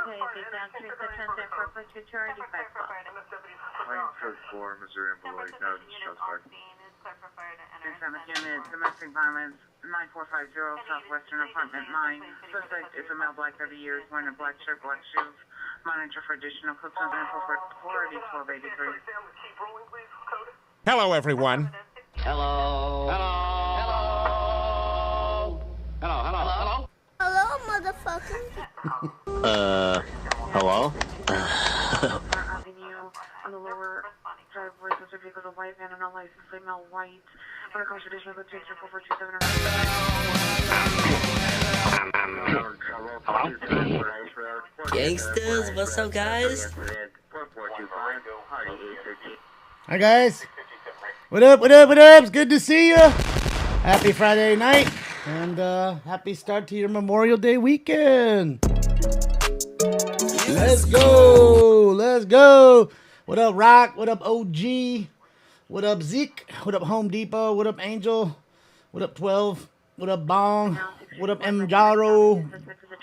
Missouri and Beloit, domestic violence, 9450 Southwestern Apartment 9. Suspect is a male, black, 30 years, wearing a black shirt, black shoes. Monitor for additional clips on 1283. Hello, everyone. Hello. Hello. Hello. Hello. Hello. Hello, motherfucker. Hello? Avenue on the lower driveway, such a vehicle, a white van, and a license plate, male, white. On a constitutional quotation 4427. Gangsters, what's up, guys? Hi, guys. What up, what up, what up? It's good to see you. Happy Friday night. And happy start to your Memorial Day weekend. Let's go. Let's go. What up, Rock? What up, OG? What up, Zeke? What up, Home Depot? What up, Angel? What up, 12? What up, Bong? What up, M. Jaro?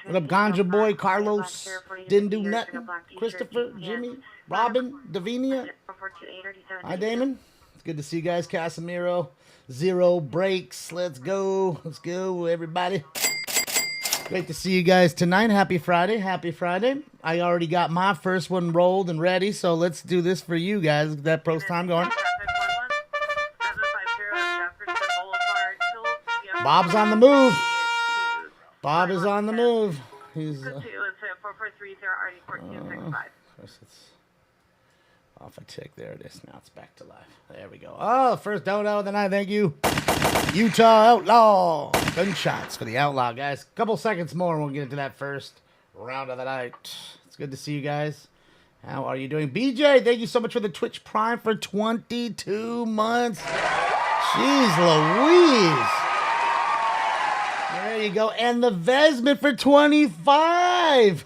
What up, Ganja Boy? Carlos? Didn't do nothing. Christopher? Jimmy? Robin? Davinia? Hi, Damon. It's good to see you guys. Casemiro. Zero breaks. Let's go. Let's go, everybody. Great to see you guys tonight. Happy Friday. Happy Friday. I already got my first one rolled and ready, so let's do this for you guys. Get that post time going. Bob's on the move. Bob is on the move. He's off a tick. There it is. Now it's back to life. There we go. Oh, first dono of the night. Thank you. Utah Outlaw. Gunshots for the Outlaw, guys. Couple seconds more and we'll get into that first round of the night. It's good to see you guys. How are you doing? BJ, thank you so much for the Twitch Prime for 22 months. Jeez Louise. There you go. And the Vesman for 25.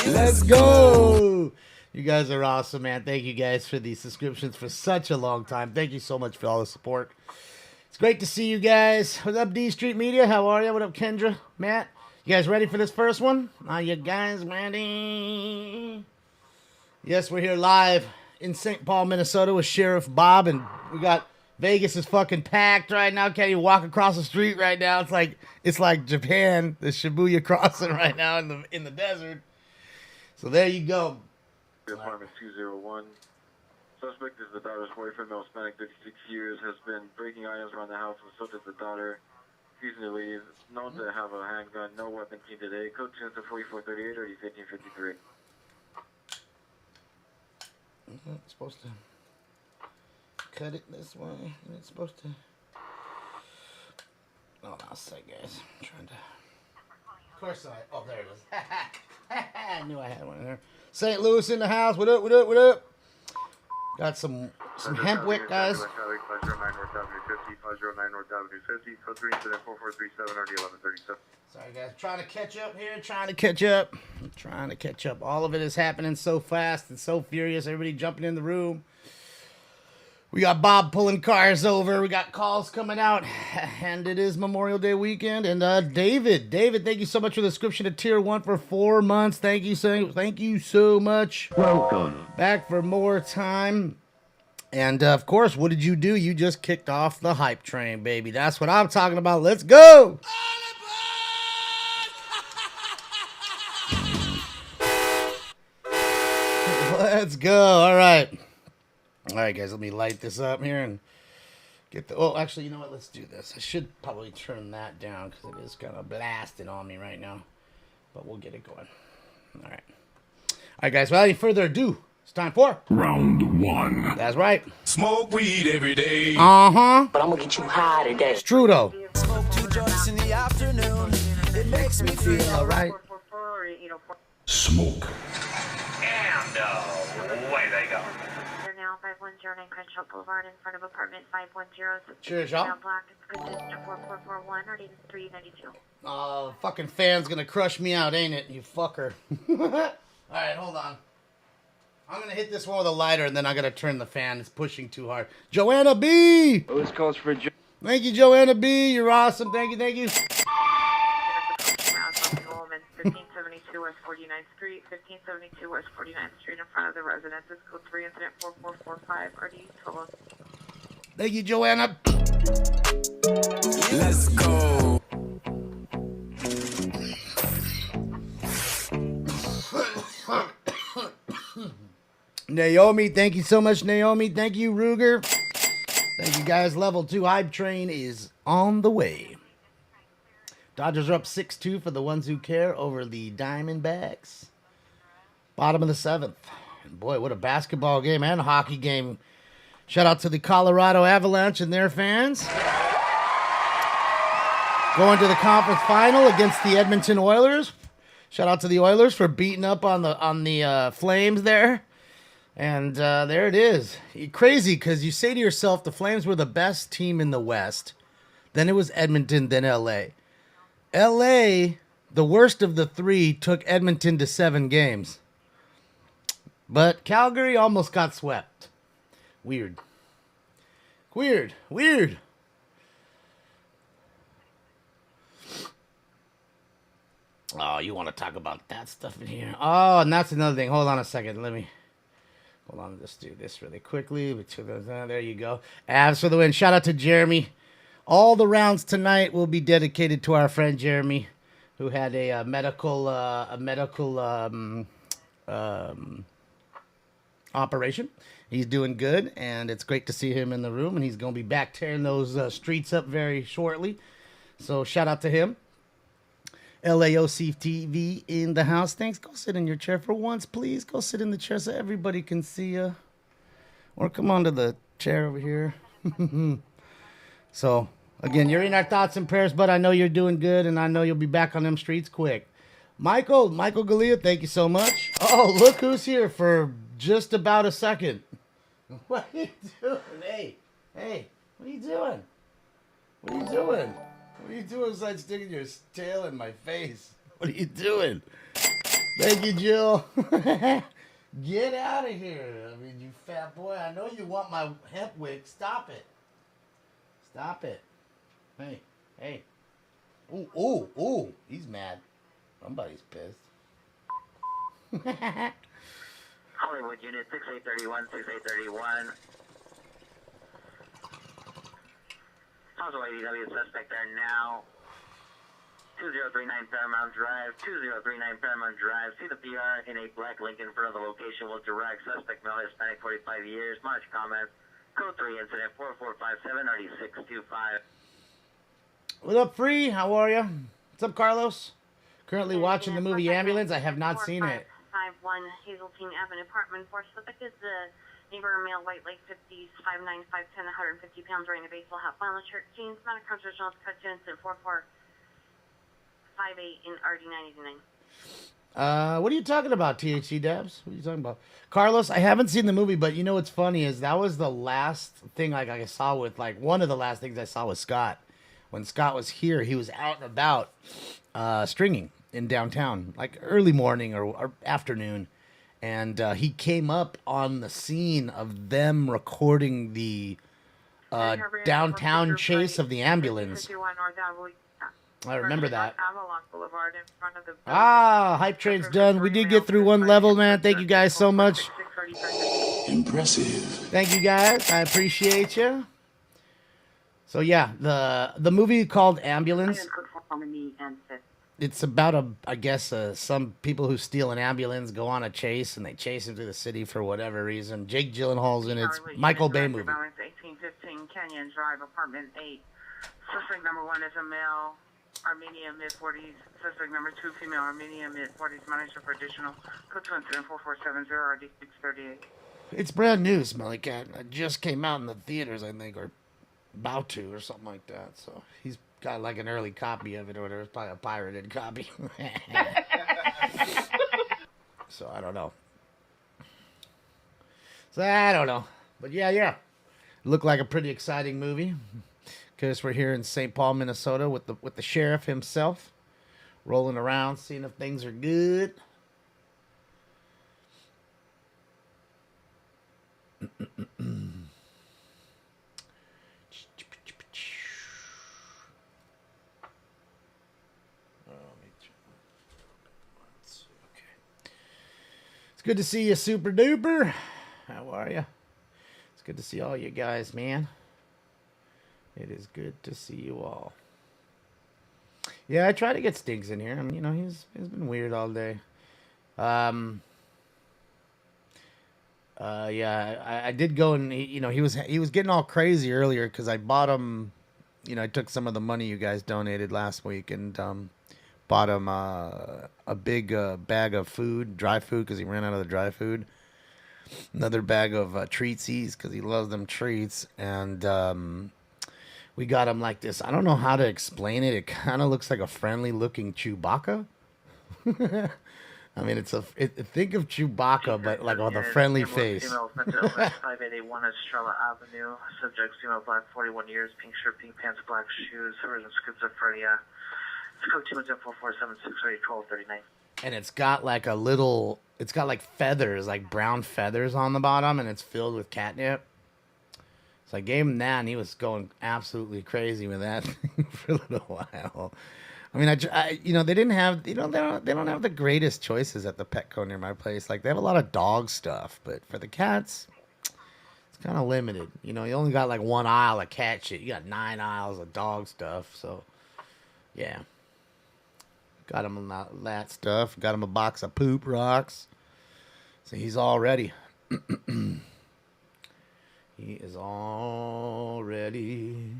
Let's go. You guys are awesome, man. Thank you guys for these subscriptions for such a long time. Thank you so much for all the support. It's great to see you guys. What's up, D Street Media? How are you? What up, Kendra? Matt? You guys ready for this first one? Are you guys ready? Yes, we're here live in St. Paul, Minnesota with Sheriff Bob, and we got Vegas is fucking packed right now. Can't even walk across the street right now. It's like Japan, the Shibuya crossing right now in the desert. So there you go. Apartment 201. Suspect is the daughter's boyfriend, male, Hispanic, 56 years, has been breaking items around the house, and so did the daughter. Refusing to leave. Known to have a handgun. No weapon seen today. Code 2 to 4438 or 1553. It's supposed to cut it this way. It's supposed to. Oh, I'll say, guys. I'm trying to. Of course I. Oh, there it is. I knew I had one in there. St. Louis in the house. What up? What up? What up? Got some hemp wick, guys. 509 North Avenue 50. 509 North Avenue 50. Code 3 incident 4437 or 1137. Sorry, guys. Trying to catch up here. Trying to catch up. All of it is happening so fast and so furious. Everybody jumping in the room. We got Bob pulling cars over. We got calls coming out. And it is Memorial Day weekend. And David, thank you so much for the subscription to Tier 1 for 4 months. Thank you so much. Welcome. Back for more time. And, of course, what did you do? You just kicked off the hype train, baby. That's what I'm talking about. Let's go. Let's go. All right. All right, guys, let me light this up here and get the... Oh, actually, you know what? Let's do this. I should probably turn that down because it is kind of blasting on me right now. But we'll get it going. All right. All right, guys, without any further ado, it's time for... Round 1. That's right. Smoke weed every day. Uh-huh. But I'm gonna get you high today. Strudo. Smoke 2 joints in the afternoon. It makes me feel All right. Smoke. And away they go. Now 5109 Crenshaw Boulevard in front of apartment 510. Cheers, y'all. Block is consistent of 4441 or 8392. Oh, fucking fan's gonna crush me out, ain't it, you fucker? All right, hold on. I'm gonna hit this one with a lighter, and then I'm gonna turn the fan. It's pushing too hard. Joanna B! This calls for Thank you, Joanna B. You're awesome. Thank you. 49th Street, 1572 West 49th Street, in front of the residences. Code 3, incident 4445. RD Total. Thank you, Joanna. Let's go. Naomi, thank you so much, Naomi. Thank you, Ruger. Thank you, guys. Level 2 hype train is on the way. Dodgers are up 6-2 for the ones who care over the Diamondbacks. Bottom of the 7th. And boy, what a basketball game and a hockey game. Shout out to the Colorado Avalanche and their fans. Going to the conference final against the Edmonton Oilers. Shout out to the Oilers for beating up on the Flames there. And there it is. Crazy, because you say to yourself, the Flames were the best team in the West. Then it was Edmonton, then L.A. L.A., the worst of the three, took Edmonton to 7 games. But Calgary almost got swept. Weird. Oh, you want to talk about that stuff in here? Oh, and that's another thing. Hold on a second. Hold on, let's do this really quickly. There you go. Avs for the win. Shout out to Jeremy. All the rounds tonight will be dedicated to our friend Jeremy, who had a medical operation. He's doing good, and it's great to see him in the room, and he's going to be back tearing those streets up very shortly. So shout out to him. LAOC TV in the house. Thanks. Go sit in your chair for once, please. Go sit in the chair so everybody can see you. Or come onto the chair over here. So, again, you're in our thoughts and prayers, but I know you're doing good, and I know you'll be back on them streets quick. Michael Galea, thank you so much. Oh, look who's here for just about a second. What are you doing? Hey, what are you doing? What are you doing? What are you doing besides sticking your tail in my face? What are you doing? Thank you, Jill. Get out of here. I mean, you fat boy. I know you want my hemp wig. Stop it. Stop it. Hey. Ooh. He's mad. Somebody's pissed. Hollywood Unit 6831. Also ADW suspect there now. 2039 Paramount Drive. See the PR in a black Lincoln in front of the location was direct. Suspect male Hispanic 45 years. March comments. Code 3 incident 4457 RD625. What up, Free? How are you? What's up, Carlos? Currently watching the movie Ambulance. I have not seen it. 51 Hazeltine Avenue, apartment 4. Suspect is the neighbor, male, white, late 50s, 5'9", 5'10", 150 pounds, wearing a baseball hat, flannel shirt, jeans, not a constitutional cut to incident 4458 in RD989. What are you talking about, THC Dabs? What are you talking about? Carlos, I haven't seen the movie, but you know what's funny is that was the last thing I saw with, one of the last things I saw with Scott. When Scott was here, he was out and about stringing in downtown, early morning or afternoon. And he came up on the scene of them recording the downtown chase of the ambulance. I remember that. Hype train's done. We did get through one level, man. Thank you guys so much. Impressive. Thank you guys. I appreciate you. So yeah, the movie called Ambulance. It's about some people who steal an ambulance, go on a chase, and they chase him through the city for whatever reason. Jake Gyllenhaal's in it. It's Michael Bay movie. 1815 Canyon Drive, apartment 8. Suspect number 1 is a male, Armenian, mid-40s. Suspect number 2, female, Armenian, mid-40s. Manager for additional. Code 2 incident 4470 RD638. It's brand new, Smelly Cat. It just came out in the theaters, I think, or about to, or something like that. So he's got an early copy of it, or whatever. It's probably a pirated copy. So I don't know. But yeah. Looked like a pretty exciting movie. Because we're here in St. Paul, Minnesota, with the sheriff himself, rolling around, seeing if things are good. good to see you, Super Duper. How are you? It's good to see all you guys, man. It is good to see you all. Yeah, I try to get Stinks in here. I mean, you know, he's been weird all day. Yeah, I did go and he was getting all crazy earlier because I bought him. You know, I took some of the money you guys donated last week and bought him a big bag of food, dry food, because he ran out of the dry food. Another bag of treatsies because he loves them treats, and we got him like this. I don't know how to explain it. It kind of looks like a friendly-looking Chewbacca. I mean, think of Chewbacca, but like with a friendly face. Female Sentinel 5881 Estrella Avenue. Subject female black, 41 years, pink shirt, pink pants, black shoes, version schizophrenia. It's code 2104476381239. And it's got like it's got like feathers, like brown feathers on the bottom, and it's filled with catnip. So I gave him that, and he was going absolutely crazy with that for a little while. I mean, you know, they didn't have, you know, they don't have the greatest choices at the Petco near my place. Like, they have a lot of dog stuff, but for the cats, it's kind of limited. You know, you only got like one aisle of cat shit. You got 9 aisles of dog stuff. So, yeah. Got him that stuff. Got him a box of poop rocks. So he's all ready. He is all ready.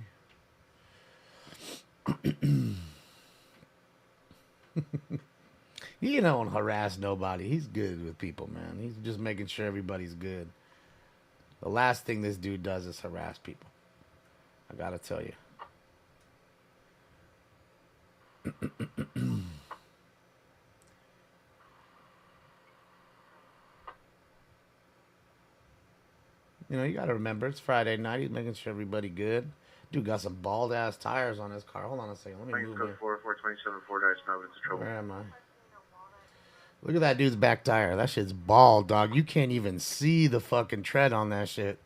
He don't harass nobody. He's good with people, man. He's just making sure everybody's good. The last thing this dude does is harass people. I gotta tell you. You know, you gotta remember, it's Friday night. He's making sure everybody good. Dude got some bald-ass tires on his car. Hold on a second. Let me move it. 44274 Dice now into trouble. Where am I? Look at that dude's back tire. That shit's bald, dog. You can't even see the fucking tread on that shit.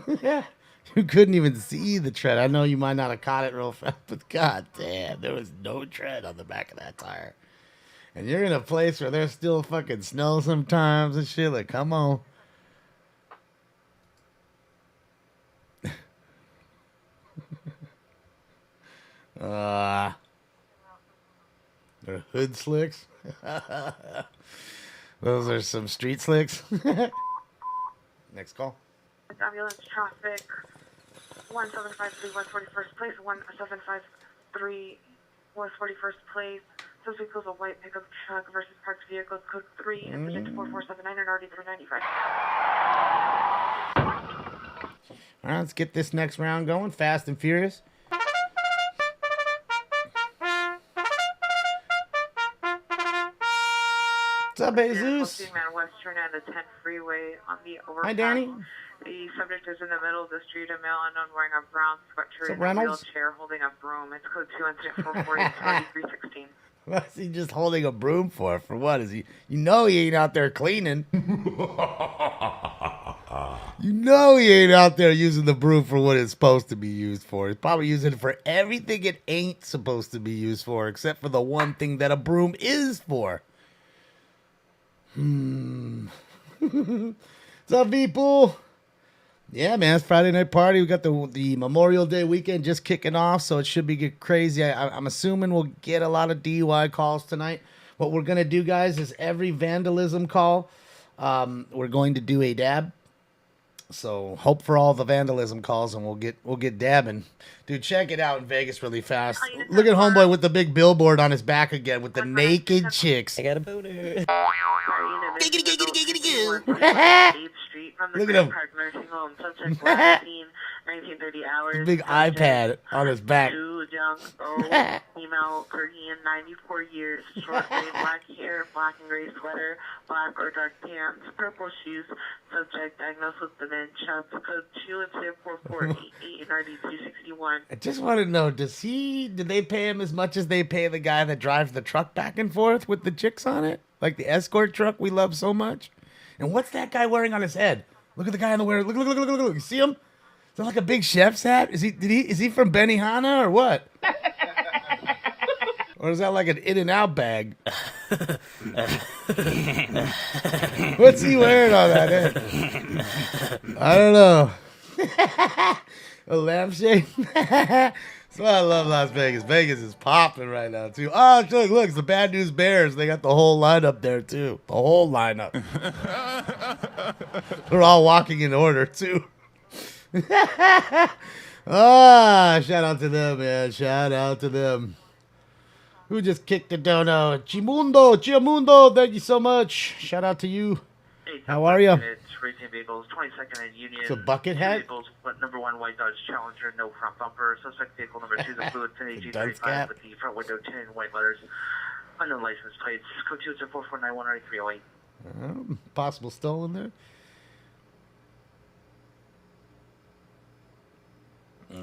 You couldn't even see the tread. I know you might not have caught it real fast, but god damn, there was no tread on the back of that tire. And you're in a place where there's still fucking snow sometimes and shit. Like, come on. They're hood slicks. Those are some street slicks. Next call. Ambulance traffic 1753 West 41st Place, 1753 West 41st Place. Those vehicles a white pickup truck versus parked vehicles, code 3 and subject to 4479 and RD 395. All right, let's get this next round going. Fast and Furious. What's up, Jesus? Western and the 10 freeway on the overpass. Hi, Danny. The subject is in the middle of the street, a male unknown wearing a brown sweatshirt and a Reynolds? wheelchair holding a broom. It's code 216-440-316. What's he just holding a broom for? For what? Is he? You know he ain't out there cleaning. You know he ain't out there using the broom for what it's supposed to be used for. He's probably using it for everything it ain't supposed to be used for, except for the one thing that a broom is for. What's up, people? Yeah, man, it's Friday night party. We got the Memorial Day weekend just kicking off, so it should be get crazy. I'm assuming we'll get a lot of DUI calls tonight. What we're gonna do, guys, is every vandalism call, we're going to do a dab. So hope for all the vandalism calls, and we'll get dabbing. Dude, check it out in Vegas really fast. Look at homeboy with the big billboard on his back again with the naked chicks. I got a boner. Look at him. 1930 hours. Big iPad on his back. Two young, old, female, Korean, 94 years, short gray, black hair, black and gray sweater, black or dark pants, purple shoes, subject diagnosed with dementia, code 21448 and RD 261. I just want to know, did they pay him as much as they pay the guy that drives the truck back and forth with the chicks on it? Like the escort truck we love so much? And what's that guy wearing on his head? Look at the guy on the wear. Look. You see him? Is that like a big chef's hat? Is he from Benihana or what? Or is that like an In-N-Out bag? What's he wearing on that end? I don't know. A lampshade? That's why I love Las Vegas. Vegas is popping right now, too. Oh, look, it's the Bad News Bears. They got the whole lineup there, too. The whole lineup. They're all walking in order, too. Ah, shout out to them, man. Shout out to them. Who just kicked the dono? Chimundo, thank you so much. Shout out to you. How are you? Racing vehicles, 22nd and Union. It's a bucket hat? Vehicles, number 1 white Dodge Challenger, no front bumper. Suspect vehicle number 2, the Fluid Infiniti G35 with the front window tinted white letters. Unknown license plates. Code 2 is 449-10308. Possible stolen there.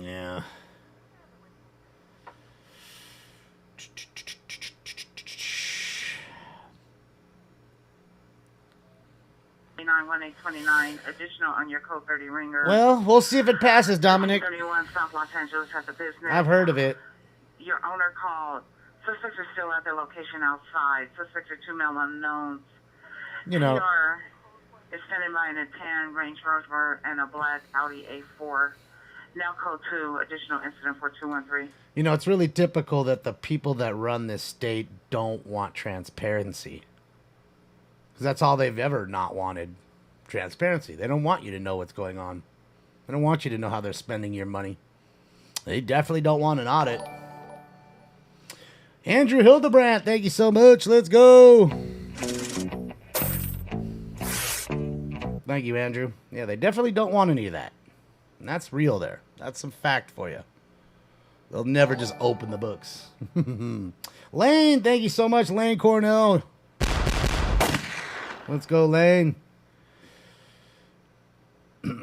Yeah. Additional on your code 30 ringer. Well, we'll see if it passes, Dominic. 31 South Los Angeles has a business. I've heard of it. Your owner called. Suspects are still at their location outside. Suspects are 2 male unknowns. You know. PR is standing by in a tan Range Rover and a black Audi A4. Now code 2, additional incident 4213. You know, it's really typical that the people that run this state don't want transparency. Because that's all they've ever not wanted. Transparency. They don't want you to know what's going on. They don't want you to know how they're spending your money. They definitely don't want an audit. Andrew Hildebrandt, thank you so much. Let's go. Thank you, Andrew. Yeah, they definitely don't want any of that. And that's real there. That's some fact for you. They'll never just open the books. Lane, thank you so much, Lane Cornell. Let's go, Lane.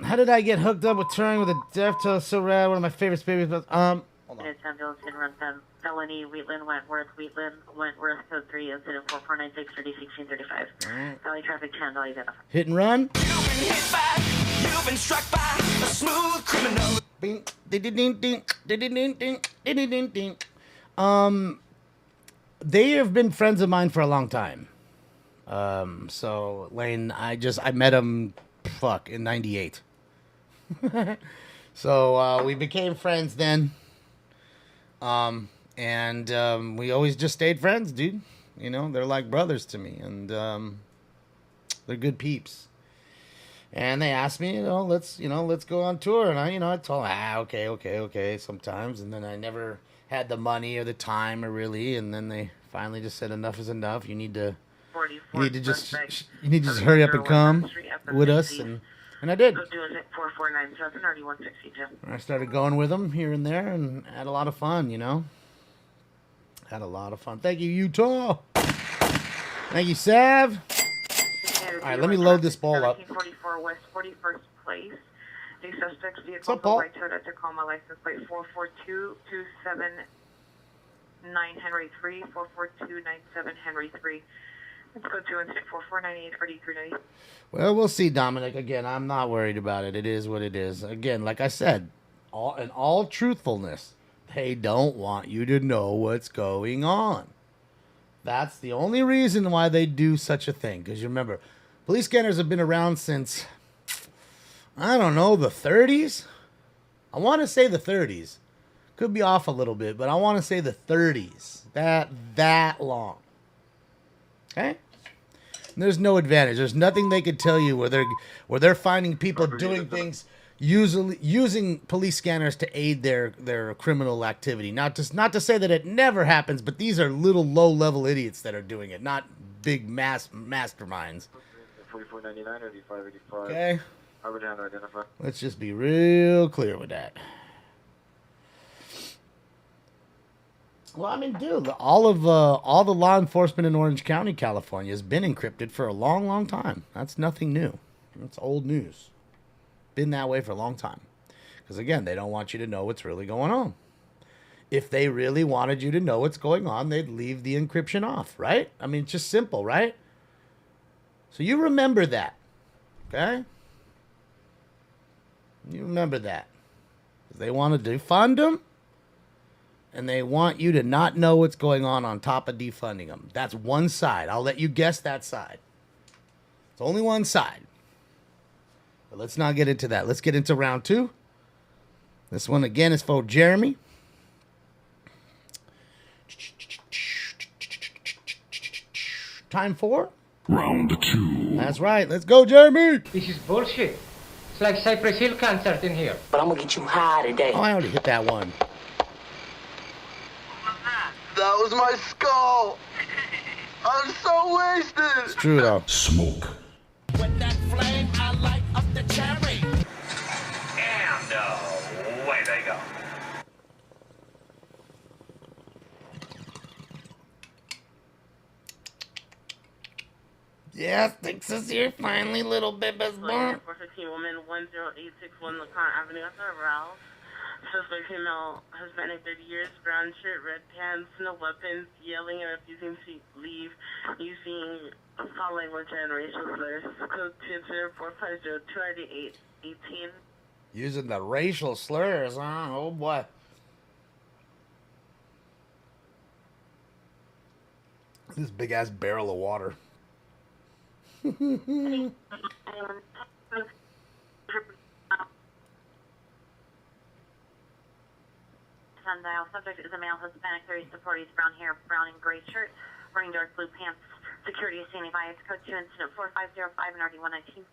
How did I get hooked up with touring with a deaf toe so rad? One of my favorite speakers. Hold on. It's ambulance in run felony, Wheatland, Wentworth, code 3, incident 4496 for D1635. Valley traffic 10, Valley identified. Hit and run. You've been struck by a smooth criminal. Bing, ding, ding, ding, ding, ding, ding, ding, ding, ding. They have been friends of mine for a long time. So Lane, I met him, in 98. So, we became friends then. And we always just stayed friends, dude. You know, they're like brothers to me, and, they're good peeps. And they asked me, let's go on tour. And I told them, okay, sometimes. And then I never had the money or the time or really. And then they finally just said, enough is enough. You need to just hurry up and come with us. And I did. I started going with them here and there and had a lot of fun, Had a lot of fun. Thank you, Utah. Thank you, Sav. All right, let me load this ball up. 1944 West 41st Place. The suspect's vehicle, What's up, Paul? white Toyota Tacoma, license plate 442-279 Henry 3, 44297 Henry 3. Let's go to incident 4498 RD390. Well, we'll see, Dominic. Again, I'm not worried about it. It is what it is. Again, like I said, in all truthfulness, they don't want you to know what's going on. That's the only reason why they do such a thing. Because you remember, police scanners have been around since, I don't know, the 30s? I want to say the 30s. Could be off a little bit, but I want to say the 30s. That long. Okay? And there's no advantage. There's nothing they could tell you where they're finding people doing things using police scanners to aid their criminal activity. Not to say that it never happens, but these are little low-level idiots that are doing it, not big masterminds. 4499 or 585. Okay. Albert Hand identify. Let's just be real clear with that. Well, I mean, dude, all the law enforcement in Orange County, California, has been encrypted for a long, long time. That's nothing new. It's old news. Been that way for a long time. Because, again, they don't want you to know what's really going on. If they really wanted you to know what's going on, they'd leave the encryption off, right? I mean, it's just simple, right? So you remember that, okay? You remember that. If they want to defund them, and they want you to not know what's going on top of defunding them. That's one side. I'll let you guess that side. It's only one side. But let's not get into that. Let's get into round 2. This one again is for Jeremy. Time for round 2. That's right. Let's go, Jeremy. This is bullshit. It's like Cypress Hill concert in here. But I'm gonna get you high today. Oh, I already hit that one. That was my skull. I'm so wasted. It's true though. Smoke. With that flame, I light up the cherry. And away they go. Yeah, Texas here finally, little baby's born. 415 woman 10861 Lacan Avenue at the Ralph. Suspect female, Hispanic 30 years, brown shirt, red pants, no weapons, yelling and refusing to leave, using foul language and racial slurs. Code 20450-298-18. Using the racial slurs, huh? Oh boy. This big ass barrel of water. Sundial. Subject is a male, Hispanic, 30s to 40s, brown hair, brown and gray shirt, wearing dark blue pants. Security is standing by. It's code 2 incident 4505 and RD119.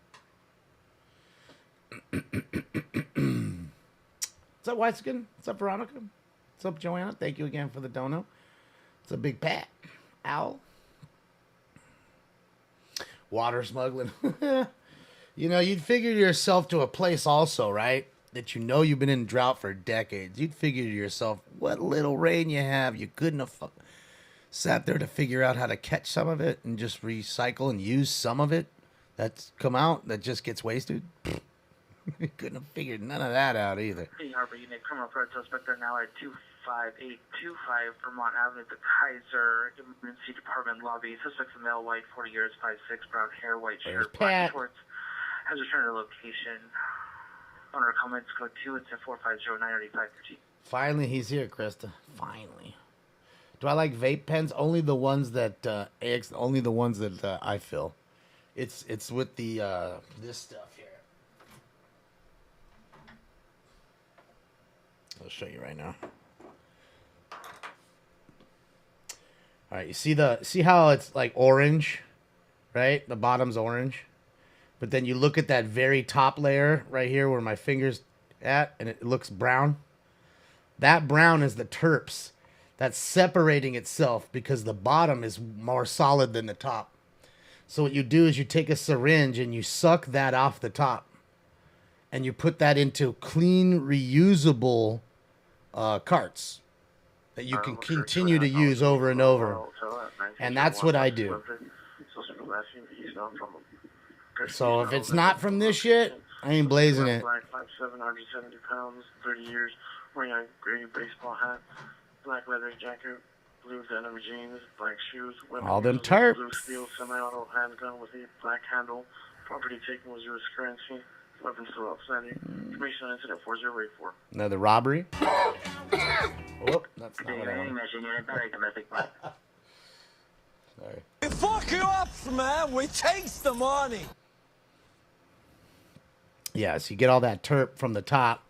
What's up, Whiteskin? What's up, Veronica? What's up, Joanna? Thank you again for the dono. It's a big Pat. Owl. Water smuggling. You know, you'd figure yourself to a place also, right? That you know you've been in drought for decades. You'd figure to yourself, what little rain you have, you couldn't have sat there to figure out how to catch some of it and just recycle and use some of it that's come out that just gets wasted. You couldn't have figured none of that out either. King Harbor Unit criminal threat suspect are now at 25825 Vermont Avenue, the Kaiser Emergency Department lobby. Suspect's a male, white, 40 years, 5'6", brown hair, white shirt, black shorts. Has returned to location. Owner comments code 2. It's at 450-93513. Finally, he's here, Krista. Finally. Do I like vape pens? Only the ones that only the ones that I fill. It's with the this stuff here. I'll show you right now. All right, you see how it's like orange, right? The bottom's orange. But then you look at that very top layer right here where my finger's at, and it looks brown. That brown is the terps. That's separating itself because the bottom is more solid than the top. So what you do is you take a syringe and you suck that off the top. And you put that into clean, reusable carts that you can continue to use over and over. And that's what I do. So if it's not from this shit, I ain't blazing it. Black, 5'7", 170 pounds, 30 years, wearing a gray baseball hat, black leather jacket, blue denim jeans, black shoes. All them terps. Blue steel semi-auto handgun with a black handle. Property taken was U.S. currency. Weapon still outstanding. Information on incident 4084. Another robbery. Oh, that's not what I want. Sorry. We fuck you up, man. We takes the money. Yeah, so you get all that terp from the top,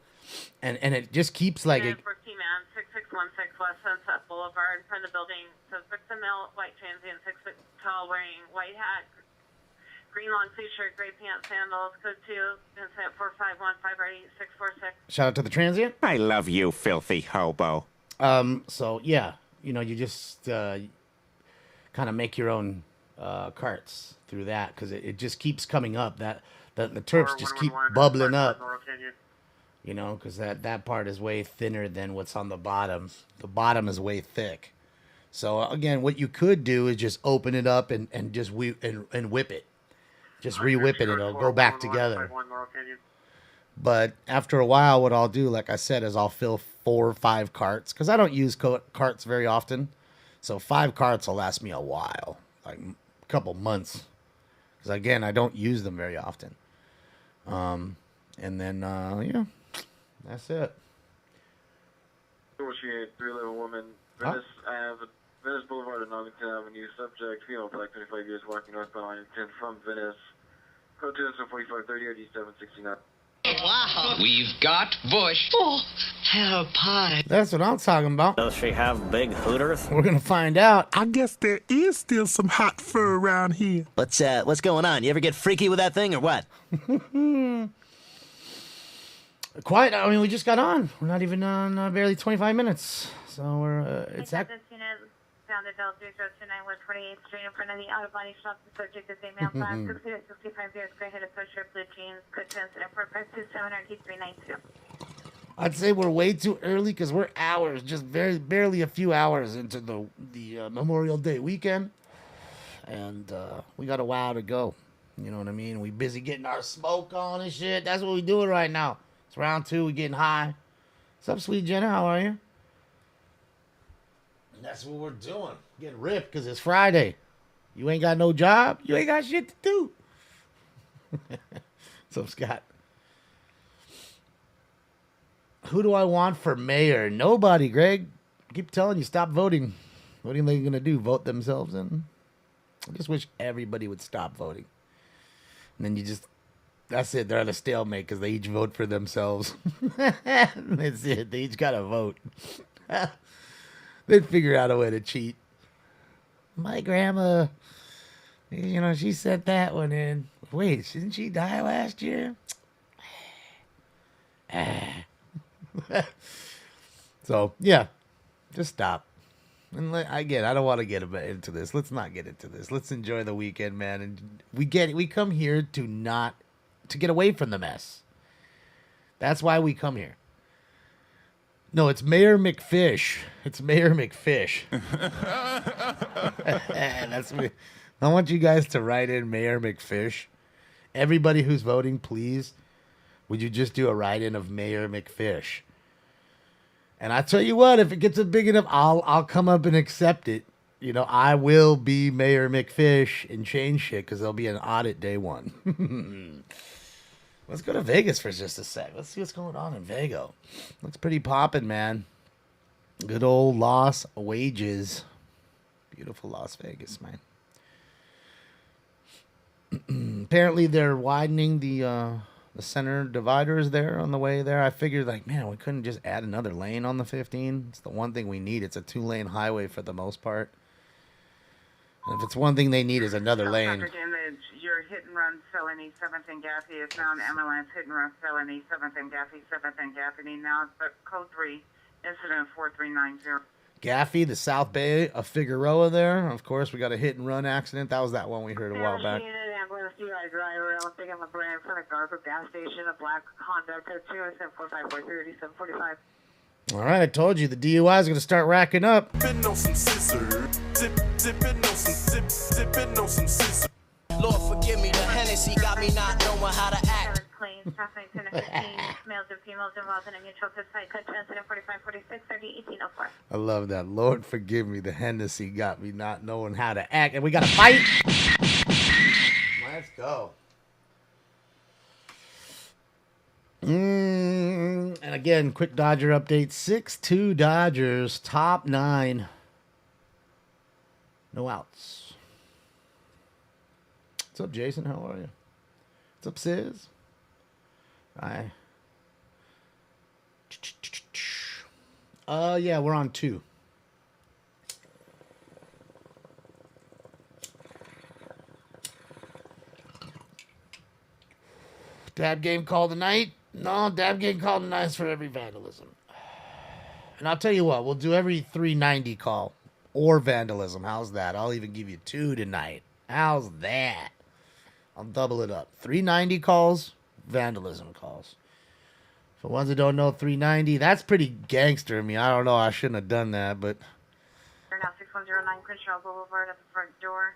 and it just keeps like it. 14 man, 6616 West Sunset Boulevard, in front of the building. Suspect's a male, white transient, 6 foot tall, wearing white hat, green long sleeve shirt, gray pants, sandals. Code 2, incident 451-58646. Shout out to the transient. I love you, filthy hobo. So yeah, you know, you just kind of make your own carts through that because it just keeps coming up. That the terps just keep bubbling up. You know, because that part is way thinner than what's on the bottom. The bottom is way thick. So again, what you could do is just open it up and just whip it. Just re-whip it and it'll go back together. But after a while, what I'll do, like I said, is I'll fill 4 or 5 carts because I don't use carts very often. So 5 carts will last me a while, like a couple months. Because again, I don't use them very often. And then, yeah, that's it. Negotiate 311 woman, Venice Boulevard and Arlington Avenue. Subject, female, black, 25 years, walking northbound Arlington from Venice. Code 4530 ID 769. Wow. We've got Bush. Oh, hello, pie. That's what I'm talking about. Does she have big hooters? We're gonna find out. I guess there is still some hot fur around here. What's going on? You ever get freaky with that thing or what? Quiet. I mean, we just got on. We're not even on barely 25 minutes. So we're it's that. This unit found adult 3029 West 48th Street in front of the auto body shop. The subject is a male, black, 60 to 65 years, gray-headed, sweatshirt, blue jeans, good to incident for 527 RT392. I'd say we're way too early because we're hours, just barely a few hours into the Memorial Day weekend, and we got a while to go. You know what I mean? We busy getting our smoke on and shit. That's what we doing right now. It's round 2. We getting high. What's up, sweet Jenna? How are you? That's what we're doing. Getting ripped because it's Friday. You ain't got no job. You ain't got shit to do. What's up, Scott? Who do I want for mayor? Nobody, Greg. I keep telling you, stop voting. What are they going to do? Vote themselves in? I just wish everybody would stop voting. And then you just, that's it. They're at a stalemate because they each vote for themselves. That's it. They each got to vote. They'd figure out a way to cheat. My grandma, you know, she sent that one in. Wait, didn't she die last year? So, yeah, just stop. And again, I don't want to get into this. Let's not get into this. Let's enjoy the weekend, man. And we come here to get away from the mess. That's why we come here. No, it's Mayor McFish. It's Mayor McFish. That's me. I want you guys to write in Mayor McFish. Everybody who's voting, please, would you just do a write-in of Mayor McFish? And I tell you what, if it gets a big enough, I'll come up and accept it. You know, I will be Mayor McFish and change shit because there'll be an audit day 1. Let's go to Vegas for just a sec. Let's see what's going on in Vegas. Looks pretty poppin', man. Good old Las Wages. Beautiful Las Vegas, man. Apparently they're widening the center dividers there on the way there. I figured, like, man, we couldn't just add another lane on the 15. It's the one thing we need. It's a 2-lane highway for the most part. And if it's one thing they need is another lane. Your hit and run felony 7th and Gaffey is now an MLS hit and run felony 7th and Gaffey 7th and Gaffey now but code 3 incident 4390. Gaffey, the South Bay of Figueroa there. Of course, we got a hit and run accident. That was that one we heard a while back. Ambulance DUI driver, I'm picking up a brand from the Garber gas station, a black Honda code 2 incident 4543 745. All right, I told you the DUI is going to start racking up. Sipping on some scissor. Sipping on some scissor. Lord, forgive me, the Hennessy got me not knowing how to act. Claims, traffic, 1015, males and females involved in a mutual fist fight, code 2 incident 4546 30 1804. I love that. Lord, forgive me, the Hennessy got me not knowing how to act. And we got to fight. Let's go. And again, quick Dodger update. 6-2 Dodgers, top 9. No outs. What's up, Jason? How are you? What's up, Sis? Hi. Yeah, we're on 2. Dab game call tonight? No, dab game call tonight is for every vandalism. And I'll tell you what, we'll do every 390 call or vandalism. How's that? I'll even give you 2 tonight. How's that? I'll double it up. 390 calls, vandalism calls. For ones that don't know, 390, that's pretty gangster of me. I don't know, I shouldn't have done that, but... We're now 6109 Crenshaw Boulevard at the front door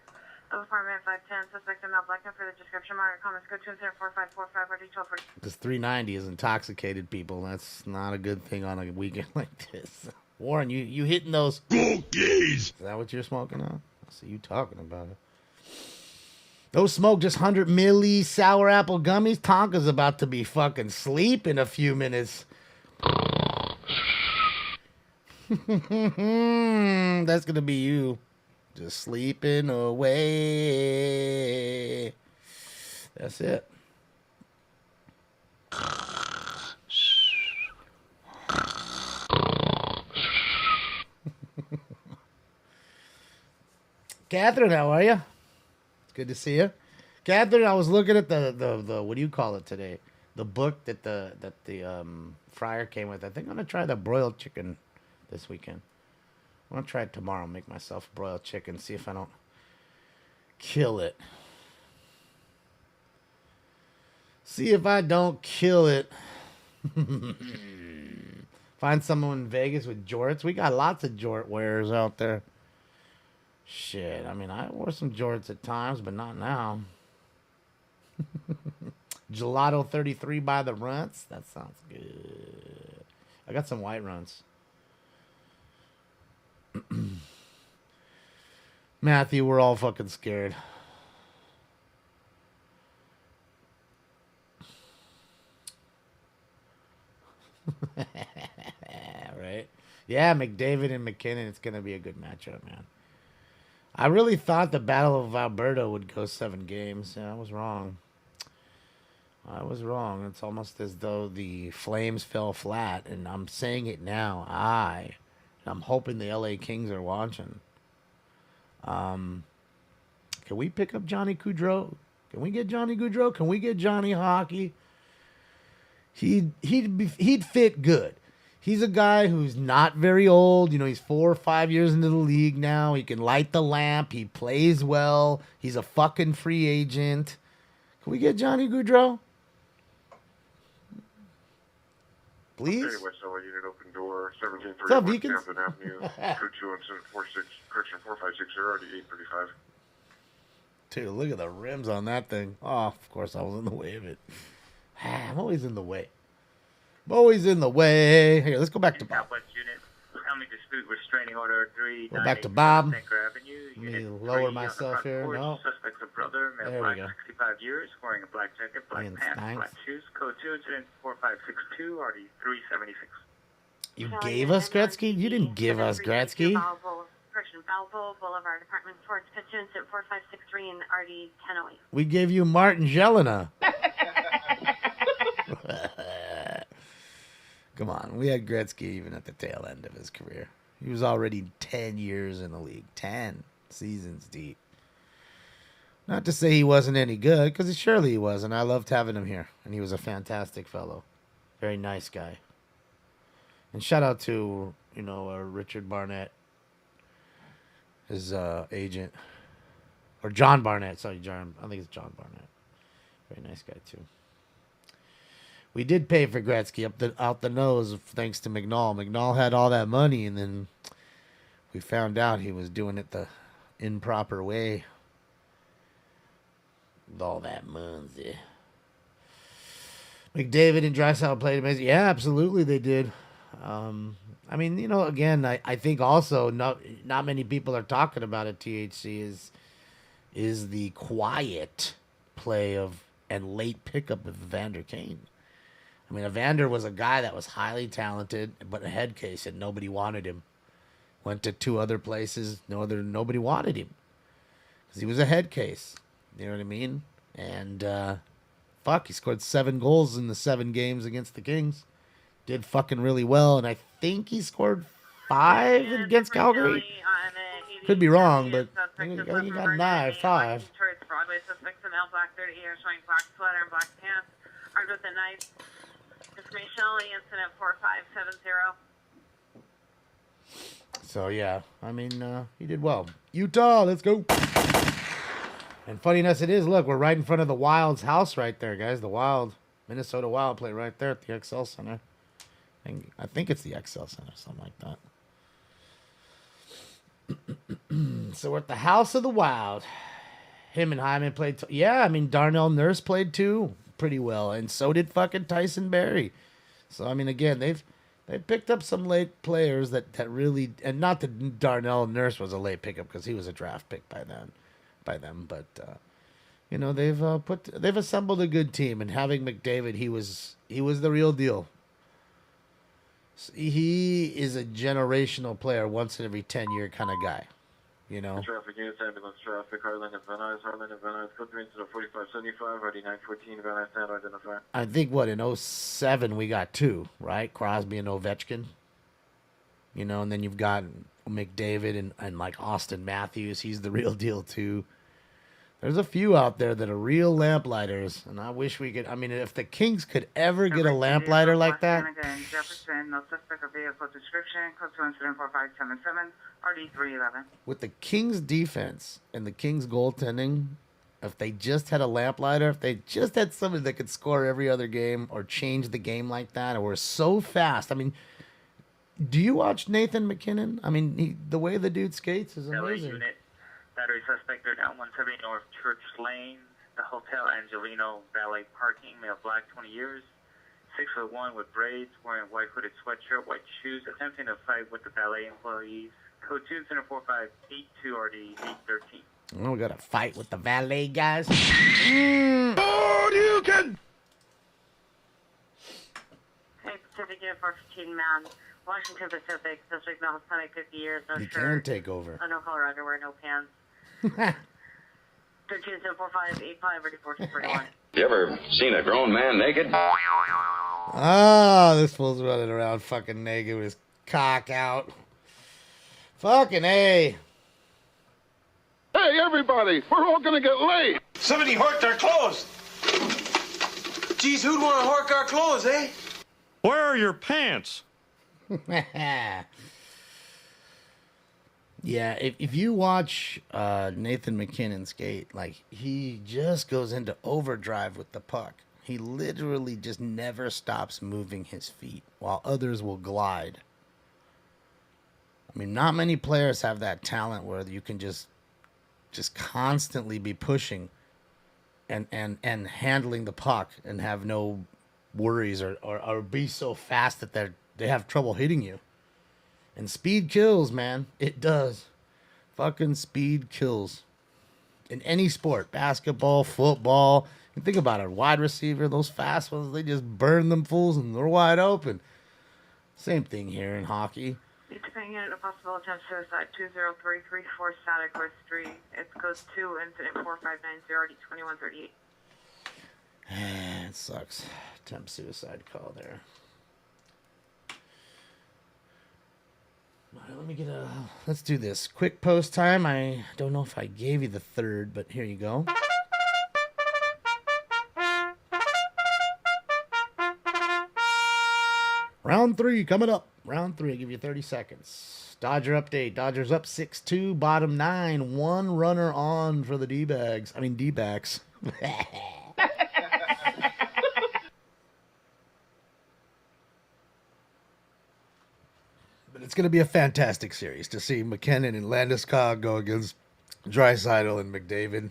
of apartment 510. Suspect male black for the description. Margaret comments go 2 4545 or D1240. Because 390 is intoxicated people. That's not a good thing on a weekend like this. Warren, you hitting those cookies? Is that what you're smoking on? I see you talking about it. Those smoke just 100 milli sour apple gummies. Tonka's about to be fucking sleep in a few minutes. That's gonna be you. Just sleeping away. That's it. Catherine, how are you? It's good to see you. Catherine, I was looking at the what do you call it today? The book that the fryer came with. I think I'm gonna try the broiled chicken this weekend. I'm gonna try it tomorrow. Make myself broiled chicken. See if I don't kill it. See if I don't kill it. Find someone in Vegas with jorts. We got lots of jort wearers out there. Shit, I mean, I wore some jorts at times, but not now. Gelato 33 by the Runts. That sounds good. I got some white Runts. Matthew, we're all fucking scared. Right? Yeah, McDavid and McKinnon. It's going to be a good matchup, man. I really thought the Battle of Alberta would go 7 games. Yeah, I was wrong. It's almost as though the Flames fell flat, and I'm saying it now. I'm hoping the LA Kings are watching. Can we pick up Johnny Gaudreau? Can we get Johnny Gaudreau? Can we get Johnny Hockey? He'd fit good. He's a guy who's not very old. You know, he's 4 or 5 years into the league now. He can light the lamp. He plays well. He's a fucking free agent. Can we get Johnny Gaudreau? Please? Okay, West LA Unit Open Door, 1731 What's up, Deacons? Camden Avenue, code 21746, correction 4560, already 835. Dude, look at the rims on that thing. Oh, of course I was in the way of it. I'm always in the way. Here, let's go back to Bob. Southwest Unit, family dispute restraining order 3. Go back to Bob. Avenue, Let me lower myself here. No. Suspect's a brother, male, There we go. 65 years, wearing a black jacket, black Ian pants, Stanks. black shoes, code 2, incident 4562, RD 376. You gave us Gretzky? You didn't give us Gretzky. Correction, Balboa Boulevard, Apartment 4, extension 4563 and RD 1008. We gave you Martin Jelena. Come on, we had Gretzky even at the tail end of his career. He was already 10 years in the league. 10 seasons deep. Not to say he wasn't any good, because surely he was, and I loved having him here. And he was a fantastic fellow. Very nice guy. And shout out to, Richard Barnett, his agent. Or John Barnett. Sorry, John. I think it's John Barnett. Very nice guy, too. We did pay for Gretzky out the nose thanks to McNall. McNall had all that money, and then we found out he was doing it the improper way. With all that money. McDavid and Draisaitl played amazing. Yeah, absolutely they did. I mean, again, I think also not many people are talking about it. THC is the quiet play of and late pickup of Evander Kane. I mean, Evander was a guy that was highly talented, but a head case, and nobody wanted him. Went to 2 other places, nobody wanted him because he was a head case. You know what I mean? And he scored 7 goals in the 7 games against the Kings. Did fucking really well, and I think he scored 5 against Calgary. Could be wrong, but I think he got 5. Detroit's Broadway suspects, a male, black 30 years, showing black sweater and black pants, armed with a knife. Information only, incident 4570. So, yeah, I mean, he did well. Utah, let's go. And funny enough it is, look, we're right in front of the Wild's house right there, guys. The Wild, Minnesota Wild play right there at the XL Center. I think it's the XL Center, something like that. So we're at the house of the Wild. Him and Hyman played. Yeah, I mean, Darnell Nurse played too pretty well, and so did fucking Tyson Berry. So, I mean, again, they've picked up some late players that really, and not that Darnell Nurse was a late pickup because he was a draft pick by them, but they've assembled a good team, and having McDavid, he was the real deal. He is a generational player, once in every 10-year kind of guy. You know? Traffic units, ambulance traffic, Harlan and Van Nuys, code 3 to the 4575, RD 914, Van Nuys, stand identify. I think, what, in 07 we got 2, right? Crosby and Ovechkin. You know, and then you've got McDavid and like Austin Matthews. He's the real deal, too. There's a few out there that are real lamplighters, and I wish we could. I mean, if the Kings could ever get a lamplighter like that. Jefferson, no suspect of vehicle description, code 2 incident 4577, RD 311. With the Kings defense and the Kings goaltending, if they just had a lamplighter, if they just had somebody that could score every other game or change the game like that, or were so fast. I mean, do you watch Nathan McKinnon? I mean, the way the dude skates is amazing. LA unit. Battery suspect, they're down 170 North Church Lane, the Hotel Angelino Valet parking, male black, 20 years, 6'1" with braids, wearing white hooded sweatshirt, white shoes, attempting to fight with the valet employees. Code 2 Center 4582 RD 813. Oh, we got to fight with the valet guys. Oh, you can! Hey, Pacific Unit 415 Mound, Washington Pacific, District Male Hispanic, 50 years, no He shirt. can take over. No color underwear, no pants. 13-4585, ready for 41. You ever seen a grown man naked? Ah, this fool's running around fucking naked with his cock out. Fucking A. Hey, everybody, we're all gonna get late. Somebody horked our clothes. Geez, who'd want to hork our clothes, eh? Where are your pants? Yeah, if you watch Nathan McKinnon skate, like, he just goes into overdrive with the puck. He literally just never stops moving his feet while others will glide. I mean, not many players have that talent where you can just constantly be pushing and handling the puck and have no worries or be so fast that they have trouble hitting you. And speed kills, man. It does. Fucking speed kills. In any sport. Basketball, football. You think about it. Wide receiver, those fast ones, they just burn them fools and they're wide open. Same thing here in hockey. Depending on a possible attempt suicide, 20334 Static West Street. It's code 2, incident 4590, RD 2138. It sucks. Attempt suicide call there. All right, let me get let's do this. Quick post time. I don't know if I gave you the third, but here you go. Round 3 coming up. Round 3, I'll give you 30 seconds. Dodger update. Dodgers up 6-2, bottom 9. 1 runner on for the D-bags. I mean, D-backs. But it's going to be a fantastic series to see McKinnon and Landeskog go against Draisaitl and McDavid.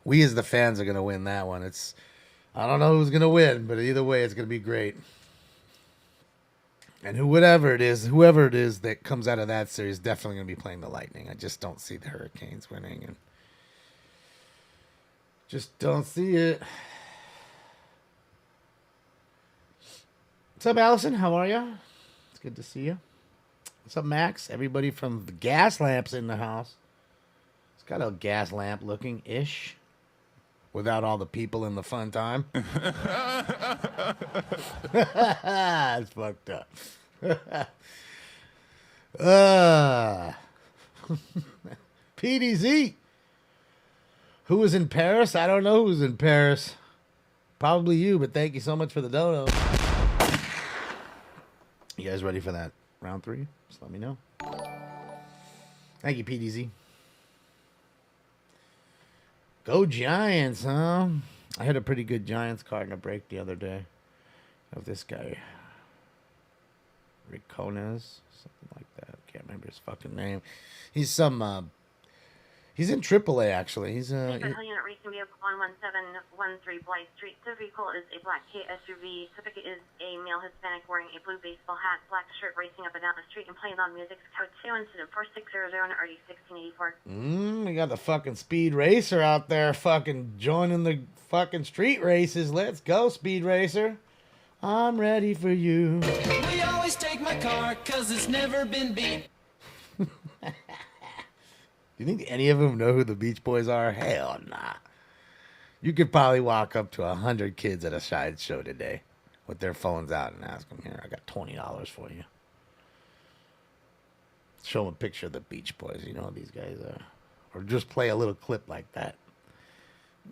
We as the fans are going to win that one. I don't know who's going to win, but either way, it's going to be great. And whoever it is that comes out of that series, definitely going to be playing the Lightning. I just don't see the Hurricanes winning, and just don't see it. What's up, Allison? How are you? It's good to see you. What's up, Max? Everybody from the gas lamps in the house. It's got a gas lamp looking ish. Without all the people in the fun time. It's fucked up. PDZ. Who was in Paris? I don't know who's in Paris. Probably you, but thank you so much for the dono. You guys ready for that round 3? Just let me know. Thank you, PDZ. Go Giants, huh? I had a pretty good Giants card in a break the other day. Of this guy. Rick Conez. Something like that. Can't remember his fucking name. He's he's in AAA, actually. He's Unit Racing Vehicle 11713 Blythe Street. The vehicle is a black K SUV. Subject is a male Hispanic wearing a blue baseball hat, black shirt, racing up and down the street and playing loud music. Code 2, incident 4600 and RD 1684. We got the fucking Speed Racer out there fucking joining the fucking street races. Let's go, Speed Racer. I'm ready for you. that car, cause it's never been beat. Do you think any of them know who the Beach Boys are? Hell nah. You could probably walk up to 100 kids at a sideshow today with their phones out and ask them, here, I got $20 for you. Show them a picture of the Beach Boys. You know who these guys are. Or just play a little clip like that.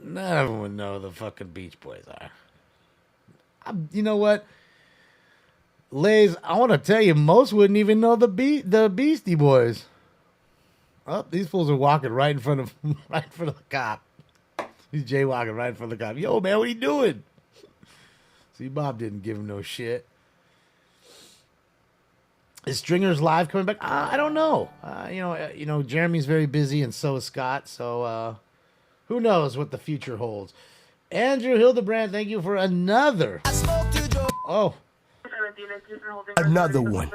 None of them would know who the fucking Beach Boys are. You know what? Lays, I want to tell you, most wouldn't even know the Beastie Boys. Oh, these fools are walking right in front of the cop. He's jaywalking right in front of the cop. Yo, man, what are you doing? See, Bob didn't give him no shit. Is Stringer's live coming back? I don't know. You know, Jeremy's very busy, and so is Scott. So, who knows what the future holds? Andrew Hildebrand, thank you for another. Oh. Another one.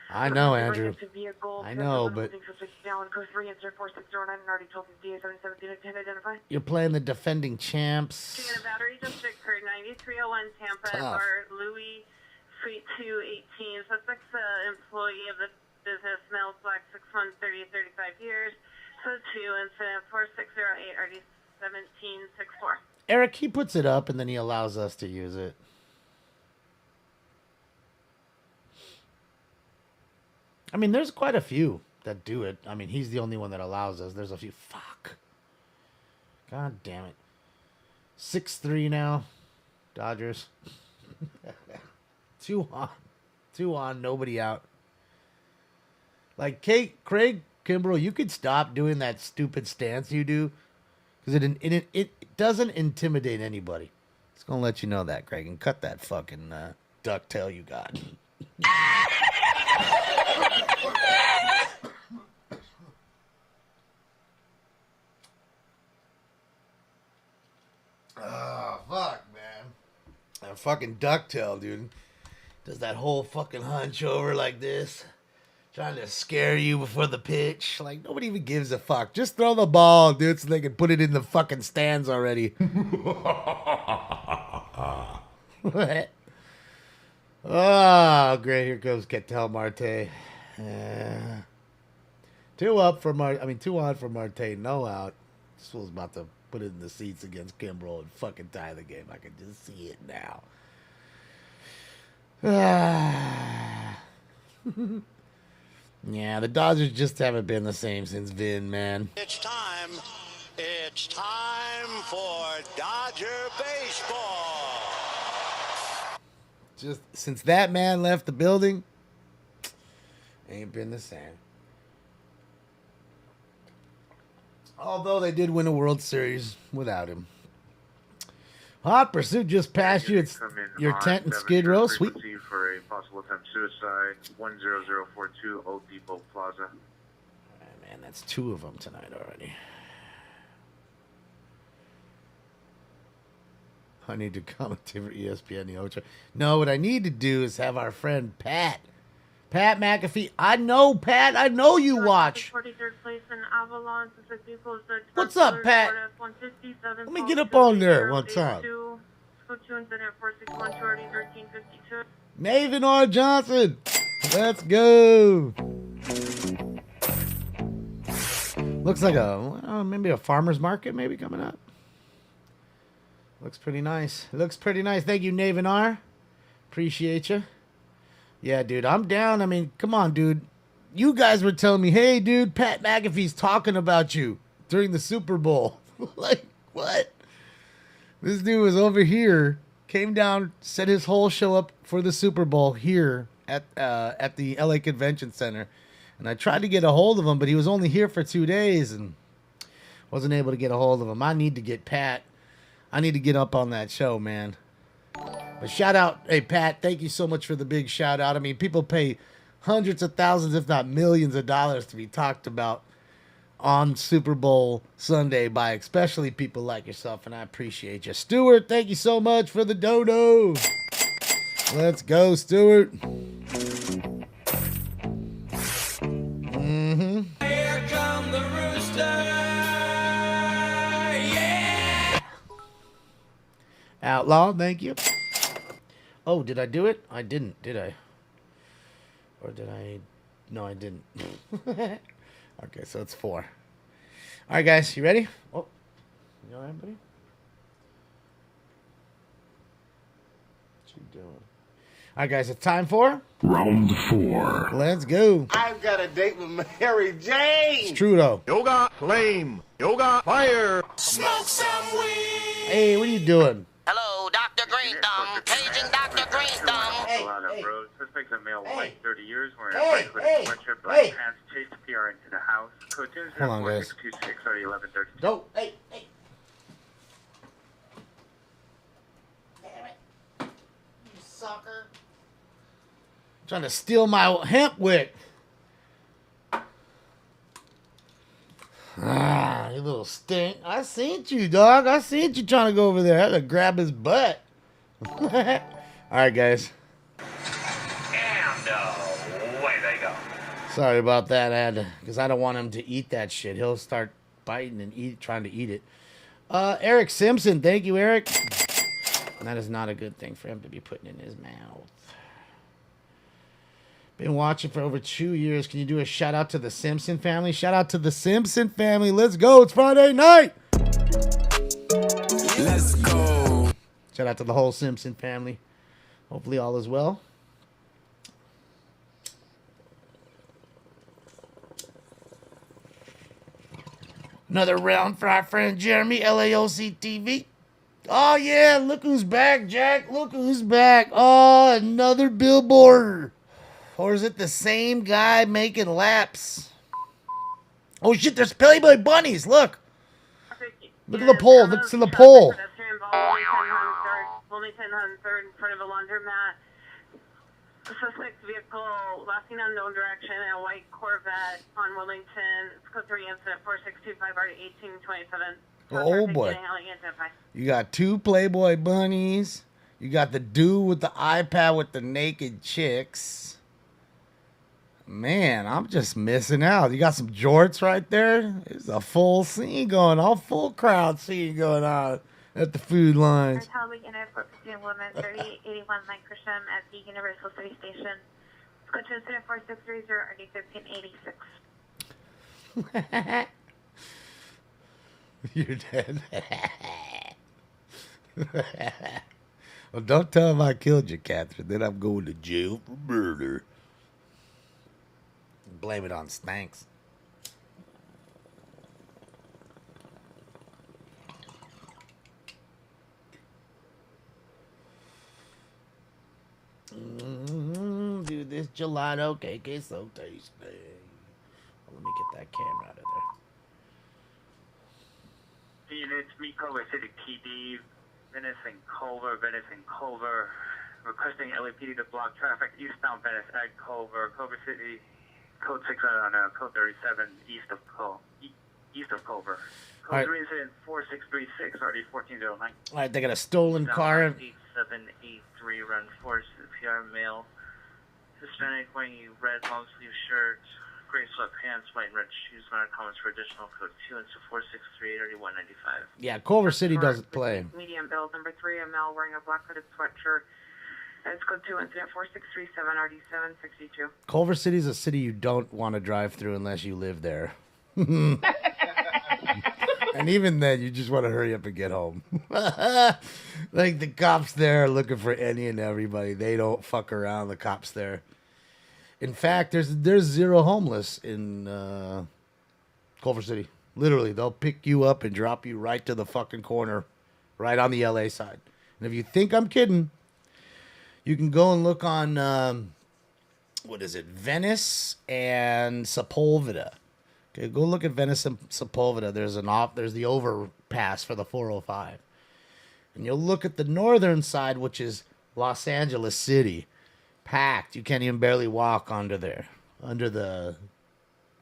I know, Andrew. I know, but you're playing the defending champs. Battery District for 9301 Tampa, Tough. or Louis Suite 218. Suspect's employee of the business, male, black, 6'1", 30 to 35 years. So 2, incident 4608 RD 1764. Eric, he puts it up and then he allows us to use it. I mean, there's quite a few that do it. I mean, he's the only one that allows us. There's a few. Fuck. God damn it. 6-3 now. Dodgers. 2 on. 2 on. Nobody out. Like, Craig Kimbrell, you could stop doing that stupid stance you do. Because it doesn't intimidate anybody. Just going to let you know that, Craig. And cut that fucking ducktail you got. Oh, fuck, man. That fucking ducktail, dude. Does that whole fucking hunch over like this. Trying to scare you before the pitch. Like, nobody even gives a fuck. Just throw the ball, dude, so they can put it in the fucking stands already. What? Oh, great. Here goes Ketel Marte. 2 on for Marte. No out. This fool's about to put it in the seats against Kimbrell and fucking tie the game. I can just see it now. Yeah, the Dodgers just haven't been the same since Vin, man. It's time for Dodger baseball. Just since that man left the building, ain't been the same. Although they did win a World Series without him. Hot Pursuit just passed you. It's your tent in Skid Row. Sweet. For a possible attempt suicide, 10042 Old Depot Plaza. Man, that's 2 of them tonight already. I need to commentate for ESPN the Ocho. No, what I need to do is have our friend Pat McAfee. I know, Pat. I know you watch. 43rd place in Avalon. What's up, Pat? Let me get up on there one time. Maven R. Johnson. Let's go. Looks like maybe a farmer's market maybe coming up. Looks pretty nice. Thank you, Naven R. Appreciate you. Yeah, dude, I'm down. I mean, come on, dude. You guys were telling me, hey, dude, Pat McAfee's talking about you during the Super Bowl. Like, what? This dude was over here, came down, set his whole show up for the Super Bowl here at the LA Convention Center. And I tried to get a hold of him, but he was only here for 2 days and wasn't able to get a hold of him. I need to get Pat. I need to get up on that show, man. But shout out, hey, Pat, thank you so much for the big shout out. I mean, people pay hundreds of thousands, if not millions of dollars to be talked about on Super Bowl Sunday by especially people like yourself, and I appreciate you. Stuart, thank you so much for the dodo. Let's go, Stuart. Here come the rooster. Yeah. Outlaw, thank you. Oh, did I do it? I didn't, did I? Or did I? No, I didn't. Okay, so it's 4. All right, guys, you ready? Oh, you all right, buddy? What you doing? All right, guys, it's time for Round 4. Let's go. I've got a date with Mary Jane. It's true, though. Yoga flame. Yoga fire. Smoke some weed. Hey, what are you doing? Hello, Dr. Green Thumb. Paging Dr. Green Thumb. Road. Suspect a male, white, 30 years, wearing Hey, a black hooded hey, sweatshirt, black hey. pants, chased the PR into the house. Code 2 Hold on, guys. 4626 already 1132. Go. Hey, hey. Damn it. You sucker. Trying to steal my hemp wick. Ah, you little stink. I seen you, dog. I seen you trying to go over there. I had to grab his butt. All right, guys. And away they go. Sorry about that. I had to, because I don't want him to eat that shit. He'll start biting and trying to eat it. Eric Simpson. Thank you, Eric. That is not a good thing for him to be putting in his mouth. Been watching for over 2 years. Can you do a shout out to the Simpson family? Shout out to the Simpson family. Let's go. It's Friday night. Let's go. Shout out to the whole Simpson family. Hopefully all is well. Another round for our friend Jeremy, LAOC TV. Oh, yeah. Look who's back, Jack. Look who's back. Oh, another billboard. Or is it the same guy making laps? Oh, shit. There's Playboy bunnies. Look. Look at the pole. Look to the pole. Wilmington on 3rd in front of a laundromat. The suspect's vehicle lasting unknown direction in a white Corvette on Wilmington. It's code 3 incident 4625 1827. Oh, boy. You got 2 Playboy bunnies. You got the dude with the iPad with the naked chicks. Man, I'm just missing out. You got some jorts right there. There's a full scene going on. Full crowd scene going on at the food lines. Beacon Airport 15 Women 3881 Mike Grisham at the Universal City Station. Go to incident 4630 RD 1386. You're dead. Well, don't tell him I killed you, Catherine. Then I'm going to jail for murder. Blame it on Stanks. Dude, this gelato cake is so tasty. Let me get that camera out of there. Units, meet Culver City PD, Venice and Culver. Requesting LAPD to block traffic eastbound Venice at Culver City, code 6 on code 37 east of Culver. Code 3 incident 4636 RD 1409. All right, they got a stolen car. 8783 run 4 PR male. Hispanic wearing a red long sleeve shirt, gray sweatpants, white and red shoes. Minor comments for additional code 2 into 4638 3195. Yeah, Culver City doesn't play. Medium bill number 3, a male wearing a black hooded sweatshirt. It's code 2 incident 4637 RD 762. Culver City is a city you don't want to drive through unless you live there. And even then, you just want to hurry up and get home. Like, the cops there are looking for any and everybody. They don't fuck around, the cops there. In fact, there's zero homeless in Culver City. Literally, they'll pick you up and drop you right to the fucking corner, right on the LA side. And if you think I'm kidding, you can go and look on, what is it, Venice and Sepulveda. Okay, go look at Venice and Sepulveda. There's the overpass for the 405. And you'll look at the northern side, which is Los Angeles City. Packed. You can't even barely walk under there, under the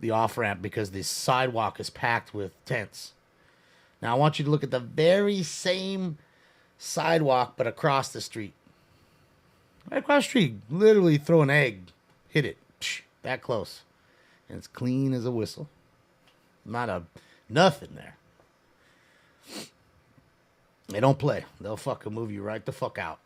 off-ramp, because the sidewalk is packed with tents. Now I want you to look at the very same sidewalk, but across the street. Right across the street. Literally throw an egg, hit it, that close. And it's clean as a whistle. Nothing there. They don't play. They'll fucking move you right the fuck out.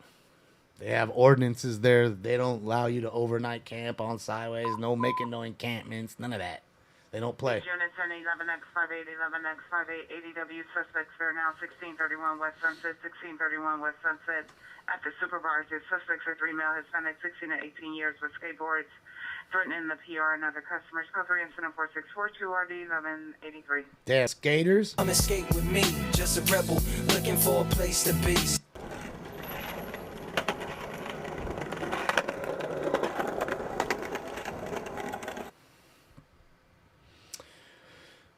They have ordinances there. They don't allow you to overnight camp on sideways. No making no encampments. None of that. They don't play. Unit 10, 11X58, 11X58, ADW suspects there now, 1631 West Sunset, 1631 West Sunset. At the supervisor, suspects are 3 male Hispanic, 16 to 18 years with skateboards, threatening the PR and other customers. Code 3 incident 4642 RD 1183. Damn skaters. Come escape with me, just a rebel looking for a place to be.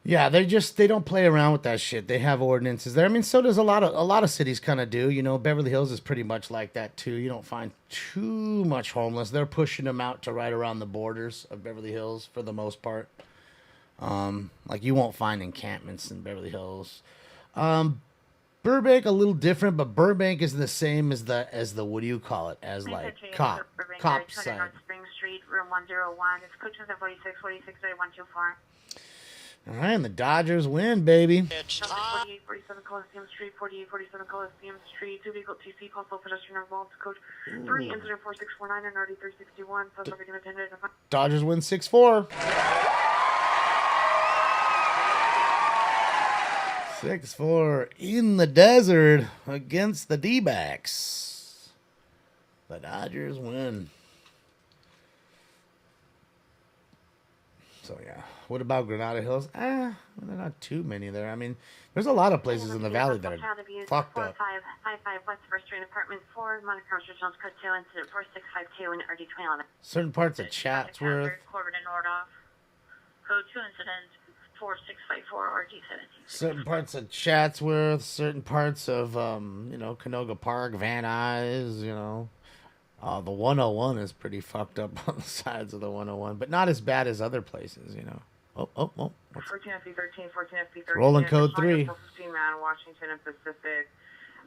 Yeah, they don't play around with that shit. They have ordinances there. I mean, so does a lot of cities kind of do. You know, Beverly Hills is pretty much like that too. You don't find too much homeless. They're pushing them out to right around the borders of Beverly Hills for the most part. Like you won't find encampments in Beverly Hills. Burbank a little different, but Burbank is the same as the what do you call it? As like cop side. North Spring Street, room 101. It's coaches at 46, 46, 124. All right, and the Dodgers win, baby. 48, 47 Coliseum Street, 48, 47 Coliseum Street, 2 vehicle TC, possible pedestrian involved, code 3, incident 4649 and RD 361, suspect attended. Dodgers win 6-4. 6-4 in the desert against the D-backs. The Dodgers win. So, yeah. What about Granada Hills? There are not too many there. I mean, there's a lot of places in the valley that are fucked up. 4555 West First Street, Apartment 4, Monica Commercial Jones, code 2, incident 4652 and RD 2011. Certain parts of Chatsworth. Corbin and Nordoff, code 2, incident 4654 RD 17. Certain parts of Chatsworth. Certain parts of, Canoga Park, Van Nuys, the 101 is pretty fucked up on the sides of the 101, but not as bad as other places, 14 FP13, 14 FP13. Rolling code 3. 15 man, Washington and Pacific.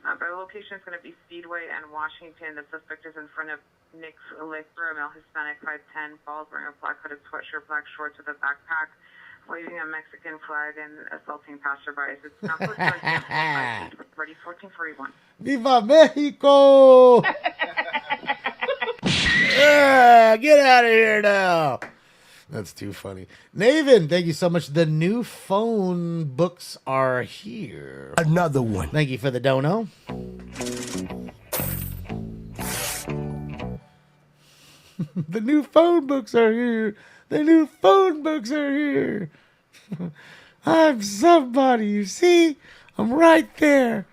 By location, it's going to be Speedway and Washington. The suspect is in front of Nick's Liquor, a male Hispanic, 5'10", bald, wearing a black hooded sweatshirt, black shorts with a backpack, waving a Mexican flag and assaulting passerbys. It's now ready 1441. Viva Mexico! Yeah, get out of here now. That's too funny. Naven, thank you so much. The new phone books are here. Another one. Thank you for the dono. The new phone books are here. The new phone books are here. I'm somebody, you see? I'm right there.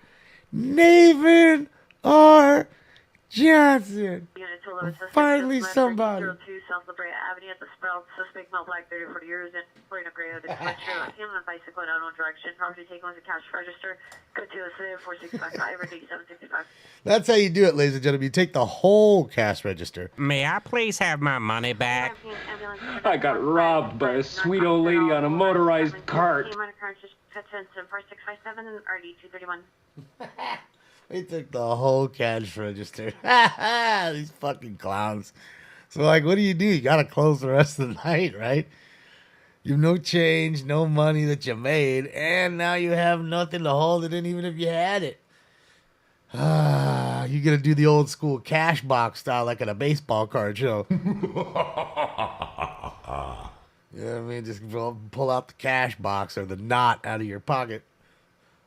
Naven R. Johnson. Finally somebody. 02 South La Brea Avenue at the Sprouts. Suspect male black, 30 to 40 years, and wearing a gray hooded sweatshirt. Him on a bicycle in unknown direction. Property taken with a cash register. Code 2 4655 or 765. That's how you do it, ladies and gentlemen. You take the whole cash register. May I please have my money back? I got robbed by a sweet old lady on a motorized cart. 4657 and RD 231. They took the whole cash register. These fucking clowns. So, what do? You gotta close the rest of the night, right? You have no change, no money that you made, and now you have nothing to hold it in, even if you had it. You're gonna do the old school cash box style, like at a baseball card show. You know what I mean? Just pull out the cash box or the knot out of your pocket.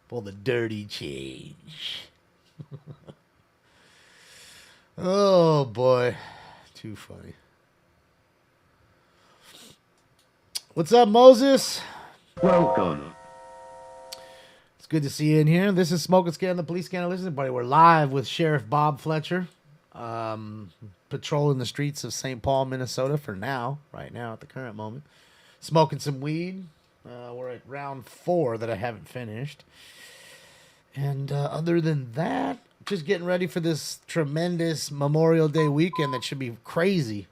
Pull the dirty change. Oh boy, too funny. What's up, Moses? Welcome. It's good to see you in here. This is Smoke and Scan, the police scanner. Listen, everybody, we're live with Sheriff Bob Fletcher, patrolling the streets of St. Paul, Minnesota for now, right now at the current moment. Smoking some weed. We're at round 4 that I haven't finished. And other than that, just getting ready for this tremendous Memorial Day weekend that should be crazy.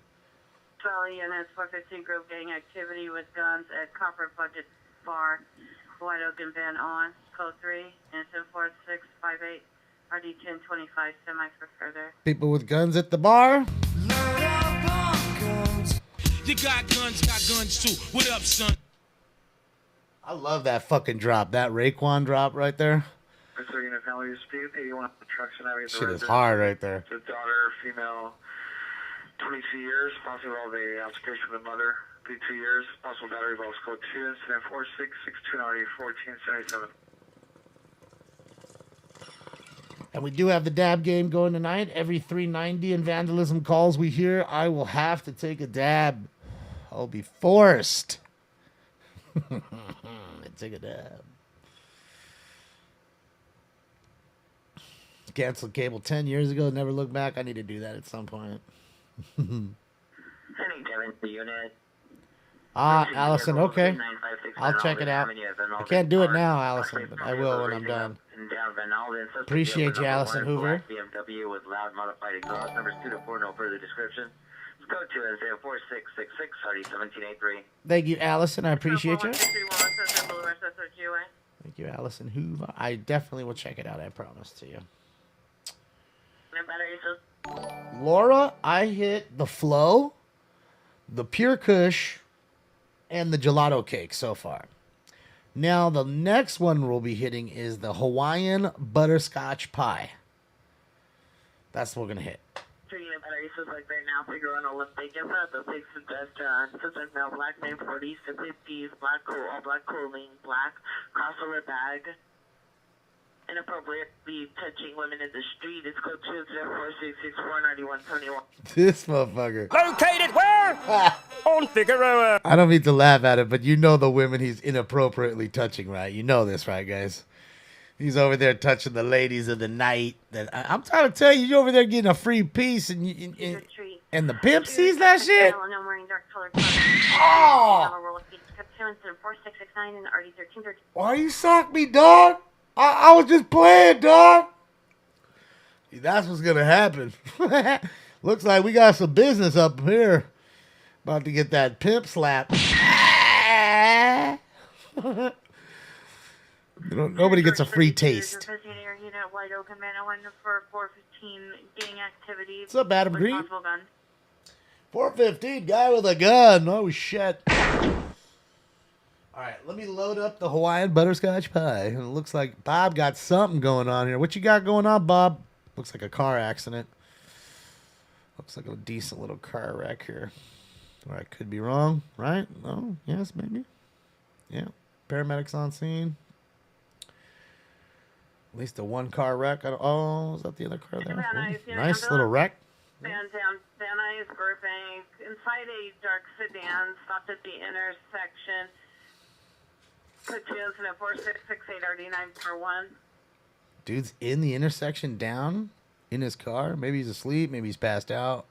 Valley units 415 Grove Gang activity with guns at Copper Budget Bar, White Oak and Van On, code 3, incident 4658, RD 1025, semi for further. People with guns at the bar. You got guns too. What up, son? I love that fucking drop. That Raekwon drop right there. Officer Unit Family Dispute, 81 trucks and Avenue. Shit is hard right there. The daughter, female, 22 years, possible of a altercation with the mother, 32 years, possible battery involves code 2, incident 4662 1477. And we do have the dab game going tonight. Every 390 in vandalism calls we hear, I will have to take a dab. I'll be forced. Take a dab. Canceled cable 10 years ago, never looked back. I need to do that at some point. Sending Devin to unit. Allison, okay. I'll check it out. I can't do it now, Allison, but I will when I'm done. Appreciate you, Allison Hoover. BMW with loud modified exhaust. Numbers 2 to 4, no further description. Let's go to 4666, sorry, 1783. Thank you, Allison. I appreciate you. Thank you, Allison Hoover. I definitely will check it out, I promise to you. Laura, I hit the Flow, the Pure Kush, and the gelato cake so far. Now, the next one we'll be hitting is the Hawaiian butterscotch pie. That's what we're going to hit. Like right now, figure on Olympic. Yes, the 6 restaurant. Suspect male, black name 40, simply peas, black cool, all black clothing, black crossover bag. Inappropriately touching women in the street. It's code 204-664-9171. This motherfucker. Located where? On Figueroa. I don't mean to laugh at it, but you know the women he's inappropriately touching, right? You know this, right, guys? He's over there touching the ladies of the night. I'm trying to tell you, you're over there getting a free piece, and the pimp sees that shit. Oh! Why you sock me, dog? I was just playing, dog. That's what's gonna happen. Looks like we got some business up here. About to get that pimp slap. Nobody gets a free taste. What's up, Adam Green? 415, guy with a gun. Oh, shit. All right, let me load up the Hawaiian butterscotch pie. It looks like Bob got something going on here. What you got going on, Bob? Looks like a car accident. Looks like a decent little car wreck here. Or I could be wrong, right? Oh, yes, maybe. Yeah. Paramedics on scene. At least a one-car wreck. Oh, is that the other car there? Nice little wreck. Van Nuys Burbank, inside a dark sedan, stopped at the intersection. Put 204-668-RD941. Dude's in the intersection down in his car. Maybe he's asleep. Maybe he's passed out.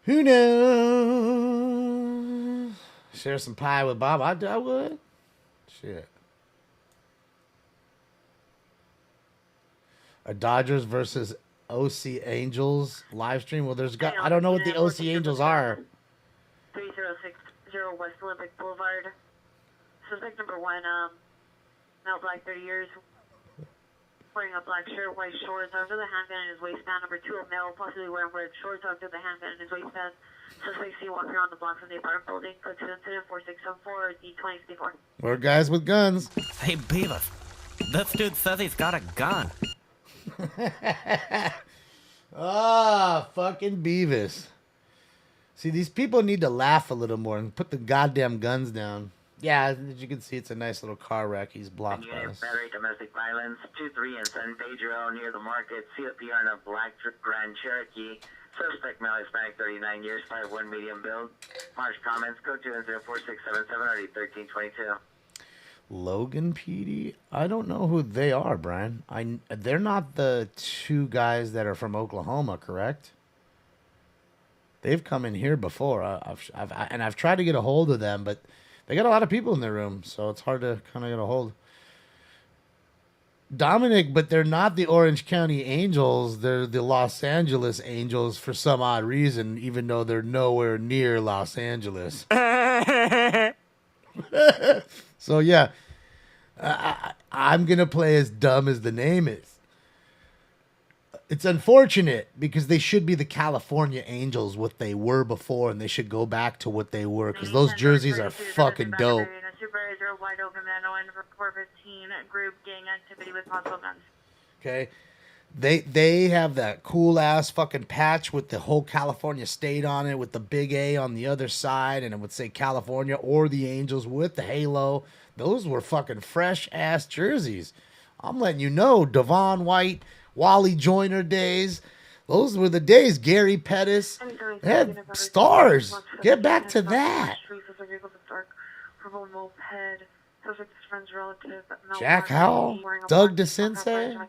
Who knows? Share some pie with Bob. I would. Shit. A Dodgers versus OC Angels live stream. Well, I don't know what the OC Angels are. 3060 West Olympic Boulevard. Suspect number 1, male, black, 30 years, wearing a black shirt, white shorts, over the handband in his waistband. Number 2, a male, possibly wearing red shorts, over the handband in his waistband. Suspect seen walking around the block from the apartment building. Code 2-4674 D2064. We're guys with guns. Hey, Beavis, this dude says he's got a gun. Fucking Beavis. See, these people need to laugh a little more and put the goddamn guns down. Yeah, as you can see, it's a nice little car wreck. He's blocked by us. Battery domestic violence, 2-3 in San Pedro near the market. CFPR in a black Grand Cherokee. Suspect male, Hispanic, 39 years, 5'1", medium build. Marsh comments, code 2-4677 RD1322. Logan PD? I don't know who they are, Brian. They're not the two guys that are from Oklahoma, correct? They've come in here before. I've tried to get a hold of them, but they got a lot of people in their room, so it's hard to kind of get a hold. Dominic, but they're not the Orange County Angels. They're the Los Angeles Angels for some odd reason, even though they're nowhere near Los Angeles. So, yeah, I'm going to play as dumb as the name is. It's unfortunate because they should be the California Angels, what they were before, and they should go back to what they were because those jerseys are fucking dope. Super 80 wide open man, and for 415 group gang activity with possible guns. Okay. They have that cool ass fucking patch with the whole California state on it with the big A on the other side, and it would say California or the Angels with the halo. Those were fucking fresh ass jerseys. I'm letting you know, Devon White, Wally Joyner days. Those were the days. Gary Pettis. They had stars. Get back to that. Jack Howell, Doug DeCince.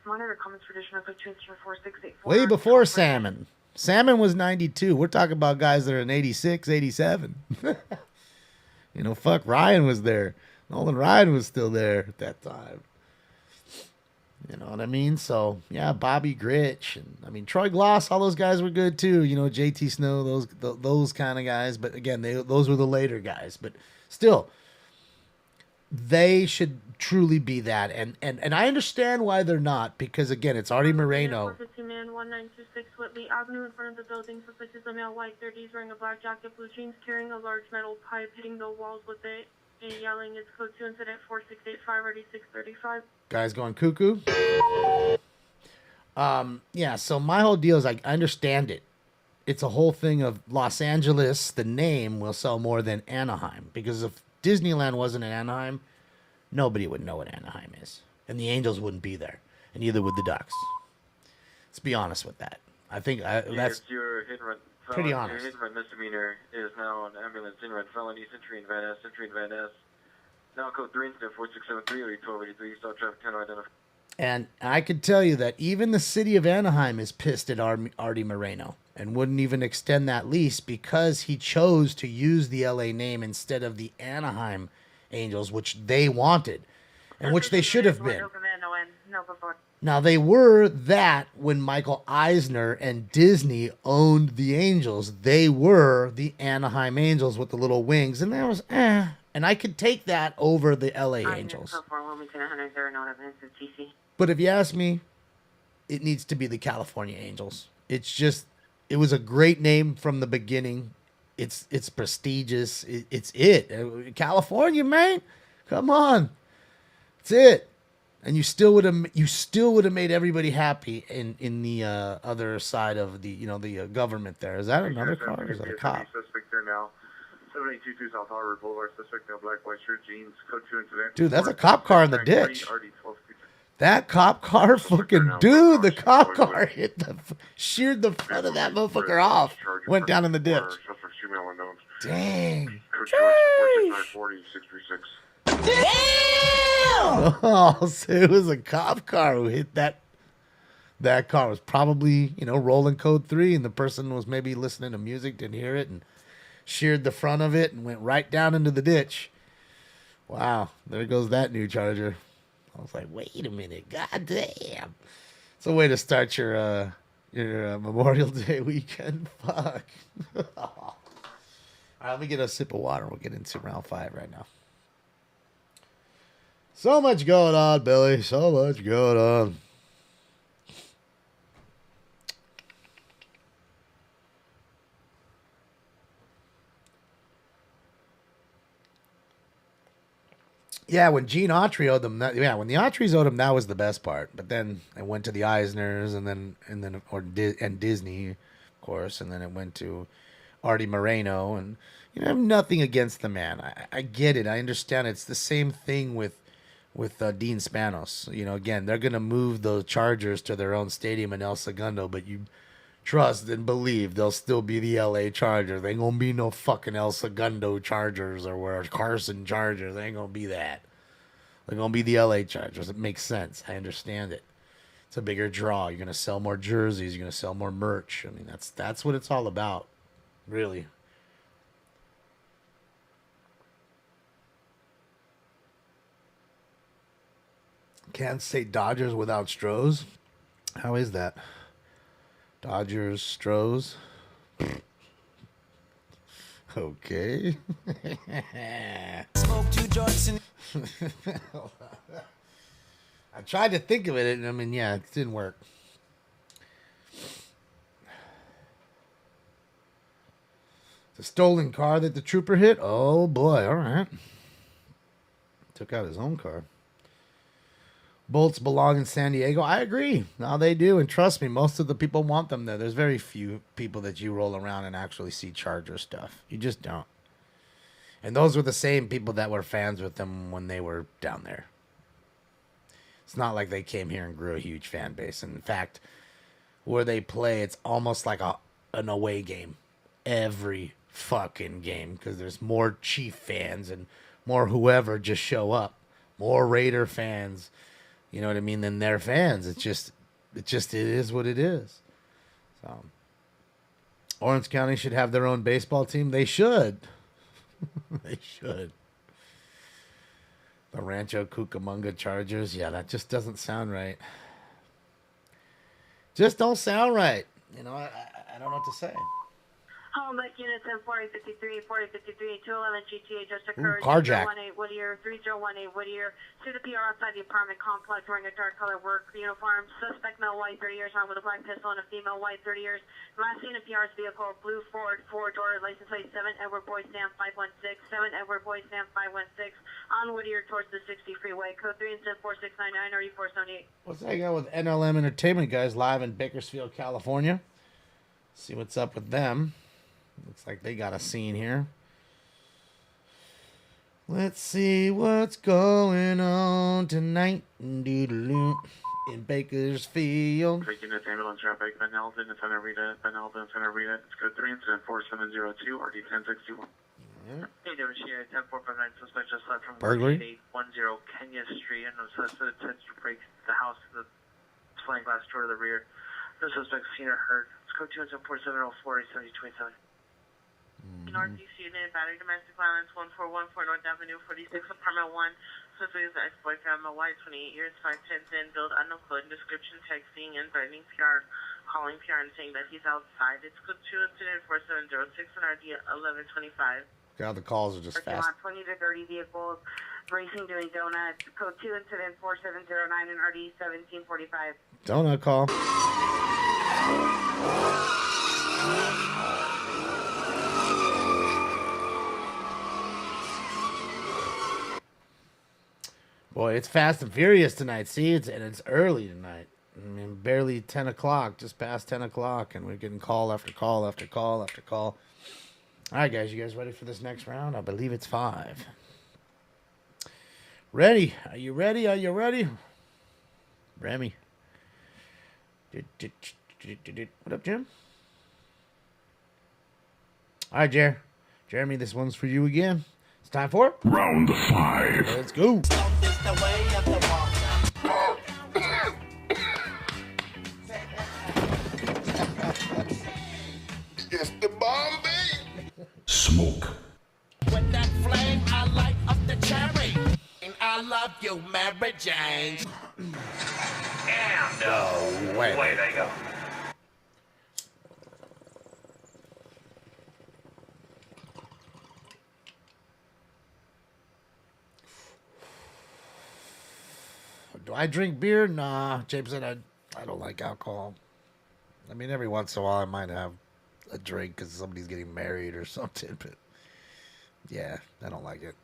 Monitor comments for additional code 234-684. Way before Salmon. Salmon was 92. We're talking about guys that are in 86, 87. You know, fuck, Ryan was there. Nolan Ryan was still there at that time. You know what I mean? So, yeah, Bobby Gritch. And I mean, Troy Gloss, all those guys were good too. You know, JT Snow, those kind of guys. But again, those were the later guys. But still, they should truly be that. And I understand why they're not, because again, it's Artie Moreno. 450 1926 Whitley Avenue in front of the building. Suspect is a male, white 30s, wearing a black jacket, blue jeans, carrying a large metal pipe, hitting the walls with it, and yelling. It's code 2 incident 4685, ready 635. Guys going cuckoo. Yeah, so my whole deal is I understand it. It's a whole thing of Los Angeles, the name will sell more than Anaheim, because if Disneyland wasn't in Anaheim, nobody would know what Anaheim is. And the Angels wouldn't be there. And neither would the Ducks. Let's be honest with that. I think that's your hit and run pretty felony, honest. Your hit and run misdemeanor is now an ambulance hit and run felony, Century and Van Ness. Now code 3 incident 4673 or 1283. Stop traffic 10 identified. And I could tell you that even the city of Anaheim is pissed at Artie Moreno and wouldn't even extend that lease because he chose to use the LA name instead of the Anaheim Angels, which they wanted and which they should have been. Now, they were that when Michael Eisner and Disney owned the Angels. They were the Anaheim Angels with the little wings, and that was and I could take that over the LA Angels. But if you ask me, it needs to be the California Angels. It's just, it was a great name from the beginning. It's prestigious. It's it. California, man. Come on. It's it. And you still would have made everybody happy in the other side of the the government there. Is that another car or is that a cop? Suspect there now. 7822 South Harvard Boulevard. Suspect now black, white shirt, jeans, code 2 incident. Dude, that's a cop car in the ditch. That cop car fucking dude, the cop car sheared the front of that motherfucker off. Went down in the ditch. Dang. Oh, so it was a cop car who hit that. That car was probably, rolling code 3, and the person was maybe listening to music, didn't hear it, and sheared the front of it and went right down into the ditch. Wow, there goes that new Charger. I was like, wait a minute, goddamn. It's a way to start your Memorial Day weekend. Fuck. All right, let me get a sip of water. We'll get into round 5 right now. So much going on, Billy. So much going on. Yeah, when Gene Autry owed them, when the Autrys owed him, that was the best part. But then it went to the Eisners, and Disney, of course, and then it went to Artie Moreno, and I have nothing against the man. I get it. I understand. It's the same thing with Dean Spanos. Again, they're gonna move those Chargers to their own stadium in El Segundo, but you trust and believe they'll still be the LA Chargers. They ain't gonna be no fucking El Segundo Chargers or where Carson Chargers. They ain't gonna be that. They're gonna be the LA Chargers. It makes sense. I understand it. It's a bigger draw. You're gonna sell more jerseys. You're gonna sell more merch. I mean, that's what it's all about, really. Can't say Dodgers without Strohs. How is that? Dodgers, Strohs. Okay. Smoke 2 joints in I tried to think of it, and I mean, yeah, it didn't work. The stolen car that the trooper hit? Oh, boy. All right. Took out his own car. Bolts belong in San Diego. I agree. No, they do. And trust me, most of the people want them there. There's very few people that you roll around and actually see Charger stuff. You just don't. And those were the same people that were fans with them when they were down there. It's not like they came here and grew a huge fan base. And in fact, where they play, it's almost like an away game. Every fucking game. Because there's more Chief fans and more whoever just show up. More Raider fans, you know what I mean, than their fans. It is what it is. So, Orange County should have their own baseball team. They should. They should. The Rancho Cucamonga Chargers. Yeah, that just doesn't sound right. Just don't sound right. You know, I don't know what to say. Hallmark units in 4053, 4053, 211 GTA just occurred. Carjack. 3018 Whittier, 3018 Whittier. See the PR outside the apartment complex wearing a dark color work uniform. Suspect male white 30 years armed with a black pistol and a female white 30 years. Last seen in PR's vehicle, blue Ford, 4-door, license plate 7 Edward Boy Stamp 516, 7 Edward Boy Stamp 516, on Whittier towards the 60 freeway. Code 3 and 4699 or E478. What's that guy with NLM Entertainment guys live in Bakersfield, California? See what's up with them. Looks like they got a scene here. Let's see what's going on tonight in Bakersfield. Taking this ambulance traffic, Van Elden, Santa Rita, Van Elden, Santa Rita. It's code 3 incident 4702, RD 1061. Hey, WCA 10459, suspect just left from Burglary. 810 Kenya Street, and the suspect attempts to break the house to the sliding glass door to the rear. No suspect seen or heard. It's code 2 incident 4704, 7027. Northeast Unit, battery domestic violence, 1414 North Avenue, 46, apartment 1. Suspect is the ex-boyfriend, a white, 28 years, 5'10", thin, build unknown code, description, texting, and threatening PR, calling PR and saying that he's outside. It's code 2 incident 4706 and RD 1125. God, the calls are just fast. 20 to 30 vehicles, racing doing donuts. Code 2 incident 4709 and RD 1745. Donut call. Boy, it's fast and furious tonight. See, it's early tonight. I mean, barely 10 o'clock, just past 10 o'clock, and we're getting call after call after call after call. All right, guys, you guys ready for this next round? I believe it's 5. Ready? Are you ready? Are you ready? Remy. What up, Jim? All right, Jeremy, this one's for you again. It's time for round 5. Let's go. It's the Bombay. Smoke. With that flame, I light up the cherry. And I love you, Mary Jane. And away they go. Do I drink beer? Nah. James said I don't like alcohol. I mean, every once in a while I might have a drink because somebody's getting married or something. But yeah, I don't like it.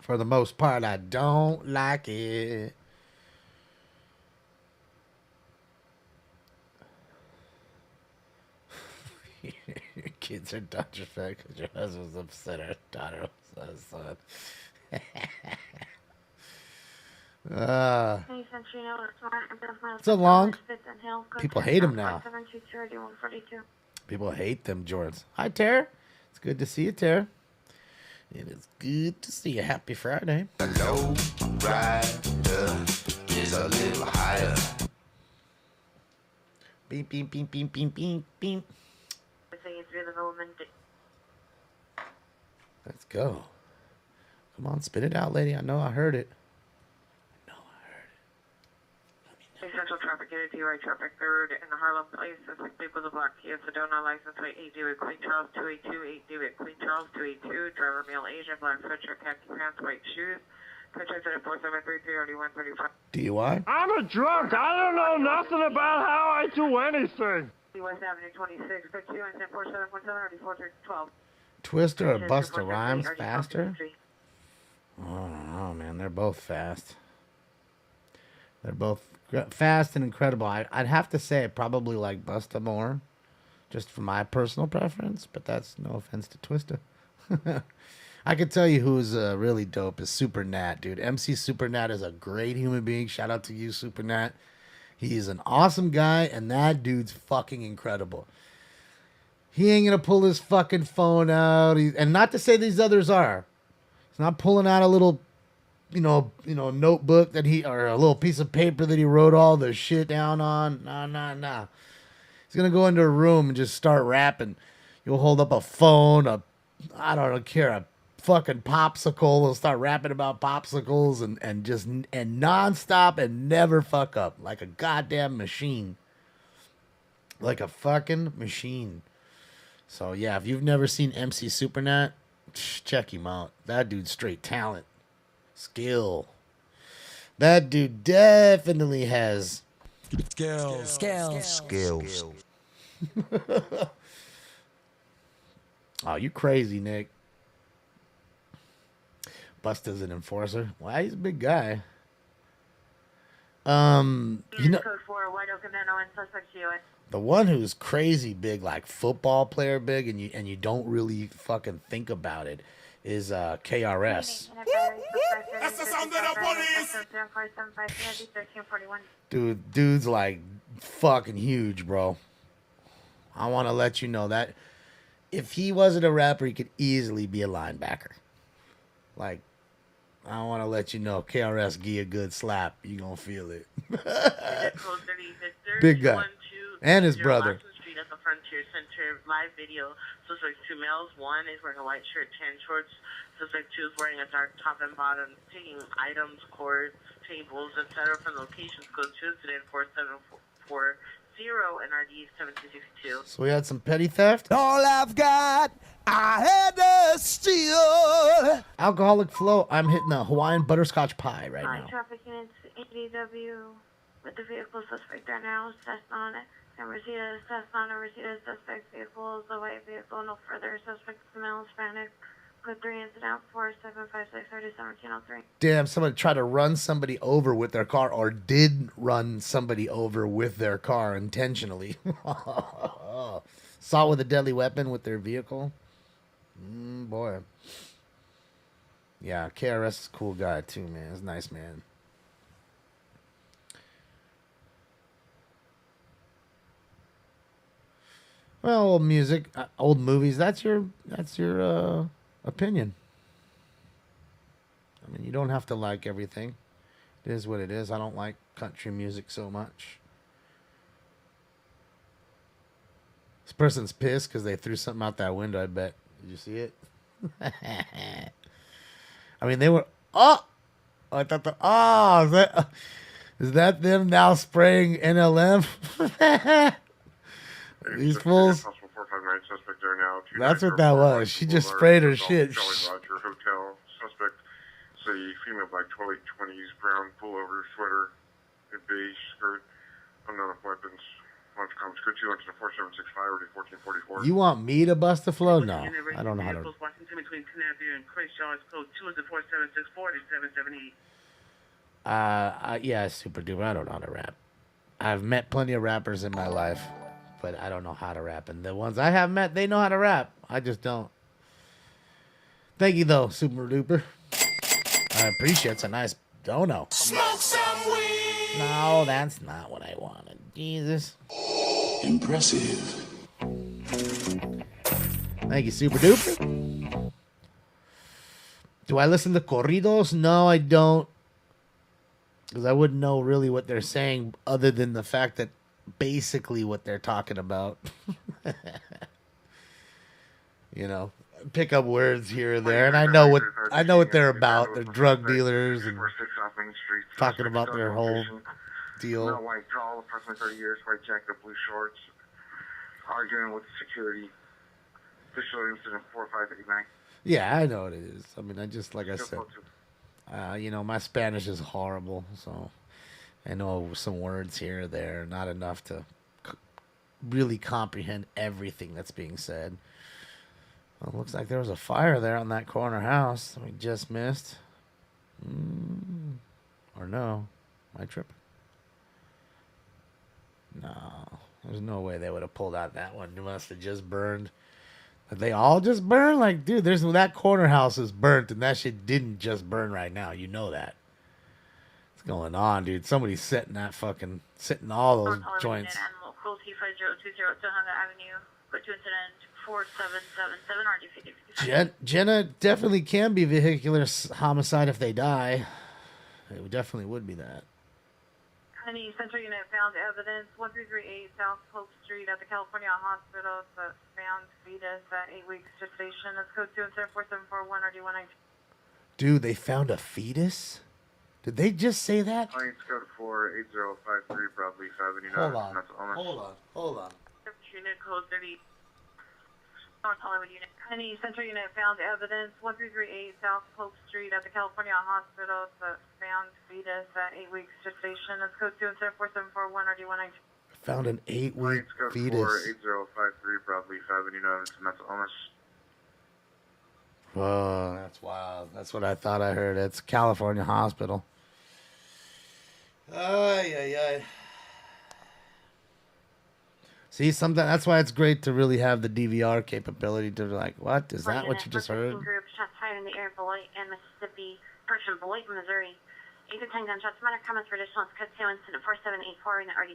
For the most part, I don't like it. Your kids are Dodger fan because your husband's upset our daughter was a son. So long. People hate him now. People hate them Jordans. Hi, Tara. It's good to see you, Tara. It is good to see you. Happy Friday. The low rider is a little higher. Beep, beep, beep, beep, beep, beep, beep. Let's go. Come on, spit it out, lady. I know I heard it. Central traffic unit, right traffic third in the Harlem Place. Suspect vehicle is a black Kia Sedona, license plate 8 David Queen Charles 282, 8 David Queen Charles 282, driver male Asian, black sweatshirt, khaki pants, white shoes. Contract at 4733, already 135. DUI? I'm a drunk. I don't know nothing about how I do anything. West Avenue 26, 52, and 4717, already 4312. Twister or Busta Rhymes faster? I don't know, man. They're both fast. They're both fast and incredible. I'd have to say I probably like Busta more, just for my personal preference, but that's no offense to Twista. I could tell you who's really dope is Super Nat, dude. MC Super Nat is a great human being. Shout out to you, Super Nat. He's an awesome guy, and that dude's fucking incredible. He ain't gonna pull his fucking phone out, and not to say these others are. He's not pulling out a little, notebook that or a little piece of paper that he wrote all the shit down on. Nah. He's gonna go into a room and just start rapping. You'll hold up a phone, a fucking popsicle. He'll start rapping about popsicles and nonstop and never fuck up, like a goddamn machine, like a fucking machine. So yeah, if you've never seen MC Supernat, check him out. That dude's straight talent, skill. That dude definitely has skills. Oh, you crazy, Nick. Busta's an enforcer. Well, he's a big guy. Code 4, White Oak Ameno and suspect GOA. The one who's crazy big, like football player big, and you don't really fucking think about it, is KRS. That's the sound of the police. Dude's like fucking huge, bro. I want to let you know that if he wasn't a rapper, he could easily be a linebacker. Like, I want to let you know, KRS give you a good slap, you gonna feel it. Big guy. And his brother. Street at the Frontier Center live video. Suspect 2 males. 1 is wearing a white shirt, tan shorts. Suspect 2 is wearing a dark top and bottom, taking items, cords, tables, etc. from locations code 2 incident 4740 and RD 1762. So we had some petty theft. All I've got, I had to steal. Alcoholic Flow. I'm hitting a Hawaiian butterscotch pie right now. Traffic units ADW with the vehicle suspect there now. Assessed on it. And Rosita assessed on a Rosita suspect vehicle. The white vehicle. No further suspect male Hispanic. Code 3 incident 4756 1703. Damn, somebody tried to run somebody over with their car or did run somebody over with their car intentionally. Saw with a deadly weapon with their vehicle. Boy. Yeah, KRS is a cool guy too, man. He's a nice man. Well, old music, old movies. That's your opinion. I mean, you don't have to like everything. It is what it is. I don't like country music so much. This person's pissed because they threw something out that window, I bet. Did you see it? I mean, they were... Oh! I thought is that them now spraying NLM? These fools. That's what that was. She just sprayed her shit. Roger Hotel. Suspect is a female black 20s brown pullover sweater and beige skirt. Unknown weapons. Launch comments. Code 2 to 4765 or 1444. You want me to bust the flow? No, I don't know how to. Washington between Canavia and Crenshaw. Code 2 is 4764 to 778. Yeah, super duper. I don't know how to rap. I've met plenty of rappers in my life, but I don't know how to rap. And the ones I have met, they know how to rap. I just don't. Thank you, though, super duper. I appreciate it. It's a nice dono. Smoke some weed. No, that's not what I wanted. Jesus. Impressive. Thank you, super duper. Do I listen to corridos? No, I don't. Because I wouldn't know really what they're saying other than the fact that basically what they're talking about. You know, pick up words here or there, and I know what they're about. They're drug dealers and talking about their whole deal. No white tall, approximately 30 years, white jacket, blue shorts, arguing with security. Official incident 4589. Yeah, I know what it is. I mean, I just, like I said, you know, my Spanish is horrible, so I know some words here or there, not enough to really comprehend everything that's being said. Well, looks like there was a fire there on that corner house that we just missed. Or no. Am I tripping? No. There's no way they would have pulled out that one. It must have just burned. But they all just burned? Like, dude, that corner house is burnt, and that shit didn't just burn right now. You know that. What's going on, dude? Somebody's setting all those joints. Animal cruelty 5020 Tohunga Avenue. Go to incident 4777 RD 50. Jenna definitely can be vehicular homicide if they die. It definitely would be that. Any Central Unit found evidence 1338 South Polk Street at the California Hospital. It's found fetus at 8 weeks gestation. It's code 2474741 RD119. Dude, they found a fetus? Did they just say that? Planes code 48053 Broadleaf Avenue. Hold on. Unit code 30. North Hollywood Unit. Any Central Unit found evidence 1338 South Polk Street at the California Hospital. It's found fetus at 8 weeks gestation. It's code 2474741 RD119. Found an 8-week Planes code fetus. 48053 Broadleaf Avenue. Mental illness. Whoa, that's wild. That's what I thought I heard. It's California Hospital. Ay. See, that's why it's great to really have the DVR capability to like, what? Is that what you just heard? Group shots fired in the air, Beloit and Mississippi, Bertram, Beloit, Missouri. 8 to 10 gunshots. Minor comments for additional. Cut 2 incident 4784 in the RD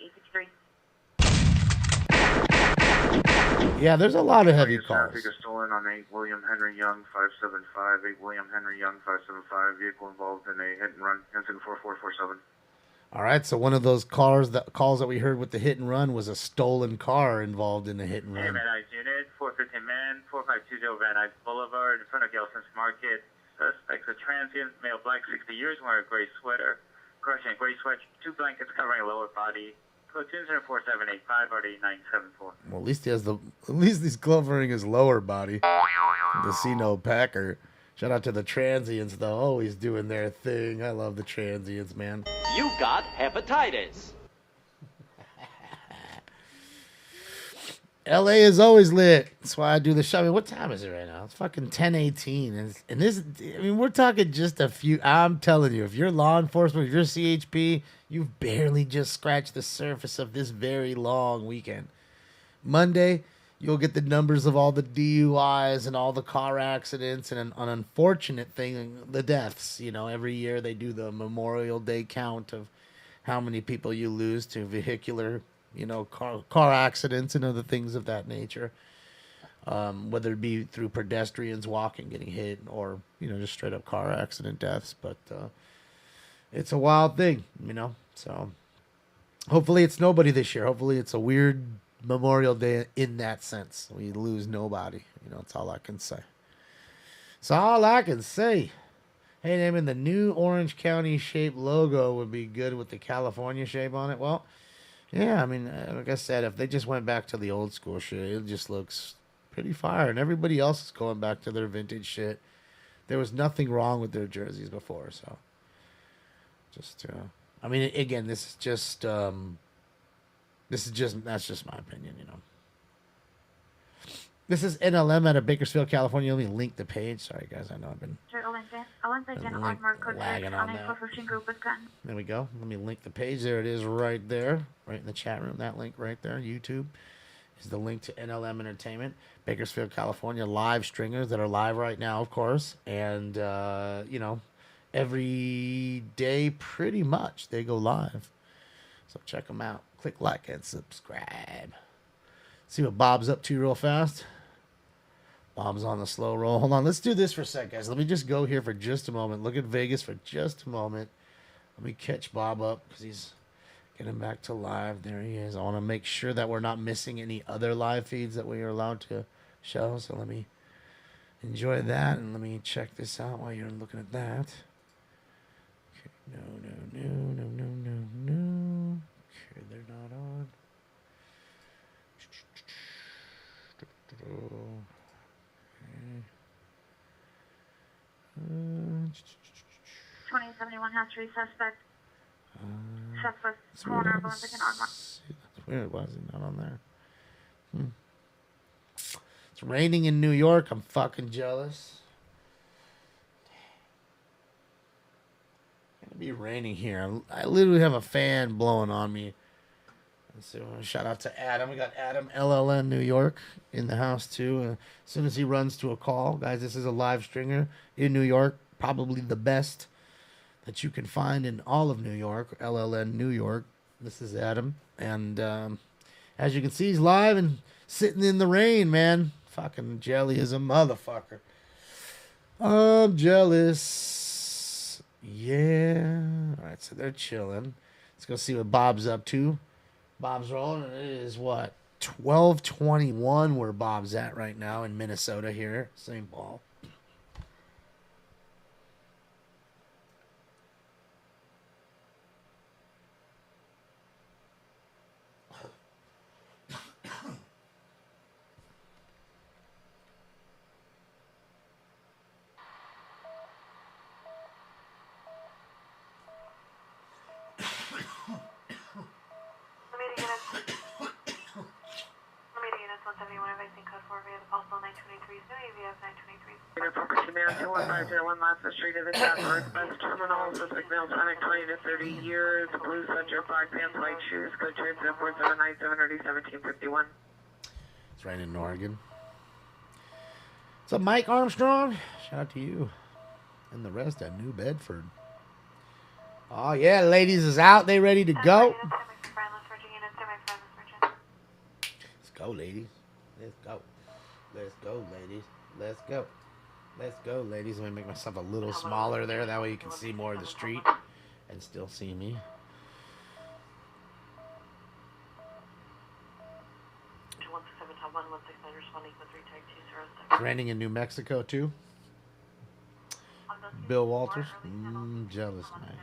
853. Yeah, there's a lot of heavy Cars. calls. Stolen on 8 William Henry Young 575. 8 William Henry Young 575. Vehicle involved in a hit and run. Incident 4447. All right, so one of those calls that we heard with the hit and run was a stolen car involved in the hit and run. Van Nuys Unit, 415 man, 4520 Van Nuys Boulevard, in front of Gelson's Market. Suspects a transient, male, black, 60 years, wearing a gray sweater, crushing a gray sweat, 2 blankets covering lower body. Code 24785 RD974. Well, at least he's covering his lower body. The Casino Packer. Shout out to the transients, though. Always doing their thing. I love the transients, man. You got hepatitis. LA is always lit. That's why I do the show. I mean, what time is it right now? It's fucking 10:18. And this, I mean, we're talking just a few. I'm telling you, if you're law enforcement, if you're CHP, you've barely just scratched the surface of this very long weekend. Monday, you'll get the numbers of all the DUIs and all the car accidents and an unfortunate thing, the deaths. You know, every year they do the Memorial Day count of how many people you lose to vehicular, you know, car accidents and other things of that nature. Whether it be through pedestrians walking, getting hit, or, you know, just straight up car accident deaths. But it's a wild thing, you know. So hopefully it's nobody this year. Hopefully it's a weird Memorial Day in that sense. We lose nobody. You know, that's all I can say. It's all I can say. Hey, Damon, the new Orange County shape logo would be good with the California shape on it. Well, yeah, I mean, like I said, if they just went back to the old school shit, it just looks pretty fire. And everybody else is going back to their vintage shit. There was nothing wrong with their jerseys before, so just, I mean, again, that's just my opinion, you know. This is NLM out of Bakersfield, California. Let me link the page. Sorry, guys. I know I've been lagging on that. There we go. Let me link the page. There it is right there. Right in the chat room. That link right there. YouTube is the link to NLM Entertainment. Bakersfield, California. Live stringers that are live right now, of course. And, you know, every day pretty much they go live. So check them out. Click like and subscribe. See what Bob's up to real fast. Bob's on the slow roll. Hold on. Let's do this for a sec, guys. Let me just go here for just a moment. Look at Vegas for just a moment. Let me catch Bob up because he's getting back to live. There he is. I want to make sure that we're not missing any other live feeds that we are allowed to show. So let me enjoy that. And let me check this out while you're looking at that. Okay. No. Okay, they're not on. 2071 has 3 suspects. Southwest corner of Olympic and Ardmore. That's weird. Why is it not on there? It's raining in New York. I'm fucking jealous. It's gonna be raining here. I literally have a fan blowing on me. So shout out to Adam. We got Adam LLN New York in the house too. As soon as he runs to a call, guys, this is a live stringer in New York, probably the best that you can find in all of New York. LLN New York. This is Adam, and as you can see, he's live and sitting in the rain, man. Fucking jelly is a motherfucker. I'm jealous. Yeah. All right, so they're chilling. Let's go see what Bob's up to. Bob's rolling, and it is what? 12:21 where Bob's at right now in Minnesota here. St. Paul. Street of the Southwest Bus Terminal, suspect male, Sonic 20 to 30 years, blue sweatshirt, black pants, white shoes, code trade 479-730-1751. It's raining in Oregon. What's up, Mike Armstrong? Shout out to you. And the rest at New Bedford. Oh, yeah, ladies is out. They ready to go. Let's go, ladies. Let's go. Let's go, ladies. Let's go. Let's go, ladies. Let me make myself a little smaller there. That way you can see more of the street and still see me. Raining in New Mexico, too. Bill Walters. Jealous, man.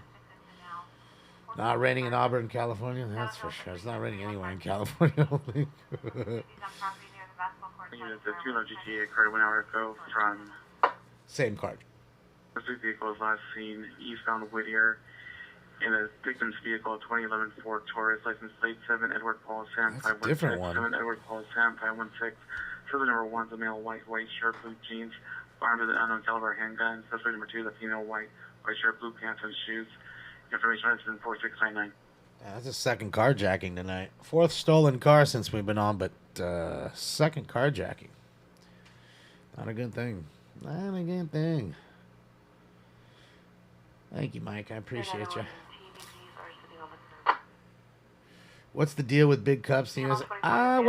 Not raining in Auburn, California. That's for sure. It's not raining anywhere in California, I don't think. The 200 GTA occurred 1 hour ago from... Same card. The vehicle was last seen eastbound Whittier in a victim's vehicle, a 2011 Ford Taurus, license plate 7, Edward Paul Sam 516, 7 Edward Paul Sam 516. Further number 1 is a male white shirt, blue jeans, armed with an unknown caliber handgun. Suspect number 2 is a female white shirt, blue pants, and shoes. Information has been 4699. Yeah, that's a second carjacking tonight. 4th stolen car since we've been on, but second carjacking. Not a good thing. Not a good thing. Thank you, Mike. I appreciate you. What's the deal with big cups? Well... Oh,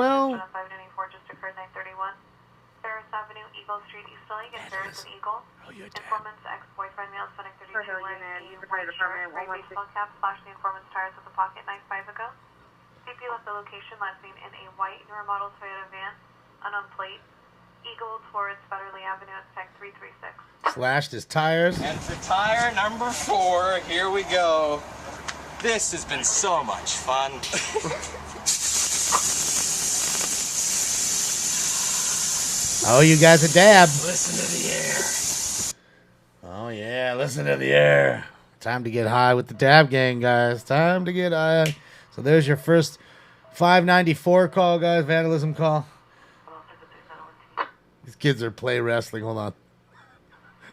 you're Informant's ex-boyfriend, male, Hispanic 32, wearing a white shirt, gray baseball cap, slashed the informant's tires with a pocket knife 5 ago. CP left the location last seen in a white newer model Toyota van, unknown plate, Eagle towards Federley Avenue at Tech 336. Slashed his tires. And for tire number 4, here we go. This has been so much fun. Oh, you guys a dab. Listen to the air. Oh, yeah, listen to the air. Time to get high with the dab gang, guys. Time to get high. So there's your first 594 call, guys. Vandalism call. These kids are play wrestling. Hold on.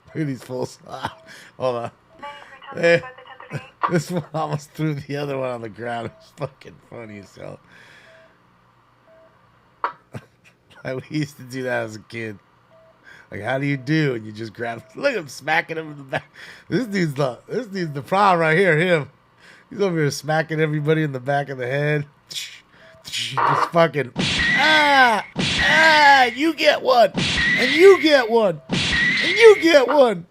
Look at these fools. Hold on. Hey, this one almost threw the other one on the ground. It's fucking funny as hell. We used to do that as a kid. Like, how do you do? And you just grab. Look at him smacking him in the back. This dude's the problem right here. Him. He's over here smacking everybody in the back of the head. Just fucking. You get one, and you get one, and you get one,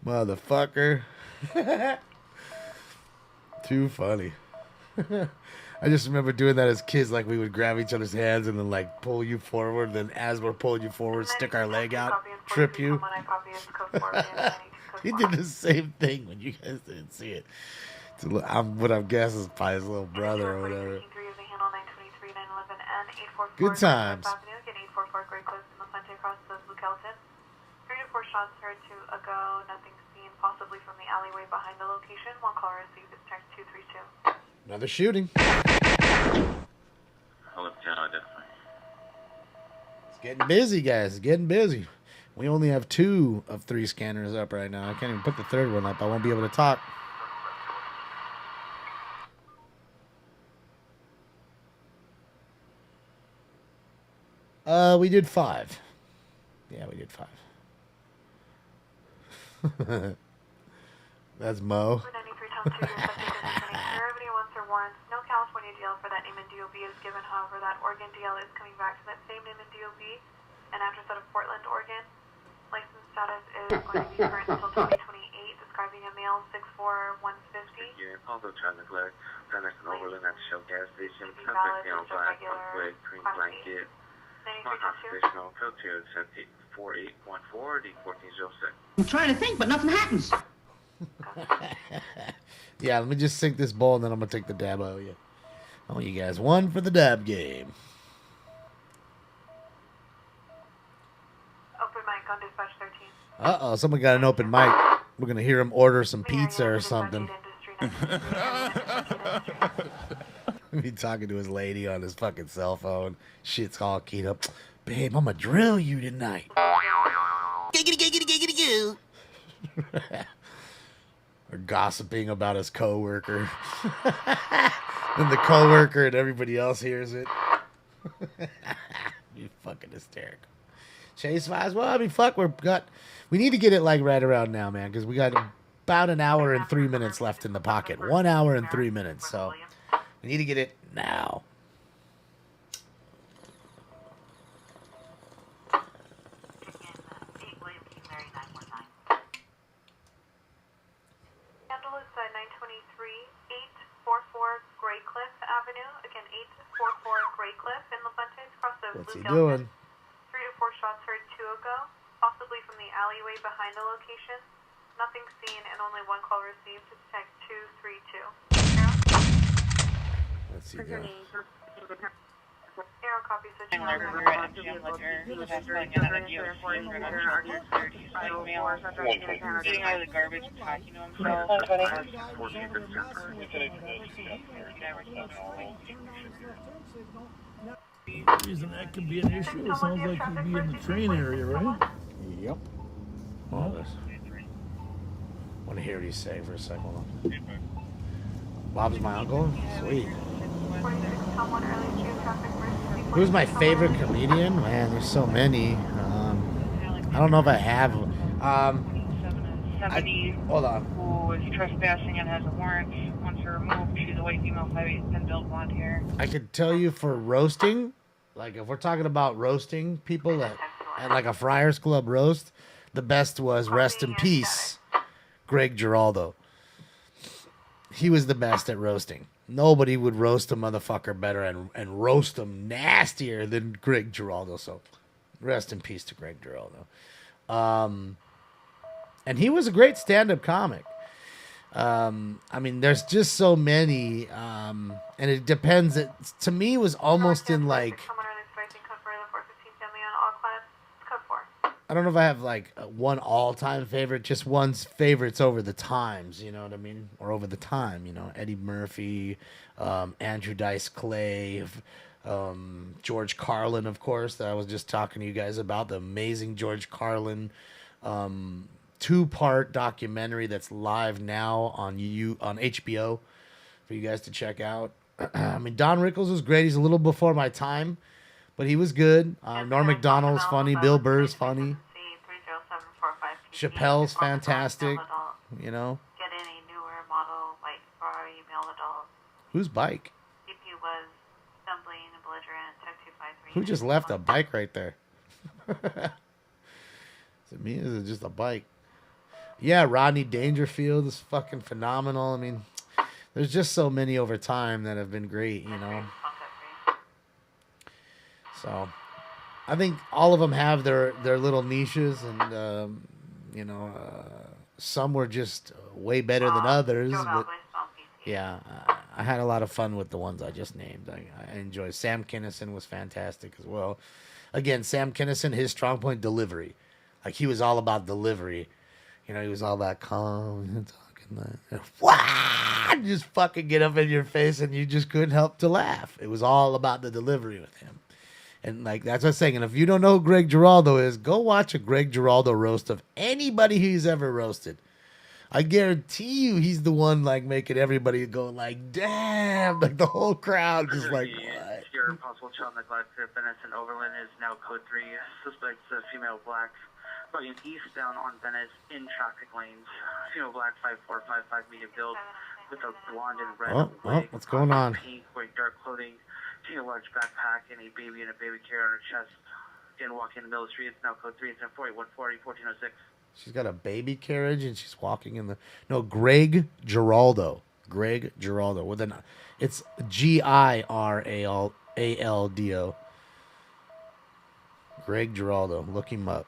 motherfucker. Too funny. I just remember doing that as kids. Like, we would grab each other's hands and then, like, pull you forward. Then as we're pulling you forward, stick our leg out, trip you. He did the same thing when you guys didn't see it. What I'm guessing is probably his little brother or whatever. Good times. 3 to 4 shots heard to ago. Nothing seen, possibly from the alleyway behind the location. 1 call received is text 232. Another shooting. I'll let you know, definitely. Getting busy, guys. It's getting busy. We only have 2 of 3 scanners up right now. I can't even put the third one up. I won't be able to talk. We did 5. Yeah, we did 5. That's Mo. No California DL for that name in DOB is given. However, that Oregon DL is coming back to that same name in DOB and address out of Portland, Oregon. License status is going to be current until 2028, describing a male 6'4", 150. Yeah, also trying to collect Phoenix and Overland at the Shell gas station. Contact me on 5 Green Blanket. Non-constitutional, filter 4814 D1406. I'm trying to think, but nothing happens. Yeah, let me just sink this bowl and then I'm going to take the dab out of you. I want you guys 1 for the dab game. Open mic on dispatch 13. Uh-oh, someone got an open mic. We're going to hear him order some pizza or something. Be talking to his lady on his fucking cell phone. Shit's all keyed up. Babe, I'm going to drill you tonight. Giggity, giggity, giggity, goo. Or gossiping about his coworker. And the coworker and everybody else hears it. You fucking hysterical. Chase Fives. Well, I mean, fuck, we need to get it like right around now, man, because we got about an hour and 3 minutes left in the pocket. 1 hour and 3 minutes, so we need to get it now. Handle is 923 844 Grey Cliff Avenue. Again, 844 Grey Cliff in La Fuentes, across the What's Blue he Delta. doing? 3 to 4 shots heard 2 ago, possibly from the alleyway behind the location. Nothing seen and only 1 call received to detect 232. What's he doing? Arrow copy switching on. Getting out of the garbage, talking to himself. Reason that could be an issue. It sounds like he'd be in the train area, right? Yep. All this. Want to hear what he say for a second. Hold on. Bob's my uncle? Sweet. Who's my favorite comedian? Man, there's so many. I don't know if I have. Hold on. Who is trespassing and has a warrant. Once her removed, she's a white female, 5'8", thin build, blonde hair. I could tell you for roasting, like if we're talking about roasting people at like a Friars Club roast, the best was Rest in Peace, Greg Giraldo. He was the best at roasting. Nobody would roast a motherfucker better and roast him nastier than Greg Giraldo. So rest in peace to Greg Giraldo. And he was a great stand-up comic. I mean, there's just so many, and it depends. To me, it was almost in like, I don't know if I have like one all-time favorite, just one's favorites over the times, you know what I mean? Or over the time, you know, Eddie Murphy, Andrew Dice Clay, George Carlin, of course, that I was just talking to you guys about, the amazing George Carlin, 2-part documentary that's live now on HBO for you guys to check out. I mean, Don Rickles was great. He's a little before my time, but he was good. Norm Macdonald's funny. Bill Burr's funny. Chappelle's fantastic. You know. Get any newer model bike for our male adult. Whose bike? CP was stumbling and belligerent. Tech 253. Who just left a bike right there? Is it me? Or is it just a bike? Yeah, Rodney Dangerfield is fucking phenomenal. I mean, there's just so many over time that have been great, you know. So, I think all of them have their little niches, and you know, some were just way better than others. But yeah, I had a lot of fun with the ones I just named. I enjoyed. Sam Kinison was fantastic as well. Again, Sam Kinison, his strong point, delivery. Like, he was all about delivery. You know, he was all that calm and talking like, what? Just fucking get up in your face, and you just couldn't help to laugh. It was all about the delivery with him. And like that's what I'm saying. And if you don't know who Greg Giraldo is, go watch a Greg Giraldo roast of anybody he's ever roasted. I guarantee you he's the one like making everybody go like, damn, like the whole crowd just like, what? Your possible child neglect at Venice and Overland is now code 3. Suspects a female black bugging eastbound on Venice in traffic lanes. Female black 5455 medium build with a blonde and red wig. What's going on? Pink, wearing dark clothing, taking a large backpack and a baby carrier on her chest. Again, walking in the middle of the street. It's now code 3. It's 1040, 140, 1406. She's got a baby carriage and she's walking in the Greg Giraldo. Greg Giraldo with an it's Giraldo. Greg Giraldo. Look him up.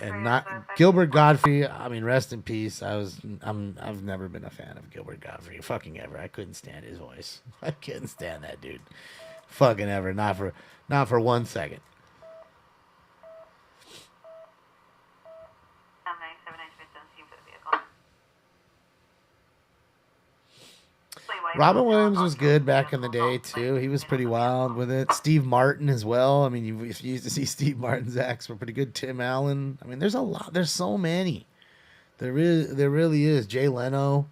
And not Gilbert Godfrey. I mean, rest in peace. I've never been a fan of Gilbert Godfrey. Fucking ever. I couldn't stand his voice. I couldn't stand that dude. Fucking ever. Not for 1 second. Robin Williams was good back in the day too. He was pretty wild with it. Steve Martin as well. I mean, you used to see Steve Martin's acts were pretty good. Tim Allen. I mean, there's a lot. There's so many. There really is. Jay Leno,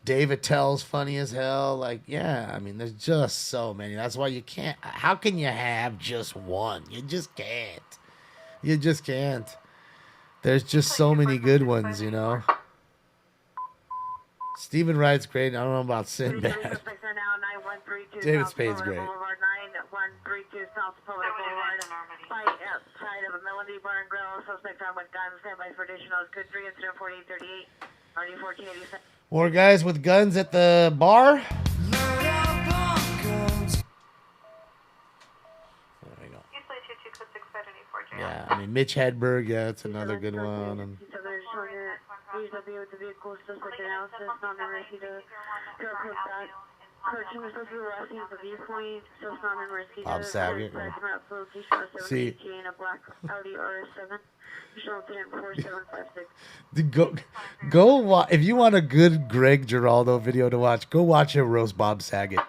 Dave Attell's funny as hell. Like, yeah. I mean, there's just so many. That's why you can't. How can you have just one? You just can't. You just can't. There's just so many good ones, you know. Stephen Wright's great. I don't know about Sinbad. David Spade's great. 9132 South Florida Boulevard. Fight outside of a Melody Bar and Grill. Suspect found with guns. Standby for additional. Code 3 incident 4838. RD 1487. More guys with guns at the bar. Yeah, I mean Mitch Hedberg. Yeah, that's another good one. And Bob Saget. Yeah. See, go if you want a good Greg Giraldo video to watch, go watch him roast Bob Saget.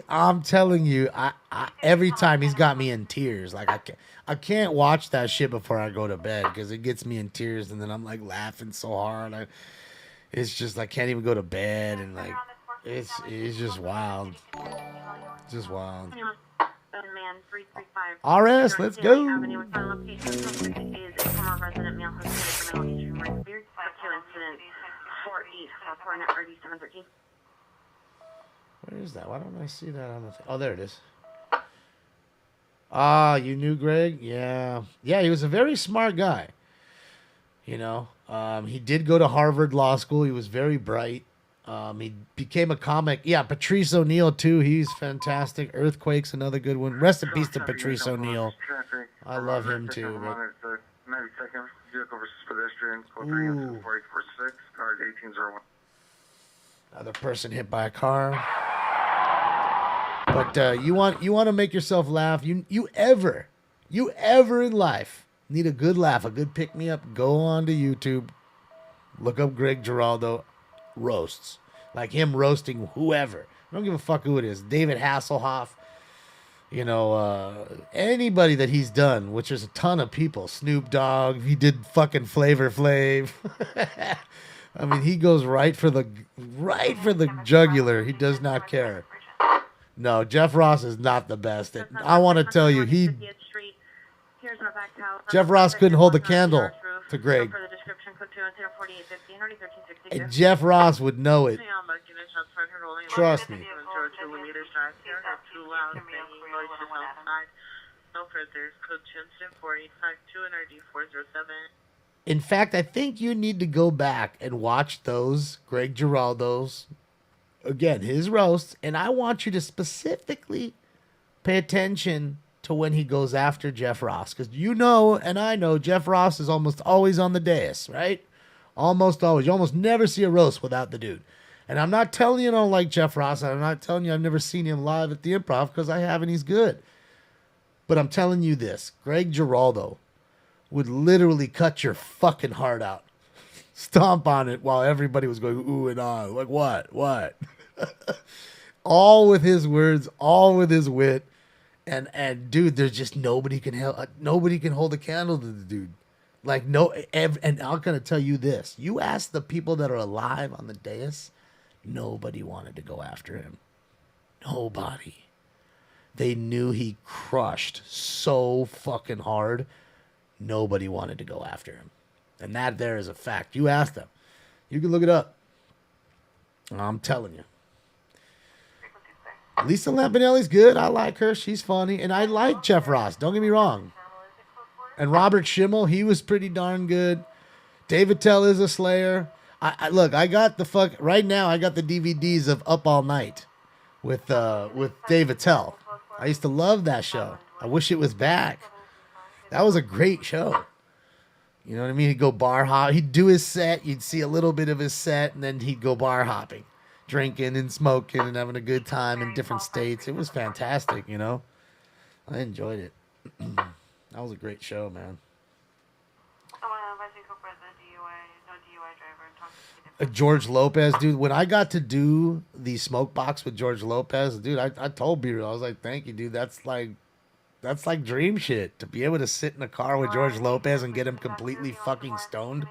I'm telling you, I every time he's got me in tears. Like I can't watch that shit before I go to bed because it gets me in tears, and then I'm like laughing so hard. It's just I can't even go to bed, and like it's just wild, just wild. RS, let's go. Where is that? Why don't I see that on the thing? Oh, there it is. Ah, you knew Greg? Yeah. Yeah, he was a very smart guy. You know, he did go to Harvard Law School. He was very bright. He became a comic. Yeah, Patrice O'Neal, too. He's fantastic. Earthquake's another good one. Rest in peace to Patrice O'Neal. I love him, too. But... 90 seconds. Vehicle versus pedestrian. Code 3 incident 4846. Card 1801. Another person hit by a car. But you want to make yourself laugh. You ever in life need a good laugh, a good pick me up? Go on to YouTube, look up Greg Giraldo roasts, like him roasting whoever. I don't give a fuck who it is. David Hasselhoff, you know, anybody that he's done, which is a ton of people. Snoop Dogg, he did fucking Flavor Flav. I mean, he goes right for the jugular. He does not care. No, Jeff Ross is not the best. I want to tell you, Jeff Ross couldn't hold a candle to Greg. And Jeff Ross would know it. Trust me. In fact, I think you need to go back and watch those Greg Giraldo's, again, his roasts, and I want you to specifically pay attention to when he goes after Jeff Ross, because you know, and I know, Jeff Ross is almost always on the dais, right? Almost always. You almost never see a roast without the dude. And I'm not telling you I don't like Jeff Ross, and I'm not telling you I've never seen him live at the Improv, because I haven't. He's good. But I'm telling you this, Greg Giraldo would literally cut your fucking heart out. Stomp on it while everybody was going ooh and ah. Like, what? all with his words, all with his wit, and dude, there's just nobody can hold a candle to the dude. Like and I'm gonna tell you this: you ask the people that are alive on the dais, nobody wanted to go after him. Nobody. They knew he crushed so fucking hard. Nobody wanted to go after him, and that there is a fact. You ask them, you can look it up. I'm telling you. Lisa Lampanelli's good. I like her. She's funny. And I like Jeff Ross. Don't get me wrong. And Robert Schimmel, he was pretty darn good. David Tell is a Slayer. Look, I got right now I got the DVDs of Up All Night with David Tell. I used to love that show. I wish it was back. That was a great show. You know what I mean? He'd go bar hop. He'd do his set. You'd see a little bit of his set, and then he'd go bar hopping, drinking and smoking and having a good time in different states. It was fantastic, you know. I enjoyed it. That was a great show, man. George Lopez, dude. When I got to do the smoke box with George Lopez, dude, I told B-Real, I was like, thank you, dude. That's like dream shit. To be able to sit in a car with George Lopez and get him completely fucking stoned.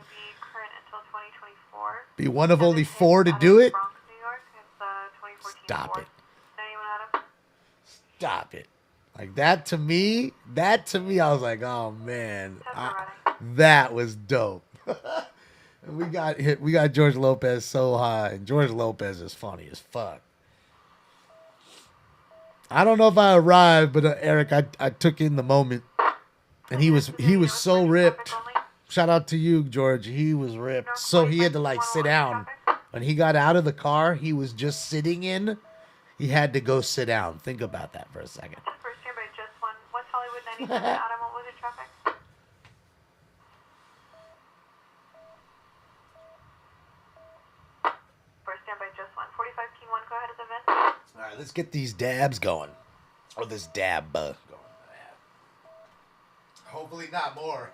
Be one of only 4 to do it. Stop it. Stop it. Like that to me, I was like, oh man, that was dope. And we got George Lopez so high, and George Lopez is funny as fuck. I don't know if I arrived, but Eric, I took in the moment, and he was so ripped. Shout out to you, George. He was ripped, so he had to like sit down. When he got out of the car, he was just sitting in. He had to go sit down. Think about that for a second. First year by just one. West Hollywood 97. Adam, what was your traffic? First year by just one. 45 King 1. Go ahead as event. All right, let's get these dabs going. Or this dab going. Hopefully not more.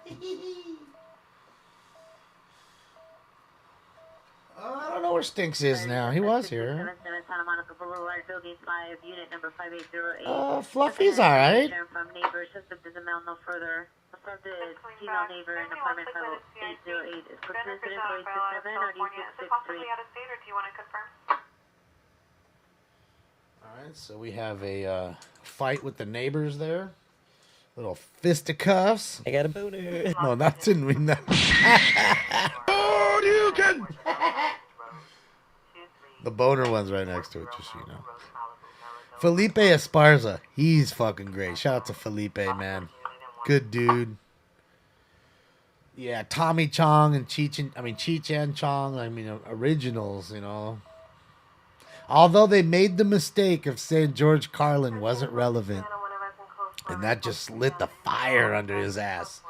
I don't know where Stinks is now. He was here. Fluffy's all right. From neighbors, suspect is a male no further. Suspected female neighbor in apartment 50808 is persistent employee 67 or D663. All right, so we have a fight with the neighbors there. Little fisticuffs. I got a boner. No, that didn't mean that. Oh, you can. The boner one's right next to it, just so you know. Felipe Esparza, he's fucking great. Shout out to Felipe, man. Good dude. Yeah, Tommy Chong and Cheech and Chong, originals, you know. Although they made the mistake of saying George Carlin wasn't relevant. And that just lit the fire under his ass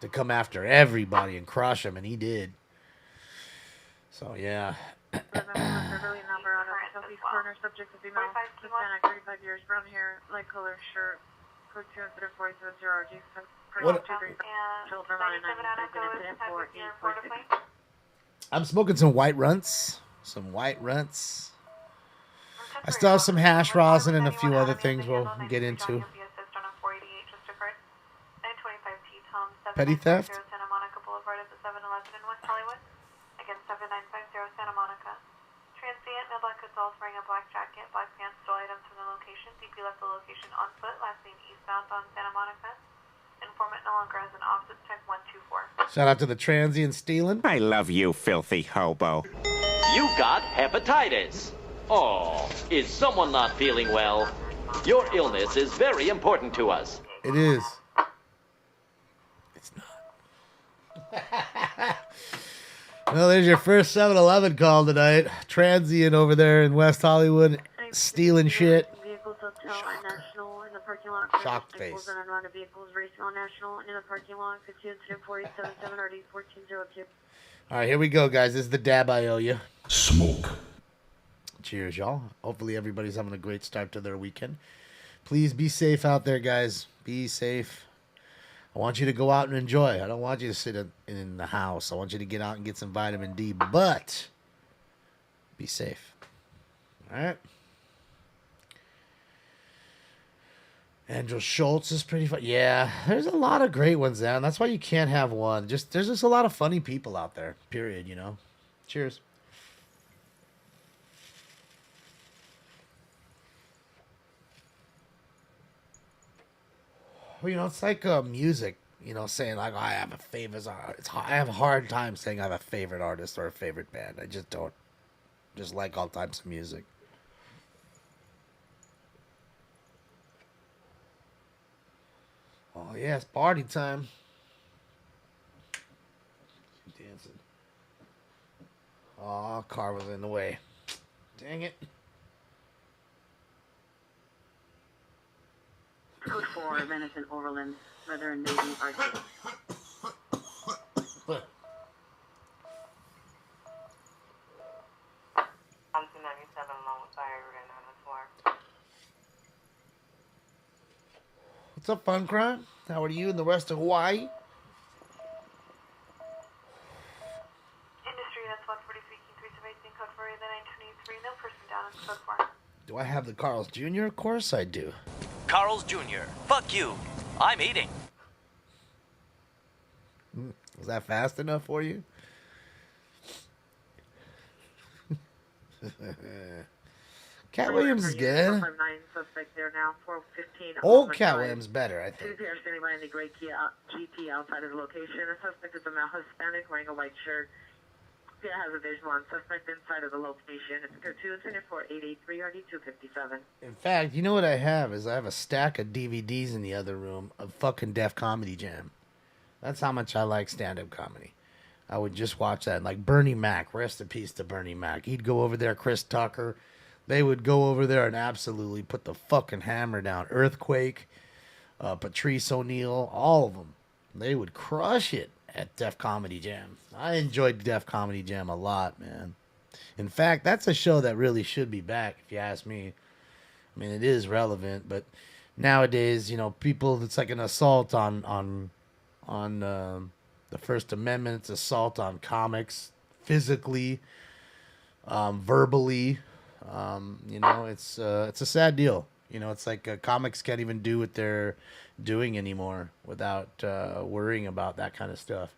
to come after everybody and crush him, and he did. So, yeah. Number on a southeast corner, subject to female, Hispanic, 35 years, brown hair, light color shirt, code 2 incident 470 RG, I'm smoking some white runts. I still have some hash rosin and a few other things we'll get into. Petty theft? Santa Monica Boulevard at the 7-Eleven in West Hollywood. Again, 7950 Santa Monica. Transient, male black adult wearing a black jacket, black pants, stole items from the location. DP left the location on foot, last seen eastbound on Santa Monica. Informant no longer has an office, check 124. Shout out to the transient stealing. I love you, filthy hobo. You got hepatitis. Oh, is someone not feeling well? Your illness is very important to us. It is. Well, there's your first 7-Eleven call tonight. Transient over there in West Hollywood, stealing shit. Vehicles hotel and national in the parking lot. Shocked face. Vehicles and unwanted vehicles racing on national in the parking lot. 15 incident 4877 RD 1402. All right, here we go, guys. This is the dab I owe you. Smoke. Cheers, y'all. Hopefully everybody's having a great start to their weekend. Please be safe out there, guys. Be safe. I want you to go out and enjoy. I don't want you to sit in the house. I want you to get out and get some vitamin D, but be safe. All right? Andrew Schultz is pretty fun. Yeah, there's a lot of great ones, man. That's why you can't have one. There's just a lot of funny people out there. Period. You know. Cheers. Well, you know, it's like music. You know, saying like, oh, I have a favorite. I have a hard time saying I have a favorite artist or a favorite band. I just don't. Just like all types of music. Oh yeah, it's party time. Dancing. Oh, car was in the way. Dang it. Code 4, Venice and Overland, Weather and Navy, Arctic. What's up, Fun Crime? How are you in the rest of Hawaii? Industry, that's 140 speaking, 318, code 4, then 923, no person down, code 4. Do I have the Carl's Jr.? Of course I do. Carl's Jr. Fuck you. I'm eating. Was that fast enough for you? Cat Williams is good. Suspect there now, 415. Old Cat Williams better, I think. Two pairs standing by in the gray Kia GT outside of the location. The suspect is a male Hispanic wearing a white shirt. Kia has a visual on suspect inside of the location. It's code 2 incident 4883 RD257. In fact, you know what I have is I have a stack of DVDs in the other room of fucking Def Comedy Jam. That's how much I like stand-up comedy. I would just watch that. Like Bernie Mac, rest in peace to Bernie Mac. He'd go over there, Chris Tucker. They would go over there and absolutely put the fucking hammer down. Earthquake, Patrice O'Neal, all of them. They would crush it at Def Comedy Jam. I enjoyed Def Comedy Jam a lot, man. In fact, that's a show that really should be back, if you ask me. I mean, it is relevant, but nowadays, you know, people, it's like an assault on the First Amendment. It's assault on comics, physically, verbally. You know, it's a sad deal. You know, it's like comics can't even do what they're doing anymore without worrying about that kind of stuff.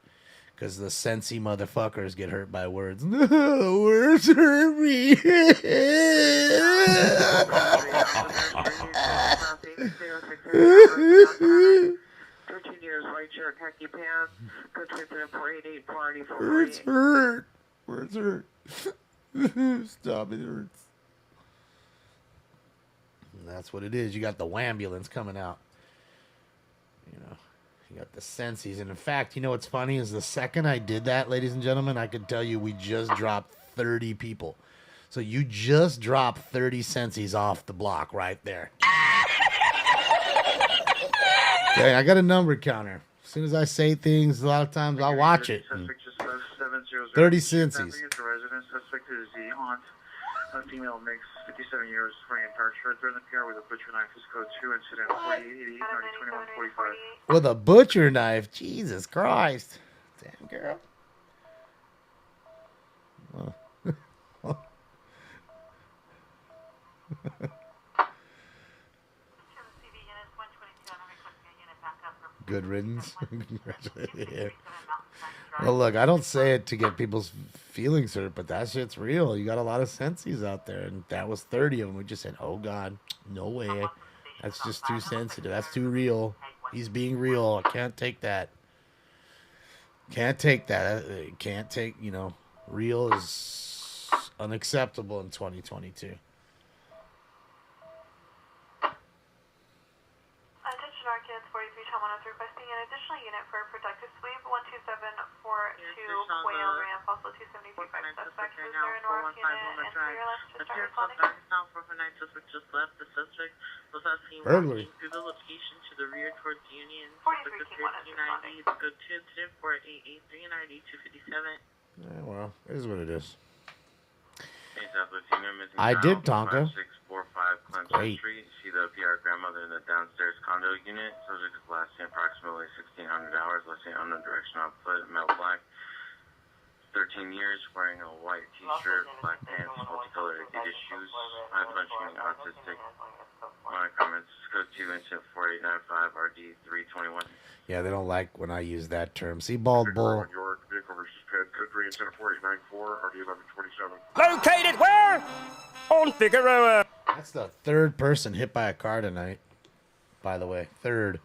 Because the sensey motherfuckers get hurt by words. No, words hurt me. 13 years, white shirt, khaki pants. Code 488 party for Words hurt. Words hurt. Stop, it hurts. And that's what it is. You got the Wambulance coming out. You know, you got the sensies. And in fact, you know what's funny is the second I did that, ladies and gentlemen, I could tell you we just dropped 30 people. So you just dropped 30 sensies off the block right there. Okay, I got a number counter. As soon as I say things, a lot of times I'll watch it. 30 sensies. Resident suspect is the aunt, a female mix, 57 years, wearing a dark shirt. They're in the PR with a butcher knife. Is code 2 incident 4888 2145. With a butcher knife? Jesus Christ. Damn, girl. Oh. Good riddance. Yeah. Well, look, I don't say it to get people's feelings hurt, but that shit's real. You got a lot of sensies out there, and that was 30 of them. We just said, oh, God, no way. That's just too sensitive. That's too real. He's being real. I can't take that. Can't take that. Can't take, you know, real is unacceptable in 2022. Requesting an additional unit for a protective sweep, 12742 Whale Ramp, also 273 suspect. Was there a north unit and to your left to start responding? Suspect just left. The suspect was not seen Burglary. walking through the location to the rear towards Union. 43 King 1 is responding. Go to incident 4883 and ID 257. Yeah, well, it is what it is. I did Tonka. 5645 Clemson Great. Street. See the PR grandmother in the downstairs condo unit. Subject is lasting approximately 1,600 hours. Lasting unknown direction on foot, metal black. 13 years, wearing a white t-shirt, black pants, multicolored Adidas shoes, high functioning autistic My comments, code 2 incident 4895 RD 321. Yeah, they don't like when I use that term. See, bald bull. York, vehicle versus Ped, code 3 incident 4894 RD 1127. Located where? On Figueroa. That's the third person hit by a car tonight. By the way, third.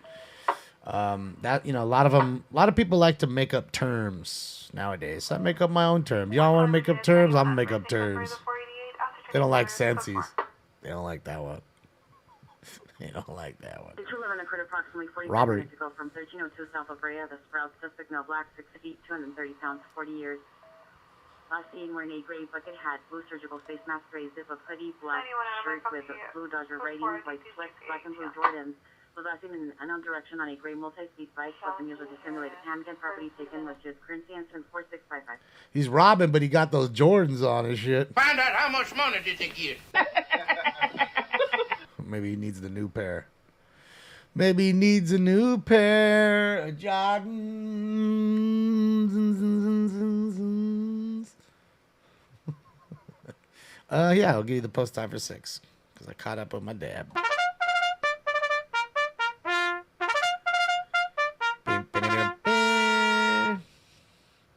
That, you know, a lot of people like to make up terms nowadays. So I make up my own term. Y'all want to make up terms? I'm gonna make up terms. They don't like sensies. They don't like that one. They don't like that one. The 211 occurred approximately 40 Robert. minutes ago from 1302 south of Brea. The Sprout suspect, male, black, 6 feet, 230 pounds, 40 years. Last seen wearing a gray bucket hat, blue surgical face mask, gray zip, a hoodie, black shirt with blue Dodger writing, white sweats, black and blue Jordans. Was last seen in an unknown direction on a gray multi-speed bike. Weapon used with a simulated handgun. Property taken with just currency incident 4655. He's robbing, but he got those Jordans on and shit. Find out how much money did they get. Maybe he needs the new pair. Maybe he needs a new pair of Jordans. Yeah, I'll give you the post time for 6 because I caught up with my dad.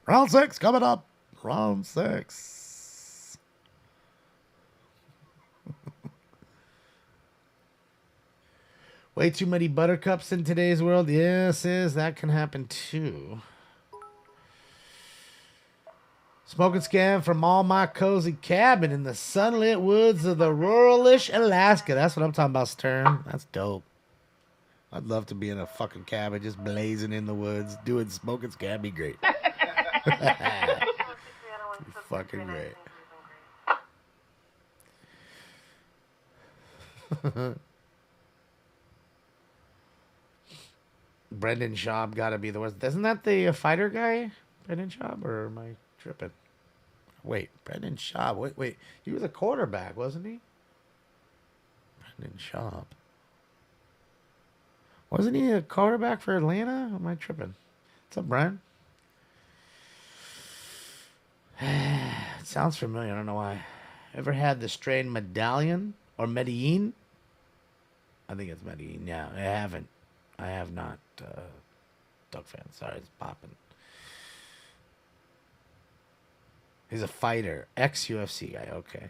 Round 6 coming up. Round 6. Way too many buttercups in today's world. Yes, that can happen too. Smoking scam from all my cozy cabin in the sunlit woods of the ruralish Alaska. That's what I'm talking about, Stern. That's dope. I'd love to be in a fucking cabin just blazing in the woods doing smoking scam. Be great. Be fucking great. Brendan Schaub gotta be the worst. Isn't that the fighter guy? Brendan Schaub? Or am I tripping? Wait, Brendan Schaub. Wait. He was a quarterback, wasn't he? Brendan Schaub. Wasn't he a quarterback for Atlanta? Or am I tripping? What's up, Brian? It sounds familiar. I don't know why. Ever had the strain Medallion or Medellin? I think it's Medellin. Yeah, I haven't. I have not. Duck fan. Sorry, it's popping. He's a fighter. Ex-UFC guy. Okay.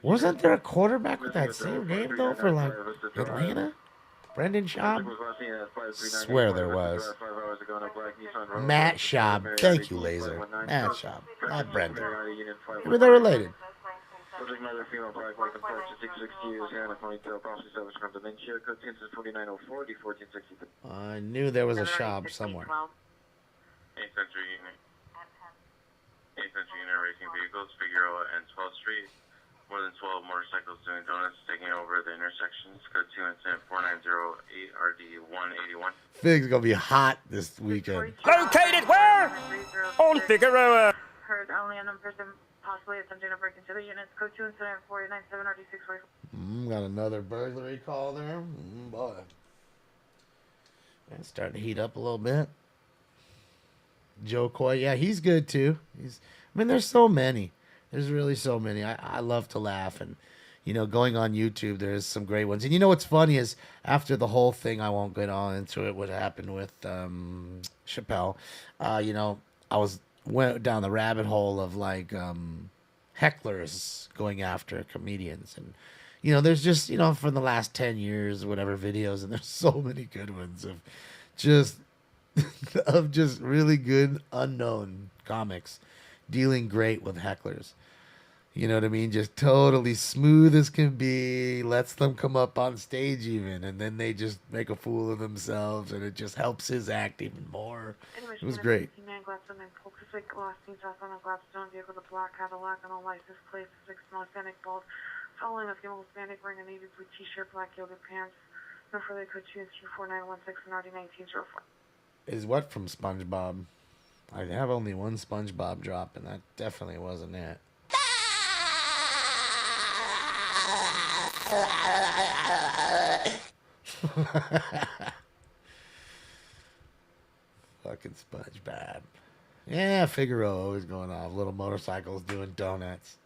Wasn't there a quarterback with that same name, though, for, like, Atlanta? Brendan Schaub? Swear there was. Matt Schaub. Thank you, Laser. Matt Schaub. Not Brendan. Maybe they're related. Subject matter female black, white complexion, 6'6" years, hair and a ponytail, possibly suffers from dementia. Code 10 is 4904, D1460. I knew there was a shop somewhere. 8th Century Unit. 8th Century Unit racing vehicles, Figueroa and 12th Street. More than 12 motorcycles doing donuts taking over the intersections. Code 2 incident 4908 RD 181. Fig's gonna be hot this weekend. Located where? On Figueroa. Heard only a person possibly attempting to break into the units. Code 2 incident 497 RD 644. Got another burglary call there. Boy. It's starting to heat up a little bit. Joe Coy, yeah, he's good too. I mean, there's so many. There's really so many. I love to laugh, and you know, going on YouTube, there's some great ones. And you know what's funny is after the whole thing, I won't get on into it. What happened with Chappelle? You know, went down the rabbit hole of like hecklers going after comedians, and you know, there's just, you know, for the last 10 years, whatever videos, and there's so many good ones of just really good unknown comics dealing great with hecklers. You know what I mean? Just totally smooth as can be, lets them come up on stage even, and then they just make a fool of themselves, and it just helps his act even more. It was great. Gladstone vehicle, the black Cadillac on a license plate, 6 Hispanic bald, following a female Hispanic wearing a navy blue t-shirt, black yoga pants. No further code 2 4916 and RD 1904. Is what from SpongeBob? I have only one SpongeBob drop, and that definitely wasn't it. Fucking SpongeBob. Yeah, Figaro always going off. Little motorcycles doing donuts.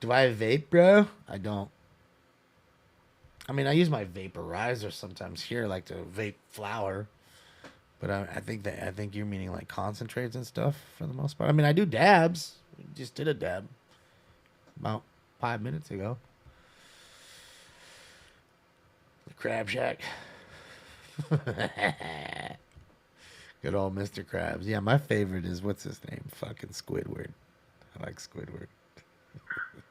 Do I vape, bro? I don't. I mean, I use my vaporizer sometimes here, like to vape flower. But I think you're meaning like concentrates and stuff for the most part. I mean, I do dabs. We just did a dab about 5 minutes ago. The Crab Shack. Good old Mr. Krabs. Yeah, my favorite is, what's his name? Fucking Squidward. I like Squidward.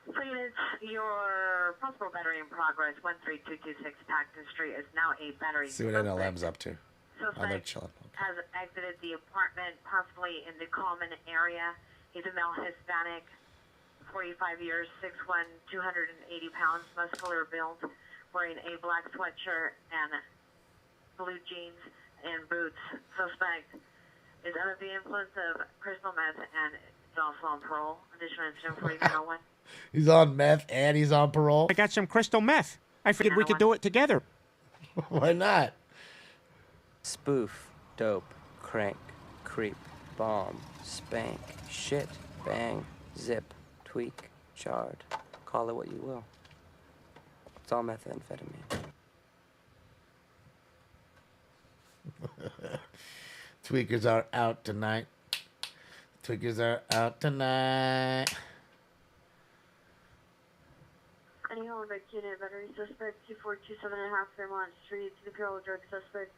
Please, your possible battery in progress, 13226 Paxton Street, is now a battery. See what NLM's up to. Oh, they're Suspect chilling. has exited the apartment, possibly in the common area. He's a male Hispanic, 45 years, 6'1", 280 pounds, muscular build, wearing a black sweatshirt and blue jeans and boots. Suspect is under the influence of crystal meth and is also on parole. Additional incident 4901. He's on meth and he's on parole. I got some crystal meth. I figured we could do it together. Why not? Spoof, dope, crank, creep, bomb, spank, shit, bang, zip, tweak, chard. Call it what you will. It's all methamphetamine. Tweakers are out tonight. Tweakers are out tonight. Any home vacated battery suspect 2427.5 Fairmont Street, the Imperial drug suspect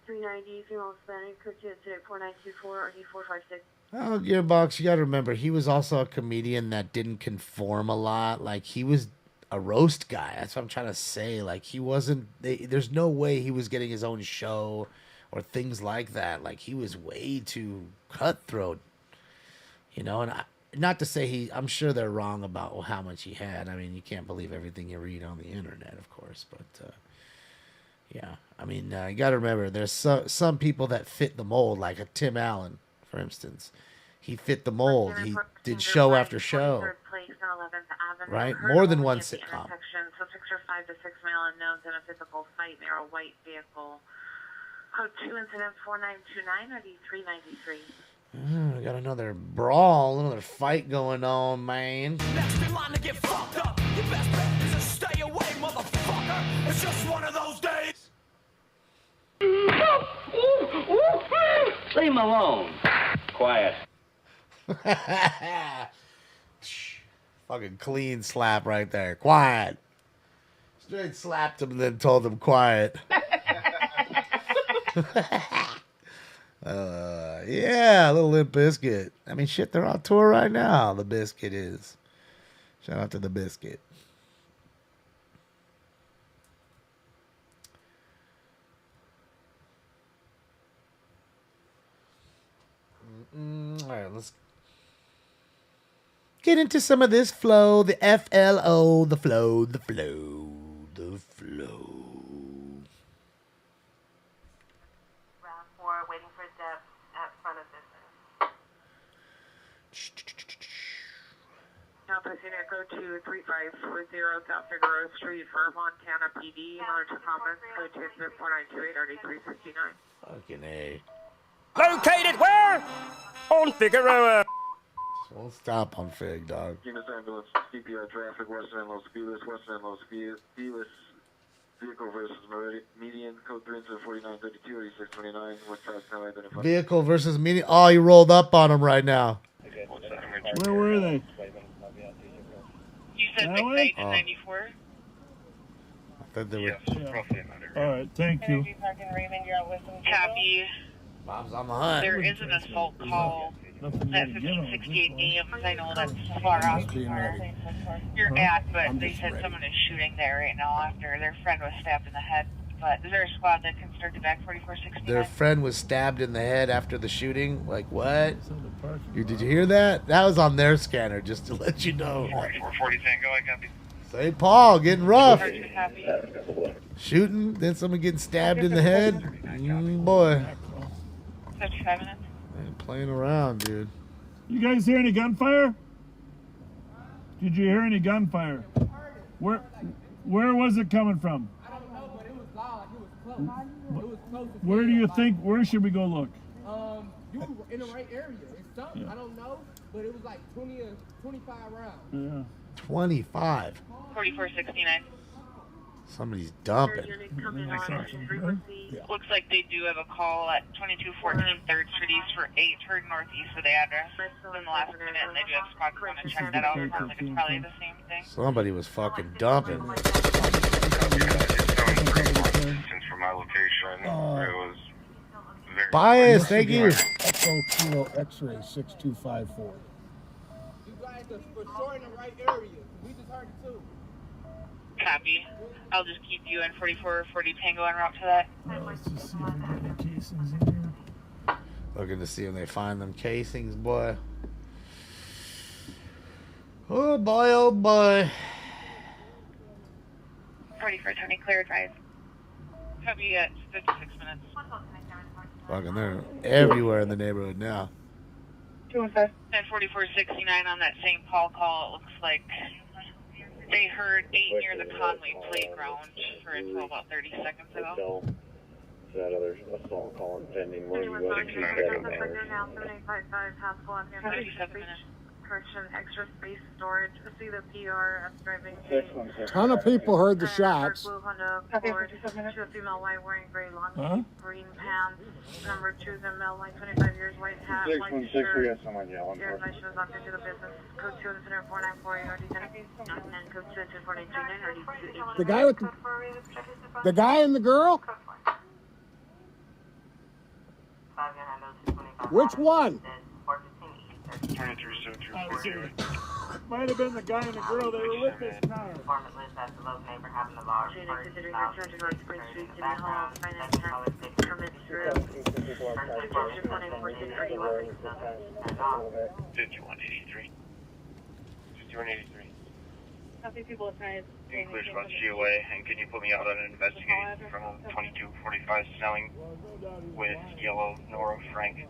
390 female Hispanic, code 2 incident 4924 RD456. Oh, Gearbox, you gotta remember, he was also a comedian that didn't conform a lot. Like, he was a roast guy. That's what I'm trying to say. Like, he wasn't... there's no way he was getting his own show or things like that. Like, he was way too cutthroat. You know, and not to say I'm sure they're wrong about how much he had. I mean, you can't believe everything you read on the internet, of course. But, yeah. I mean, you got to remember, there's some people that fit the mold, like a Tim Allen, for instance. He fit the mold. He did show after show. Right? More than one sitcom. Suspects are 5 to 6 male unknowns in a physical fight near a white vehicle. Code 2 incident 4929 RD393. We got another brawl, another fight going on, man. Next in line to get fucked up. Your best bet is to stay away, motherfucker. It's just one of those days. Leave him alone. Quiet. Fucking clean slap right there. Quiet. Straight slapped him and then told him quiet. Yeah, little Limp Bizkit. I mean, shit, they're on tour right now. The Biscuit is. Shout out to the Biscuit. All right, let's get into some of this flow. The FLO, the flow, the flow, the flow. Round 4, waiting for Deb at front of business. Now proceeding to go to 3540 South Figueroa Street for Montana PD. Large comments, code 2 incident 4928 RD359. Fucking A. Located where? On Figueroa. Won't stop on Fig, dog. Venus ambulance, CPR traffic, Western Los Feliz, Western Los Feliz, vehicle versus median, code 3 incident 4932 8629. What fast now identified? Vehicle versus median. Oh, he rolled up on him right now. Where were they? You said 68 and 94? I thought they were. All right, thank you. Copy. Bob's on the hunt. There is an assault call at 1568 AM. I know that's far off where you're at, but they said someone is shooting there right now after their friend was stabbed in the head. But is there a squad that can start to back 4469? Their friend was stabbed in the head after the shooting. Like, what? Did you hear that? That was on their scanner, just to let you know. 4440 Tango, I copy. St. Paul getting rough. Shooting, then someone getting stabbed in the head. Boy. 55 minutes. Man, playing around, dude. You guys hear any gunfire? Did you hear any gunfire? Where was it coming from? I don't know, but it was loud. It was close. It was close. Where do you think? Where should we go look? You were in the right area. It's something. Yeah. I don't know, but it was like 20 or 25 rounds. Yeah. 25. 4469. Somebody's dumping. Looks like they do have a call at 2214 3rd Street East for 8 heard northeast of the address in the last minute, and they do have squad going to check that out. Sounds like it's probably the same thing. Somebody was fucking dumping. Since from my location, it was very Bias, thank you. Echo Kilo X-ray 6254. You guys are for sure in the right area. We just heard it too. Copy. I'll just keep you in 4440 Tango en route to that. Let's just see if we got any casings in here. Looking to see when they find them casings, boy. Oh boy, oh boy. 4420 clear advice. Copy at 56 minutes. Fucking, they're everywhere in the neighborhood now. 215. And 4469 on that St. Paul call, it looks like they heard 8 near the Conway playground for info about 30 seconds ago. That other assault call pending. Where you go to keep that in there. 37 minutes. Correction, extra space storage. See the PR driving. Ton of people heard the shots. Blue Honda Accord. To a female white wearing gray long green pants. Number 2 the male white 25 years white hat. 616, we got someone yelling. Your advice shows up into the business. Code 2 incident 494 and code 2 incident 4939 The guy with the guy and the girl? Which one? Might have been the guy and the girl that were with this car. People advised. English runs GOA, and can you put me out on an investigation from 2245 Snelling with yellow Nora Frank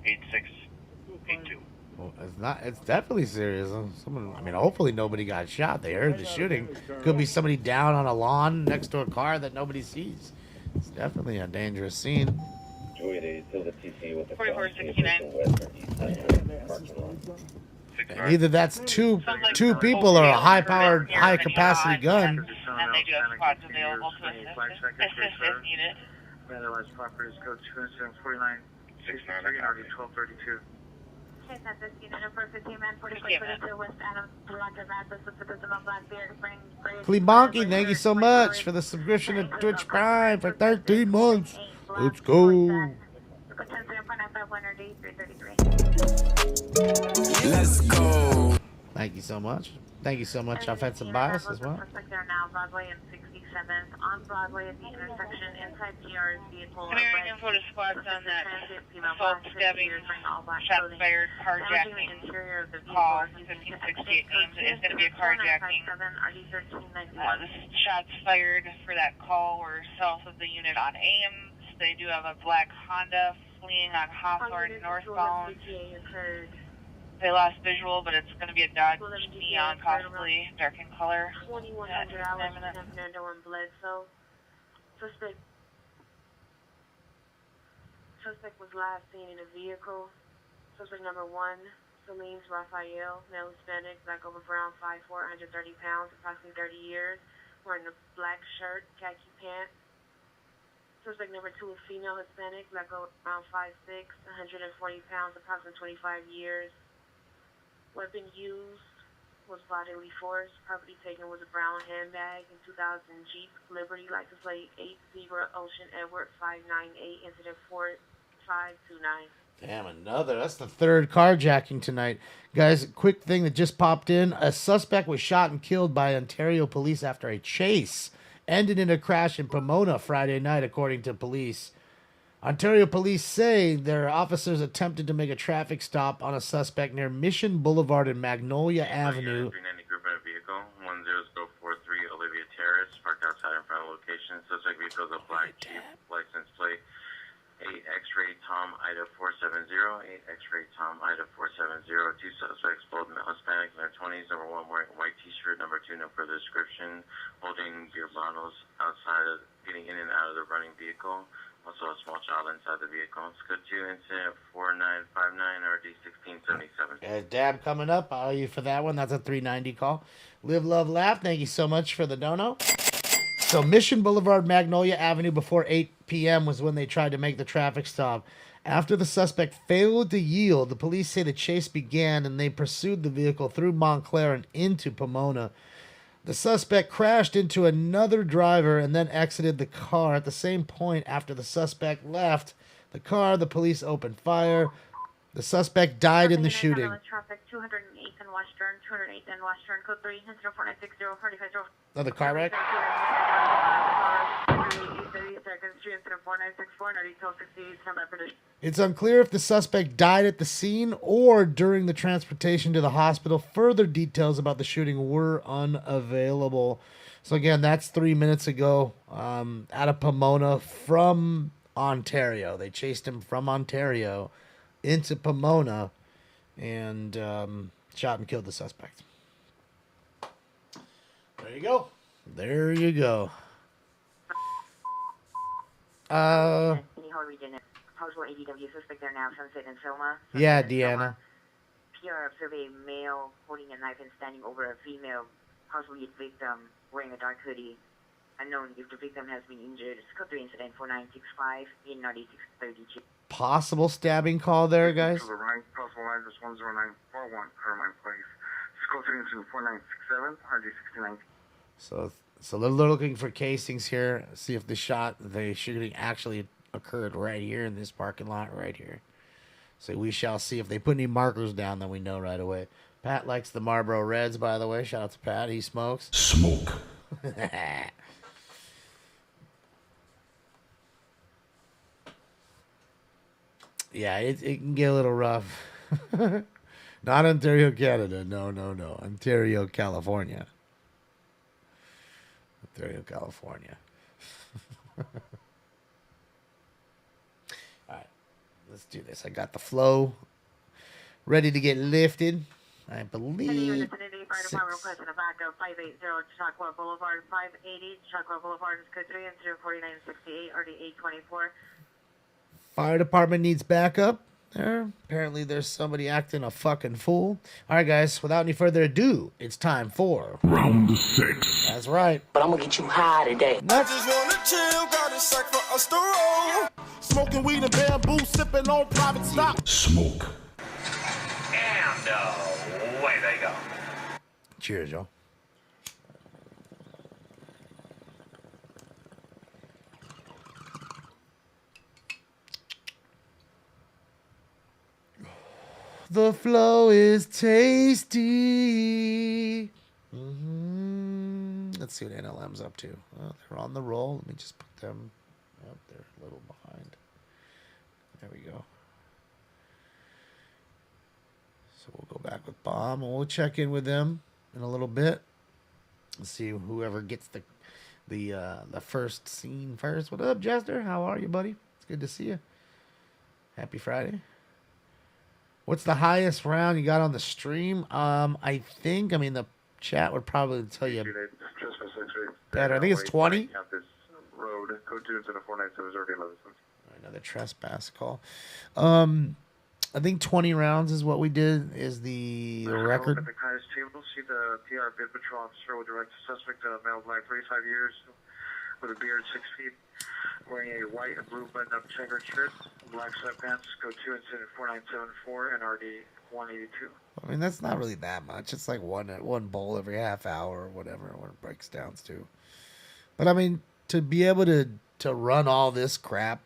8682. Well, it's definitely serious. Someone, I mean, hopefully nobody got shot. They heard the shooting. Could be somebody down on a lawn next to a car that nobody sees. It's definitely a dangerous scene. 4469. And either that's two people or a high-powered, high-capacity gun. And they do have squads available to assist if needed. Vandalized properties code 2 incident 49 63 already 1232. Klebonky, thank you so much for the subscription to Twitch Prime for 13 months. Let's go. Let's go. Thank you so much. Thank you so much, Offensive Bias, as well. They're now Broadway and 67th on Broadway at the intersection inside PR's vehicle. Clearing info to squads on that assault, stabbing, shots fired, carjacking call 1568 names. It is going to be a carjacking. The shots fired for that call were south of the unit on Ames. They do have a black Honda fleeing on Hawthorne northbound. They lost visual, but it's going to be a Dodge Neon, possibly dark in color. 2100 hours in Fernando and Bledsoe. Suspect was last seen in a vehicle. Suspect number 1, Salims Raphael, male Hispanic, black over brown, 5'4", 130 pounds, approximately 30 years, wearing a black shirt, khaki pants. Suspect number 2, a female Hispanic, black over around 5'6", 140 pounds, approximately 25 years. Weapon used was bodily force. Property taken was a brown handbag in 2000 Jeep Liberty, license plate 80 Ocean Edward 598, incident 4529. Damn, another. That's the third carjacking tonight. Guys, quick thing that just popped in. A suspect was shot and killed by Ontario police after a chase ended in a crash in Pomona Friday night, according to police. Ontario police say their officers attempted to make a traffic stop on a suspect near Mission Boulevard and Magnolia Avenue. 390 group in a vehicle, 10043 Olivia Terrace, parked outside in front of the location. Suspect vehicle is a black Jeep, license plate 8 X-ray Tom Ida 470, 8 X-ray Tom Ida 470. 2 suspects, both male Hispanic in their 20s, number 1 wearing a white t-shirt, number 2 no further description, holding beer bottles outside of, getting in and out of the running vehicle. Also a small child inside the vehicle. Let's go to incident 4959 RD 1677. Dab coming up. All you for that one. That's a 390 call. Live, love, laugh. Thank you so much for the dono. So Mission Boulevard, Magnolia Avenue before 8 p.m. was when they tried to make the traffic stop. After the suspect failed to yield, the police say the chase began and they pursued the vehicle through Montclair and into Pomona. The suspect crashed into another driver and then exited the car. At the same point, after the suspect left the car, the police opened fire. The suspect died in the shooting. Traffic 208th and Western, 208th and Western, code 3, 4960, 45. Another car wreck? It's unclear if the suspect died at the scene or during the transportation to the hospital. Further details about the shooting were unavailable. So again, that's 3 minutes ago, out of Pomona from Ontario. They chased him from Ontario into Pomona and shot and killed the suspect. There you go. There you go. Possible ADW suspect there now, Sunset and Selma. Yeah, Deanna. PR observed a male holding a knife and standing over a female, possibly a victim, wearing a dark hoodie. Unknown if the victim has been injured. Code 3 incident 4965 in 9632. Possible stabbing call there, guys. To the right, possible address 10941 Carmine Place. Code 3 incident 4967 RG69. So they're looking for casings here. See if the shooting actually occurred right here in this parking lot right here. So we shall see. If they put any markers down, then we know right away. Pat likes the Marlboro Reds, by the way. Shout out to Pat. He smokes. Smoke. Yeah, it can get a little rough. Not Ontario, Canada. No. Ontario, California. Ontario, California. All right, let's do this. I got the flow ready to get lifted. I believe. Fire Department requesting a backup 580 Choctaw Boulevard, 580 Choctaw Boulevard is code 3 and 04968 RD824. Fire department needs backup. There. Apparently there's somebody acting a fucking fool. All right, guys, without any further ado, it's time for Round 6. That's right. But I'm gonna get you high today. Nuts. Just wanna chill, got a sack for us to roll. Smoking weed and bamboo, sipping on private stock. Smoke. And away they go. Cheers, y'all. The flow is tasty. Let's see what NLM's up to. Well, they're on the roll. Let me just put them up. They're a little behind. There we go. So we'll go back with Bomb and we'll check in with them in a little bit. Let's see whoever gets the first scene first. What up, Jester? How are you, buddy? It's good to see you. Happy Friday. What's the highest round you got on the stream? I mean, the chat would probably tell you better. I think it's 20. Road, code 2 instead of 497 Another trespass call. I think 20 rounds is what we did, is the record. At the highest table, see the PR Bid Patrol officer will direct the suspect, male, black, 35 years, with a beard 6 feet, wearing a white and blue button-up checkered shirt, black sweatpants, code 2 incident 4974 and RD 182. I mean, that's not really that much. It's like one bowl every half hour or whatever when it breaks down to. But I mean, to be able to run all this crap,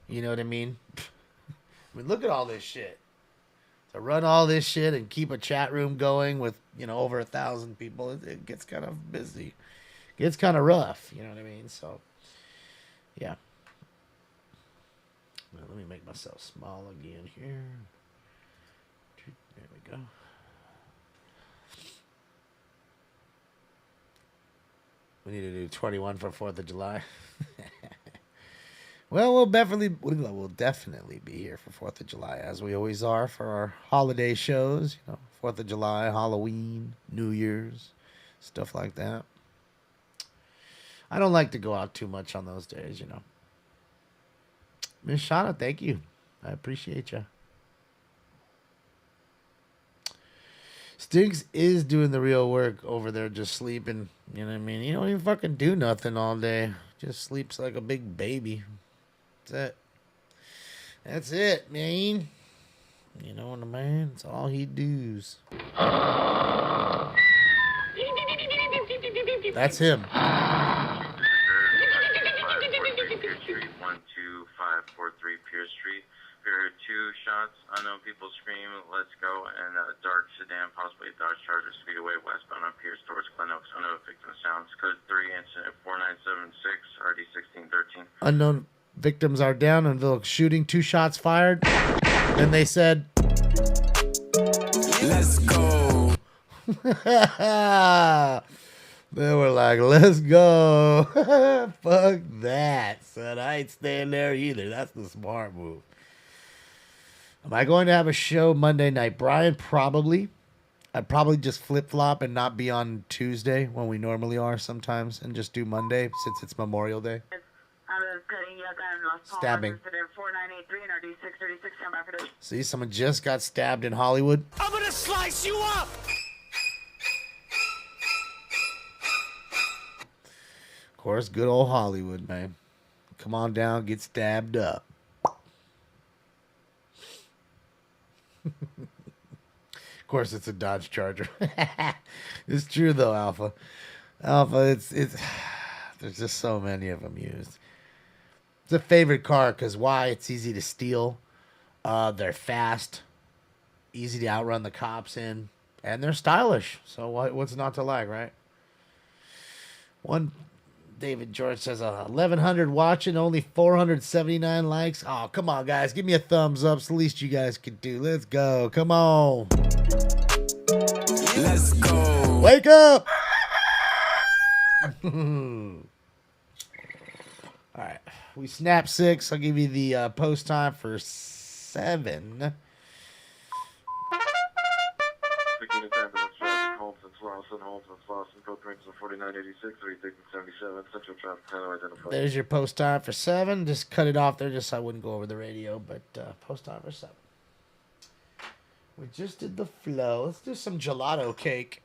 you know what I mean? I mean, look at all this shit. To run all this shit and keep a chat room going with, over 1,000 people, it gets kind of busy. It gets kind of rough, you know what I mean? So, yeah. Well, let me make myself small again here. There we go. We need to do 21 for 4th of July. Well, we'll definitely be here for 4th of July, as we always are for our holiday shows. 4th of July, Halloween, New Year's, stuff like that. I don't like to go out too much on those days, Miss Shauna, thank you. I appreciate you. Stinks is doing the real work over there, just sleeping. You know what I mean? He don't even fucking do nothing all day. Just sleeps like a big baby. That's it. That's it, man. You know what I mean? That's all he does. That's him. 12543 Pierce Street. We heard 2 shots, unknown people scream, let's go, and a dark sedan, possibly a Dodge Charger, speed away westbound on Pierce towards Glen Oaks. Unknown victim sounds. Code 3, incident 4976, RD 1613. Unknown victims are down in Village shooting. 2 shots fired. Then they said, let's go. They were like, let's go. Fuck that, son. I ain't staying there either. That's the smart move. Am I going to have a show Monday night? Brian, probably. I'd probably just flip-flop and not be on Tuesday when we normally are sometimes and just do Monday since it's Memorial Day. Stabbing. See, someone just got stabbed in Hollywood. I'm gonna slice you up! Of course, good old Hollywood, man. Come on down, get stabbed up. Of course, it's a Dodge Charger. It's true though, Alpha. It's there's just so many of them used. It's a favorite car because why? It's easy to steal. They're fast, easy to outrun the cops in, and they're stylish. So what's not to like, right? One. David George says 1,100 watching, only 479 likes. Oh, come on, guys. Give me a thumbs up. It's the least you guys can do. Let's go. Come on. Let's go. Wake up. All right. We snap 6. I'll give you the post time for 7. There's your post time for 7. Just cut it off there just so I wouldn't go over the radio, but post time for 7. We just did the flow. Let's do some gelato cake.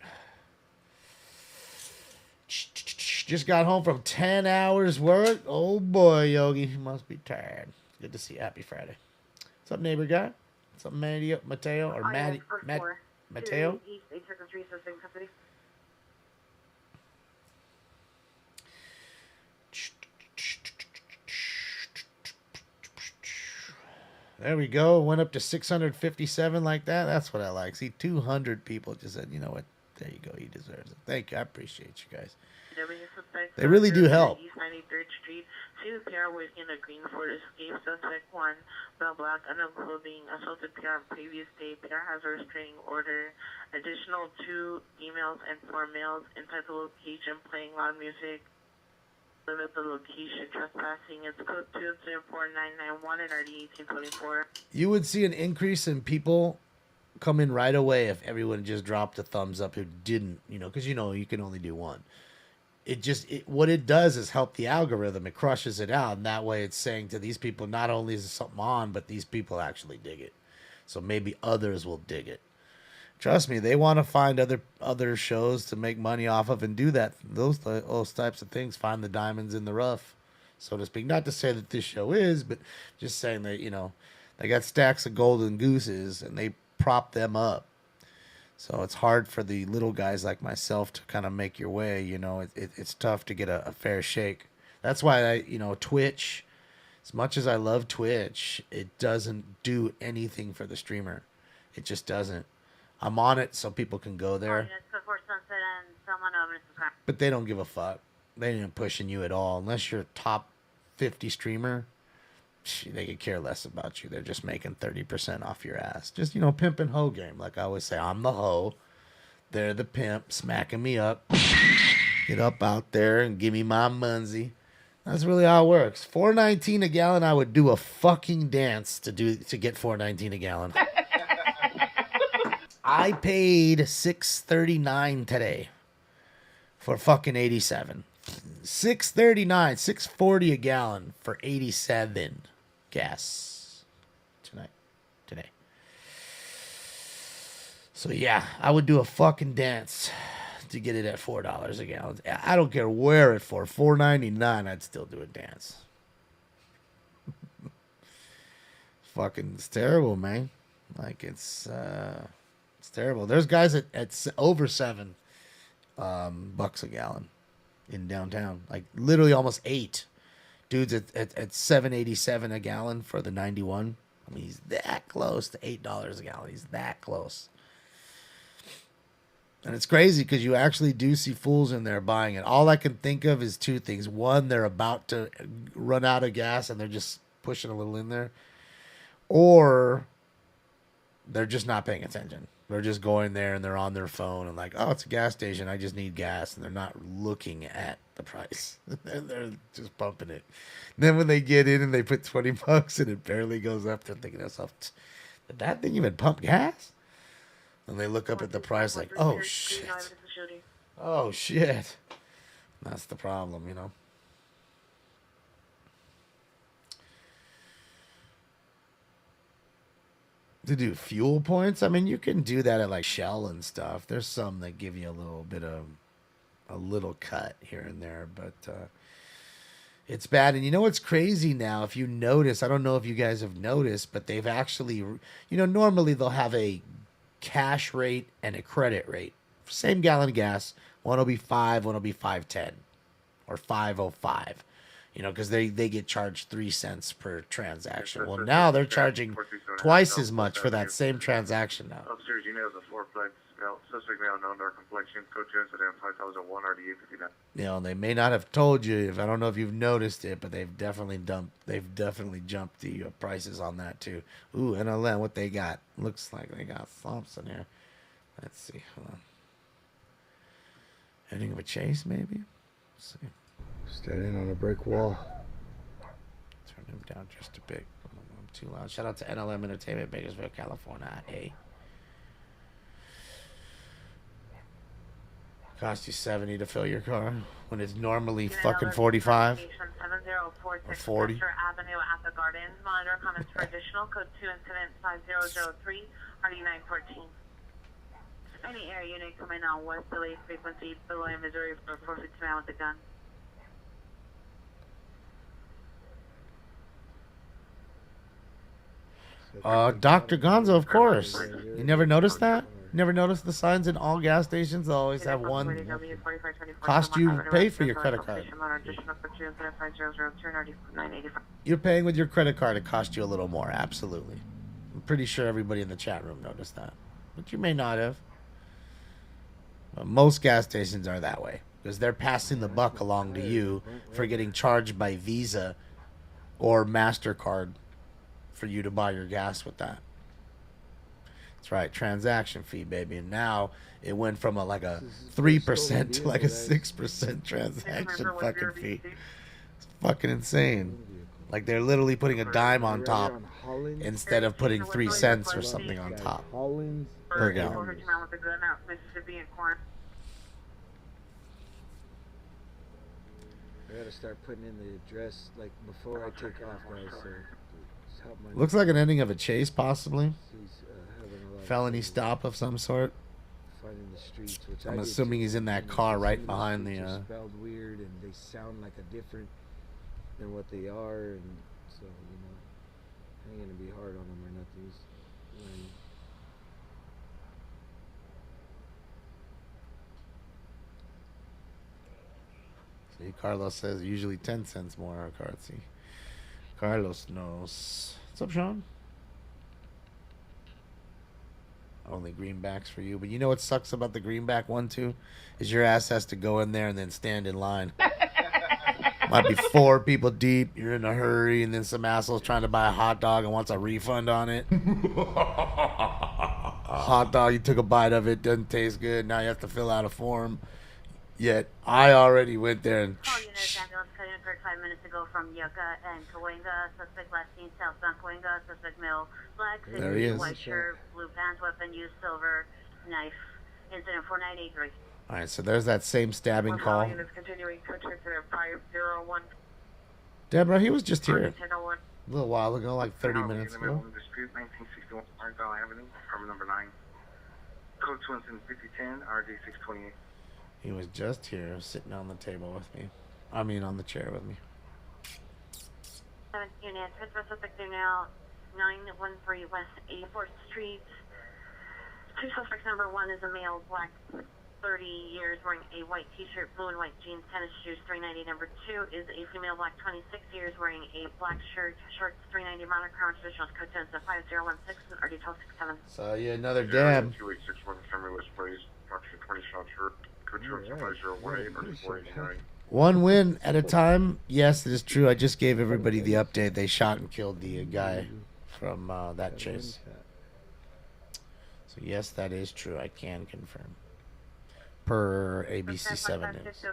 Just got home from 10 hours work. Oh boy, Yogi, you must be tired. Good to see you. Happy Friday. What's up, neighbor guy? What's up, Mateo? Or Matty? Mateo? There we go. Went up to 657 like that. That's what I like. See, 200 people just said, you know what? There you go. He deserves it. Thank you. I appreciate you guys. They really do help. East 93rd Street. 2 PR waiting a green Ford Escape. Suspect 1, Bell Black, unknown clothing, assaulted PR on previous day. PR has a restraining order. Additional 2 emails and 4 mails inside the location playing loud music. Limit the location trespassing. It's code 204-991 and RD 1824. You would see an increase in people come in right away if everyone just dropped a thumbs up who didn't, because you can only do one. What it does is help the algorithm. It crushes it out, and that way it's saying to these people, not only is something on, but these people actually dig it. So maybe others will dig it. Trust me, they want to find other shows to make money off of and do that. Those types of things, find the diamonds in the rough, so to speak. Not to say that this show is, but just saying that, they got stacks of golden gooses and they prop them up. So it's hard for the little guys like myself to kind of make your way. It's tough to get a fair shake. That's why Twitch, as much as I love Twitch, it doesn't do anything for the streamer. It just doesn't. I'm on it so people can go there. But they don't give a fuck. They ain't pushing you at all. Unless you're a top 50 streamer, they could care less about you. They're just making 30% off your ass. Just, pimp and hoe game. Like I always say, I'm the hoe. They're the pimp smacking me up. Get up out there and give me my munsey. That's really how it works. $4.19 a gallon, I would do a fucking dance to get $4.19 a gallon. I paid $6.39 today for fucking 87. $6.39, $6.40 a gallon for 87 gas today. So yeah, I would do a fucking dance to get it at $4 a gallon. I don't care where it for. $4.99, I'd still do a dance. Fucking, it's terrible, man. Like it's terrible. There's guys at over $7 bucks a gallon in downtown. Like literally almost 8. Dudes at $7.87 a gallon for the 91. I mean, he's that close to $8 a gallon. He's that close. And it's crazy because you actually do see fools in there buying it. All I can think of is two things. One, they're about to run out of gas and they're just pushing a little in there. Or they're just not paying attention. They're just going there and they're on their phone and like, oh, it's a gas station. I just need gas. And they're not looking at the price. And they're just pumping it. And then when they get in and they put $20 and it barely goes up, they're thinking to themselves, did that thing even pump gas? And they look up at the price like, oh, shit. Oh, shit. That's the problem, you know. To do fuel points, I mean, you can do that at like Shell and stuff. There's some that give you a little bit of a little cut here and there, but it's bad. And you know what's crazy now? If you notice, I don't know if you guys have noticed, but they've actually, you know, normally they'll have a cash rate and a credit rate. Same gallon of gas. One will be 5, one will be 5.10 or 5.05. You know, because they get charged 3 cents per transaction. Well, now they're charging twice as much for that same transaction now. Upstairs unit is a 4-plex male. Suspect male, known dark complexion. Code 2 incident 5001 RDU 59. You know, they may not have told you. If I don't know if you've noticed it, but they've definitely jumped the prices on that too. Ooh, NLM, what they got? Looks like they got thumps in here. Let's see. Hold on. Ending of a chase, maybe. Let's see. Standing on a brick wall. Turn him down just a bit. I'm too loud. Shout out to NLM Entertainment, Bakersville, California. Hey. Cost you $70 to fill your car when it's normally fucking $45 or $40. Avenue at the Gardens. Monitor comments for additional code 2 incident 5003 RD914. Any air unit coming on west delay frequency below Missouri for 450 man with a gun. Dr. Gonzo, of course. You never noticed that? You never noticed the signs in all gas stations? They'll always have one cost you pay for your credit card. You're paying with your credit card. It costs you a little more. Absolutely. I'm pretty sure everybody in the chat room noticed that. But you may not have. But most gas stations are that way. Because they're passing the buck along to you for getting charged by Visa or MasterCard for you to buy your gas with that. That's right, transaction fee, baby. And now it went from like a 3% to like a 6% transaction fucking fee. It's fucking insane. Like they're literally putting a dime on top instead of putting 3 cents or something on top per gallon. I gotta start putting in the address like before I take off, guys. So help my Looks like an ending of a chase, possibly. Felony stop of some sort. Fighting the streets, which I'm assuming he's in that car right behind the. Spelled weird, and they sound like a different than what they are, and so you know, I ain't gonna be hard on them or nothing. See, Carlos says usually 10 cents more our card. See, Carlos knows. What's up, Sean? Only greenbacks for you. But you know what sucks about the greenback one, too? Is your ass has to go in there and then stand in line. Might be 4 people deep. You're in a hurry, and then some asshole's trying to buy a hot dog and wants a refund on it. Hot dog, you took a bite of it, doesn't taste good. Now you have to fill out a form. Yet I already went there and. Call unit ambulance cut in 5 minutes ago from Yucca and Cahuenga. Suspect last seen southbound Cahuenga. Suspect male, black, There he is. white shirt, blue pants, weapon used, silver, knife. Incident 4983. All right, so there's that same stabbing call. Continuing code 2 incident 501. Deborah, he was just here 1001. a little while ago, like 30 minutes ago. Dispute 1961 Argyle Avenue, apartment number 9. Code 25010, RD628. He was just here, sitting on the table with me. I mean, on the chair with me. 7 units, Pittsburgh suspect now 913 West 84th Street. Two suspects. Number one is a male, black, 30 years, wearing a white t-shirt, blue and white jeans, tennis shoes, 390. Number two is a female, black, 26 years, wearing a black shirt, shorts, 390, monochrome, traditional code 5016 and RD 1267. So yeah, another dab. 2861 Summer West Place, approximately 20 shots hurt. Code 25018, RD 489. One win at a time. Yes, it is true. I just gave everybody the update. They shot and killed the guy from that chase. So yes, that is true. I can confirm. Per ABC7 News.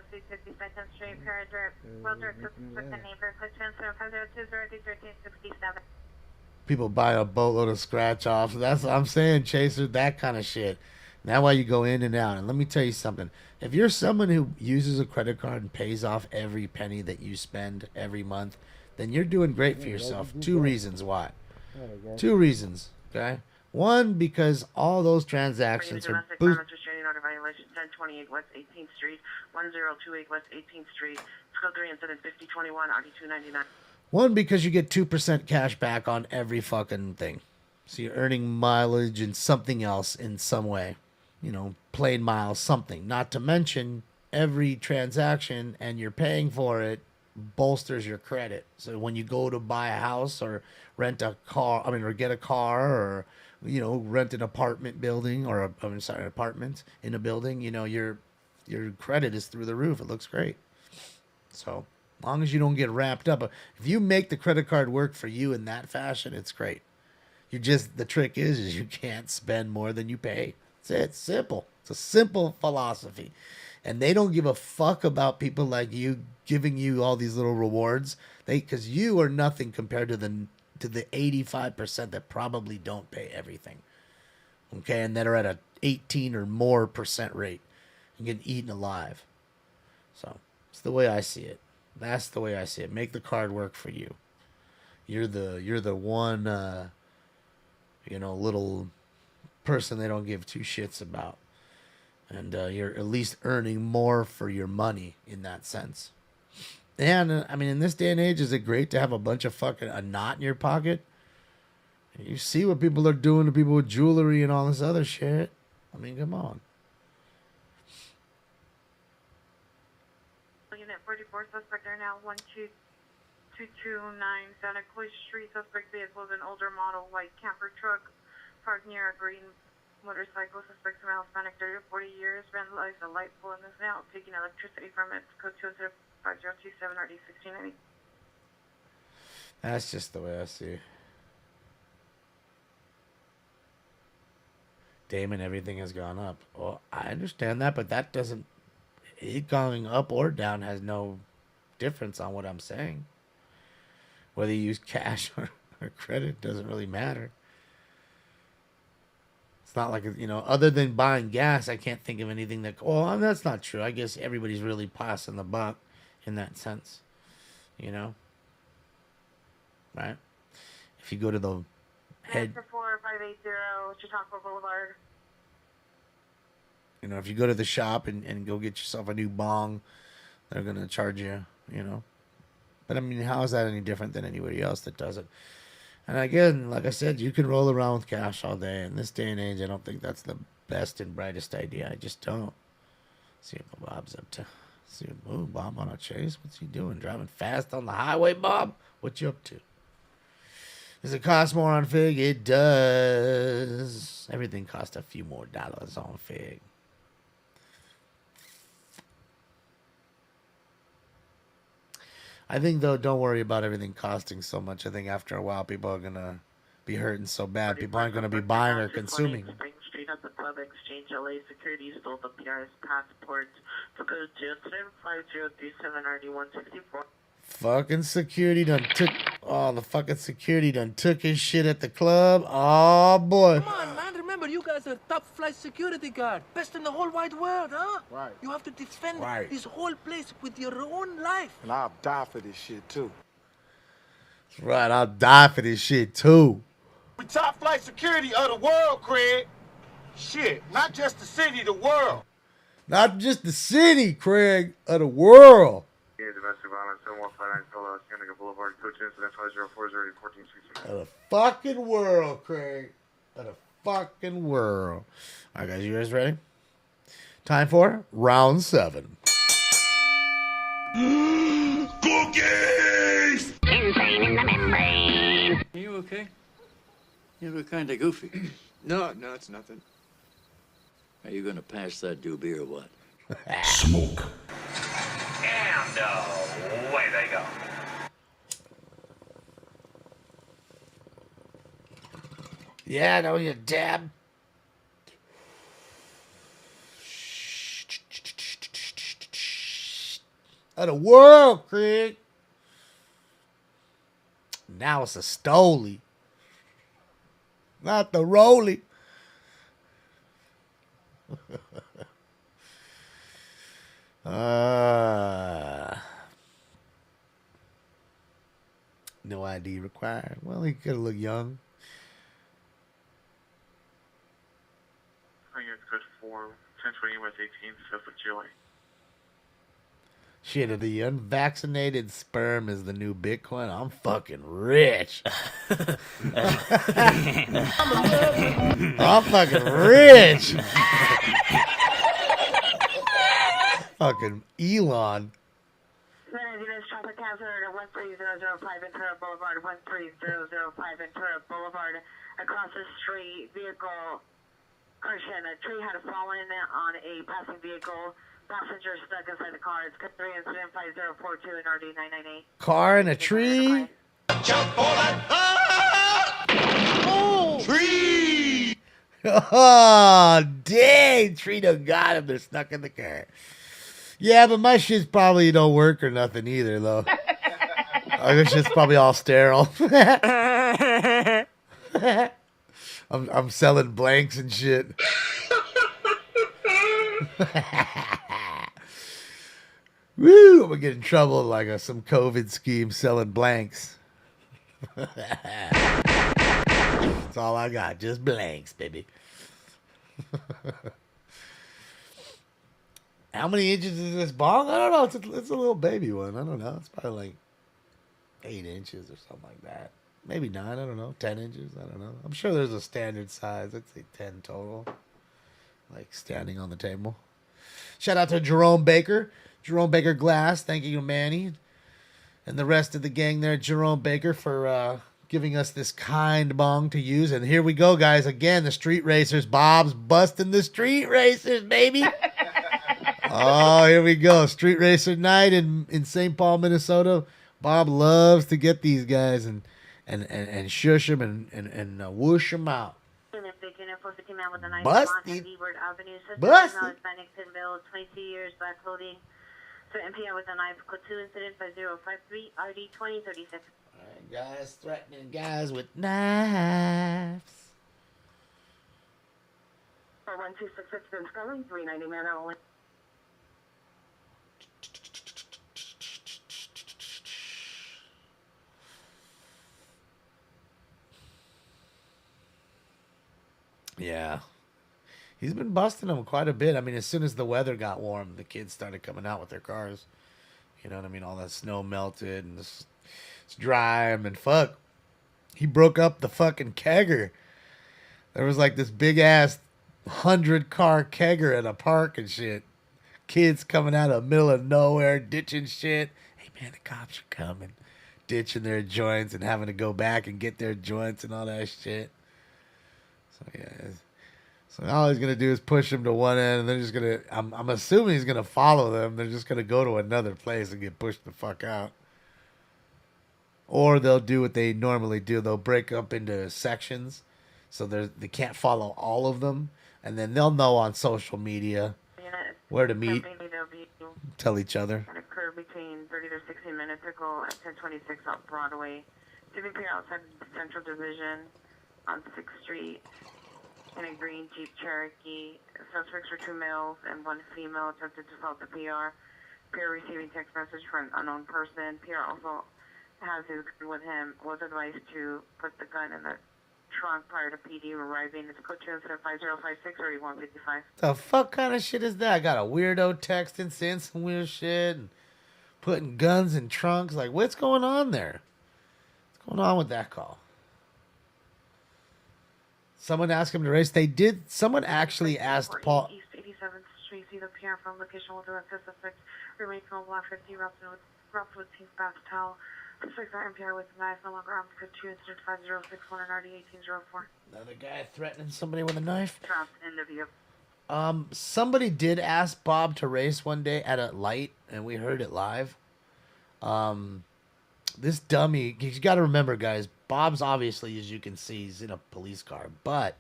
People buy a boatload of scratch offs. That's what I'm saying, Chaser. That kind of shit. That's why you go in and out. And let me tell you something. If you're someone who uses a credit card and pays off every penny that you spend every month, then you're doing great for yourself. Two reasons why. Two reasons. Okay. One, because all those transactions are boost. 1028 West 18th Street, 1028 West 18th Street, Code 3 incident 5021, RD299. One, because you get 2% cash back on every fucking thing. So you're earning mileage and something else in some way. You know, plane miles, something. Not to mention, every transaction and you're paying for it bolsters your credit. So when you go to buy a house or rent a car, or get a car or, you know, rent an apartment building or an apartment in a building, you know, your credit is through the roof. It looks great. So as long as you don't get wrapped up, if you make the credit card work for you in that fashion, it's great. The trick is you can't spend more than you pay. That's it. It's simple. It's a simple philosophy. And they don't give a fuck about people like you giving you all these little rewards. Because you are nothing compared to the 85% that probably don't pay everything. Okay, and that are at a 18 or more % rate and get eaten alive. So it's the way I see it. That's the way I see it. Make the card work for you. You're the one little person they don't give two shits about. And you're at least earning more for your money in that sense. And, I mean, in this day and age, is it great to have a bunch of a knot in your pocket? You see what people are doing to people with jewelry and all this other shit. I mean, come on. Unit 44, suspect are now 12229 Santa Cruz Street. Suspect vehicle is an older model white camper truck parked near a green motorcycle. Suspect male, Hispanic, 30 to 40 years, vandalized a light pole and is now taking electricity from it. Code 25027 RD1690. That's just the way I see it. Damon, everything has gone up. Well, I understand that, but that doesn't... It going up or down has no difference on what I'm saying. Whether you use cash or credit doesn't really matter. It's not like, other than buying gas, I can't think of anything that... Well, that's not true. I guess everybody's really passing the buck in that sense. Right? If you go to the head... 4580 Chautauqua Boulevard. If you go to the shop and go get yourself a new bong, they're going to charge you, But, I mean, how is that any different than anybody else that does it? And again, like I said, you can roll around with cash all day. In this day and age, I don't think that's the best and brightest idea. I just don't. See what Bob's up to. Bob on a chase? What's he doing? Driving fast on the highway, Bob? What you up to? Does it cost more on Fig? It does. Everything costs a few more dollars on Fig. I think, though, don't worry about everything costing so much. I think after a while, people are going to be hurting so bad. People aren't going to be buying or consuming. Spring Street at the Club Exchange, LA. Security stole the PR's passport. To go to 5037 RD164. Fucking security done took... Oh, the fucking security done took his shit at the club. Oh, boy. Come on, man. Remember, you guys are top flight security guard. Best in the whole wide world, huh? Right. You have to defend this whole place with your own life. And I'll die for this shit, too. That's right. I'll die for this shit, too. We top flight security of the world, Craig. Shit, not just the city, the world. Not just the city, Craig, of the world. Yeah, domestic violence, 7159 Solo, Scandiga Boulevard, coach incident 504 14 Of the fucking world, Craig. Of the fucking world. All right, guys, you guys ready? Time for round 7. Cookies! Insane in the membrane. Are you okay? You look kind of goofy. No, it's nothing. Are you gonna pass that doobie or what? Smoke. And away they go. Yeah, no, you dab. Of the world, Craig. Now it's a Stoli. Not the Rolly. No ID required. Well, he could look young. I think it's good for 1020 West 18th, South of Joy. Shit, if the unvaccinated sperm is the new Bitcoin, I'm fucking rich. I'm fucking rich. Fucking Elon. Units traffic hazard at 13005 Ventura Boulevard, 13005 Ventura Boulevard. Across the street, vehicle, correction, a tree had fallen on a passing vehicle. Passenger stuck inside the car. It's code 3 incident 5042 and RD 998. Car in a tree. Jump for that. Oh! Tree! Oh, dang. Tree done got him. They're stuck in the car. Yeah, but my shit's probably don't work or nothing either, though. This shit's probably all sterile. I'm selling blanks and shit. Woo! I'm gonna get in trouble like some COVID scheme selling blanks. That's all I got, just blanks, baby. How many inches is this bong? I don't know. It's a little baby one. I don't know. It's probably like 8 inches or something like that. Maybe 9. I don't know. 10 inches. I don't know. I'm sure there's a standard size. I'd say 10 total. Like standing on the table. Shout out to Jerome Baker. Jerome Baker Glass. Thank you, Manny. And the rest of the gang there, Jerome Baker, for giving us this kind bong to use. And here we go, guys. Again, the Street Racers. Bob's busting the Street Racers, baby. Oh, here we go. Street Racer night in St. Paul, Minnesota. Bob loves to get these guys and shush them and whoosh them out. Busted. Busted. Hispanic Pinville, 22 years, black clothing. So MPI with a knife, code 2 incident 5053, RD 2036. All right, guys, threatening guys with knives. For 1266 been Scully, 390 man only. Yeah. He's been busting them quite a bit. I mean, as soon as the weather got warm, the kids started coming out with their cars. You know what I mean? All that snow melted and it's dry. I mean, fuck. He broke up the fucking kegger. There was like this big ass 100-car kegger at a park and shit. Kids coming out of the middle of nowhere, ditching shit. Hey man, the cops are coming. Ditching their joints and having to go back and get their joints and all that shit. So yeah. So all he's gonna do is push them to one end, and they're just gonna. I'm assuming he's gonna follow them. They're just gonna go to another place and get pushed the fuck out. Or they'll do what they normally do. They'll break up into sections, so they can't follow all of them, and then they'll know on social media where to meet, tell each other. It occurred between 30 to 60 minutes ago at 1026 off Broadway. Typically outside the Central Division on 6th Street. In a green Jeep Cherokee. Suspects were 2 males and 1 female attempted to assault the PR. PR receiving text message from an unknown person. PR also has his gun with him. Was advised to put the gun in the trunk prior to PD arriving. It's code 25056 or 155. The fuck kind of shit is that? I got a weirdo texting, saying some weird shit, and putting guns in trunks. Like, what's going on there? What's going on with that call? Someone asked him to race. They did. Someone actually asked Paul. East 87th Street, see the PR from location will direct suspect remain from block 50, Rockwood Team Bath Towel. Suspects are MPR with a knife, no longer armed, code 2, incident 5061 and RD 1804. Another guy threatening somebody with a knife. Dropped end of view. Somebody did ask Bob to race one day at a light, and we heard it live. This dummy, you got to remember, guys, Bob's obviously, as you can see, he's in a police car, but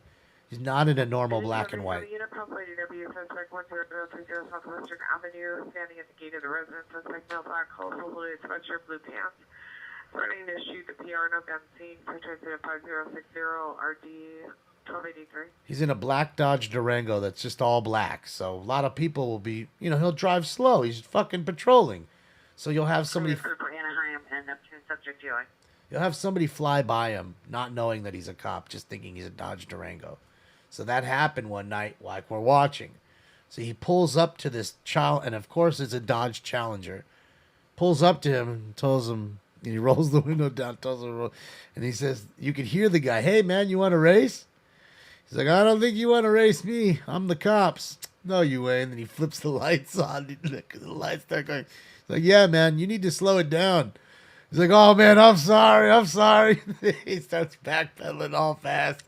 he's not in a normal black and white. Unit pump lady W, suspect 10030 Southwestern Avenue, standing at the gate of the residence. Suspect male black, colorful hooded sweatshirt, blue pants. Threatening to shoot the PR, no gun scene. Picture 5060 RD 1283. He's in a black Dodge Durango that's just all black. So a lot of people will be, he'll drive slow. He's fucking patrolling. So you'll have somebody. For Anaheim and Neptune subject UI. You'll have somebody fly by him, not knowing that he's a cop, just thinking he's a Dodge Durango. So that happened one night, like we're watching. So he pulls up to this child, and of course it's a Dodge Challenger. Pulls up to him and tells him, and he rolls the window down, tells him, and he says, you can hear the guy, hey man, you want to race? He's like, I don't think you want to race me. I'm the cops. No, you ain't. And then he flips the lights on. The lights start going. He's like, yeah, man, you need to slow it down. He's like, oh, man, I'm sorry. He starts backpedaling all fast.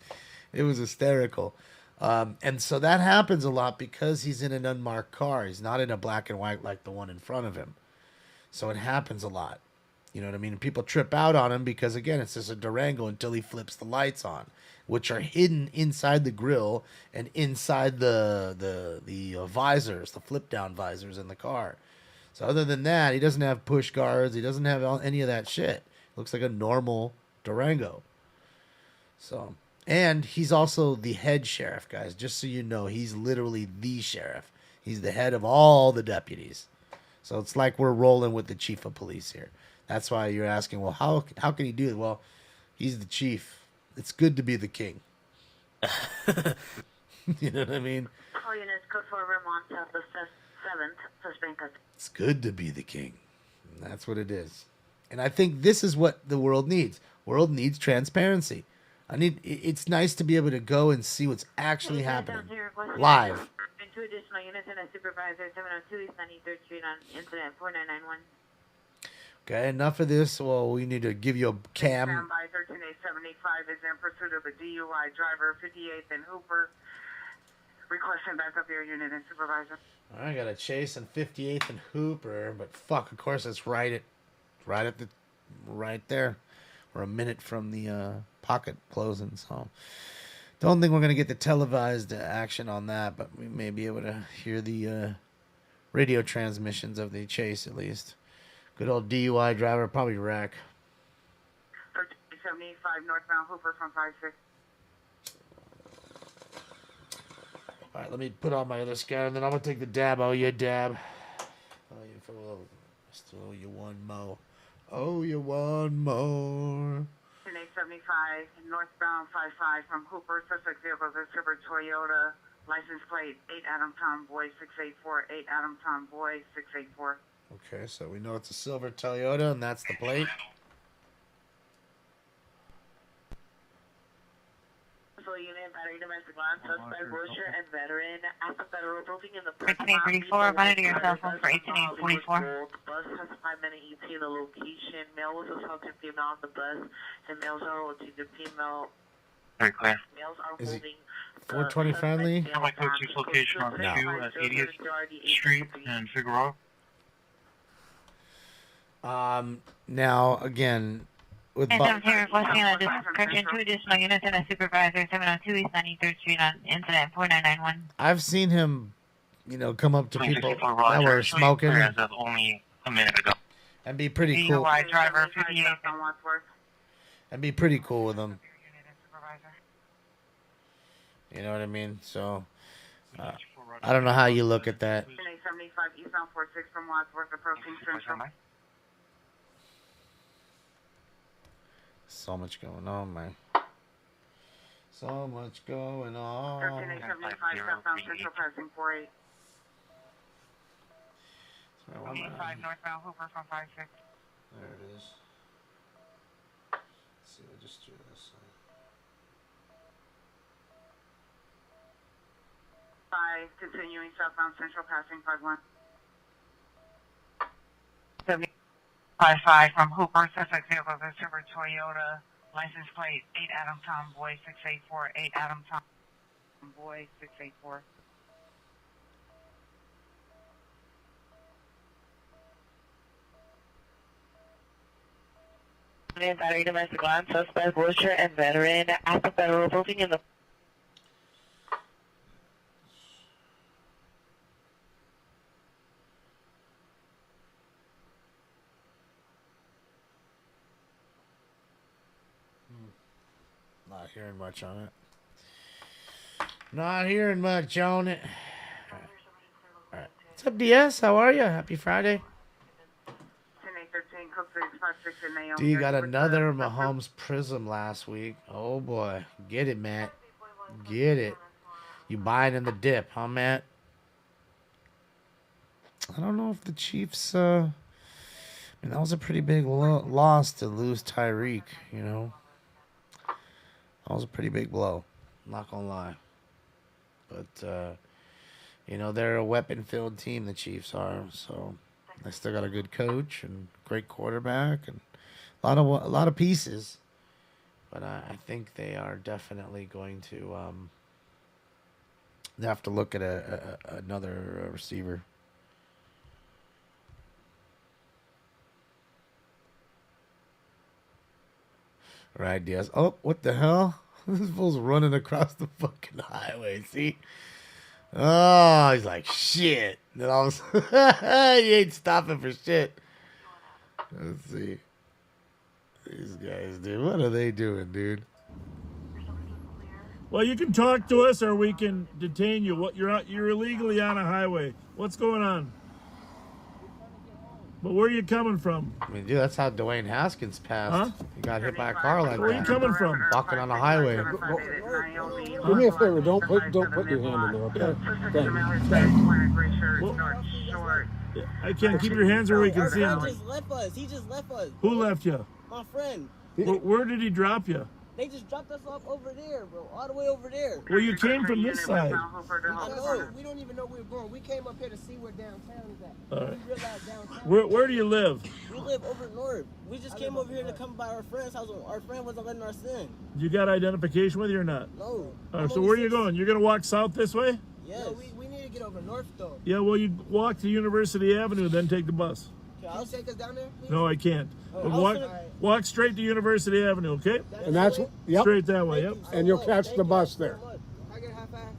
It was hysterical. And so that happens a lot because he's in an unmarked car. He's not in a black and white like the one in front of him. So it happens a lot. You know what I mean? People trip out on him because, again, it's just a Durango until he flips the lights on, which are hidden inside the grill and inside the visors, the flip-down visors in the car. So other than that, he doesn't have push guards. He doesn't have any of that shit. Looks like a normal Durango. So, and he's also the head sheriff, guys. Just so you know, he's literally the sheriff. He's the head of all the deputies. So it's like we're rolling with the chief of police here. That's why you're asking, well, how can he do it? Well, he's the chief. It's good to be the king. You know what I mean? Call units, code 4 Vermont, South the 7th, suspect. It's good to be the king. And that's what it is. And I think this is what the world needs. World needs transparency. It's nice to be able to go and see what's actually happening live. And 2 additional units and a supervisor, 702 East 93rd Street on incident 4991. Okay, enough of this. Well, we need to give you a cam. Standby 13875 is in pursuit of a DUI driver, 58th and Hooper. Requesting backup your unit and supervisor. I got a chase on 58th and Hooper, but fuck, of course it's right there. We're a minute from the pocket closing, so don't think we're gonna get the televised action on that, but we may be able to hear the radio transmissions of the chase at least. Good old DUI driver, probably wreck. 1375 northbound Hooper from 56. All right, let me put on my other scanner, and then I'm going to take the dab. Oh, you dab. Still owe you one more. Oh, you one more. 1075 northbound 55 from Hooper. Suspect vehicle is a silver Toyota. License plate 8 Adam Tom Boy 684. 8 Adam Tom Boy 684. Okay, so we know it's a silver Toyota, and that's the plate. Unit, battery, domestic line, suspect, brochure, and veteran. At the federal building in the 1334, monitor your cell phone for 18844. The bus has a 5-minute ET in the location. Male was assaulted female on the bus, and males are holding the female. Very clear. Males are Is it holding 420 friendly? I'd like to choose location on 2 at 80th Street and Figueroa. Now, again, with And I'm here requesting a description, 2 additional units and a supervisor, 702 East 93rd Street on incident 4991. I've seen him, come up to people that were smoking Only a minute ago. and be pretty cool. DUI driver, 58. And be pretty cool with them. You know what I mean? So, I don't know how you look at that. 1075 eastbound 46 from Wadsworth approaching Central. So much going on, man. So much going on. 13875 southbound Central passing 48. 85 northbound Hooper from 56. There it is. Let's see, I just drew this. 5, continuing southbound Central passing 51. 55 from Hooper, suspect vehicle is Super Toyota, license plate 8 Adam Tom Boy 684, 8 Adam Tom Boy 684. Battery domestic line, suspect Wilshire and veteran at the federal building in the Not hearing much on it. Not hearing much on it. All right. What's up, DS? How are you? Happy Friday. 10813, code 656 in Naomi. Do you got another Mahomes Prism last week? Oh boy. Get it, Matt. Get it. You buying in the dip, huh, Matt? I don't know if the Chiefs, I mean, that was a pretty big loss to lose Tyreek, you know. That was a pretty big blow. I'm not going to lie. But, you know, they're a weapon-filled team, the Chiefs are. So they still got a good coach and great quarterback and a lot of pieces. But I think they are definitely going to they have to look at another receiver. Right, Diaz. Oh, what the hell? This fool's running across the fucking highway. See? Oh, he's like, shit. Then all of a sudden, he ain't stopping for shit. Let's see. These guys, dude. What are they doing, dude? Well, you can talk to us or we can detain you. What you're illegally on a highway. What's going on? But where are you coming from? I mean, dude, that's how Dwayne Haskins passed. Huh? He got hit by a car like that. Where are you coming from? Walking on the highway. Do me a favor. Don't put your hand in there, okay? Thanks. I can't keep your hands where we can see them. He just left us. He just left us. Who left you? My friend. Where did he drop you? They just dropped us off over there, bro. All the way over there. Well, you came from this side. I know. We don't even know where we were going. We came up here to see where downtown is at. All right. We realized downtown. Where do you live? We live over north. We just came over here to come by our friend's house. Our friend wasn't letting us in. You got identification with you or not? No. All right, so where are you going? You're going to walk south this way? Yes. No, we need to get over north, though. Yeah, well, you walk to University Avenue, then take the bus. Can you take us down there, please? No, I can't. But walk straight to University Avenue, okay? And that's, yep. Straight that way, yep. And you'll catch the bus there. I get a high five?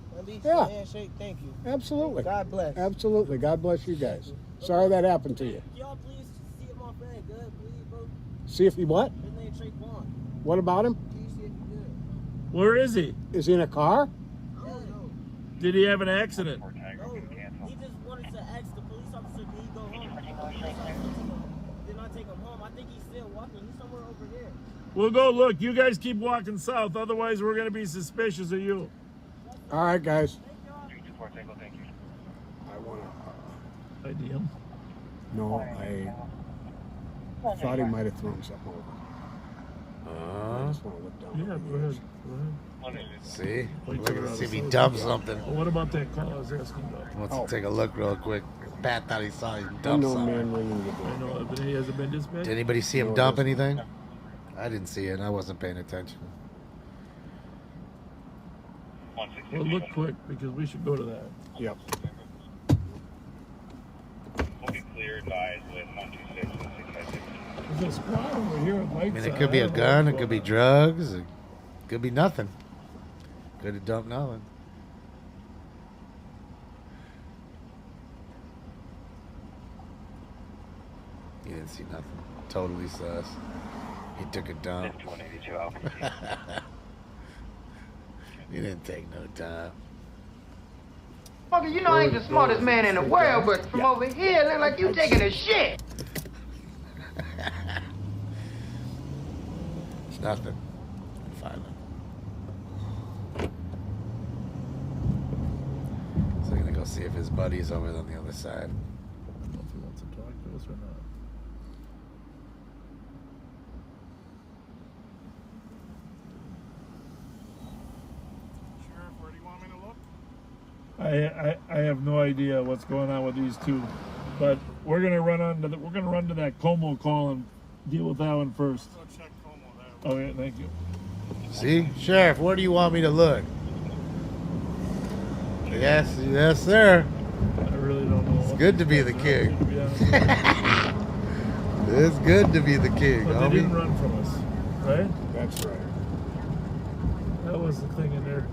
Yeah. Handshake, thank you. Absolutely. God bless. Absolutely. God bless you guys. Sorry that happened to you. Y'all please see if my friend good, please, bro. See if he what? His name Traquan. What about him? Can you see if he good? Where is he? Is he in a car? I don't know. Did he have an accident? No. He just wanted to ask the police officer, did he go home? Did not take him home. I think he's still walking. He's somewhere over there. We'll go look. You guys keep walking south. Otherwise, we're going to be suspicious of you. All right, guys. I want to ID him. No, I thought he might have thrown something over. I just want to look down. Yeah, go ahead. See? Look at see if he dumped something. Well, what about that call I was asking about? Wants to take a look real quick. Pat thought he saw him dump No something. man ringing the bell. I know, but he hasn't been dispatched. Did anybody see him dump anything? I didn't see it. I wasn't paying attention. Well, look quick because we should go to that. Yep. Will be cleared by with 126 and 656. There's a squad over here at I Lakeside. mean, it could be a gun. It could be drugs. It could be nothing. Could have dumped nothing. He didn't see nothing. Totally sus. He took a dump. He didn't take no time. Fucker, you know I ain't the smartest man in the world, but from over here, it look like you taking a shit. It's nothing. Fine. go see if his buddy's over on the other side. I don't know if he wants to talk to us or not. Sheriff, where do you want me to look? I have no idea what's going on with these two, but we're gonna run to that Como call and deal with that one first. Go check Como there. Okay, thank you. See, Sheriff, where do you want me to look? Yes, sir. I really don't know. It's good to be the king. It's good to be the king. But homie. they didn't run from us, right? That's right. That was the thing in there.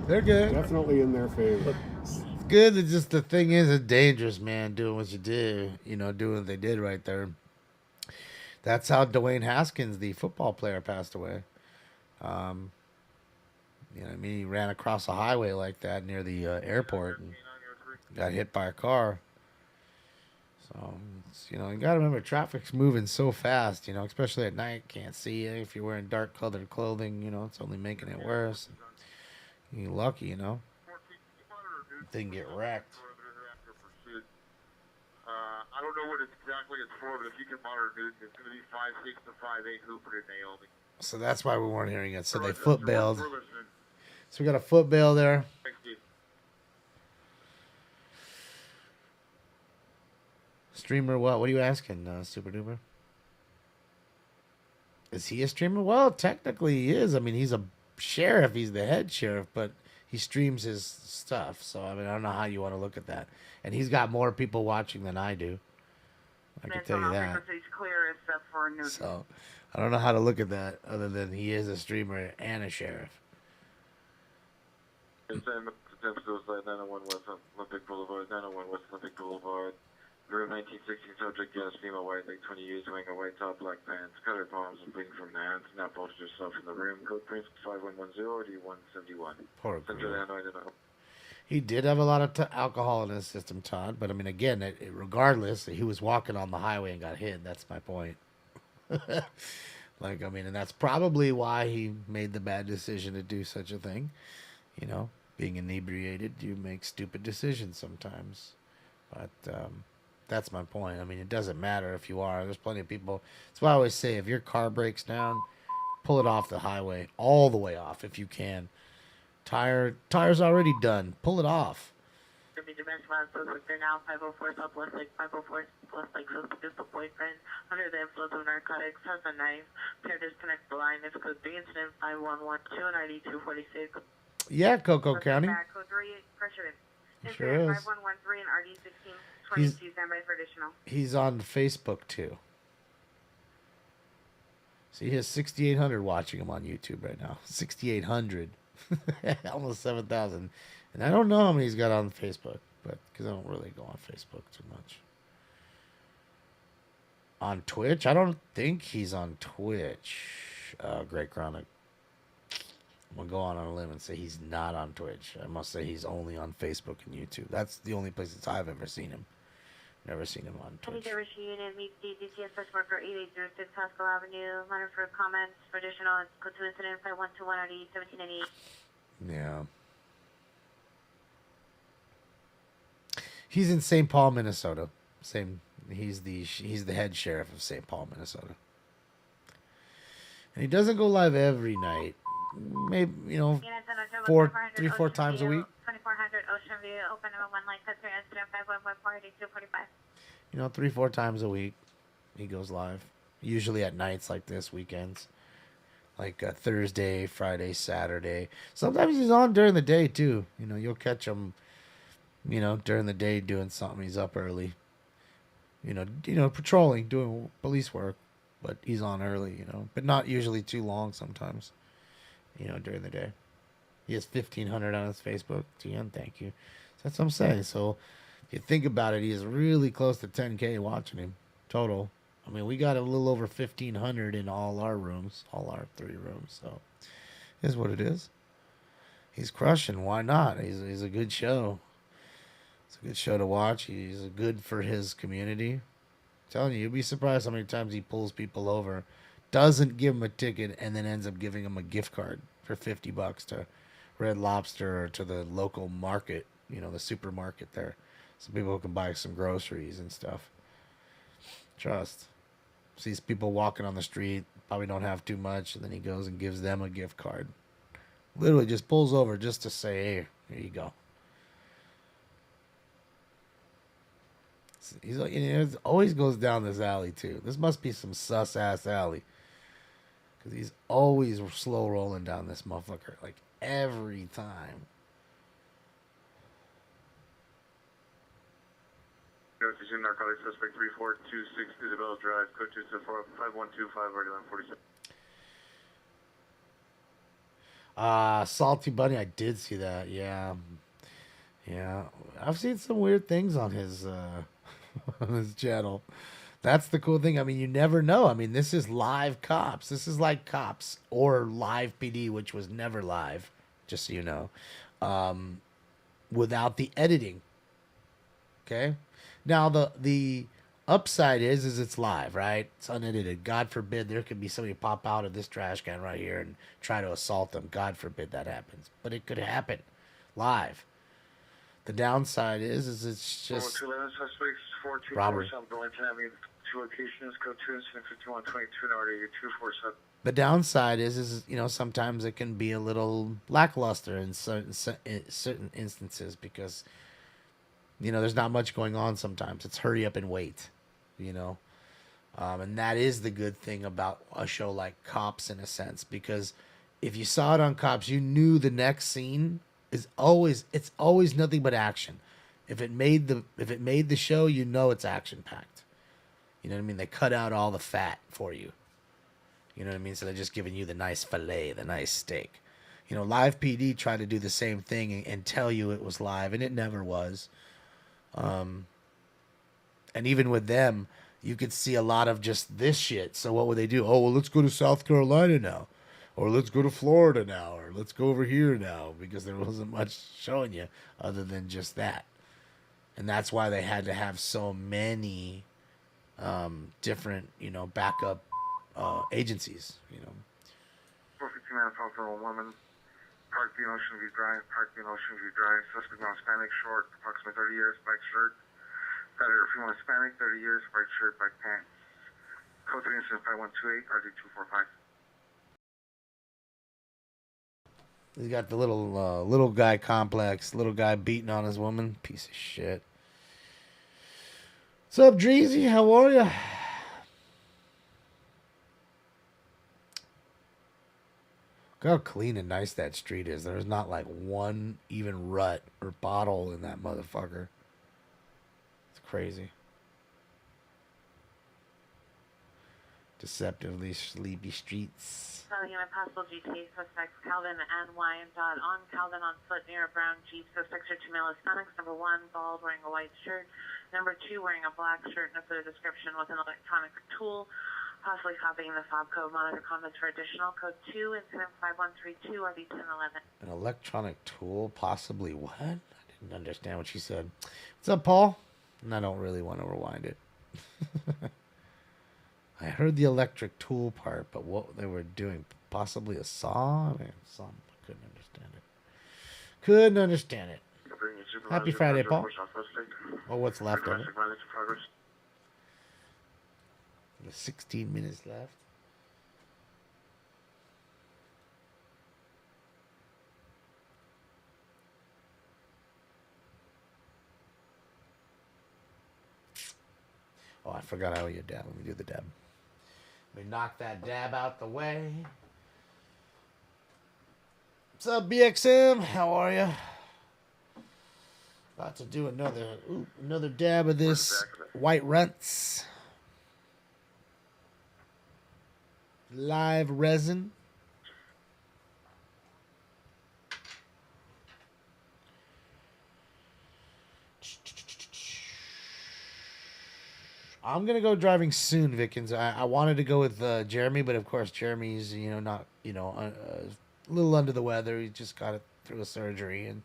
They're good. Definitely in their favor. It's good. It's just the thing is, it's dangerous, man. Doing what you did, doing what they did right there. That's how Dwayne Haskins, the football player, passed away. He ran across a highway like that near the airport and got hit by a car. So, you got to remember, traffic's moving so fast, especially at night. Can't see you. If you're wearing dark colored clothing, it's only making it worse. You're lucky, Didn't get wrecked. I don't know what exactly it's for, but if you can monitor news, it's going to be 5'6" to 5'8" Hooper to Naomi. So that's why we weren't hearing it. So they foot bailed. So we got a foot bail there. Streamer what? What are you asking, Super Duper? Is he a streamer? Well, technically he is. I mean, he's a sheriff. He's the head sheriff, but he streams his stuff. So, I don't know how you want to look at that. And he's got more people watching than I do. I can tell you that. Clear except for news. So, I don't know how to look at that other than he is a streamer and a sheriff. It's suicide 901 West Olympic Boulevard, 901 West Olympic Boulevard. Room 1916, subject gas, female, white, like 20 years, wearing a white top, black pants, colored palms, and bleeding from the hands. Now posted yourself in the room. Code Prince 5110 or D171. Poor Central girl. Illinois, Illinois. He did have a lot of alcohol in his system, Todd. But, again, regardless, he was walking on the highway and got hit. That's my point. And that's probably why he made the bad decision to do such a thing. Being inebriated, you make stupid decisions sometimes. But that's my point. It doesn't matter if you are. There's plenty of people. That's why I always say, if your car breaks down, pull it off the highway, all the way off if you can. Tire's already done. Pull it off. Be domestic violence suspect. They're now 504 Southwest Lake, 504 West Lake. Suspect is the boyfriend under the influence of narcotics, has a knife. Pair disconnect the line. It's code 3 incident 5112 and ID 246. Yeah, Coco County. Code 3, pressure. Sure is. 5113 and RD 1622. Stand by for additional. He's on Facebook too. See, he has 6,800 watching him on YouTube right now. 6,800. Almost 7,000. And I don't know how many he's got on Facebook, but because I don't really go on Facebook too much. On Twitch? I don't think he's on Twitch. Great Chronic. I'm going to go on a limb and say he's not on Twitch. I must say he's only on Facebook and YouTube. That's the only places I've ever seen him. Never seen him on Twitch. Unit, meet the DCS First Worker 8806 Haskell Avenue. Monitor for comments for additional. Code 2 incident 5121 RD 1798. Yeah. He's in St. Paul, Minnesota. He's the head sheriff of St. Paul, Minnesota. And he doesn't go live every night. Maybe, 4 times a week. 2400 Ocean View, open number 1 line, customer incident 5114 8245. 3-4 times a week he goes live. Usually at nights like this, weekends. Like Thursday, Friday, Saturday. Sometimes he's on during the day too. You'll catch him, during the day doing something. He's up early. Patrolling, doing police work. But he's on early, But not usually too long sometimes, during the day. He has 1,500 on his Facebook. TN, thank you. So that's what I'm saying. So if you think about it, he is really close to 10K watching him total. We got a little over 1,500 in all our rooms, all our 3 rooms. So it is what it is. He's crushing. Why not? He's a good show. It's a good show to watch. He's good for his community. I'm telling you, you'll be surprised how many times he pulls people over, doesn't give them a ticket, and then ends up giving them a gift card for $50 to Red Lobster or to the local market you know, the supermarket there. So people can buy some groceries and stuff. Trust. Sees people walking on the street, probably don't have too much, and then he goes and gives them a gift card. Literally just pulls over just to say, hey, here you go. He's like, you know, it always goes down this alley too. This must be some sus ass alley, because he's always slow rolling down this motherfucker, like every time. Notice narcotic suspect 3426 Isabella Drive, code 2745125 or 1147. Salty Bunny, I did see that. Yeah. I've seen some weird things on his on his channel. That's the cool thing. I mean, you never know. I mean, this is live Cops. This is like Cops or Live PD, which was never live, just so you know, without the editing. Okay. Now the upside is it's live, right? It's unedited. God forbid there could be somebody pop out of this trash can right here and try to assault them. God forbid that happens, but it could happen live. The downside is it's just 211 suspects 424 robbery. South Burlington Avenue. 2 locations, code 2 incident 5122 Narda 247. The downside is you know, sometimes it can be a little lackluster in certain instances because, you know, there's not much going on sometimes. It's hurry up and wait, you know. And that is the good thing about a show like Cops in a sense, because if you saw it on Cops, you knew the next scene it's always nothing but action. If it made the show, you know it's action packed. You know what I mean? They cut out all the fat for you. You know what I mean? So they're just giving you the nice fillet, the nice steak. You know, Live PD tried to do the same thing and tell you it was live, and it never was. And even with them, you could see a lot of just this shit. So what would they do? Oh, well, let's go to South Carolina now. Or let's go to Florida now. Or let's go over here now. Because there wasn't much showing you other than just that. And that's why they had to have so many different, you know, backup agencies, you know. 450 man assault on a woman. Park View, Ocean View Drive. Park View, Ocean View Drive. Suspect male Hispanic, short, approximately 30 years, black shirt. Predator female Hispanic, 30 years, white shirt, black pants. Code 3 incident 5128 RD245. He's got the little guy complex, little guy beating on his woman. Piece of shit. What's up, Dreezy? How are ya? Look how clean and nice that street is. There's not like one even rut or pothole in that motherfucker. It's crazy. Deceptively sleepy streets. Calling in a possible GTA suspects, Calvin and Y and Dot on Calvin on foot near a brown Jeep. Suspects are 2 male Hispanics. Number 1, bald, wearing a white shirt. Number 2, wearing a black shirt and a further description with an electronic tool. Possibly copying the fob code. Monitor comments for additional. Code 2, incident 5132 RV1011. An electronic tool? Possibly what? I didn't understand what she said. What's up, Paul? And I don't really want to rewind it. I heard the electric tool part, but what they were doing, possibly a saw? I mean, some couldn't understand it. Couldn't understand it. Happy Friday, Paul. Oh, what's left of it? There's 16 minutes left. Oh, I forgot how you dab. Let me do the dab. Let me knock that dab out the way. What's up, BXM? How are you? About to do another dab of this White Runts live resin. I'm gonna go driving soon, Vickens. I wanted to go with Jeremy, but of course Jeremy's not a little under the weather. He just got it through a surgery, and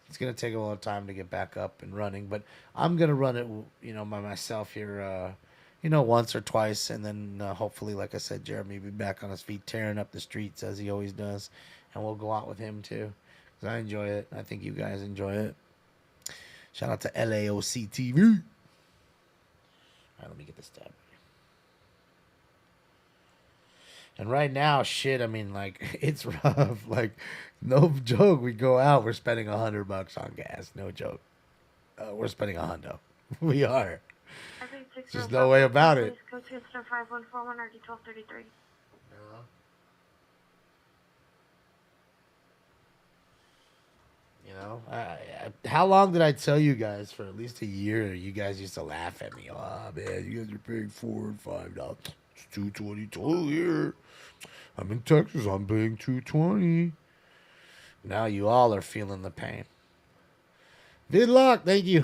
it's gonna take a lot of time to get back up and running. But I'm gonna run it, by myself here, once or twice, and then hopefully, like I said, Jeremy will be back on his feet, tearing up the streets as he always does, and we'll go out with him too, because I enjoy it. I think you guys enjoy it. Shout out to LAOC TV. All right, let me get this tab. And right now, shit, I mean, like, it's rough. Like, no joke. We go out, we're spending $100 on gas. No joke. We're spending $100. We are. There's no way about it. Code 5141 RD 1233. You know, how long did I tell you guys? For at least a year, you guys used to laugh at me. Oh man, you guys are paying $4 and $5. It's $2.22 here. I'm in Texas. I'm paying $2.20. Now you all are feeling the pain. Vidlock, thank you.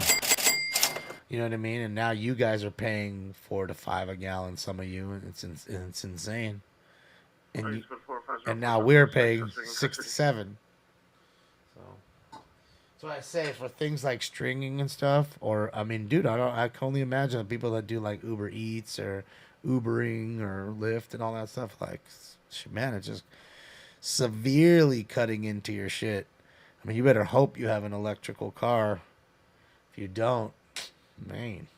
You know what I mean? And now you guys are paying $4 to $5 a gallon. Some of you, and it's insane. And now we're paying $6 to $7. So I say for things like stringing and stuff, or I mean, dude, I can only imagine the people that do like Uber Eats or Ubering or Lyft and all that stuff. Like, man, it's just severely cutting into your shit. I mean, you better hope you have an electrical car. If you don't, man,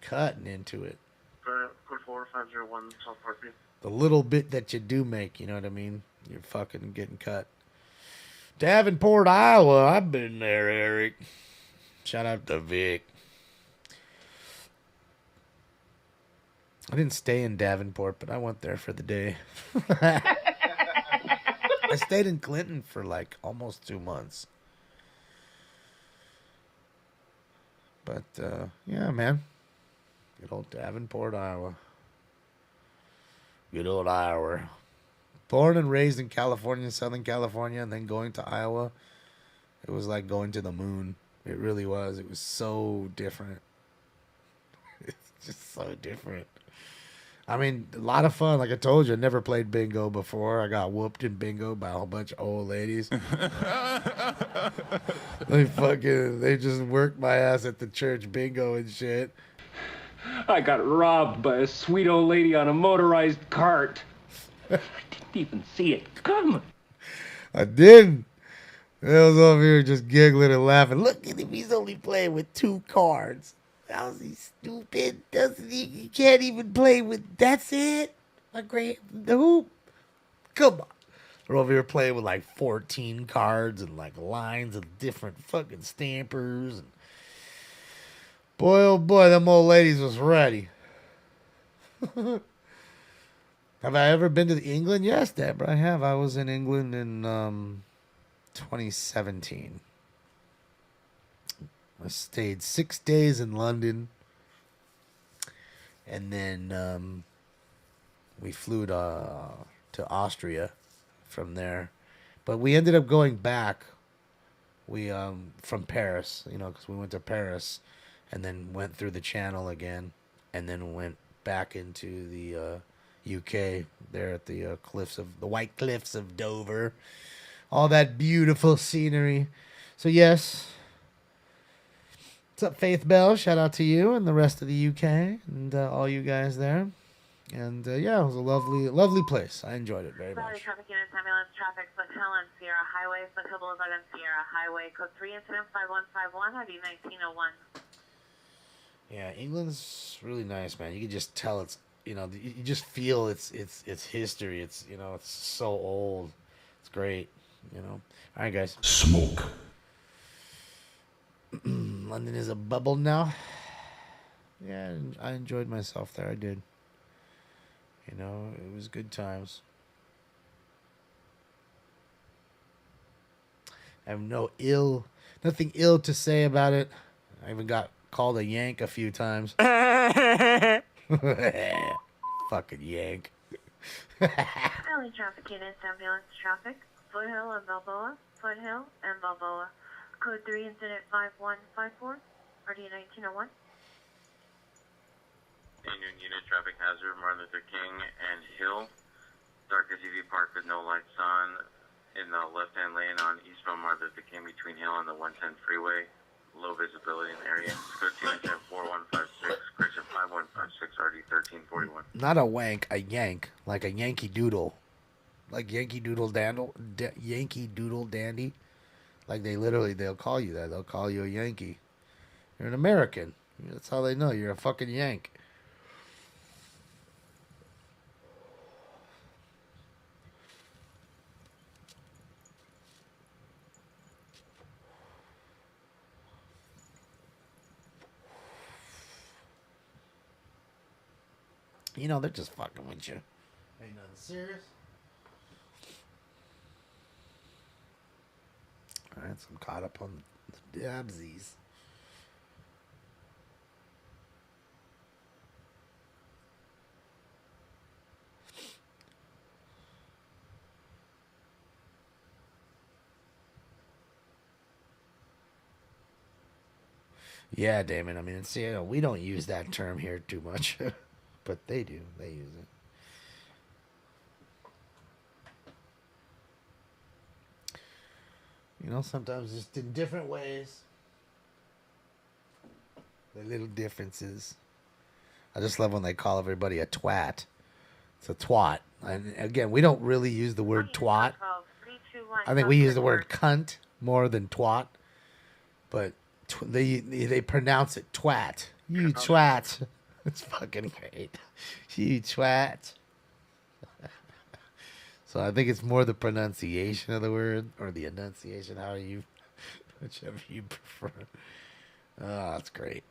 cutting into it. Code 4501 South Parkview. The little bit that you do make, you know what I mean? You're fucking getting cut. Davenport, Iowa. I've been there, Eric. Shout out to Vic. I didn't stay in Davenport, but I went there for the day. I stayed in Clinton for like almost 2 months. But, yeah, man. Good old Davenport, Iowa. Good old Iowa. Born and raised in California, Southern California, and then going to Iowa. It was like going to the moon. It really was. It was so different. It's just so different. I mean, a lot of fun. Like I told you, I never played bingo before. I got whooped in bingo by a whole bunch of old ladies. They just worked my ass at the church bingo and shit. I got robbed by a sweet old lady on a motorized cart. I didn't even see it coming. I didn't. I was over here just giggling and laughing. Look at him. He's only playing with 2 cards. How's he stupid? Doesn't he? You can't even play with. That's it? My great. Nope. Come on. We're over here playing with like 14 cards and like lines of different fucking stampers. And boy, oh boy, them old ladies was ready. Have I ever been to England? Yes, Deborah, I have. I was in England in 2017. I stayed 6 days in London. And then we flew to Austria from there. But we ended up going back. We from Paris, you know, because we went to Paris and then went through the Channel again and then went back into the UK there at the the White Cliffs of Dover. All that beautiful scenery. So yes. What's up, Faith Bell? Shout out to you and the rest of the UK and all you guys there. And yeah, it was a lovely place. I enjoyed it very Valley much. traffic units, ambulance traffic, Foothill and Sierra Highway, Foothill Boulevard and Sierra Highway, code 3 incident 5151, ID 1901. Yeah, England's really nice, man. You can just tell it's, you know, you just feel it's history. It's, you know, it's so old. It's great, you know. All right, guys. Smoke. London is a bubble now. Yeah, I enjoyed myself there. I did. You know, it was good times. I have nothing ill to say about it. I even got called a Yank a few times. Fucking Yank. Valley traffic units, ambulance traffic, Foothill and Balboa, Foothill and Balboa. Code 3 incident 5154, RD 1901. Union unit traffic hazard, Martin Luther King and Hill. Dark SUV parked with no lights on in the left-hand lane on eastbound Martin Luther King between Hill and the 110 freeway. Low visibility in the area. Code 2 incident 4156, correction 5156, RD 1341. Not a wank, a yank, like a Yankee Doodle, like Yankee Doodle Yankee Doodle Dandy. Like they'll call you that. They'll call you a Yankee. You're an American. That's how they know you're a fucking Yank. You know, they're just fucking with you. Ain't nothing serious. Alright, so I'm caught up on the dabsies. Yeah, Damon. I mean, see, you know, we don't use that term here too much, but they do. They use it. You know, sometimes just in different ways. The little differences. I just love when they call everybody a twat. It's a twat. And again, we don't really use the word twat. I think we use the word cunt more than twat. But they pronounce it twat. You twat. It's fucking great. You twat. So I think it's more the pronunciation of the word, or the enunciation, whichever you prefer. Oh, that's great.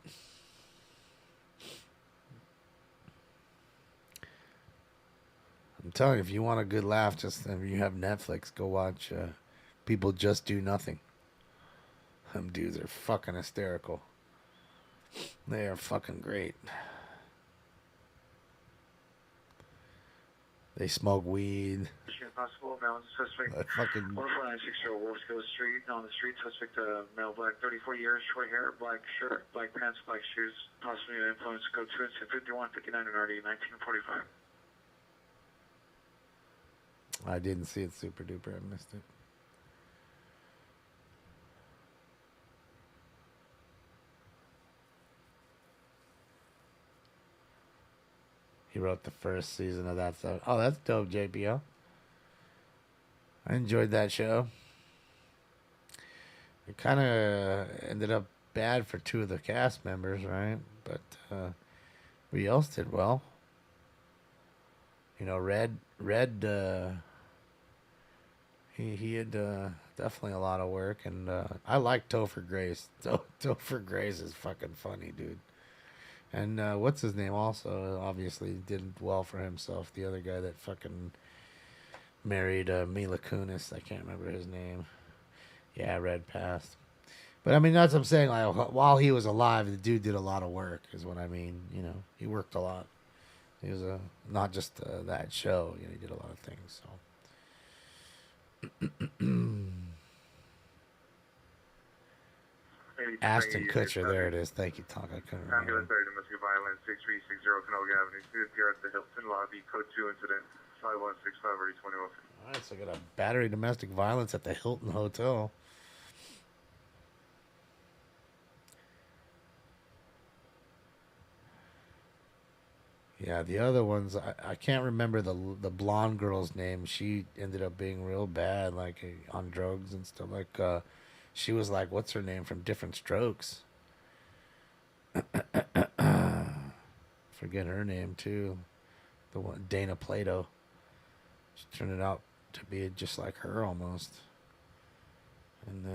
I'm telling you, if you want a good laugh, just if you have Netflix, go watch People Just Do Nothing. Them dudes are fucking hysterical. They are fucking great. They smoke weed. Possible male suspect. Fucking 196 Wolfskill Street. On the street, suspect male, black, 34 years, short hair, black shirt, black pants, black shoes. Possibly influence code 2 and 51, 59 and RD 1945. I didn't see it, super duper. I missed it. He wrote the first season of that stuff. Oh, that's dope, JPO. I enjoyed that show. It kind of ended up bad for two of the cast members, right? But everybody else did well. You know, Red, he had definitely a lot of work, and I like Topher Grace. Topher Grace is fucking funny, dude. And what's his name also obviously did well for himself. The other guy that fucking married Mila Kunis. I can't remember his name. Yeah, Red passed. But I mean, that's what I'm saying. Like, while he was alive, the dude did a lot of work, is what I mean. You know, he worked a lot. He was not just that show. You know, he did a lot of things. So. Aston Kutcher, there it is. Thank you, Tonk. I couldn't remember. Ambulance 30, domestic violence, 6360 Canoga Avenue. Students here at the Hilton lobby, code 2 incident, 5165 already 21. All right, so I got a battery domestic violence at the Hilton Hotel. Yeah, the other ones, I can't remember the blonde girl's name. She ended up being real bad, like on drugs and stuff. Like, she was like, what's her name from Different Strokes? Forget her name too. The one, Dana Plato. She turned it out to be just like her almost. And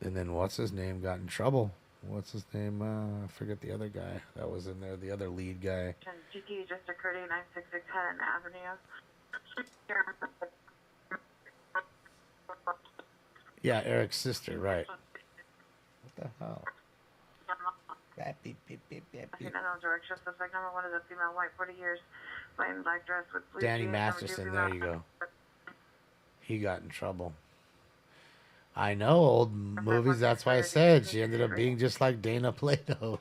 then what's his name got in trouble. What's his name? I forget the other guy that was in there. The other lead guy. GT just occurred at 966 Haddon Avenue. Yeah, Eric's sister, right. What the hell? Beep, beep, beep, beep, beep. Direction. Suspect number 1 is a female, white, 40 years, plain black dress with blue Danny jeans. Masterson, there you go. He got in trouble. I know, old movies, that's why I said she ended up being just like Dana Plato.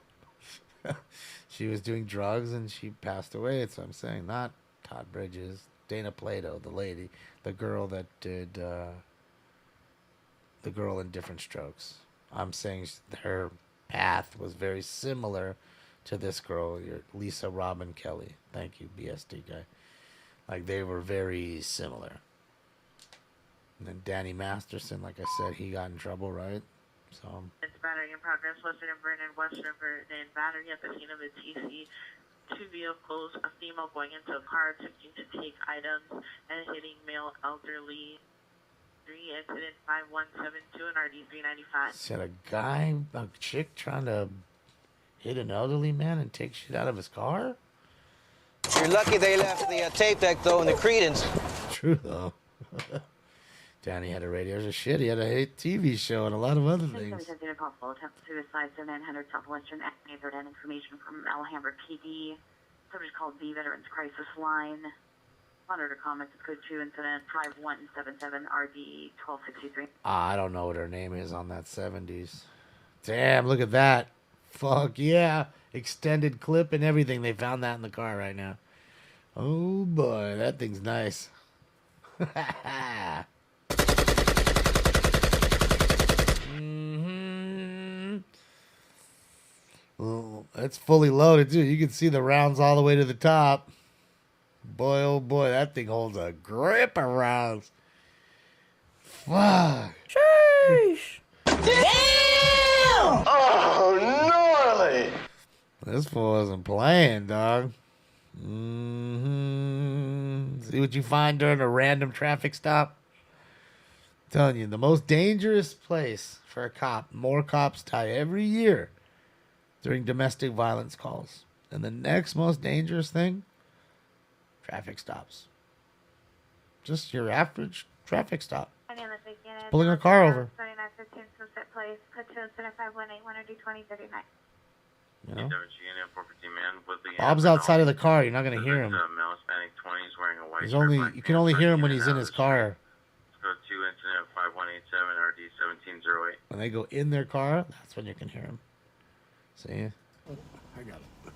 She was doing drugs and she passed away, that's what I'm saying. Not Todd Bridges, Dana Plato, the lady, the girl that did the girl in Different Strokes. I'm saying her path was very similar to this girl, Lisa Robin Kelly. Thank you, BSD guy. Like, they were very similar. And then Danny Masterson, like I said, he got in trouble, right? So It's battery in progress. Western and Vernon, Western Vernon, battery at the scene of a TC. 2 vehicles, a female going into a car attempting to take items and hitting male elderly. 3 incident 5172 and RD 395. said a chick trying to hit an elderly man and take shit out of his car? You're lucky they left the tape deck, though, in the Credence. True, though. Danny had a radio shit. He had a TV show and a lot of other things. Possible attempt suicide, so 900 Southwestern Avenue. Third hand information from Alhambra PD. Somebody called the Veterans Crisis Line. Monitor comments, code 2 incident 5177 RD 1263. I don't know what her name is on that 70s. Damn, look at that. Fuck yeah. Extended clip and everything. They found that in the car right now. Oh boy, that thing's nice. Well, it's fully loaded too. You can see the rounds all the way to the top. Boy, oh boy, that thing holds a grip of rounds. Fuck. Sheesh. Damn! Oh, gnarly. This fool wasn't playing, dog. See what you find during a random traffic stop? I'm telling you, the most dangerous place for a cop. More cops die every year during domestic violence calls. And the next most dangerous thing, traffic stops. Just your average traffic stop. Pulling a car over. 2915 Sunset Place, code 2 incident 5181 RD 2039. You know? Bob's outside of the car. You're not gonna hear him. He's only you can only hear him when he's in his car. Code 2 incident 5187 RD 1708. When they go in their car, that's when you can hear him. See? I got it.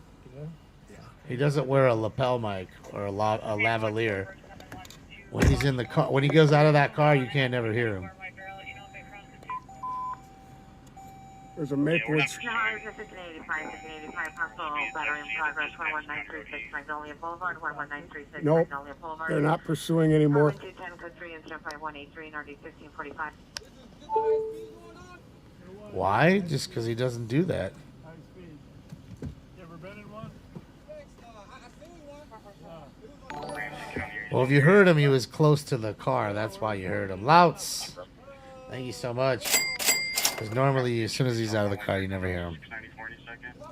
Yeah. He doesn't wear a lapel mic or a lavalier. When he's in the car, when he goes out of that car, you can't never hear him. There's a Maplewood. No, it's 1585, possible battery in progress, 11936 Magnolia Boulevard, 11936 Nope. Magnolia Boulevard. They're not pursuing anymore. 210, code 3, incident 5183 and RD 1545. Why? Just because he doesn't do that. Well, if you heard him, he was close to the car. That's why you heard him. Louts, thank you so much. Because normally, as soon as he's out of the car, you never hear him.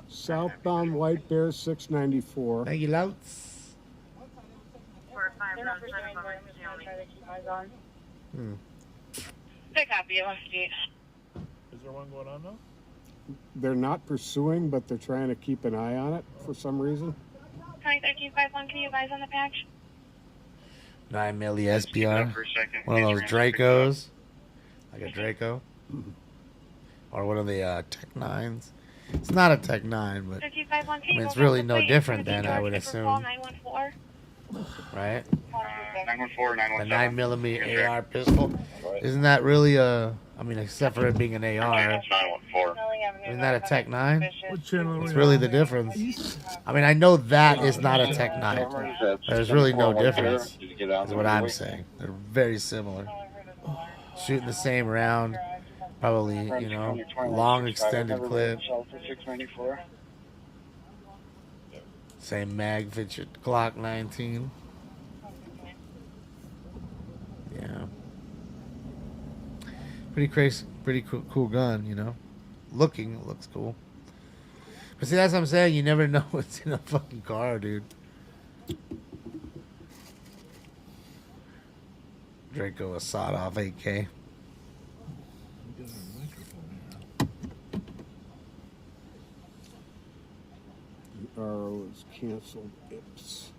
Southbound White Bear 694. Thank you, Louts. Good copy, Street. Is there one going on now? They're not pursuing, but they're trying to keep an eye on it for some reason. 1351, can you advise on the patch? 9 milli SPR. One of those Dracos. Like a Draco. Or one of the Tech 9s. It's not a Tech 9, but I mean, it's really no different than I would assume. Right? 914, The 9 millimeter AR pistol. Isn't that really a... I mean, except for it being an AR. Isn't that a Tech 9? It's really the difference. I mean, I know that is not a Tech 9. There's really no difference, is what I'm saying. They're very similar. Shooting the same round. Probably, you know, long extended clip. Same mag featured Glock 19. Yeah. Pretty crazy, pretty cool gun, you know. Looking, it looks cool. But see, that's what I'm saying. You never know what's in a fucking car, dude. Draco, a sawed-off 8K. The RO is canceled. Ips.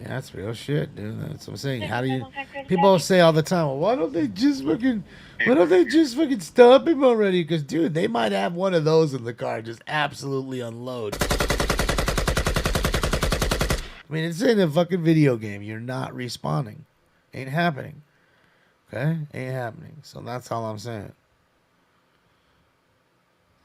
Yeah, that's real shit, dude. That's what I'm saying. How do you... People say all the time, well, why don't they just fucking stop him already? Because, dude, they might have one of those in the car just absolutely unload. I mean, it's in a fucking video game. You're not respawning. Ain't happening. Okay? Ain't happening. So that's all I'm saying.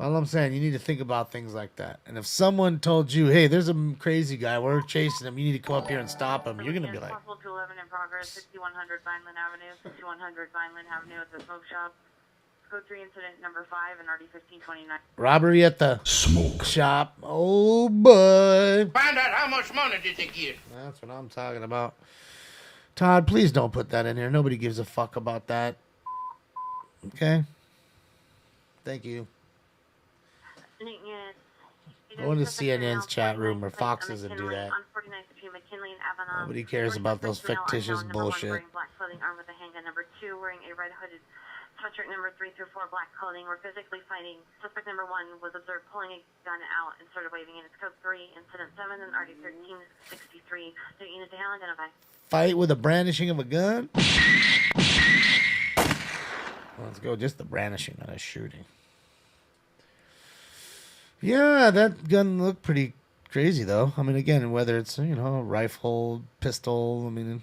All I'm saying, you need to think about things like that. And if someone told you, hey, there's a crazy guy, we're chasing him, you need to come up here and stop him, you're going to be like... Possible to 11 in progress, 6100 Vineland Avenue, 6100 Vineland Avenue at the smoke shop. code 3 incident number 5 and RD 1529. Robbery at the smoke shop. Oh, boy. Find out how much money did they get. That's what I'm talking about. Todd, please don't put that in here. Nobody gives a fuck about that. Okay? Thank you. Go into CNN's chat room or Fox's and do that. Nobody cares about those fictitious bullshit. Black clothing, armed with a handgun. Number 2, wearing a red hooded sweatshirt. Number 3 through 4, black clothing. We're physically fighting. Suspect number 1 was observed pulling a gun out and started waving in its code 3, incident 7, and RD 1363. Do you need to identify? Fight with a brandishing of a gun? Let's go. Just the brandishing, not a shooting. Yeah, that gun looked pretty crazy, though. I mean, again, whether it's, rifle, pistol, I mean,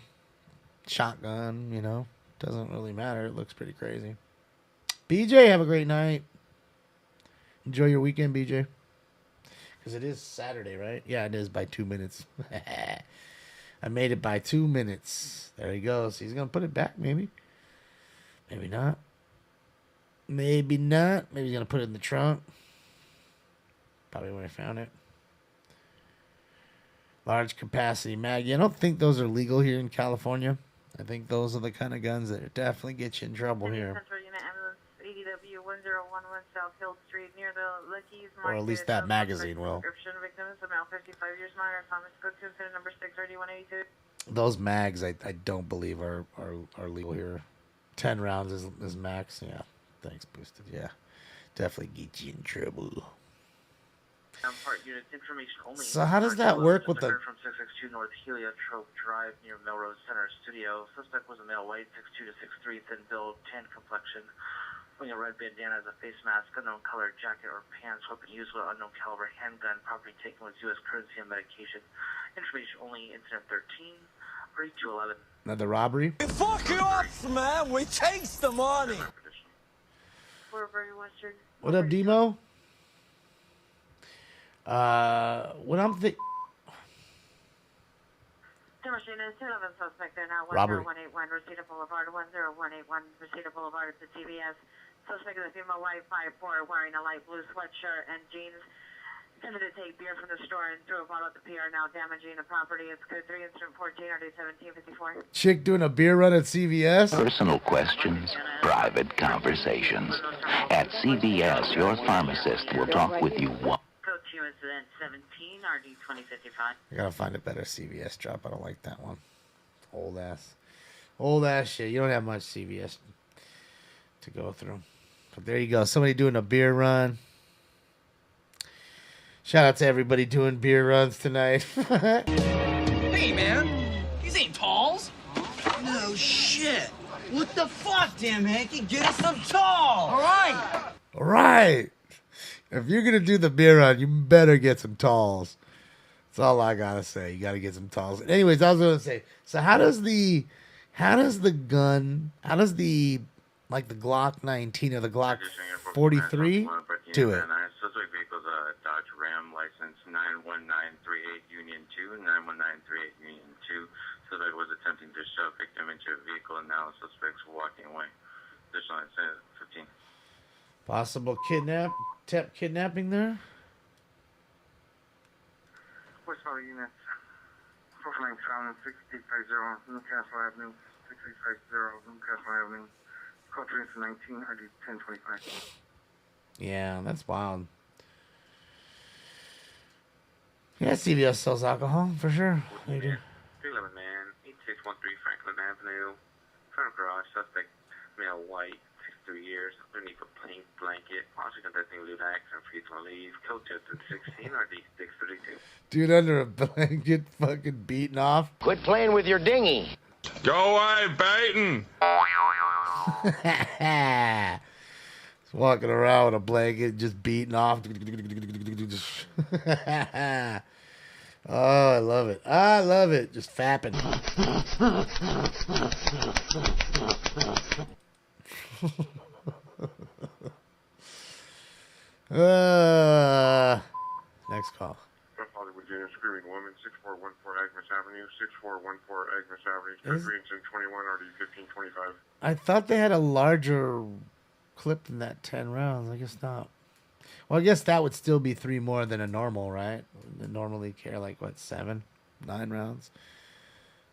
shotgun, doesn't really matter. It looks pretty crazy. BJ, have a great night. Enjoy your weekend, BJ. Because it is Saturday, right? Yeah, it is by 2 minutes. I made it by 2 minutes. There he goes. He's going to put it back, maybe. Maybe not. Maybe not. Maybe he's going to put it in the trunk. Probably where I found it. Large capacity mag. Yeah, I don't think those are legal here in California. I think those are the kind of guns that definitely get you in trouble here. Central Unit Ambulance ADW 1011 South Hill Street near the Lucky's Or at least that magazine will. Description victim is a male 55 years minor. Thomas code 2 incident number 6 RD 182. Those mags, I don't believe are legal here. 10 rounds is max. Yeah. Thanks, Boosted. Yeah. Definitely get you in trouble. Part units information only. So how does that work with the... From 662 North Heliotrope Drive near Melrose Center Studio. Suspect was a male, white, 6'2" to 6'3", thin build, tan complexion, wearing a red bandana as a face mask, unknown color jacket or pants, weapon used with unknown caliber handgun, property taken with U.S. currency and medication. Information only, incident 13, 3211. Another robbery? Fuck you up, man. We takes the money. What up, Demo? What I'm thinking... Suspect there now, Robbery. 10181 Reseda Boulevard, 10181 Reseda Boulevard at the CVS. Suspect is a female, white, 5'4", wearing a light blue sweatshirt and jeans. Attempted to take beer from the store and threw a bottle at the PR, now damaging the property. It's code 3, incident 14, RD 1754. Chick doing a beer run at CVS? Personal questions, private conversations. At CVS, your pharmacist will talk with you one. Code 2, incident 17, RD 2055. I gotta find a better CVS drop. I don't like that one. Old ass shit. You don't have much CVS to go through. But there you go. Somebody doing a beer run. Shout out to everybody doing beer runs tonight. Hey, man. These ain't talls. No shit. What the fuck, damn Hanky? Get us some tall. All right. All right. If you're gonna do the beer run, you better get some talls. That's all I gotta say. You gotta get some talls. Anyways, I was gonna say. So how does the Glock 19 or the Glock 43 do it? Suspect vehicle's a Dodge Ram, license 91938 Union 2, 91938 Union 2. Suspect was attempting to shove victim into a vehicle, and now suspect's walking away. Additional incident 15. Possible kidnapping there? Horsepower units 449 6850 Newcastle Avenue, 6850 Newcastle Avenue. Call 319 RD 1025. Yeah, that's wild. Yeah, CVS sells alcohol for sure. They do. 311 man, 8613 Franklin Avenue. Front of garage, suspect male, white, 63 years, underneath a plain blanket. Also conducting lewd acts and free to leave. Code 216 RD 632. Dude under a blanket fucking beating off. Quit playing with your dinghy. Go away, Baton. He's walking around with a blanket, just beating off. Oh, I love it. I love it. Just fapping. Next call. Hollywood Junior screaming woman, 6414 Agnes Avenue, 6414 Agnes Avenue, 21 RD 1525. I thought they had a larger clipped in that 10 rounds. I guess not. Well, I guess that would still be 3 more than a normal, right? They normally carry like, what, 7, 9 rounds?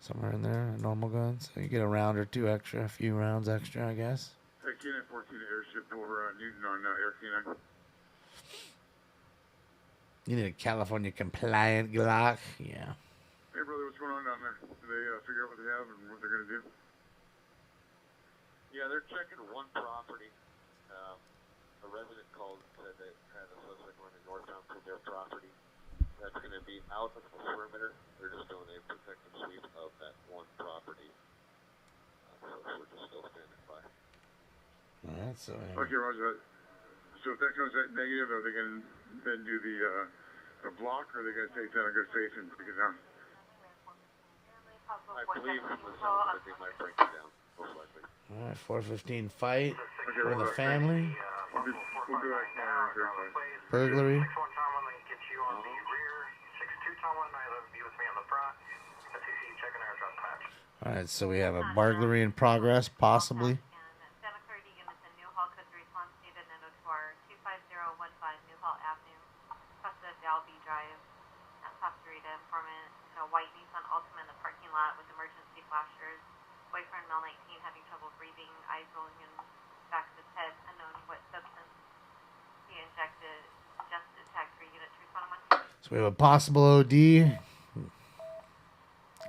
Somewhere in there, a normal gun. So you get a round or 2 extra, a few rounds extra, I guess. Hey, K-9 14 airship over Newton on Air K-9. You need a California compliant Glock. Yeah. Hey, brother, what's going on down there? Did they figure out what they have and what they're going to do? Yeah, they're checking one property. A resident called and said they had a suspect running northbound to their property. That's going to be out of the perimeter. They're just doing a protective sweep of that one property. So we're just still standing by. All right, so. Okay, Roger. So if that comes out negative, are they going to then do the block, or are they going to take that in good faith and break it down? I believe from the sound that they might break it down, most likely. All right, 415 fight Okay, for the well, family. We'll do that now. Burglary. All right, so we have a burglary in progress, possibly. White Nissan Altima in the parking lot with emergency flashers. Boyfriend, male 19, having trouble breathing, eyes rolling in the back of his head, unknown what substance he injected. Just attacked 3 unit 311. So we have a possible OD.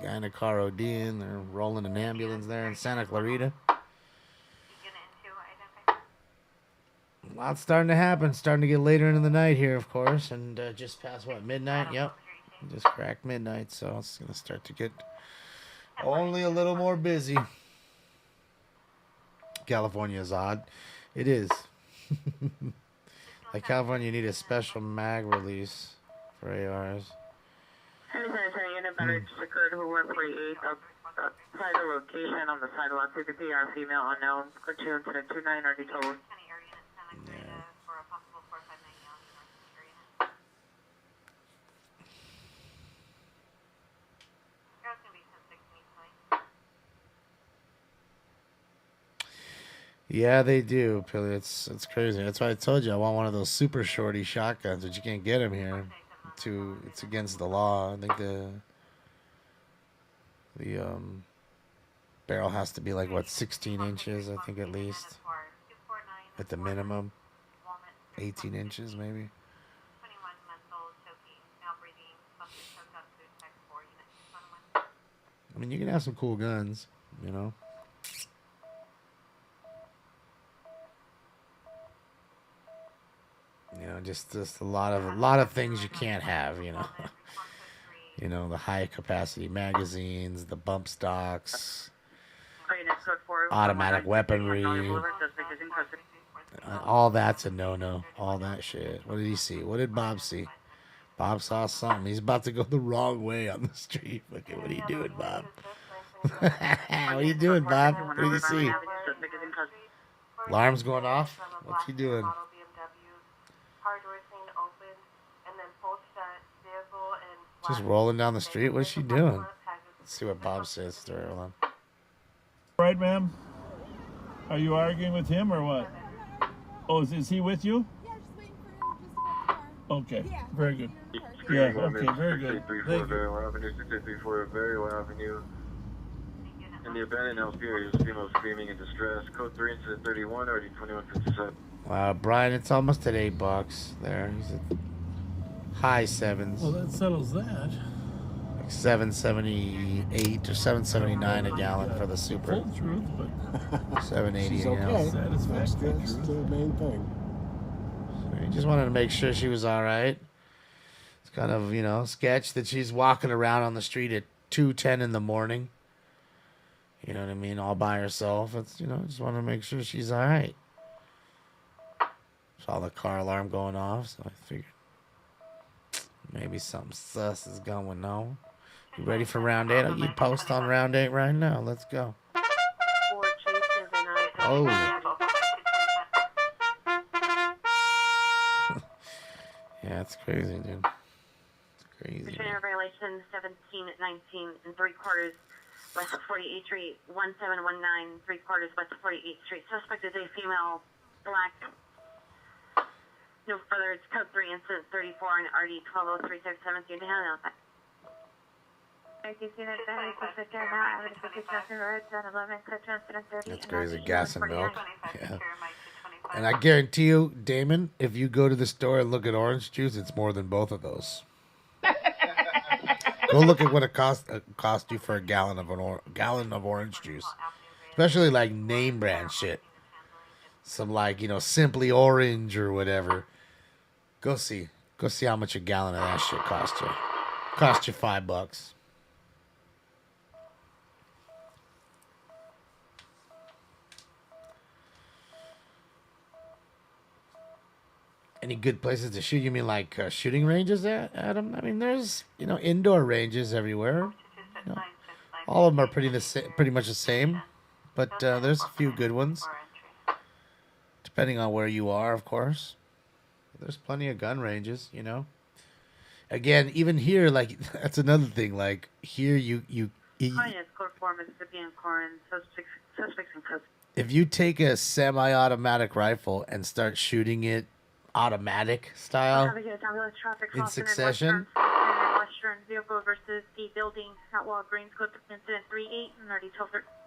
Guy in a car ODing. They're rolling an ambulance there in Santa Clarita. A lot's starting to happen. Starting to get later into the night here, of course. And just past, what, midnight? Yep. Just cracked midnight, so it's going to start to get only a little more busy. California is odd. It is. Like California, you need a special mag release for ARs. Sanitary unit better secured who 148 outside the location on the sidewalk. CPP are female unknown. Go to incident 29 already told. Yeah, they do, Pilly. It's crazy. That's why I told you I want one of those super shorty shotguns, but you can't get them here. It's against the law. I think the barrel has to be like, what, 16 inches, I think, at least. At the minimum. 18 inches, maybe. I mean, you can have some cool guns, you know. You know, just a lot of things you can't have, you know. You know, the high capacity magazines, the bump stocks, automatic weaponry. All that's a no-no. All that shit. What did he see? What did Bob see? Bob saw something. He's about to go the wrong way on the street. Okay, what are you doing, Bob? What are you doing, Bob? What did you see? Alarm's going off? What's he doing? Just rolling down the street? What is she doing? Let's see what Bob says to her. Hold on. Right, ma'am? Are you arguing with him or what? Oh, is he with you? Okay, very good. Yeah, okay, very good. Thank you. Avenue, 6834 Burial Avenue. In the abandoned house here, there's a female screaming in distress. Code 3, incident 31, already 2157. Wow, Brian, it's almost at $8 there. He's at high sevens. Well, that settles that. Like $7.78 or $7.79 a gallon for the super. Full truth, but $7.80 she's a gallon. okay. That's the main thing. So he just wanted to make sure she was all right. It's kind of, you know, sketch that she's walking around on the street at 2:10 in the morning. You know what I mean? All by herself. It's, you know, just want to make sure she's all right. Saw the car alarm going off, so I figured maybe something sus is going on. You ready for round 8? I'll get post on round 8 right now. Let's go. Oh. Yeah, it's crazy, dude. It's crazy. Virginia violation 1719 and 3/4 West 48th Street, 1719, 3/4 West 48th Street. Suspect is a female, black. No further, it's code 3, incident 34 and RD 120367. You handle that. That's crazy. Gas and milk. Yeah. And I guarantee you, Damon, if you go to the store and look at orange juice, it's more than both of those. Go look at what it cost you for a gallon of orange juice, especially like name brand shit. Some like Simply Orange or whatever. Go see how much a gallon of that shit cost you. Cost you $5. Any good places to shoot? You mean like shooting ranges, Adam? I mean, there's indoor ranges everywhere. All of them are pretty much the same, but there's a few good ones, depending on where you are, of course. There's plenty of gun ranges, Again, even here, like that's another thing. Like here, if you take a semi-automatic rifle and start shooting it automatic style in succession.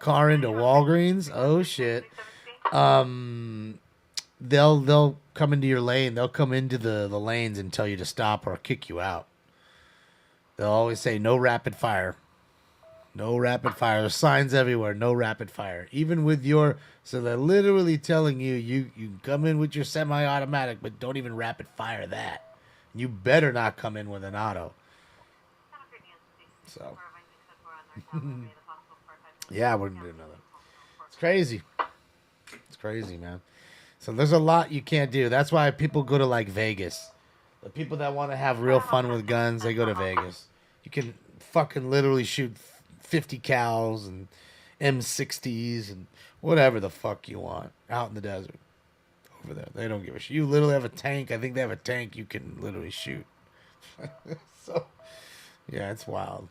Car into Walgreens. Oh shit. They'll come into your lane. They'll come into the lanes and tell you to stop or kick you out. They'll always say no rapid fire. No rapid fire. There's signs everywhere. No rapid fire. Even with so they're literally telling you can come in with your semi-automatic, but don't even rapid fire that. You better not come in with an auto. So, yeah, I wouldn't do another. It's crazy. It's crazy, man. So there's a lot you can't do. That's why people go to like Vegas. The people that want to have real fun with guns, they go to Vegas. You can fucking literally shoot 50 cals and M60s and whatever the fuck you want out in the desert over there. They don't give a shit. You literally have a tank. I think they have a tank you can literally shoot. So, yeah, it's wild.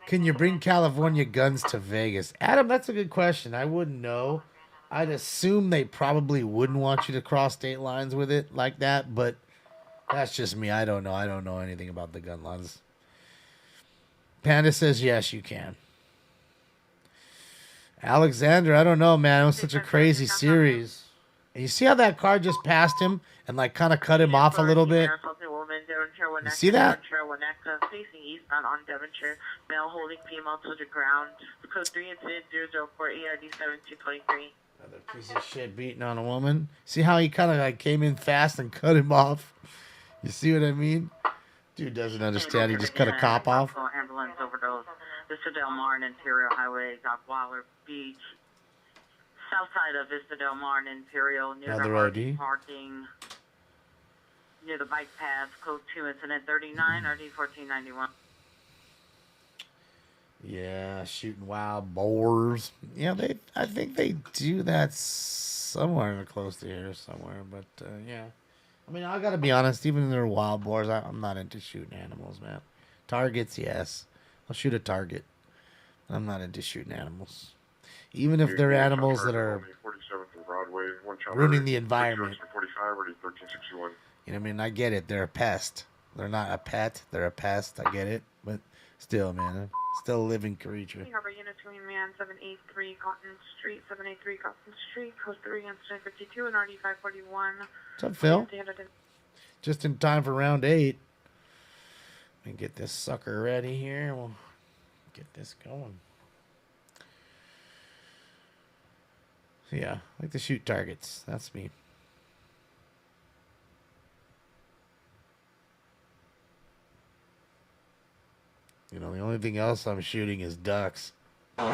Can you bring California guns to Vegas? Adam, that's a good question. I wouldn't know. I'd assume they probably wouldn't want you to cross state lines with it like that, but that's just me. I don't know. I don't know anything about the gun laws. Panda says yes, you can. Alexander, I don't know, man. It was such a crazy series. And you see how that car just passed him and like kind of cut him off a little bit? You see that? Facing eastbound on Devonshire, male holding female to the ground. Code 3 incident 004 ERD 7223. Another piece of shit beating on a woman. See how he kind of like came in fast and cut him off? You see what I mean? Dude doesn't understand. He just cut a cop off. Ambulance overdose. Vista Del Mar and Imperial Highway, Dockweiler Beach. South side of Vista Del Mar and Imperial, near Another the OD. parking. Near the bike path, code 2, incident 39, RD 1491. Yeah, shooting wild boars. Yeah, I think they do that somewhere close to here somewhere. But, yeah. I mean, I got to be honest. Even if they're wild boars, I'm not into shooting animals, man. Targets, yes. I'll shoot a target. I'm not into shooting animals. Even if they're animals that are ruining the environment. You know what I mean? I get it. They're a pest. They're not a pet. They're a pest. I get it. But still, man. Still a living creature. Harbor Unit Twin Man 783 Cotton Street, 783 Cotton Street, code 3, incident 52, and RD 541. What's up, Phil? Just in time for round 8. Let me get this sucker ready here. We'll get this going. Yeah, I like to shoot targets. That's me. You know, the only thing else I'm shooting is ducks. All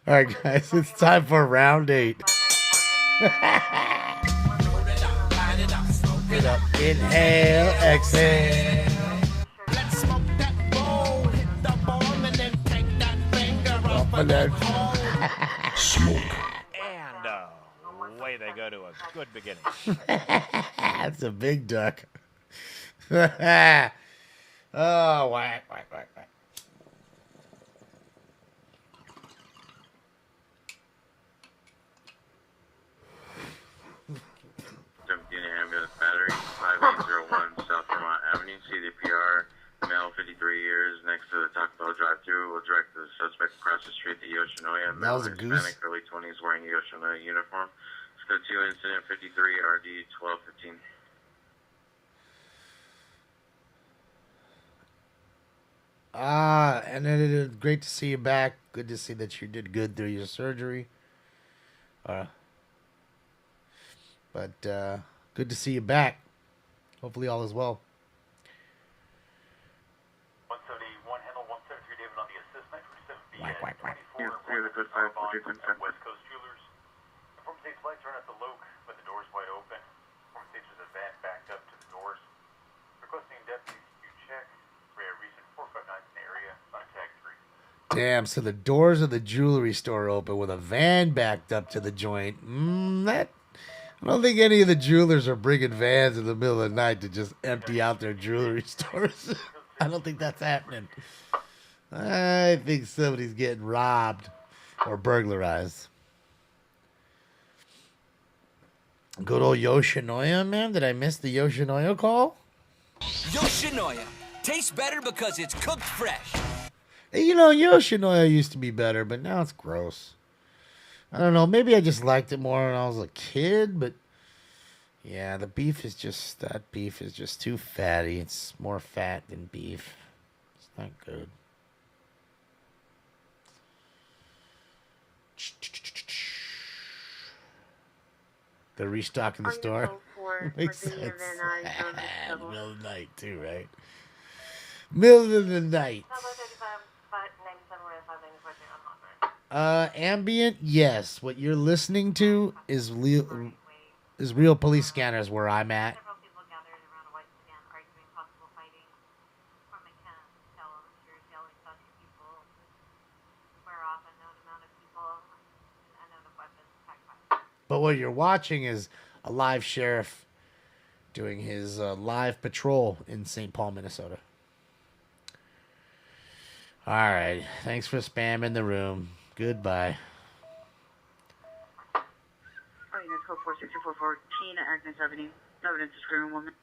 right, guys, it's time for round 8. Get up, inhale, exhale. Let's smoke that bowl, hit the ball, and then take that finger off of that Smoke. And away they go to a good beginning. That's a big duck. Oh, whack, whack, whack, whack. Ambulance battery, 5801 South Vermont Avenue, CDPR, male 53 years, next to the Taco Bell drive-thru. Will direct the suspect across the street to Yoshinoya. That was a goose. Hispanic, early 20s, wearing a Yoshinoya uniform. Let's go to incident 53 RD 1215. And it is great to see you back. Good to see that you did good through your surgery. But good to see you back. Hopefully all is well. 171 Handle 173 David on the assist 947 Whack, whack, whack. Yeah, clear the code 5, West Coast Jewelers. Performance states flight turn at the Loke, but the doors wide open. Performance states there's a van backed up to the doors. Requesting deputies to check for a recent 459 in the area on tag 3. Damn, so the doors of the jewelry store open with a van backed up to the joint. I don't think any of the jewelers are bringing vans in the middle of the night to just empty out their jewelry stores. I don't think that's happening. I think somebody's getting robbed or burglarized. Good old Yoshinoya, man. Did I miss the Yoshinoya call? Yoshinoya. Tastes better because it's cooked fresh. Hey, you know, Yoshinoya used to be better, but now it's gross. I don't know. Maybe I just liked it more when I was a kid, but yeah, that beef is just too fatty. It's more fat than beef. It's not good. They're restocking the store. Makes sense. Middle of the night too, right? Middle of the night. Ambient, yes. What you're listening to is Real Police Scanners where I'm at. But what you're watching is a live sheriff doing his live patrol in St. Paul, Minnesota. All right. Thanks for spamming the room. Goodbye. Unit code 46414 Agnes Avenue. No evidence of screaming woman.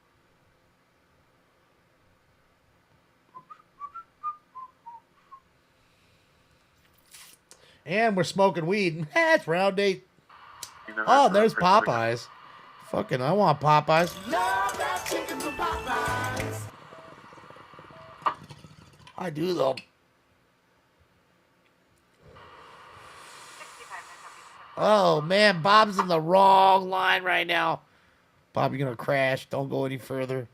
And we're smoking weed. It's round date. Oh, there's Popeyes. Fucking, I want Popeyes. Love that chicken from Popeyes. I do, though. Oh, man, Bob's in the wrong line right now. Bob, you're going to crash. Don't go any further.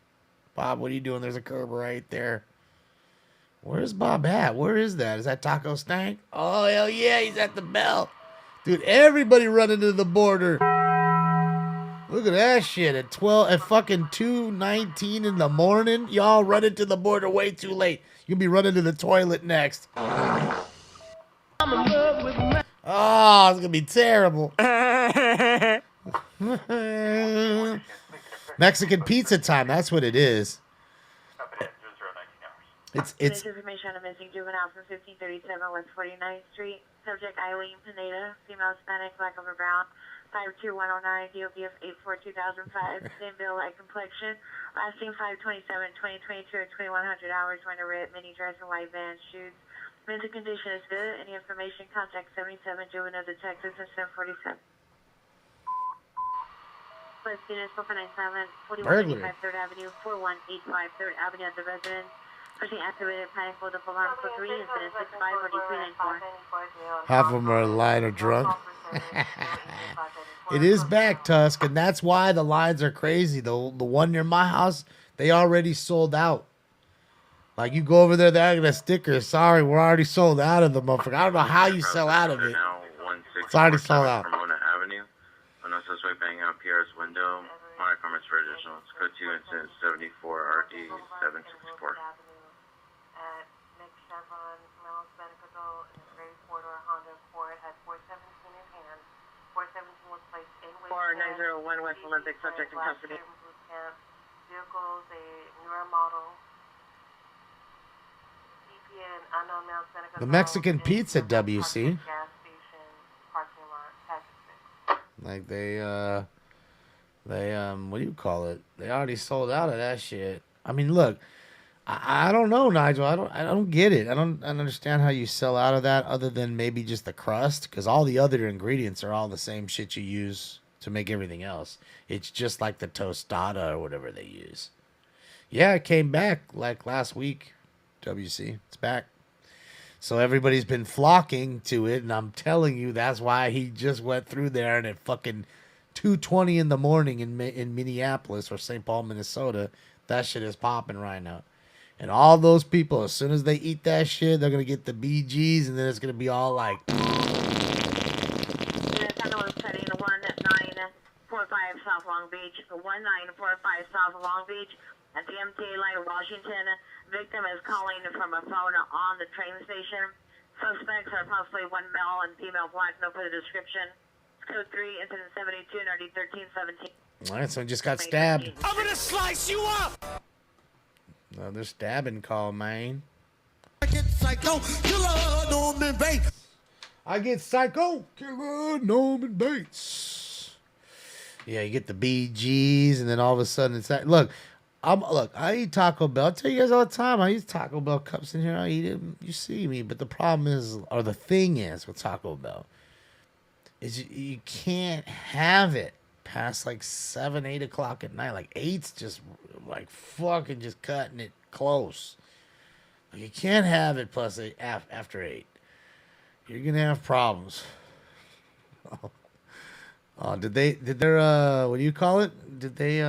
Bob, what are you doing? There's a curb right there. Where's Bob at? Where is that? Is that Taco Stank? Oh, hell yeah, he's at the bell. Dude, everybody running to the border. Look at that shit. At fucking 2:19 in the morning, y'all running to the border way too late. You'll be running to the toilet next. Oh, it's going to be terrible. Mexican pizza time. That's what it is. It's information on a missing juvenile from 1537 West 49th Street. Subject Eileen Pineda, female Hispanic, black over brown, 52109, DOB of 84-2005, same bill, light complexion. Last seen 5/27/2022 at 2100 hours. Wearing a red mini dress and white van shoes. Mental condition is good. Any information? Contact 77 Juvenile Detectives and 747. Plus, units 497 4185 3rd Avenue, 4185 3rd Avenue at the residence. Pushing activated panic mode of alarm for 3, incident 65 or 2394. half of them are lying or drunk. It is back, Tusk, and that's why the lines are crazy. The one near my house, they already sold out. Like, you go over there, they're gonna sticker. Sorry, we're already sold out of the motherfucker. I don't know how you sell out of it. It's already sold out. Pomona Avenue. On a suspect banging out Pierre's window. My comments for additional. It's code 2 incident 74 RD 764. For 901 West Olympic, subject in custody. Vehicles, a The Mexican pizza, WC. Like they what do you call it? They already sold out of that shit. I mean, look, I don't know, Nigel. I don't get it. I don't understand how you sell out of that other than maybe just the crust, because all the other ingredients are all the same shit you use to make everything else. It's just like the tostada or whatever they use. Yeah, it came back like last week, WC. It's back. So everybody's been flocking to it, and I'm telling you, that's why he just went through there, and at fucking 2:20 in the morning in Minneapolis or St. Paul, Minnesota, that shit is popping right now. And all those people, as soon as they eat that shit, they're going to get the BGs, and then it's going to be all like... South Long Beach, 1945 South Long Beach, at the MTA line of Washington. Victim is calling from a phone on the train station. Suspects are possibly one male and female black. No further description. Code 3, incident 72, NRD 1317. All right, so he just got stabbed. I'm gonna slice you up! Another stabbing call, man. I get psycho, killer Norman Bates. I get psycho, killer Norman Bates. Yeah, you get the BGs, and then all of a sudden it's that. Look, I eat Taco Bell. I tell you guys all the time, I use Taco Bell cups in here. I eat it. You see me, but the problem is, or the thing is with Taco Bell, is you can't have it past like 7, 8 o'clock at night. Like 8's just like fucking just cutting it close. Like, you can't have it plus after 8. You're gonna have problems. Oh, did their what do you call it? Did they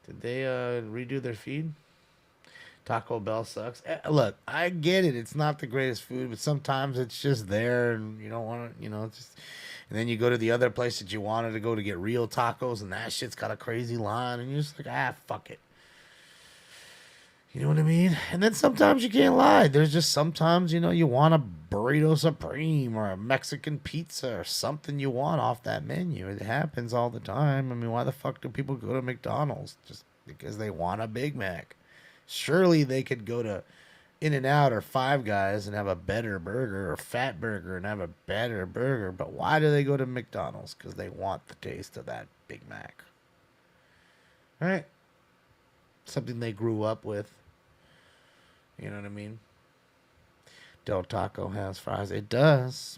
redo their feed? Taco Bell sucks. Look, I get it. It's not the greatest food, but sometimes it's just there, and you don't want to, just. And then you go to the other place that you wanted to go to get real tacos, and that shit's got a crazy line, and you're just like, fuck it. You know what I mean? And then sometimes you can't lie. There's just sometimes, you want a burrito supreme or a Mexican pizza or something you want off that menu. It happens all the time. I mean, why the fuck do people go to McDonald's? Just because they want a Big Mac. Surely they could go to In-N-Out or Five Guys and have a better burger, or Fat Burger and have a better burger. But why do they go to McDonald's? Because they want the taste of that Big Mac. All right? Something they grew up with. You know what I mean? Del Taco has fries. It does.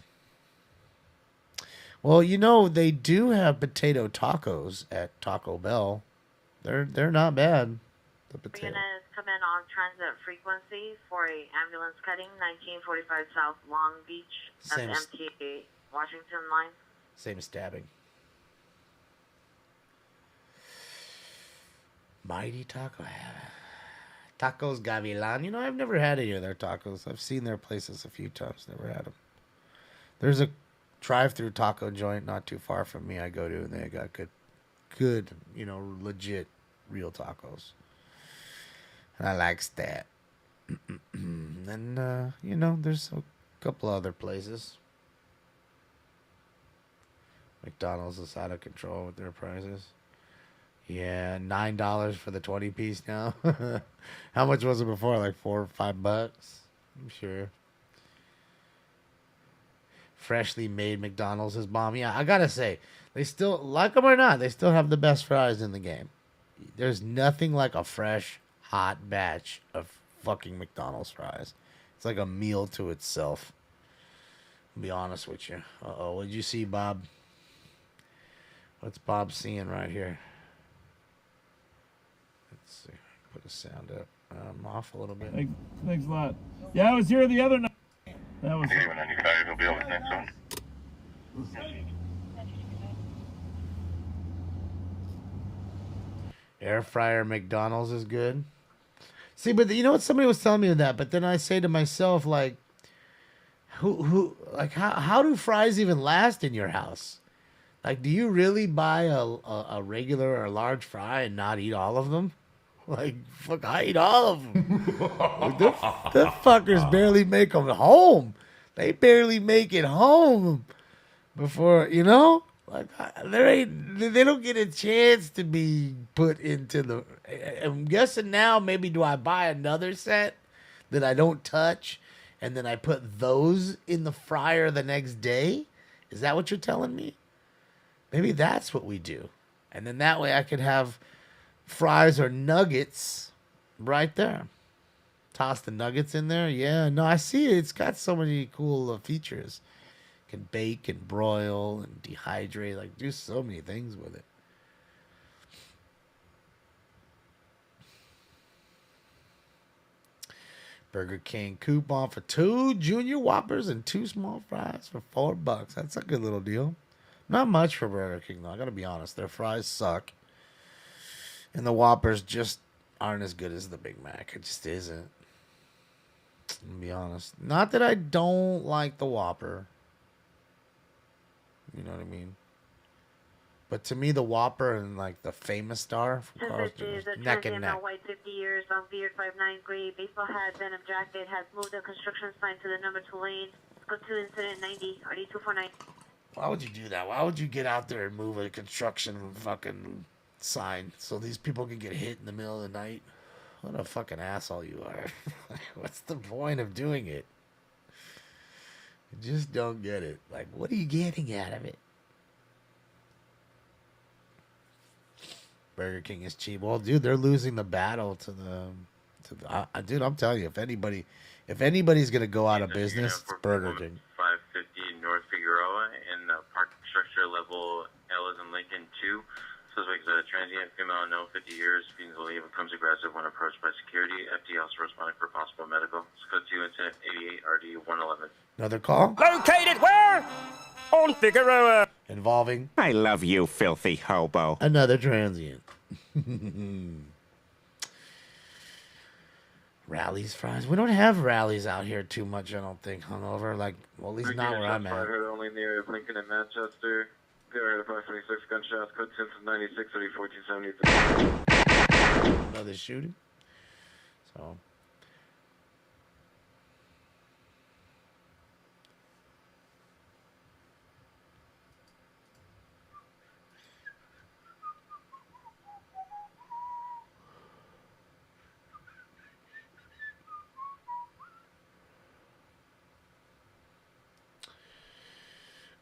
Well, they do have potato tacos at Taco Bell. They're not bad. The potato. We're gonna come in on transit frequency for a ambulance cutting, 1945 South Long Beach. That's MTA Washington line. Same stabbing. Mighty Taco. Tacos Gavilan. I've never had any of their tacos. I've seen their places a few times. Never had them. There's a drive-through taco joint not too far from me I go to, and they got good, legit, real tacos. And I likes that. And, there's a couple other places. McDonald's is out of control with their prices. Yeah, $9 for the 20-piece now. How much was it before? Like $4 or $5? I'm sure. Freshly made McDonald's is bomb. Yeah, I gotta say, they still, like them or not, they still have the best fries in the game. There's nothing like a fresh, hot batch of fucking McDonald's fries. It's like a meal to itself. I'll be honest with you. Uh-oh, what did you see, Bob? What's Bob seeing right here? Let's see. Put the sound up. I'm off a little bit. Thanks a lot. Yeah, I was here the other night. That was. He'll be over next one. Air fryer McDonald's is good. See, but you know what? Somebody was telling me that, but then I say to myself, like, how do fries even last in your house? Like, do you really buy a regular or a large fry and not eat all of them? Like, fuck, I eat all of them. the fuckers barely make them home. They barely make it home before, like, they don't get a chance to be put into the I'm guessing now, maybe do I buy another set that I don't touch, and then I put those in the fryer the next day? Is that what you're telling me? Maybe that's what we do. And then that way I could have fries or nuggets right there. Toss the nuggets in there. Yeah, no, I see it. It's got so many cool features. Can bake and broil and dehydrate. Like, do so many things with it. Burger King coupon for 2 junior Whoppers and 2 small fries for $4. That's a good little deal. Not much for Burger King, though. I gotta be honest. Their fries suck. And the Whoppers just aren't as good as the Big Mac. It just isn't. To be honest. Not that I don't like the Whopper. You know what I mean? But to me, the Whopper and like the Famous Star from Carl's Jr. is neck and neck. White 50 years, long beard, 5'9", gray, baseball hat, denim jacket, has moved the construction sign to the number 2 lane. Go to incident 90, RD 249. Why would you do that? Why would you get out there and move a construction fucking sign so these people can get hit in the middle of the night? What a fucking asshole you are. What's the point of doing it? I just don't get it. Like, what are you getting out of it? Burger King is cheap. Well, dude, they're losing the battle to the dude, I'm telling you, if anybody's gonna go out of business, it's Burger King. 550 North Figueroa in the parking structure level L is in Lincoln 2. Suspect is a transient female unknown, 50 years, being believed becomes aggressive when approached by security. FD also responding for possible medical. Code 2 incident 88 RD 111. Another call? Located where? On Figueroa. Involving? I love you, filthy hobo. Another transient. Rallies, fries. We don't have rallies out here too much, I don't think, hungover. Like, well, at least not where I'm at. I heard only near Lincoln and Manchester. They heard a 526 gunshots. Code 10 96 30 1470. Another shooting. So.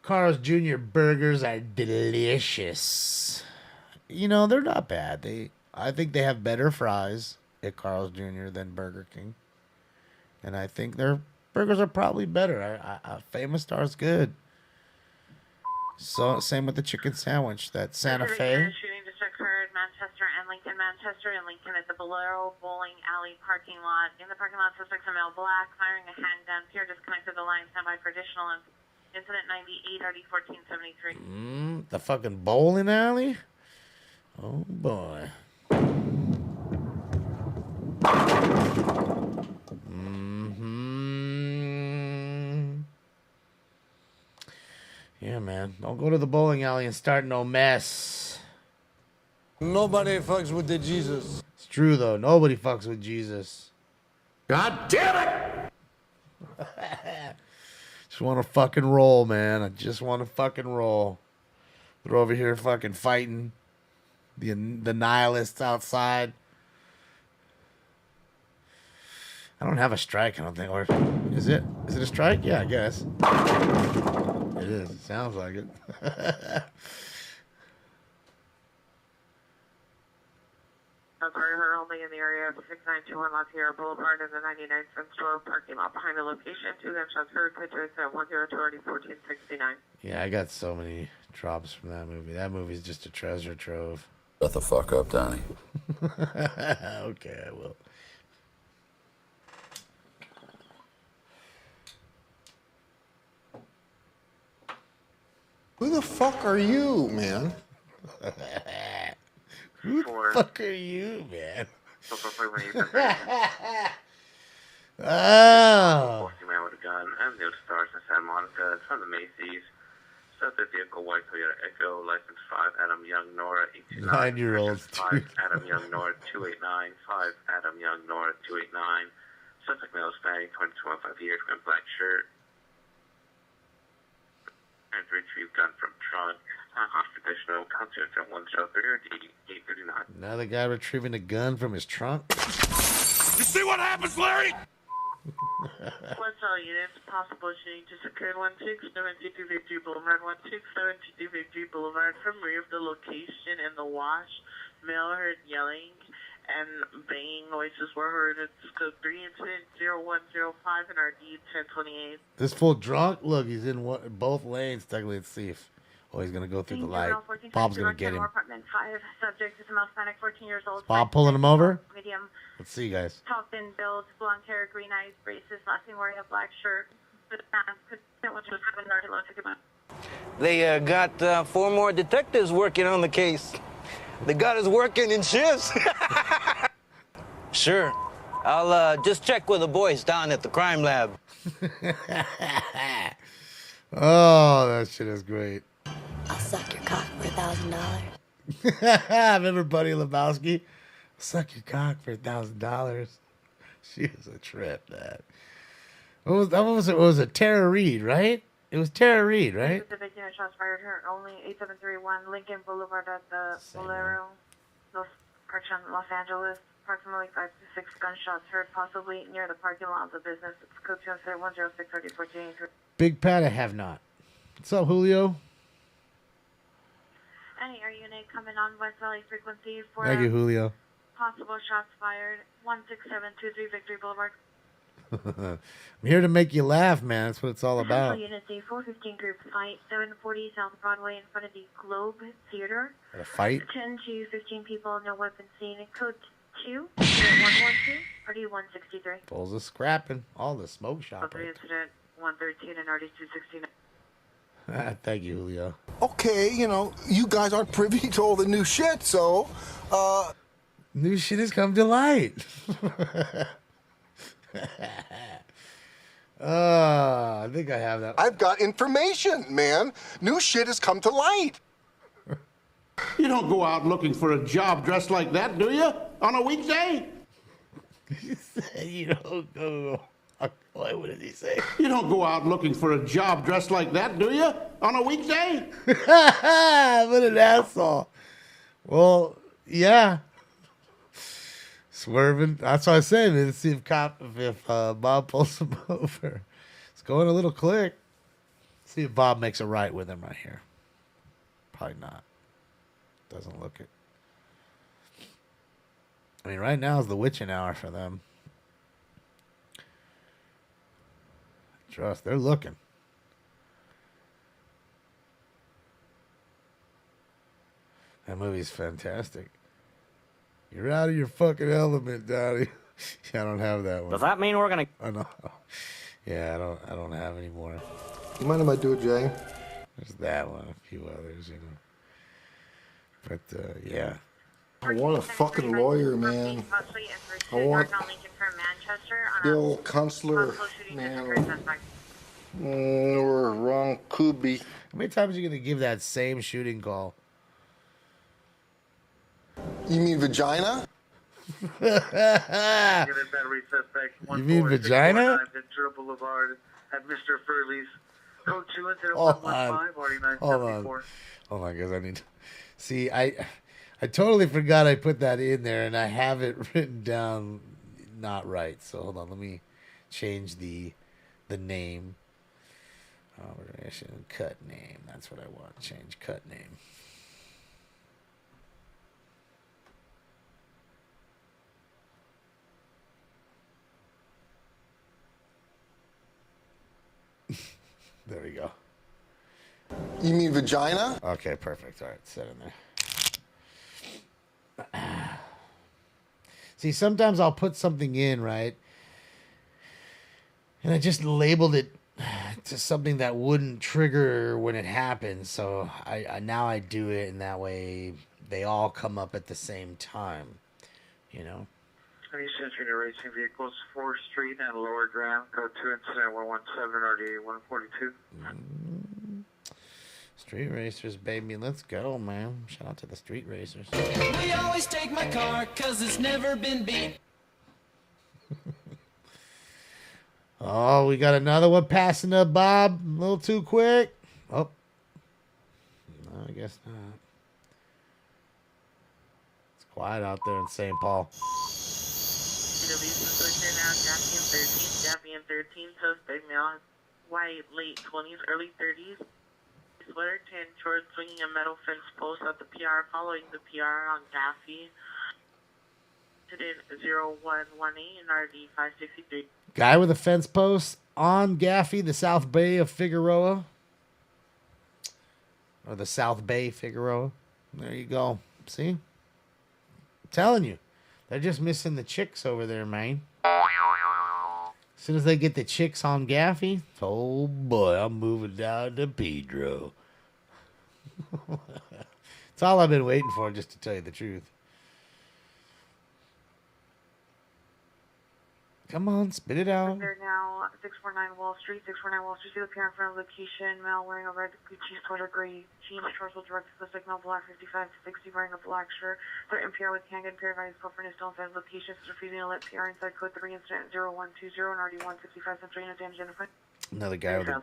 Carl's Jr. burgers are delicious. You know, they're not bad. I think they have better fries at Carl's Jr. than Burger King. And I think their burgers are probably better. Famous Star's good. So same with the chicken sandwich. That Santa Fe. Shooting just occurred Manchester and Lincoln. Manchester and Lincoln at the Bolero Bowling Alley parking lot. In the parking lot, suspects are male black, firing a handgun. Pierre disconnected the line. Stand by for additional incident 98 RD 1473. The fucking bowling alley? Oh boy. Yeah, man. Don't go to the bowling alley and start no mess. Nobody fucks with the Jesus. It's true, though. Nobody fucks with Jesus. God damn it! Just want to fucking roll, man. I just want to fucking roll. They're over here fucking fighting the nihilists outside. I don't have a strike, I don't think. Or is it? Is it a strike? Yeah, I guess. It is. It sounds like it. Her only in the area of 6921 La Tierra Boulevard in the 99 Cent Store parking lot behind the location. 2 gunshots heard. Could trace at 102 1469. Yeah, I got so many drops from that movie. That movie's just a treasure trove. Shut the fuck up, Donnie. Okay, I will. Who the fuck are you, man? Who the fuck are you, man? Oh. Man with a gun. I'm Neil Stars in Santa Monica. It's from the Macy's. Subject vehicle, white Toyota Echo, license 5, Adam Young, Nora, 829. 9-year-olds, 5, Adam Young, Nora, 289. 5, Adam Young, Nora, 289. Subject male Hispanic, 22 25 years, wearing black shirt. And retrieve gun from trunk. Hospital additional contact at 1 South 30 839. Another guy retrieving a gun from his trunk. You see what happens, Larry? What's all units? Possible shooting just occurred 1672 Victory Boulevard, 1672 Victory Boulevard. From rear of the location in the wash, male heard yelling and banging noises were heard. It's code 3 incident 0105 and RD 1028. This fool drunk. Look, he's in both lanes. Technically, it's safe. Oh, he's gonna go through the light. Bob's gonna get him. Apartment 5. Subject is a male Hispanic, 14 years old. Bob pulling him over. Medium. Let's see, guys. Tall, thin build, blonde hair, green eyes, braces, last thing wearing a black shirt. They got 4 more detectives working on the case. They got us working in shifts. Sure. I'll just check with the boys down at the crime lab. Oh, that shit is great. I'll suck your cock for $1,000. Remember Buddy Lebowski? Suck your cock for $1,000. She was a trip, man. What was it? It was a Tara Reid, right? It was Tara Reid, right? Specific unit shots fired here. Only 8731 Lincoln Boulevard at the Bolero, Los Angeles. Approximately 5 to 6 gunshots heard, possibly near the parking lot of the business. It's code 106 3014. Big Pat, I have not. What's up, Julio? Any air unit coming on West Valley frequency for Thank you, Julio. possible shots fired. 16723 Victory Boulevard. I'm here to make you laugh, man. That's what it's all about. Central Unit C 415 group fight 740 South Broadway in front of the Globe Theater. A fight? 10 to 15 people, no weapons seen. Code 2 112 RD 163. Bulls are scrapping. All the smoke shop. Right. Incident 113 and RD 269. Thank you, Julio. Okay, you know, you guys aren't privy to all the new shit, so, New shit has come to light. I think I have that. I've got information, man. New shit has come to light. You don't go out looking for a job dressed like that, do you? On a weekday? You don't go. What did he say? You don't go out looking for a job dressed like that, do you? On a weekday? What an asshole. Well, yeah. Swerving. That's what I said, man. Let's see if Bob pulls him over. It's going a little quick. See if Bob makes a right with him right here. Probably not. Doesn't look it. I mean, right now is the witching hour for them. Trust, they're looking. That movie's fantastic. You're out of your fucking element, Daddy. Yeah, I don't have that one. Does that mean we're gonna? I know. Yeah, I don't have any more. You mind if I do it, Jay? There's that one, a few others, you know. But yeah. I want a fucking lawyer, man. I want Bill Kunstler, man. Or Ron Kuby. How many times are you gonna give that same shooting call? You mean vagina? You mean vagina? Ventura Boulevard at Mr. Furley's. Code 2 Hold on. Hold on, guys. I need to see. I totally forgot I put that in there, and I have it written down not right. So hold on. Let me change the name. Cut name. That's what I want. Change cut name. There we go. You mean vagina? Okay, perfect. All right, set in there. See, sometimes I'll put something in, right? And I just labeled it to something that wouldn't trigger when it happens. So I now I do it, and that way they all come up at the same time, you know? Any Century Racing Vehicles, 4th Street and Lower Grand, code 2 incident 117 RD 142. Street Racers, baby. Let's go, man. Shout out to the Street Racers. We always take my car, cause it's never been beat. Oh, we got another one passing up, Bob. A little too quick. Oh. No, I guess not. It's quiet out there in St. Paul. Daffy and 13, suspect male, white, late 20s, early 30s. Sweater, tan shorts, swinging a metal fence post at the PR, following the PR on Daffy. Incident 0118 and RD 563. Guy with a fence post on Gaffey, the South Bay of Figueroa. Or the South Bay, Figueroa. There you go. See? I'm telling you. They're just missing the chicks over there, man. As soon as they get the chicks on Gaffey, oh boy, I'm moving down to Pedro. It's all I've been waiting for, just to tell you the truth. Come on, spit it out. They're now 649 Wall Street. 649 Wall Street. See the appearance front of location. Male wearing a red Gucci sweater, gray jeans, shorts with direct to the signal, black 55 to 60, wearing a black shirt. They're NPR with handgun, PR by his girlfriend is still inside location. They're feeding a lit PR inside code 3 incident 0120 and RD 165 Central Unit damage identified. Another guy with a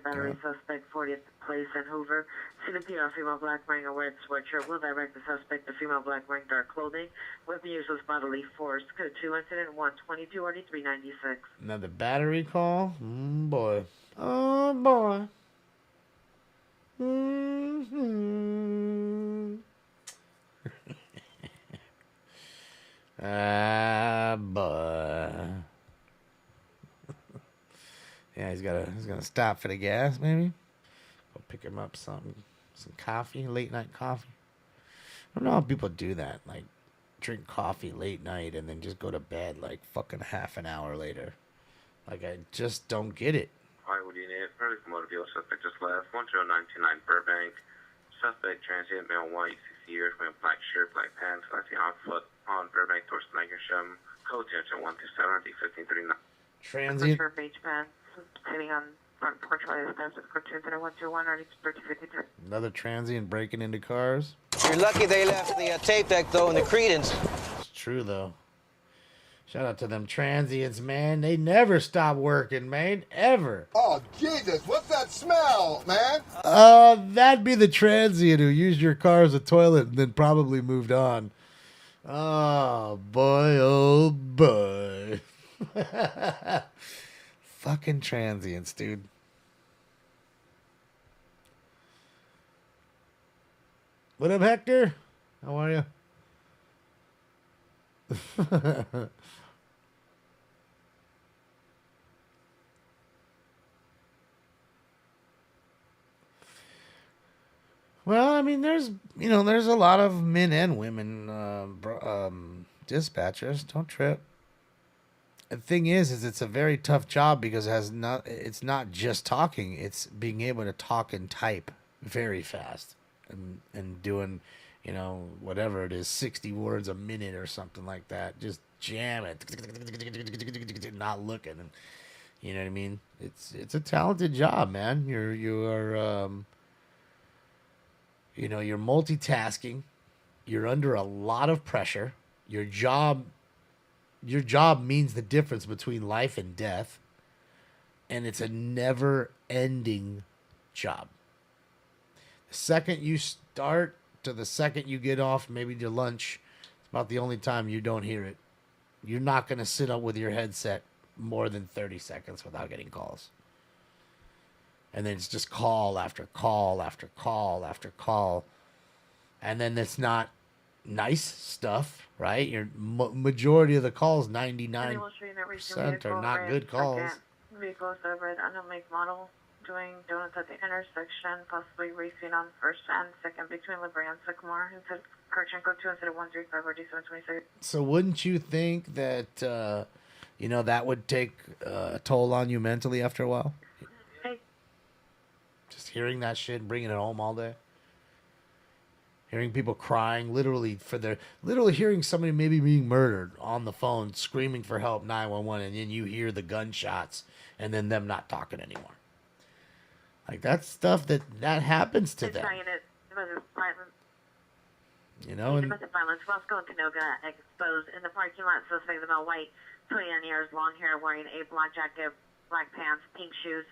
battery suspect 40th place in Hoover. Seen a PR female black wearing a red sweatshirt. Will direct the suspect to female black wearing dark clothing with useless bodily force. Code 2 incident 122 RD 396. Another battery call. Boy. Oh boy. Boy. Yeah, he's gonna stop for the gas, maybe. Go pick him up some coffee, late night coffee. I don't know how people do that, like drink coffee late night and then just go to bed like fucking half an hour later. Like, I just don't get it. Hi, what do you need? Early motor vehicle suspect just left. 10929 Burbank. Suspect transient male, white, 60 years, wearing black shirt, black pants, flashing on foot on Burbank towards Lankersham. Code 127 1539. Transient. Beach man sitting on front porch by the steps of code 2 121 RD 3053. Another transient breaking into cars. You're lucky they left the tape deck, though, in the Credence. It's true, though. Shout out to them transients, man. They never stop working, man. Ever. Oh, Jesus. What's that smell, man? That'd be the transient who used your car as a toilet and then probably moved on. Oh, boy. Oh, boy. Fucking transients, dude. What up, Hector? How are you? Well, I mean, there's a lot of men and women dispatchers. Don't trip. The thing is it's a very tough job because it's not just talking. It's being able to talk and type very fast and doing, whatever it is, 60 words a minute or something like that. Just jam it, not looking. And, you know what I mean? It's a talented job, man. You're multitasking. You're under a lot of pressure. Your job means the difference between life and death. And it's a never-ending job. The second you start to the second you get off, maybe to lunch, it's about the only time you don't hear it. You're not going to sit up with your headset more than 30 seconds without getting calls. And then it's just call after call after call after call. And then it's not nice stuff, right? Your majority of the calls, 99%, are not good calls. Vehicles over on a make model doing donuts at the intersection, possibly racing on first and second between Labrie and Sycamore. Instead Karchenko 2 instead of 135 or D726. So wouldn't you think that that would take a toll on you mentally after a while? Just hearing that shit and bringing it home all day. Hearing people crying, literally hearing somebody maybe being murdered on the phone, screaming for help, 911, and then you hear the gunshots and then them not talking anymore. Like, that's stuff that happens to them. And Domestic violence. Roscoe and Canoga exposed in the parking lot. Suspect about white, 29 years, long hair, wearing a black jacket, black pants, pink shoes.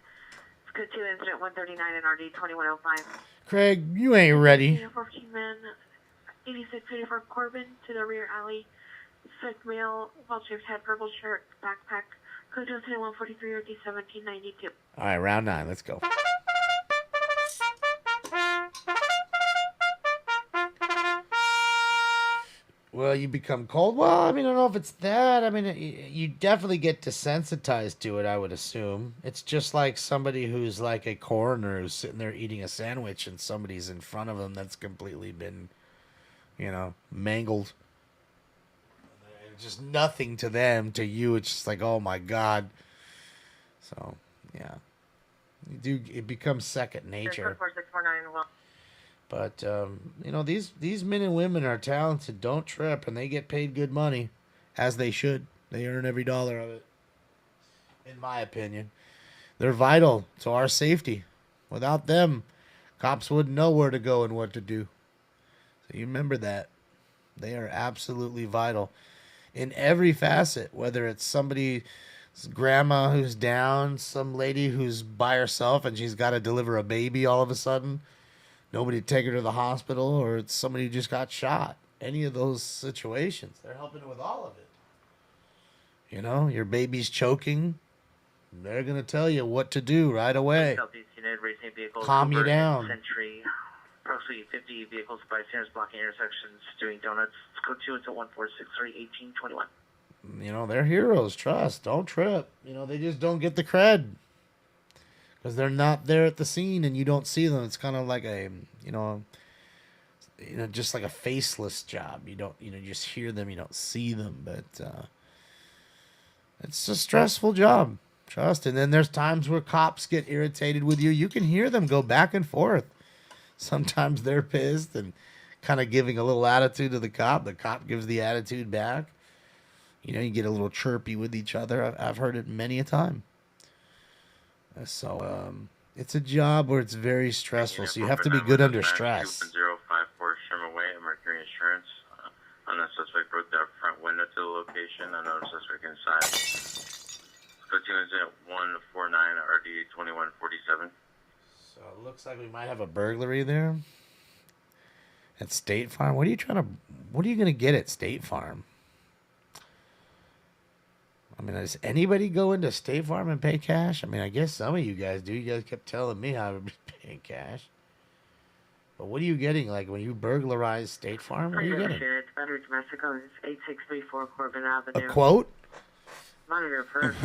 Code 2 incident 139 and RD 2105. Craig, you ain't ready. 14 men, 8684 Corbin to the rear alley. Sick male, well-shaped head, purple shirt, backpack. Code 2 incident 143 RD 1792. All right, round 9. Let's go. Well, you become cold. Well, I mean, I don't know if it's that. I mean, you definitely get desensitized to it, I would assume. It's just like somebody who's like a coroner who's sitting there eating a sandwich and somebody's in front of them that's completely been, mangled. It's just nothing to them. To you, it's just like, oh my God. So, yeah. It becomes second nature. 4649. But, these men and women are talented. Don't trip. And they get paid good money, as they should. They earn every dollar of it, in my opinion. They're vital to our safety. Without them, cops wouldn't know where to go and what to do. So you remember that. They are absolutely vital in every facet, whether it's somebody's grandma who's down, some lady who's by herself and she's got to deliver a baby all of a sudden. Nobody to take her to the hospital, or it's somebody who just got shot. Any of those situations, they're helping with all of it. Your baby's choking. They're going to tell you what to do right away. Southeast United racing vehicles. Calm you down. Sentry. Approximately 50 vehicles by bystanders blocking intersections, doing donuts. Code 2 until 1463 1821. They're heroes. Trust. Don't trip. They just don't get the cred. Because they're not there at the scene and you don't see them. It's kind of like a, just like a faceless job. You don't, you just hear them, you don't see them. But it's a stressful job. Trust. And then there's times where cops get irritated with you. You can hear them go back and forth. Sometimes they're pissed and kind of giving a little attitude to the cop. The cop gives the attitude back. You get a little chirpy with each other. I've heard it many a time. So, it's a job where it's very stressful, so you have to be good under stress. 054 Sherman Way at Mercury Insurance. Unknown suspect broke the front window to the location. Unknown suspect inside. Code 2 incident 149 RD 2147. So it looks like we might have a burglary there. At State Farm? What are you going to get at State Farm? I mean, does anybody go into State Farm and pay cash? I mean, I guess some of you guys do. You guys kept telling me how to be paying cash. But what are you getting? Like, when you burglarize State Farm, what are you getting? It's Battery Domestic on 8634 Corbin Avenue. A quote? Monitor first.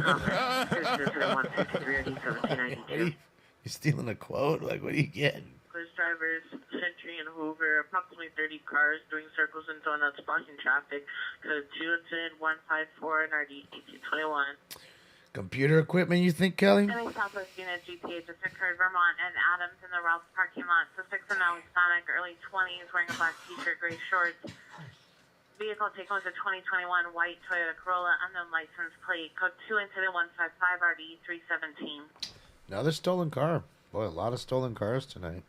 You stealing a quote? Like, what are you getting? Police drivers, Sentry and Hoover, approximately 30 cars doing circles and donuts blocking traffic. Code 2 incident 154 and RD 1821. Computer equipment, you think, Kelly? Any Southwest Unit GTA just occurred, Vermont and Adams in the Ralph's parking lot. Suspects in Hispanic, early 20s, wearing a black t-shirt, gray shorts. Vehicle taken was a 2021 white Toyota Corolla, unknown license plate. Code 2 incident 155 RD 317. Another stolen car. Boy, a lot of stolen cars tonight.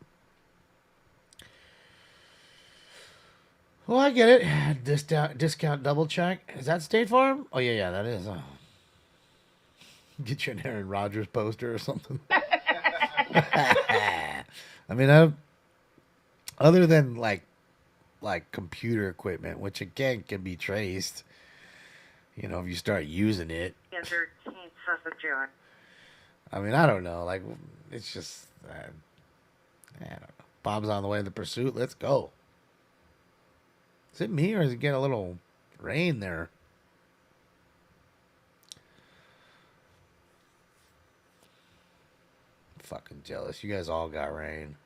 Well, I get it. Discount double check. Is that State Farm? Oh, yeah, that is. Get you an Aaron Rodgers poster or something. I mean, other than like computer equipment, which again can be traced, if you start using it. Yeah, 13th suspect Jared. I mean, I don't know. Like, it's just, I don't know. Bob's on the way in the pursuit. Let's go. Is it me or is it getting a little rain there? Fucking jealous. You guys all got rain.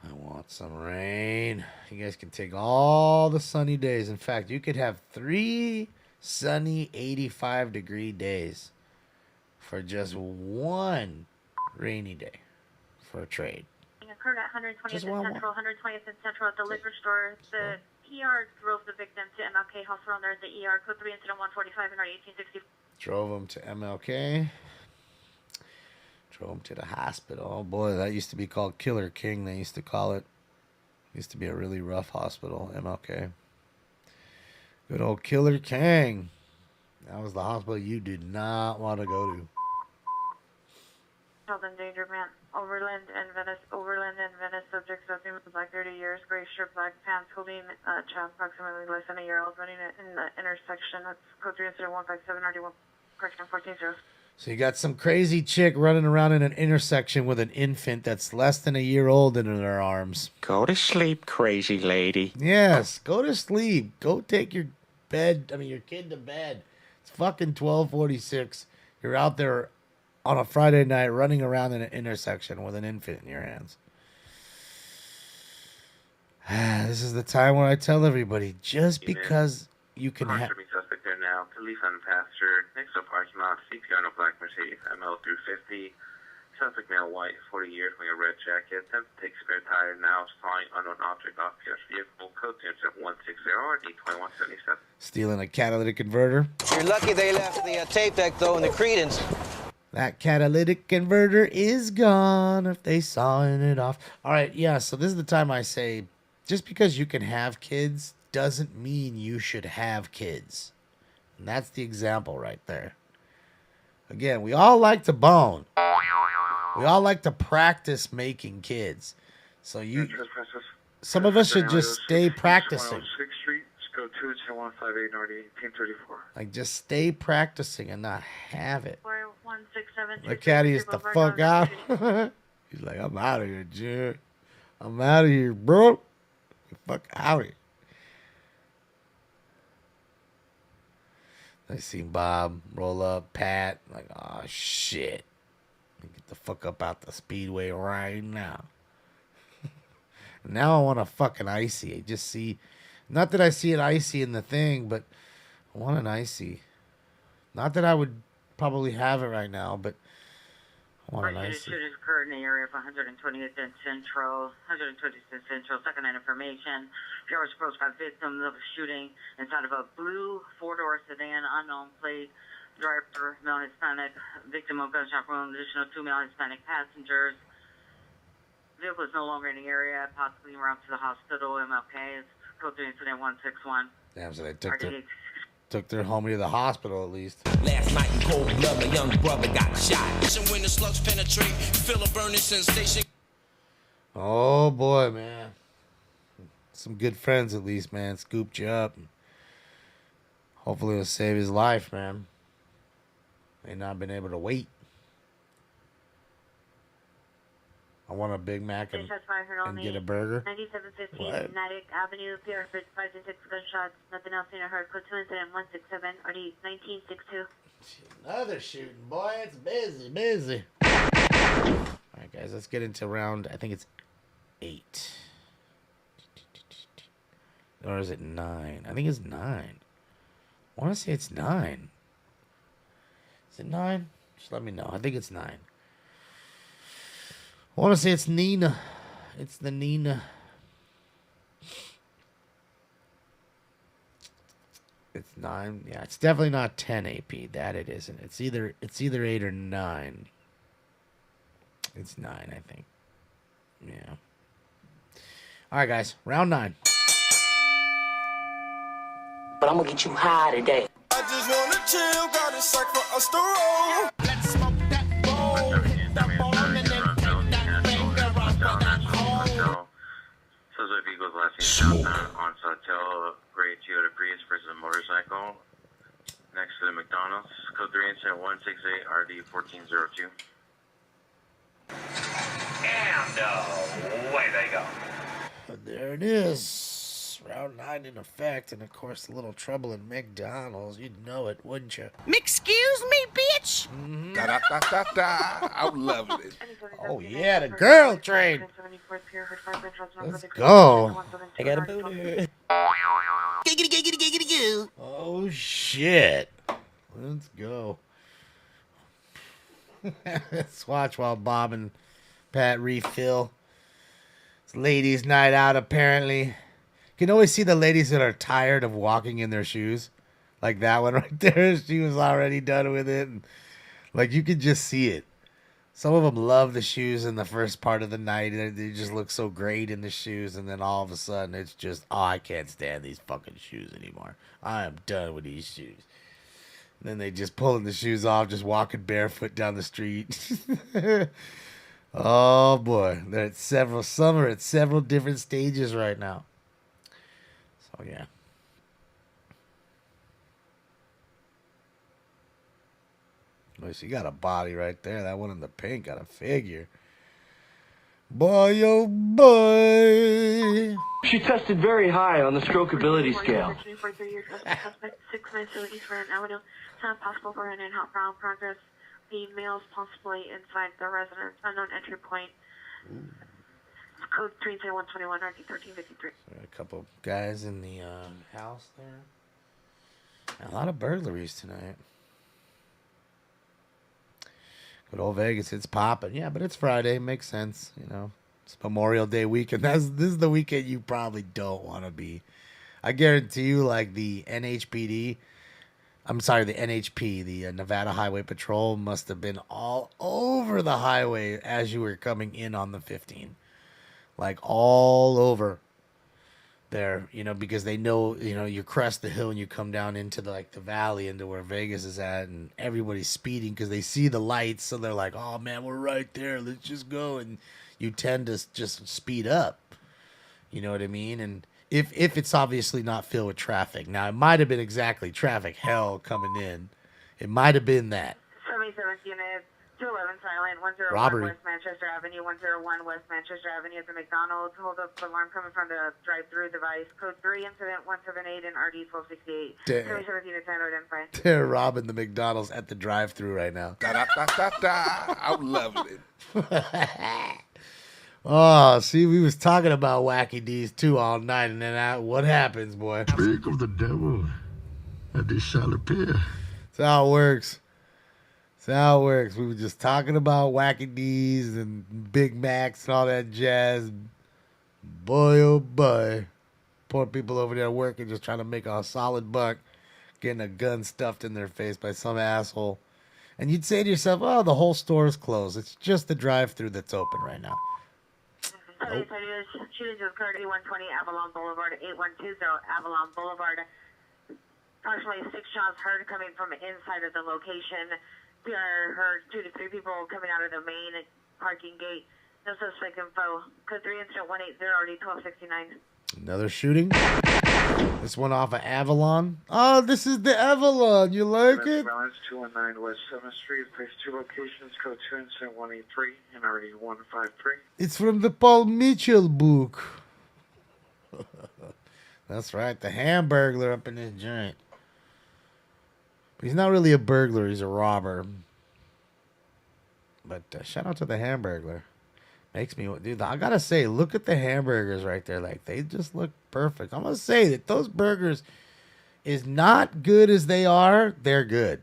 I want some rain. You guys can take all the sunny days. In fact, you could have 3 sunny 85-degree days for just 1 rainy day for a trade. Occurred at 120th and Central, 120th and Central at the liquor store. The ER drove the victim to MLK Hospital under the ER code 3 incident 145 and 1860. Drove him to MLK. Drove him to the hospital. Oh boy, that used to be called Killer King. They used to call it. Used to be a really rough hospital, MLK. Good old Killer King. That was the hospital you did not want to go to. child endangerment. Overland and Venice, subject female, black 30 years, gray shirt, black pants, holding a child approximately less than a year old, running it in the intersection. That's code 3 incident 157 RD1, correction 14-0. So you got some crazy chick running around in an intersection with an infant that's less than a year old in her arms. Go to sleep, crazy lady. Yes, go to sleep. Go take your your kid to bed. It's fucking 12:46. You're out there on a Friday night running around in an intersection with an infant in your hands. This is the time when I tell everybody, just because you can have... Suspect there now. Khalifa and passenger. Next up, parking lot. CPR no black Mercedes. ML through 50. Suspect male white, 40 years, wearing a red jacket. Attempt to take spare tire now. Flying unknown object off PS vehicle. Code 160 RD2177. Stealing a catalytic converter. You're lucky they left the tape deck, though, in the Credence. That catalytic converter is gone if they sawing it off. All right, yeah, so this is the time I say, just because you can have kids doesn't mean you should have kids. And that's the example right there. Again, we all like to bone. We all like to practice making kids. So some of us should just stay practicing. 6th Street, go 2-158 1834. Like, just stay practicing and not have it. 4167. The caddy is the fuck out. He's like, I'm out of here, Jared. I'm out of here, bro. Fuck out of here. I seen Bob roll up, Pat, like, oh shit. Get the fuck up out the speedway right now. Now I want a fucking icy. I just see, not that I see an icy in the thing, but I want an icy. Not that I would probably have it right now, but I want an icy. Shootings occurred in the area of 128th and Central, 126th Central, second-hand information. Bureau approached by victims of a shooting inside of a blue four-door sedan, unknown plate, driver, male Hispanic, victim of gunshot wound, additional 2 male Hispanic passengers. Vehicle is no longer in the area, possibly around to the hospital, MLK, it's code 3 incident 161. Damn, so they took their homie to the hospital at least. Last night in cold blood, my young brother got shot. And when the slugs penetrate, feel a burning sensation. Oh boy, man. Some good friends at least, man. Scooped you up. Hopefully it'll save his life, man. May not been able to wait. I want a Big Mac and get a burger. 9715 Natick Avenue, PR 5 to 6 gunshots. Nothing else seen or heard. Code 2 incident 167 RD 1962. Another shooting, boy. It's busy. All right, guys. Let's get into round. I think it's 8. Or is it 9? I think it's 9. I want to say it's 9. Is it 9? Just let me know. I think it's 9. I want to say it's Nina. It's the Nina. It's 9. Yeah, it's definitely not 10 AP. That it isn't. It's either 8 or 9. It's 9, I think. Yeah. All right, guys. Round 9. But I'm gonna get you high today. I just wanna chill, got a sack for us to roll. Let's smoke that bowl, hit that ball, and then take that finger off of that hole. Suspect vehicles last seen downtown on Sawtell, gray Toyota Prius versus a motorcycle. Next to the McDonald's, code 3 incident 168 RD 1402. And away they go. There it is. Round 9 in effect, and of course a little trouble in McDonald's. You'd know it, wouldn't you? Excuse me, bitch. Mm-hmm. Da, da, da, da, da. I love it. Oh yeah, the girl train. Let's go. I got a booty. Oh shit. Let's go. Let's watch while Bob and Pat refill. It's ladies' night out apparently. You can always see the ladies that are tired of walking in their shoes. Like that one right there. She was already done with it. And, like, you could just see it. Some of them love the shoes in the first part of the night. They just look so great in the shoes. And then all of a sudden, it's just, oh, I can't stand these fucking shoes anymore. I am done with these shoes. Then they just pulling the shoes off, just walking barefoot down the street. Oh boy, they're at some are at several different stages right now. So yeah. Well, she got a body right there. That one in the pink got a figure. Boy, oh boy. She tested very high on the strokeability scale. 43 years old, suspect 692 East Vernon Avenue. It's not possible for an in-hot brown progress. Females possibly inside the residence. Unknown entry point. Code 30121 RD 1353. A couple guys in the house there. A lot of burglaries tonight. Good old Vegas, it's popping. Yeah, but it's Friday. Makes sense, you know. It's Memorial Day weekend. This is the weekend you probably don't want to be. I guarantee you, like the NHPD, I'm sorry, the NHP, the Nevada Highway Patrol, must have been all over the highway as you were coming in on the 15. Like all over there, you know, because they know, you know, you crest the hill and you come down into the valley into where Vegas is at, and everybody's speeding because they see the lights, so they're like, oh man, we're right there, let's just go, and you tend to just speed up, you know what I mean? And if it's obviously not filled with traffic. Now it might have been exactly traffic hell coming in, it might have been that 77th unit 211 Silent 101 Robbery. West Manchester Avenue 101 West Manchester Avenue at the McDonald's. Hold up alarm coming from the drive-through device. Code 3 incident 178 and RD 1268. Damn. 77th unit 10 identified. they're robbing the McDonald's at the drive-through right now. I'm loving it. Oh, see, we was talking about Wacky D's too all night, and then what happens, boy? Speak of the devil, and they shall appear. That's how it works. That's how it works. We were just talking about Wacky D's and Big Macs and all that jazz. Boy, oh boy. Poor people over there working, just trying to make a solid buck, getting a gun stuffed in their face by some asshole. And you'd say to yourself, oh, the whole store is closed. It's just the drive-thru that's open right now. Nope. Shooting to occurred at 120 Avalon Boulevard, 8120 Avalon Boulevard. Approximately 6 shots heard coming from inside of the location. We heard 2 to 3 people coming out of the main parking gate. No suspect info. Code 3 incident 180 RD 1269. Another shooting. This one off of Avalon. Oh, this is the Avalon. You like it? Balance 219 West 7th Street. Place 2 locations. Code 2 incident 183 and RD 153. It's from the Paul Mitchell book. That's right. The Hamburglar up in this joint. But he's not really a burglar. He's a robber. But shout out to the Hamburglar. Makes me, dude, I gotta say, look at the hamburgers right there. Like, they just look perfect. I'm gonna say that those burgers is not good as they are. They're good.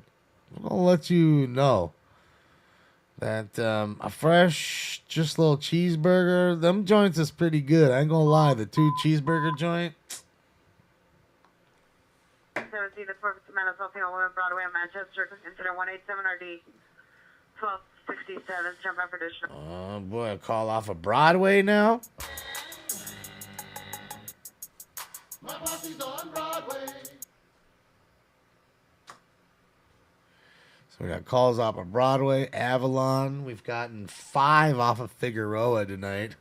I'm gonna let you know that a fresh, just little cheeseburger, them joints is pretty good. I ain't gonna lie. The 2 cheeseburger joint. 17 the 4th Tomato Salting on Women Broadway in Manchester. Incident 187 RD 1267. Jump out for additional. Oh boy, a call off of Broadway now. My posse's on Broadway. So we got calls off of Broadway, Avalon. We've gotten 5 off of Figueroa tonight.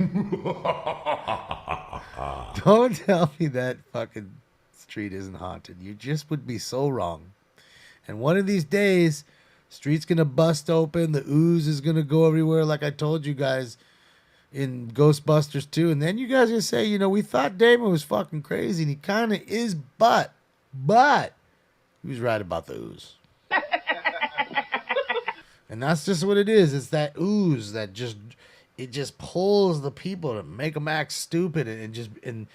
Don't tell me that fucking street isn't haunted. You just would be so wrong. And one of these days, street's gonna bust open. The ooze is gonna go everywhere, like I told you guys in Ghostbusters 2. And then you guys are gonna say, you know, we thought Damon was fucking crazy, and he kind of is, but he was right about the ooze. And that's just what it is. It's that ooze that just pulls the people to make them act stupid, and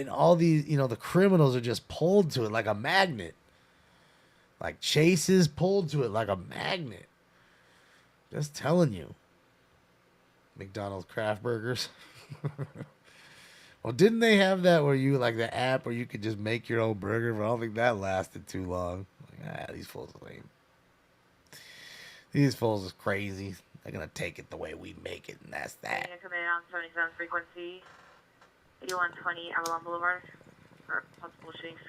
all these, you know, the criminals are just pulled to it like a magnet. Like Chase is pulled to it like a magnet. Just telling you. McDonald's craft burgers. Well, didn't they have that where you, like the app where you could just make your own burger? But I don't think that lasted too long. Like, these fools are lame. These fools is crazy. They're going to take it the way we make it, and that's that. Coming in on 77 frequency, 8120 Avalon Boulevard. For possible shootings.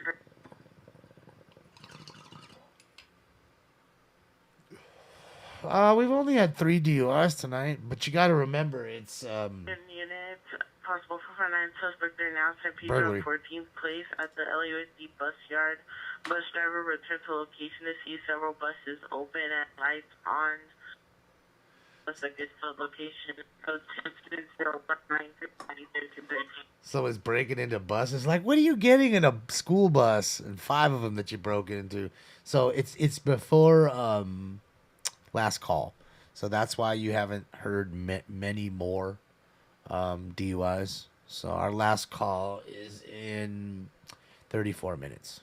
We've only had 3 DUIs tonight, but you got to remember it's Unit, possible 449 suspect there now, St. Peter Burglary. on 14th place at the LAUSD bus yard. Bus driver returned to location to see several buses open and lights on. Suspect is still at location. Code 22019. someone's breaking into buses. Like, what are you getting in a school bus? And 5 of them that you broke into. So it's before last call. So that's why you haven't heard many more DUIs. So our last call is in 34 minutes.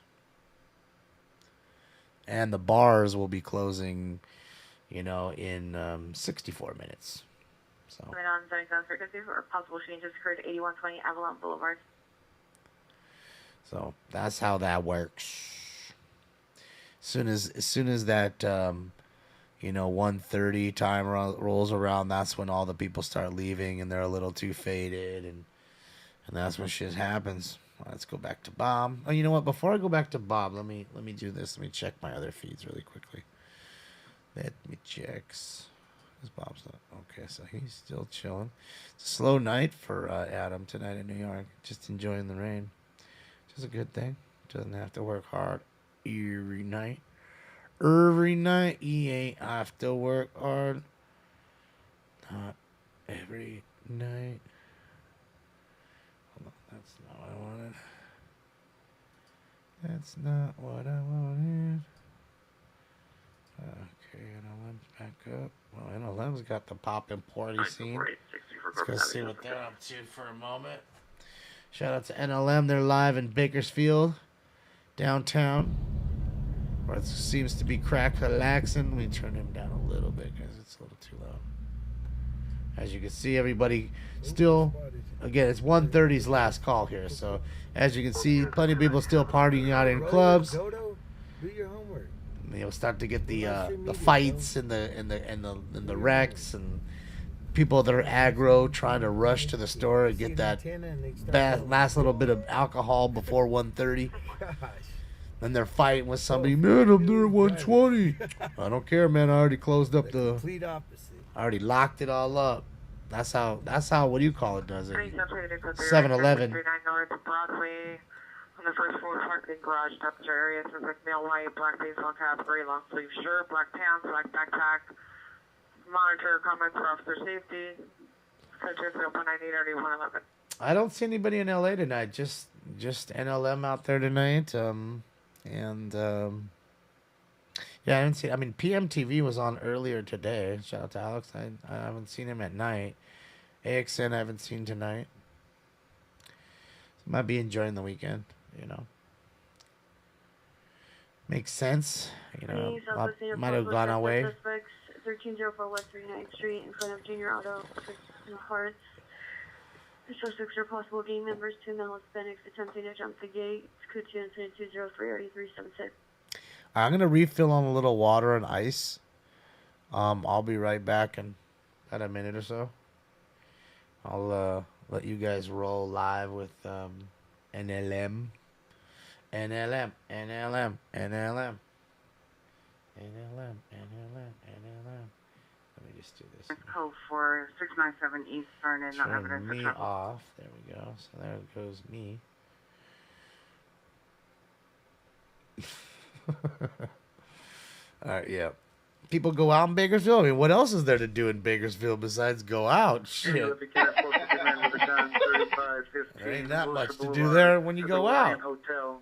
And the bars will be closing, in 64 minutes. So On 77 frequency or possible changes occurred at 8120 Avalon Boulevard. So that's how that works. As soon as that 1:30 time rolls around, that's when all the people start leaving and they're a little too faded, and that's when shit happens. Let's go back to Bob. Oh, you know what? Before I go back to Bob, let me do this. Let me check my other feeds really quickly. Let me check. Bob's not okay, so he's still chilling. It's a slow night for Adam tonight in New York. Just enjoying the rain, which is a good thing. Doesn't have to work hard every night. He ain't have to work hard. Not every night. Hold on, that's not what I wanted. That's not what I wanted. Okay, NLM's back up. Well, NLM's got the poppin' party scene. Let's go see what they're up to for a moment. Shout out to NLM. They're live in Bakersfield, downtown, where it seems to be crack relaxing. Let me turn him down a little bit because it's a little too loud. As you can see, everybody still, again, it's 1:30's last call here. So as you can see, plenty of people still partying out in clubs. Dodo, do your homework. You'll start to get the fights and the wrecks and people that are aggro trying to rush to the store and get that last little bit of alcohol before 1:30. And they're fighting with somebody. Man, I'm there at 1:20. I don't care, man. I already closed up the. Complete opposite. I already locked it all up. That's how. What do you call it? Does it? 7-Eleven. 39 North Broadway. On the first floor parking garage temperature area, says like male white, black baseball cap, gray long sleeve shirt, black pants, black backpack. Monitor comments for officer safety. Subject 0.98 I don't see anybody in LA tonight. Just NLM out there tonight. Yeah, I haven't seen. I mean, PMTV was on earlier today. Shout out to Alex. I haven't seen him at night. AXN I haven't seen tonight. Might be enjoying the weekend. Makes sense. Might have gone away. 1304 West 39th Street in front of Junior Auto in Hearts. The suspects are possible gang members, 2 male Hispanics attempting to jump the gate. Code 2 incident 203-8376. I'm gonna refill on a little water and ice. I'll be right back in about a minute or so. I'll let you guys roll live with NLM. Let me just do this. Code for 697 Eastern and no evidence Turn of me trouble. off. There we go. So there goes me. All right, yeah. People go out in Bakersfield. I mean, what else is there to do in Bakersfield besides go out? Shit. There ain't that much to do there when you go out. Hotel.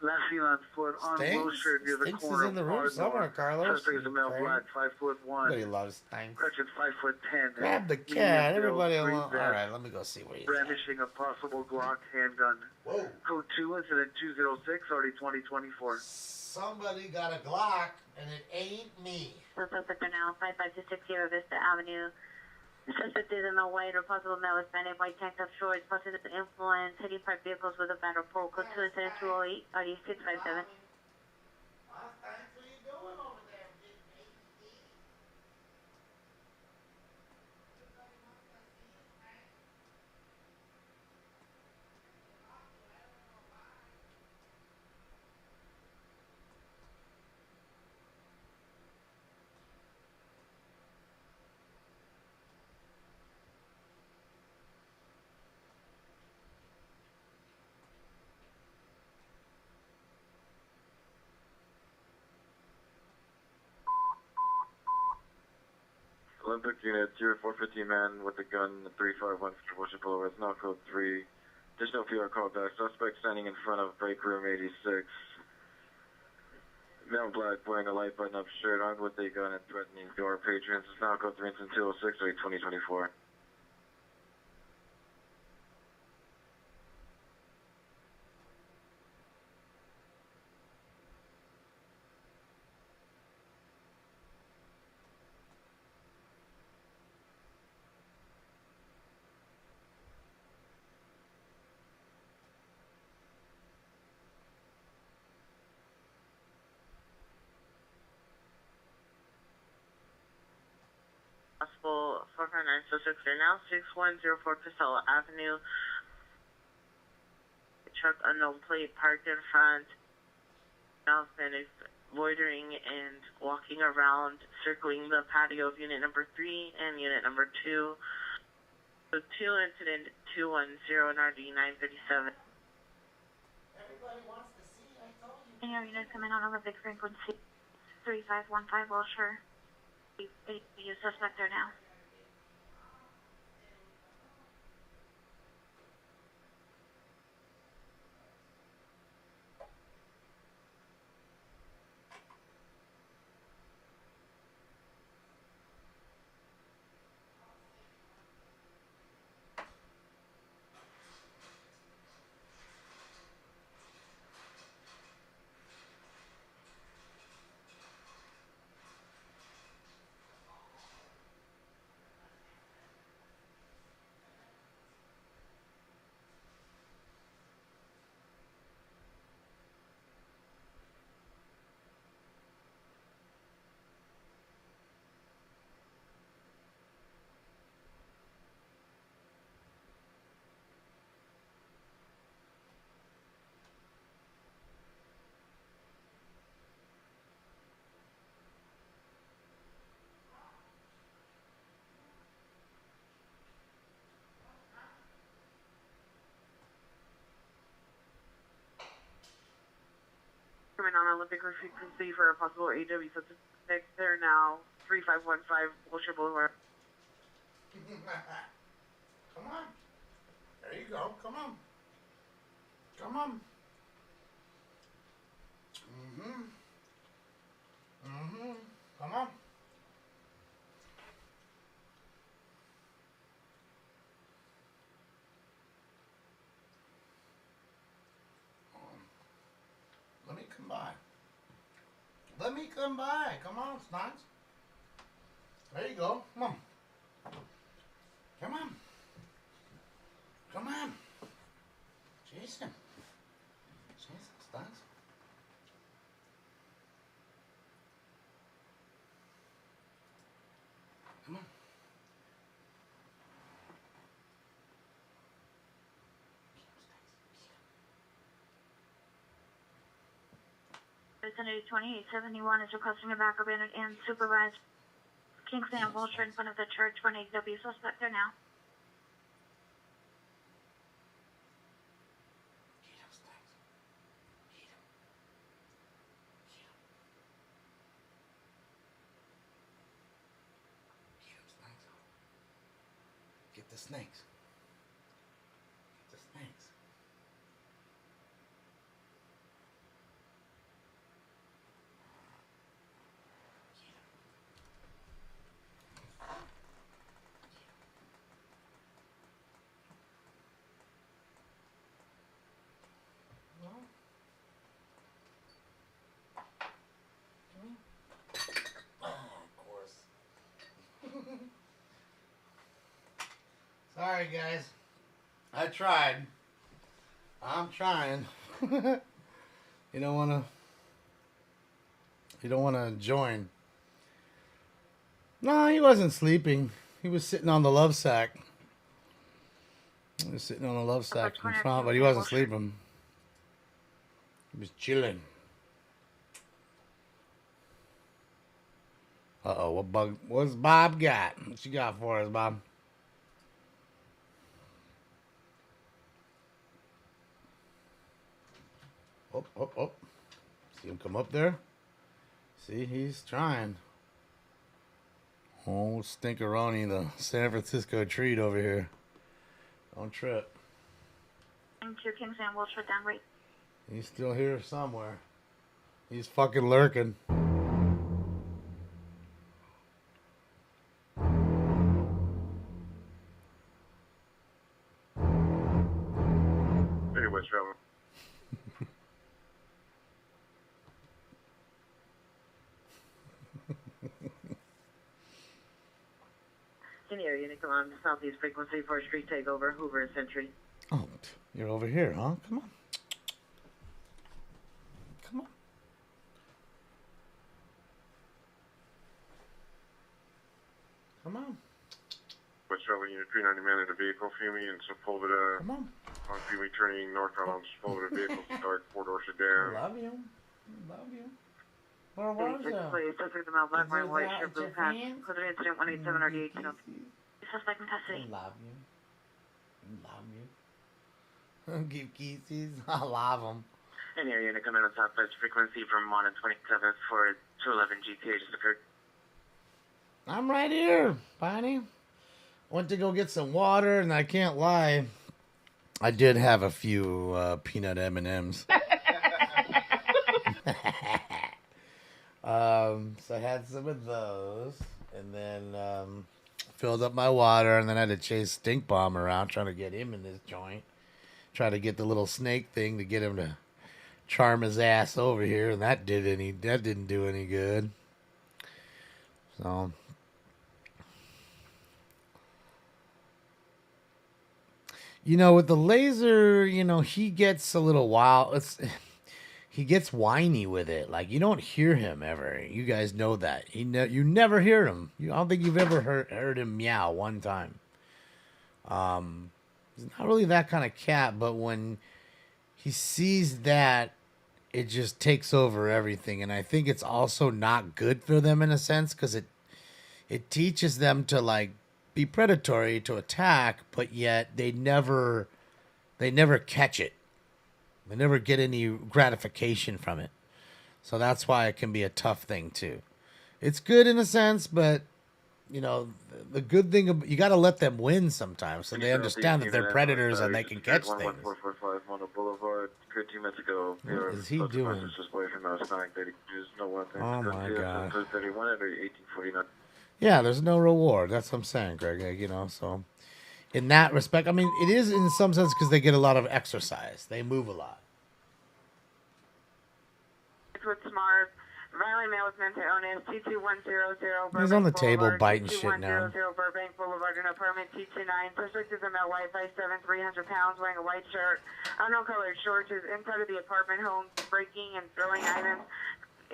Last seen on foot on Wilshire near the Stinks corner is in the of room Ardmore. somewhere, Carlos. Suspect is a male black, 5'1". Everybody loves Stinks. Correction, 5'10". Grab the cat. Everybody alone. All right, let me go see where he's at. Brandishing a possible Glock handgun. Whoa. Code 2, incident 206, already 2024. Somebody got a Glock, and it ain't me. Suspect are now 5526 Sierra Vista Avenue. Suspect is in the white or possible male Hispanic white tank top shorts, possible influence, hitting 5 vehicles with a battle pole. Code 2 incident 208, ID 657. Olympic unit 0450 man with a gun 351 Worship Boulevard. It's now code 3. Additional PR call back. Suspect standing in front of break room 86. Male black wearing a light button up shirt, armed with a gun and threatening door patrons. It's now code 3 and 206 2024. Possible 459 are now 6104 Casella Avenue. Truck unknown plate parked in front. Now is loitering and walking around, circling the patio of unit number 3 and unit number 2. So 2 incident 210 NRD 937. And your unit coming on Olympic frequency 3515 Wilshire. You suspect there now. Coming on Olympic frequency for a possible AW suspect there now 3515 Wilshire Boulevard. Come on. There you go. Come on. Come on. Come on. Let me come by. Let me come by. Come on, Snodds. There you go. Come on. Come on. Come on. Jason. Jason, Snodds. Come on. Vicinity 2871 is requesting a backup and supervised Kingston and Wilshire in front of the church for an AW suspect there now. Get the snakes. Get the snakes. Sorry, guys. I tried. I'm trying. You don't wanna join. No, he wasn't sleeping. He was sitting on the love sack. He was sitting on the love sack in front, but he wasn't sleeping. He was chilling. Uh-oh, what's Bob got? What you got for us, Bob? Oh. See him come up there? See, he's trying. Oh, Stinkeroni, the San Francisco treat over here. Don't trip. Thank you, Kingsman Wilshire down rate. He's still here somewhere. He's fucking lurking. Hey, West Travel. In the area, unit come on southeast frequency for a street takeover, Hoover and Century. Oh, you're over here, huh? Come on. Come on. Come on. West Travel Unit 390 man in the vehicle, Fumi, and Sepulveda. Come on. On Fumi turning northbound on Sepulveda vehicle, dark four-door sedan. Love you. Love you. Where was Please, it? suspect the male black, Is it white that shirt, blue Japan? pants. Code incident 187 RDH. Suspect in custody. Love you. Love you. Give kisses. I love them. In the area, unit come in on southwest frequency from 1 and 27th for 211 GTA just occurred. I'm right here, Bonnie. Went to go get some water, and I can't lie, I did have a few peanut M&Ms. So I had some of those, and then filled up my water, and then I had to chase Stink Bomb around trying to get him in this joint. Try to get the little snake thing to get him to charm his ass over here, and that didn't do any good. So you know, with the laser, you know, he gets a little wild. He gets whiny with it. Like, you don't hear him ever. You guys know that. You never hear him. I don't think you've ever heard him meow one time. He's not really that kind of cat, but when he sees that, it just takes over everything. And I think it's also not good for them in a sense, because it teaches them to, like, be predatory, to attack, but yet they never catch it. They never get any gratification from it. So that's why it can be a tough thing too. It's good in a sense, but you know, the good thing, you got to let them win sometimes, so they understand that they're predators and they can catch things. 11445 Mono Boulevard, 13 minutes ago. What is he doing? Oh my God. 31 at 1849. Yeah, there's no reward. That's what I'm saying, Greg. You know, so in that respect, I mean, it is in some sense because they get a lot of exercise. They move a lot. With Smart, violent male with mental illness, T2100 Burbank He's on the table Boulevard, biting shit now. T2100 Burbank Boulevard, an apartment T29. Suspect is a male, white, 5'7", 300 pounds, wearing a white shirt, unknown colored shorts, is inside of the apartment home, breaking and throwing items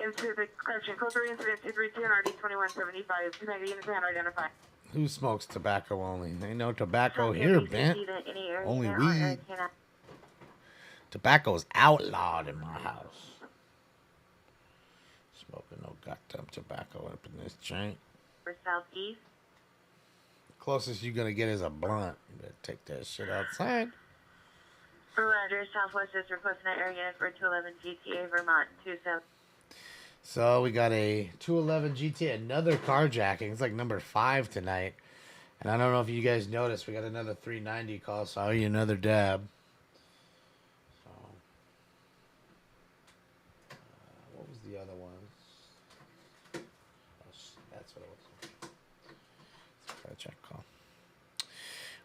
into the correction. Code 3 incident 232 and RD 2175. 290 units and identified. Who smokes tobacco only? Ain't no tobacco here, man. Only weed. Tobacco's outlawed in my house. Smoking no goddamn tobacco up in this joint. For southeast. Closest you're gonna get is a blunt. You better take that shit outside. Roger, Southwest is requesting an area unit for 211 GTA Vermont 27. So we got a 211 GT, another carjacking. It's like number 5 tonight. And I don't know if you guys noticed, we got another 390 call, so I owe you another dab. So, what was the other one? That's what it was. Carjack call.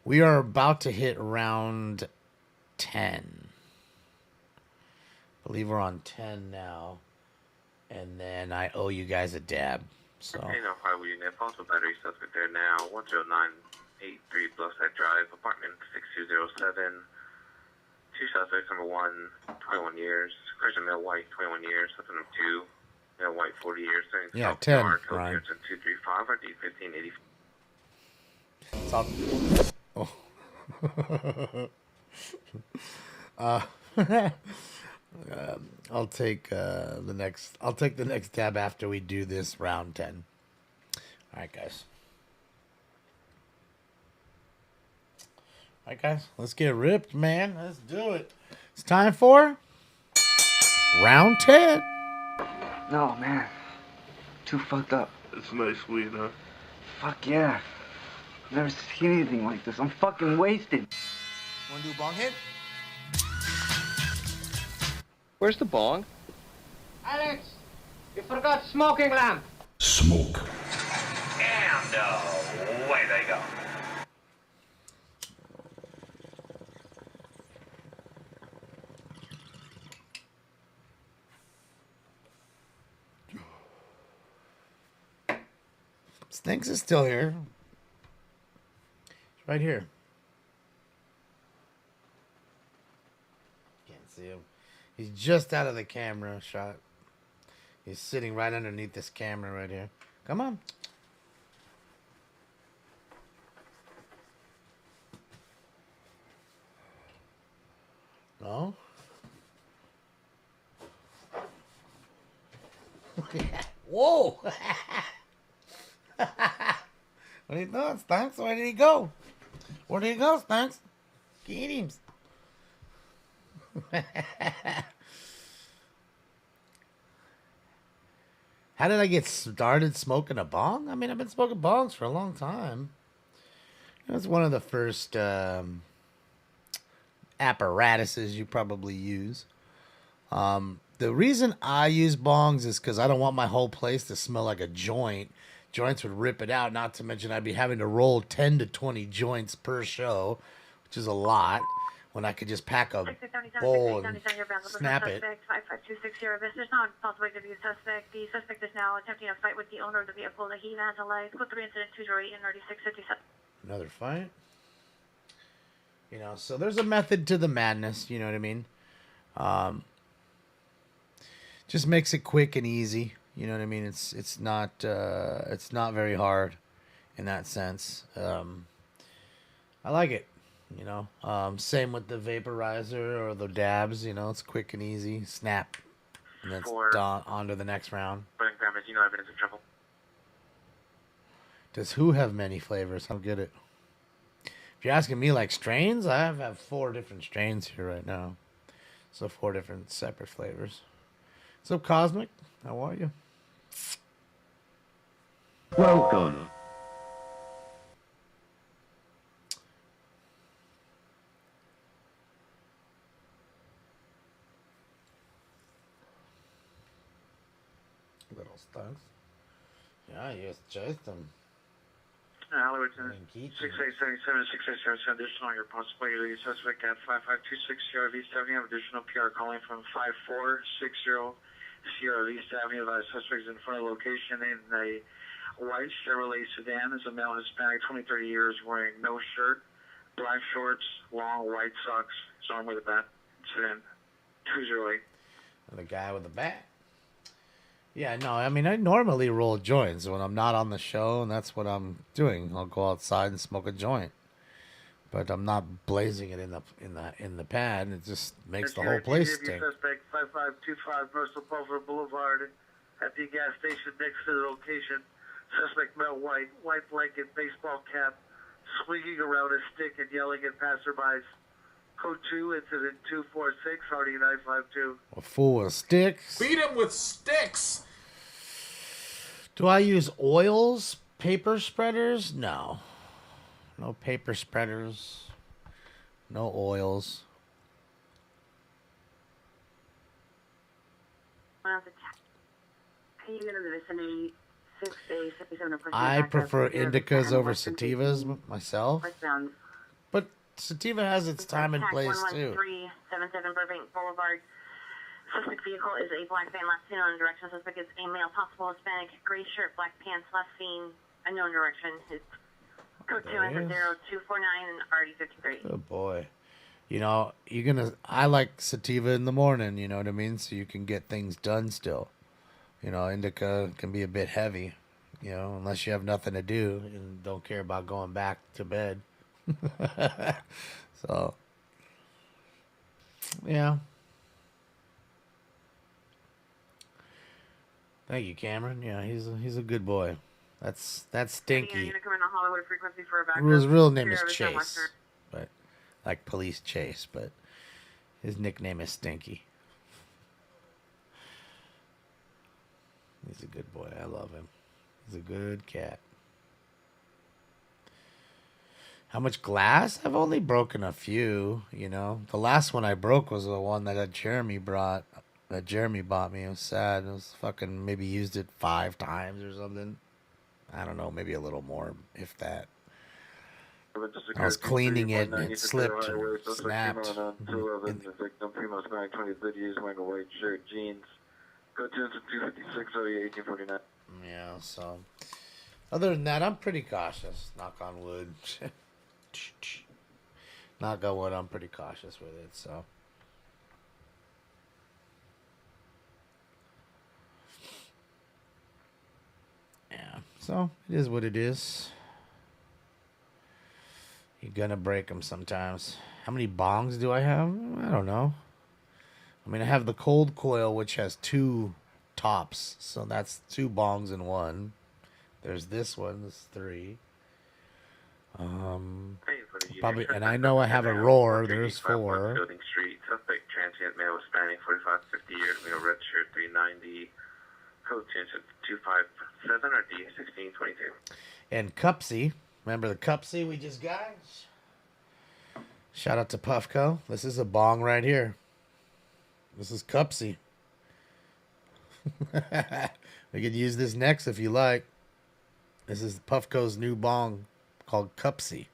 We are about to hit round 10. I believe we're on 10 now. And then I owe you guys a dab. So. Hey, no, Highway Unit, also battery suspect there now, 10983 Bluffside Drive, apartment 6207. Two suspects, number 1, 21 years. Christian male white, 21 years. Suspect number 2, male white, 40 years. Yeah, 10, right. 235 or D1580. I'll take the next tab after we do this round 10. All right, guys. All right, guys. Let's get ripped, man. Let's do it. It's time for round 10. No, man. Too fucked up. It's nice weed, huh? Fuck yeah. I've never seen anything like this. I'm fucking wasted. Wanna do a bong hit? Where's the bong? Alex, you forgot smoking lamp. Smoke. And away they go. Stinks is still here. It's right here. Can't see him. He's just out of the camera shot. He's sitting right underneath this camera right here. Come on. No? Whoa! What are you doing, Stunks? Where did he go? Where did he go, Stunks? Get him. How did I get started smoking a bong? I mean, I've been smoking bongs for a long time. It was one of the first apparatuses you probably use. The reason I use bongs is because I don't want my whole place to smell like a joint. Joints would rip it out, not to mention I'd be having to roll 10 to 20 joints per show, which is a lot, when I could just pack a bowl and snap it. 5526 There's not a possible to be a suspect. The suspect is now attempting a fight with the owner of the vehicle that he vandalized. Code 3 incident 208 and 3657. Another fight? You know, so there's a method to the madness, you know what I mean? Just makes it quick and easy. You know what I mean? It's not very hard in that sense. I like it. You know, same with the vaporizer or the dabs. You know, it's quick and easy. Snap, and then it's on to the next round. You know evidence of trouble. Does who have many flavors? I don't get it. If you're asking me like strains, I have 4 different strains here right now. So 4 different separate flavors. What's up, Cosmic? How are you? Welcome. Little Stunks. Yeah, you just chased them. Hollywood 6877, 6877, additional, your possibility suspect at 5526 Sierra East Avenue, additional PR calling from 5460 Sierra East Avenue. The suspect is in front of the location in a white Chevrolet sedan. Is a male Hispanic, 20, 30 years, wearing no shirt, black shorts, long white socks, is armed with a bat. Sedan 208. And the guy with the bat. Yeah, no, I mean, I normally roll joints when I'm not on the show, and that's what I'm doing. I'll go outside and smoke a joint, but I'm not blazing it in the pad. It just makes the whole place stink. Suspect 5525 Bristol Pulver Boulevard at the gas station next to the location. Suspect male white blanket, baseball cap, swinging around a stick and yelling at passerbys. Code 2, incident 246, RD 952. A fool with sticks. Beat him with sticks. Do I use oils? Paper spreaders? No. No paper spreaders. No oils. I prefer indicas over sativas myself. But sativa has its time and place too. 1377 Burbank Boulevard. Suspect vehicle is a black van, last seen on direction. Suspect is a male, possible Hispanic, gray shirt, black pants, last seen unknown direction. His code 2 enter 0249 and RD53. Oh boy. You know, I like sativa in the morning, you know what I mean? So you can get things done still. You know, indica can be a bit heavy, you know, unless you have nothing to do and don't care about going back to bed. So, yeah. Thank you, Cameron. Yeah, he's a good boy. That's Stinky. His real name is Chase, but like Police Chase, but his nickname is Stinky. He's a good boy. I love him. He's a good cat. How much glass? I've only broken a few, you know. The last one I broke was the one that Jeremy bought me. It was sad. It was fucking, maybe used it 5 times or something. I don't know, maybe a little more, if that. I was cleaning it and it slipped and snapped. The victim, female Hispanic, 20, 30 years, wearing a white shirt, jeans. Code 256, 1849. Yeah, so. Other than that, I'm pretty cautious. Knock on wood. Knock on wood, I'm pretty cautious with it, so. Yeah, so it is what it is. You're gonna break them sometimes. How many bongs do I have? I don't know. I mean, I have the cold coil, which has 2 tops, so that's 2 bongs in one. There's this one. This is 3. Probably, and I know I have a roar. There's 4. Building Street, suspect transient male Hispanic, 45 to 50 years, male red shirt, 390, code 257 or D1622. And Cupsy, remember the Cupsy we just got? Shout out to Puffco. This is a bong right here. This is Cupsy. We could use this next if you like. This is Puffco's new bong called Cupsy.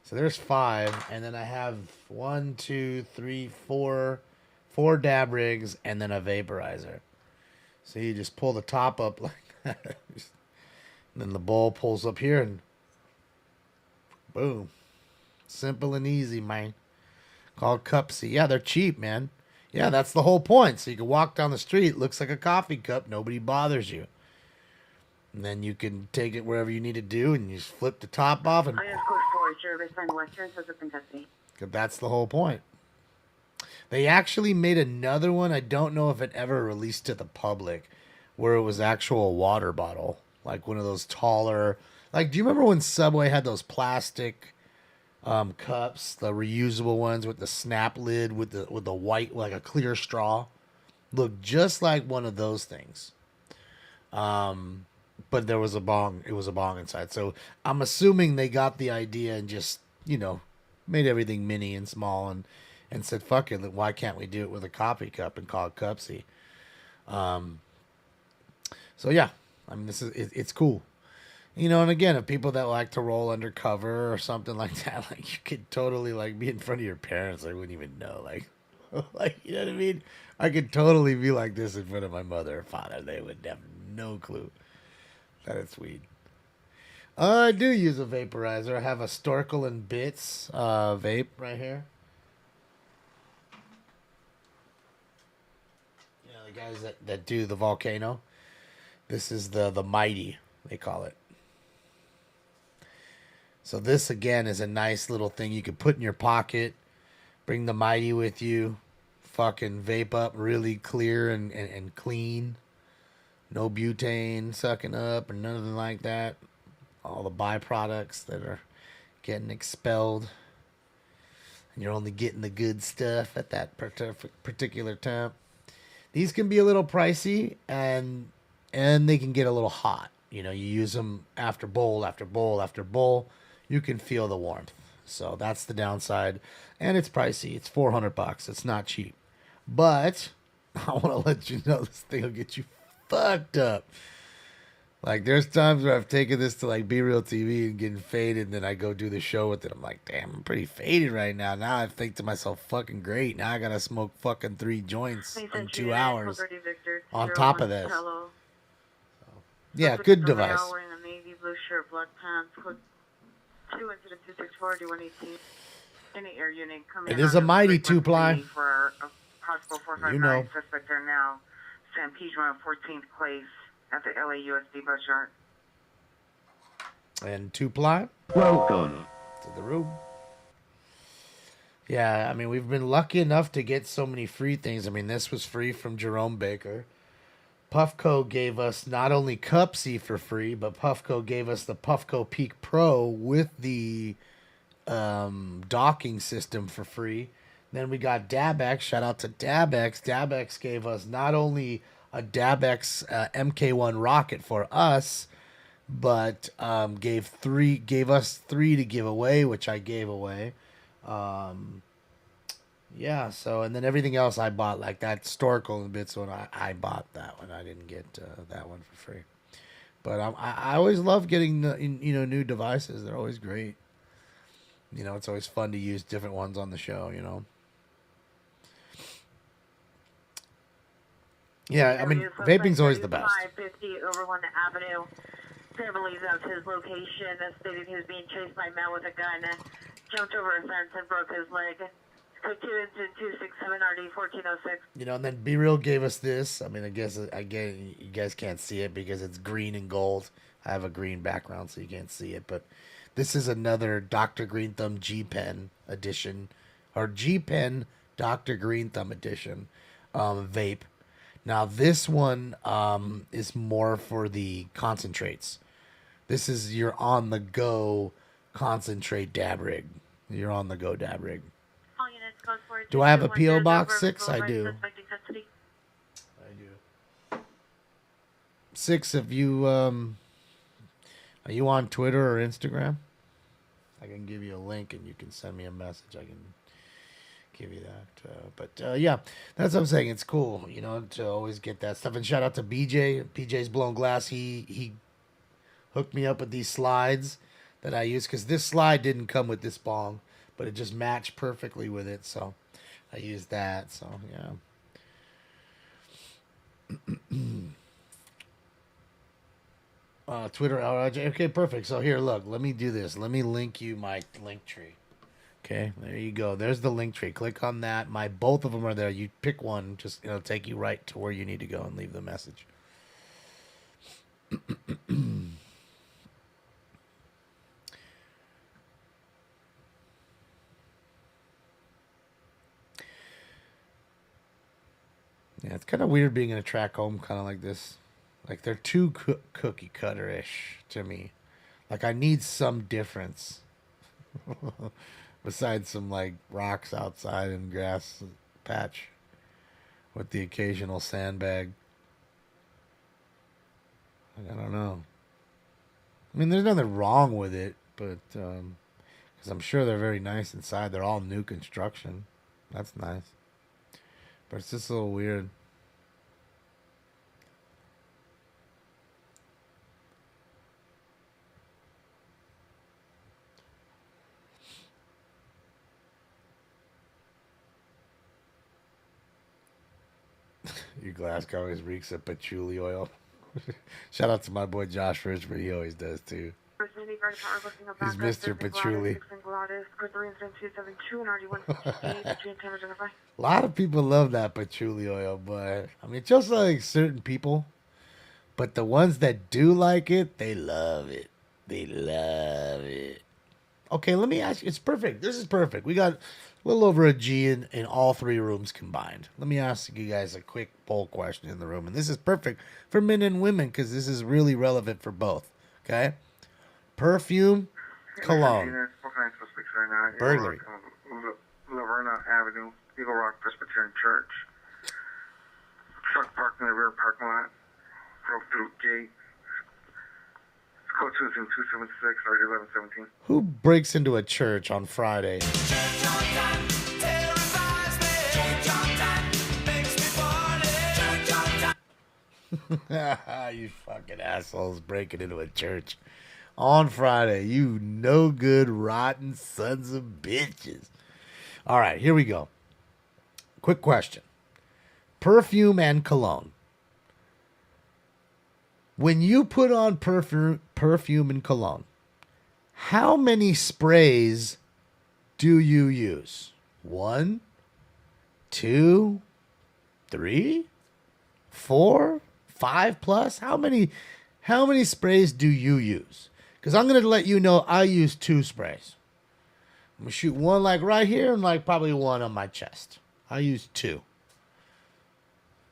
So there's 5, and then I have 1, 2, 3, 4 dab rigs, and then a vaporizer. So you just pull the top up like that, and then the bowl pulls up here, and boom, simple and easy, man. Called Cupsy. Yeah, they're cheap, man. Yeah, that's the whole point. So you can walk down the street, looks like a coffee cup, nobody bothers you. And then you can take it wherever you need to do, and you just flip the top off, and that's the whole point. They actually made another one. I don't know if it ever released to the public, where it was actual water bottle, like one of those taller. Like, do you remember when Subway had those plastic cups, the reusable ones with the snap lid with the white, like a clear straw? Looked just like one of those things. But there was a bong. It was a bong inside. So I'm assuming they got the idea and just, you know, made everything mini and small and said, fuck it, why can't we do it with a coffee cup and call it Cupsy? So yeah, I mean, it's cool. You know, and again, if people that like to roll undercover or something like that, like, you could totally, like, be in front of your parents. They wouldn't even know, like, like, you know what I mean? I could totally be like this in front of my mother or father. They would have no clue that it's weed. I do use a vaporizer. I have a Storkel and Bits vape right here. You know, the guys that do the Volcano. This is the Mighty, they call it. So this, again, is a nice little thing you could put in your pocket. Bring the Mighty with you. Fucking vape up really clear and clean. No butane sucking up or nothing like that. All the byproducts that are getting expelled. And you're only getting the good stuff at that particular time. These can be a little pricey, and they can get a little hot. You know, you use them after bowl, after bowl, after bowl. You can feel the warmth. So that's the downside. And it's pricey. It's $400. It's not cheap. But I want to let you know this thing will get you fucked up. Like, there's times where I've taken this to, like, Be Real TV and getting faded, and then I go do the show with it. I'm like, damn, I'm pretty faded right now. Now I think to myself, fucking great. Now I got to smoke fucking 3 joints in 2 hours on top of this. So, yeah, good device. Wearing a navy blue shirt, black pants, code 2 incident 264 D118. Any air unit coming in. It is a Mighty 2-ply. For a possible 459 You know. suspect are now San Pedro on 14th place at the LAUSD bus yard. And 2-ply. Welcome to the room. Yeah, I mean, we've been lucky enough to get so many free things. I mean, this was free from Jerome Baker. Puffco gave us not only Cupsy for free, but Puffco gave us the Puffco Peak Pro with the docking system for free. Then we got Dabex. Shout out to Dabex. Dabex gave us not only a Dabex MK1 rocket for us, but gave us 3 to give away, which I gave away. Yeah, so, and then everything else I bought, like that Storkel bits one, I bought that one. I didn't get that one for free. But I always love getting new devices. They're always great. It's always fun to use different ones on the show. Yeah, I mean, vaping's always the best. 550 Overland Avenue. They believe that was his location. Stated he was being chased by men with a gun. Jumped over a fence and broke his leg. Code 2 into 267 RD 1406. And then Be Real gave us this. I mean, I guess you guys can't see it because it's green and gold. I have a green background, so you can't see it. But this is another Dr. Green Thumb G-Pen edition, or G-Pen Dr. Green Thumb edition vape. Now, this one is more for the concentrates. This is your on-the-go concentrate dab rig. You're on-the-go dab rig. Do I have a P.O. Box 6? I do. 6, if you, are you on Twitter or Instagram? I can give you a link and you can send me a message. I can give you that. Yeah, that's what I'm saying. It's cool, to always get that stuff. And shout out to BJ. BJ's Blown Glass. He hooked me up with these slides that I use because this slide didn't come with this bong, but it just matched perfectly with it. So I used that. So, yeah. Twitter, okay, perfect. So here, look, let me do this. Let me link you my link tree. Okay, there you go. There's the link tree. Click on that. Both of them are there. You pick one, just it'll take you right to where you need to go and leave the message. Yeah, it's kind of weird being in a track home kind of like this. Like, they're too cookie cutter-ish to me. Like, I need some difference. Besides some, like, rocks outside and grass patch. With the occasional sandbag. I don't know. I mean, there's nothing wrong with it. But, because I'm sure they're very nice inside. They're all new construction. That's nice. But it's just a little weird. Your glass always reeks of patchouli oil. Shout out to my boy Josh Richmond. He always does too. He's Mr. Patchouli. A lot of people love that patchouli oil, but I mean, just like certain people. But the ones that do like it, they love it. They love it. Okay, let me ask you. It's perfect. This is perfect. We got a little over a G in all 3 rooms combined. Let me ask you guys a quick poll question in the room. And this is perfect for men and women because this is really relevant for both. Okay? Perfume, cologne. Burglary. Laverna Avenue, Eagle Rock Presbyterian Church. Truck parked in the rear parking lot. Broke through gate. Code 276, already 1117. Who breaks into a church on Friday? You fucking assholes breaking into a church on Friday. You no good, rotten sons of bitches. All right, here we go. Quick question. Perfume and cologne. When you put on perfume and cologne, how many sprays do you use? 1, 2, 3, 4, 5 plus? How many sprays do you use? Because I'm going to let you know I use 2 sprays. I'm going to shoot one like right here and like probably one on my chest. I use 2.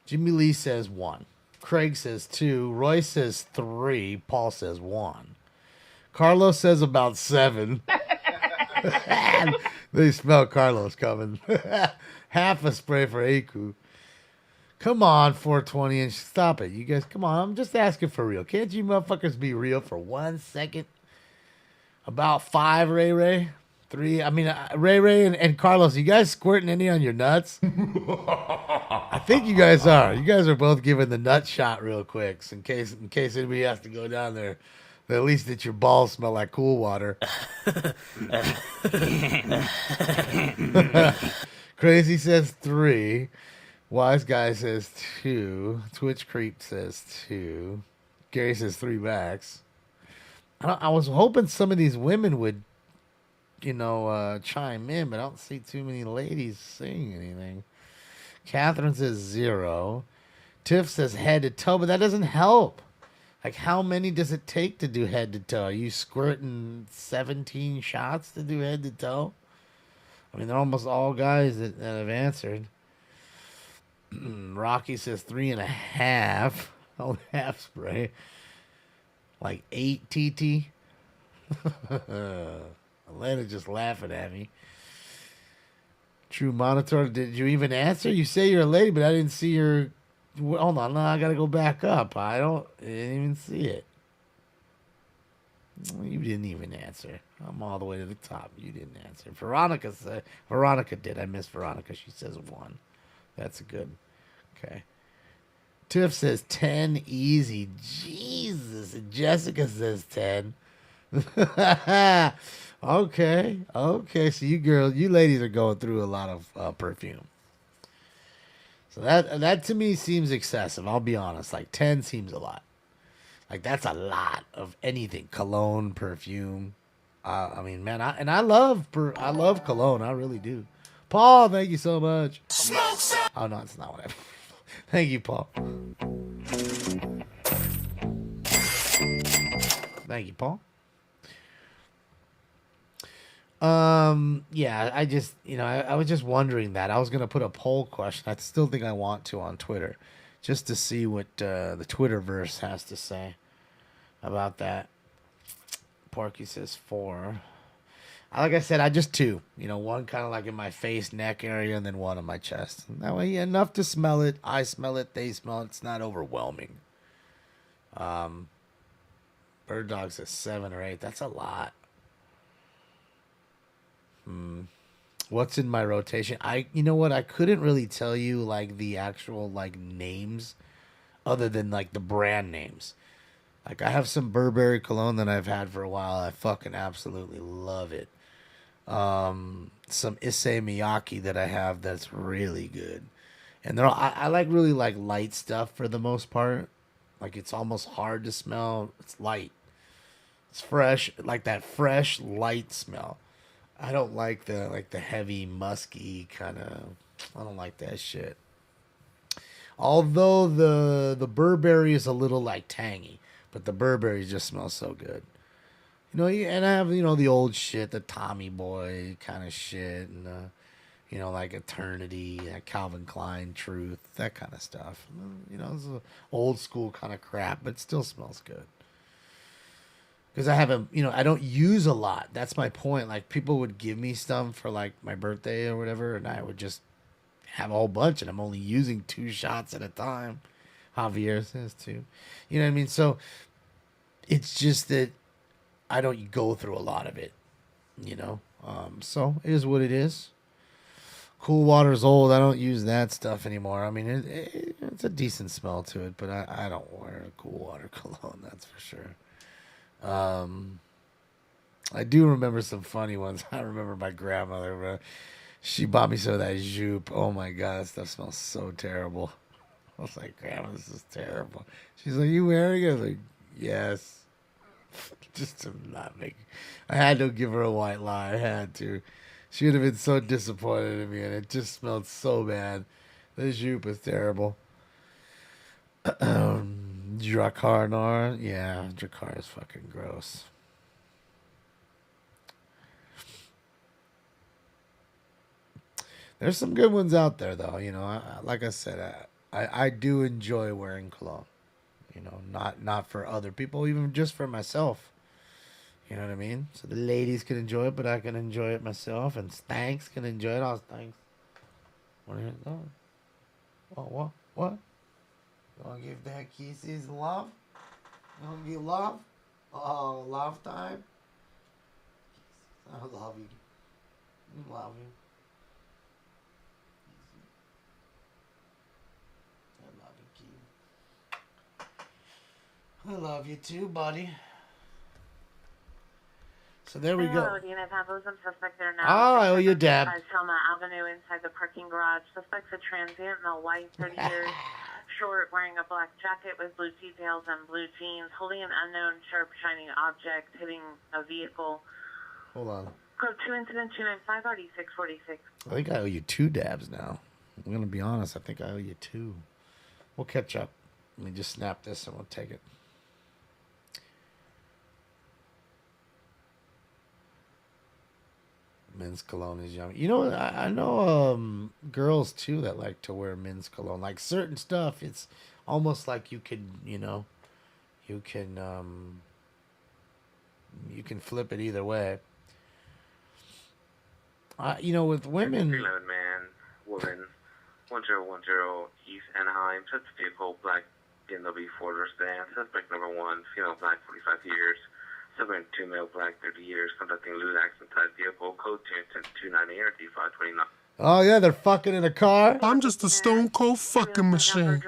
Jimmy Lee says 1. Craig says 2. Roy says 3. Paul says 1. Carlos says about 7. They smell Carlos coming. Half a spray for Aku. Come on, 420 inch. Stop it. You guys, come on. I'm just asking for real. Can't you motherfuckers be real for 1 second? About 5, Ray. 3. I mean, Ray and Carlos, you guys squirting any on your nuts? I think you guys are. You guys are both giving the nut shot real quick. So in case anybody has to go down there, at least that your balls smell like cool water. Crazy says 3. Wise Guy says 2. Twitch Creep says 2. Gary says 3 backs. I was hoping some of these women would, chime in, but I don't see too many ladies saying anything. Catherine says 0. Tiff says head to toe, but that doesn't help. Like, how many does it take to do head to toe? Are you squirting 17 shots to do head to toe? I mean, they're almost all guys that have answered. Rocky says 3.5. Oh, half spray. Like 8 TT. Atlanta just laughing at me. True Monitor, did you even answer? You say you're a lady, but I didn't see your... Hold on, no, I gotta go back up. I didn't even see it. You didn't even answer. I'm all the way to the top. You didn't answer. Veronica did. I missed Veronica. She says 1. That's a good. Okay. Tiff says 10 easy. Jesus. And Jessica says 10. Okay. So you ladies are going through a lot of perfume. So that to me seems excessive. I'll be honest. Like 10 seems a lot. Like that's a lot of anything. Cologne, perfume. I mean, man, I love cologne. I really do. Paul, thank you so much. Oh no, it's not what I. Thank you, Paul. Thank you, Paul. Yeah, I just, I was just wondering that. I was gonna put a poll question. I still think I want to on Twitter, just to see what the Twitterverse has to say about that. Porky says 4. Like I said, I just 2. 1 kind of like in my face, neck area, and then 1 on my chest. And that way, enough to smell it. I smell it. They smell it. It's not overwhelming. Bird Dog says 7 or 8. That's a lot. What's in my rotation? You know what? I couldn't really tell you like the actual like names, other than like the brand names. Like I have some Burberry cologne that I've had for a while. I fucking absolutely love it. Some Issey Miyake that I have that's really good. And I like really like light stuff for the most part. Like it's almost hard to smell. It's light. It's fresh, like that fresh light smell. I don't like the heavy musky kind of. I don't like that shit. Although the Burberry is a little like tangy, but the Burberry just smells so good. And I have the old shit, the Tommy Boy kind of shit, and like Eternity, Calvin Klein, Truth, that kind of stuff. It's a old school kind of crap, but it still smells good. Because I haven't, I don't use a lot. That's my point. Like people would give me stuff for like my birthday or whatever, and I would just have a whole bunch, and I'm only using 2 shots at a time. Javier says 2. You know what I mean? So it's just that I don't go through a lot of it, so it is what it is. Cool Water's old. I don't use that stuff anymore. I mean, it's a decent smell to it, but I don't wear Cool Water cologne, that's for sure. I do remember some funny ones. I remember my grandmother, she bought me some of that Joop. Oh my God, that stuff smells so terrible. I was like, Grandma, this is terrible. She's like, you wearing it? I was like, yes. Just to not make... I had to give her a white lie. I had to. She would have been so disappointed in me, and it just smelled so bad. The Joop was terrible. Drakkar. Yeah, Drakkar is fucking gross. There's some good ones out there, though. Like I said, I do enjoy wearing cologne. Not for other people, even just for myself. You know what I mean? So the ladies can enjoy it, but I can enjoy it myself, and Stanks can enjoy it. Oh, Stanks. What are you doing? Oh, what? What? You want to give Dan Kisses love? You want to give love? Oh, love time? I love you. I love you. I love you, Keith. I love you too, buddy. So there we go. Unit vandalism. Suspect there now. Oh, I owe you, Deb. Selma Avenue inside the parking garage. Suspect's a transient, male, white, 30 years, short, wearing a black jacket with blue details and blue jeans, holding an unknown sharp shining object, hitting a vehicle. Hold on. Code 2 incident 295 RD 646. I think I owe you 2 dabs now. I'm going to be honest. I think I owe you 2. We'll catch up. Let me just snap this and we'll take it. Men's cologne is yummy. You know, I know girls too that like to wear men's cologne. Like certain stuff, it's almost like you can, you know, you can flip it either way. You know, with women. 311 man, woman, 1010 East Anaheim. Suspect vehicle, black BMW 4-door sedan. Suspect number 1, female, black, 45 years. Suspect 2, male, black, 30 years. Conducting lewd acts inside vehicle. Code 298 RD 529. Oh yeah, they're fucking in a car. I'm just a stone cold fucking machine.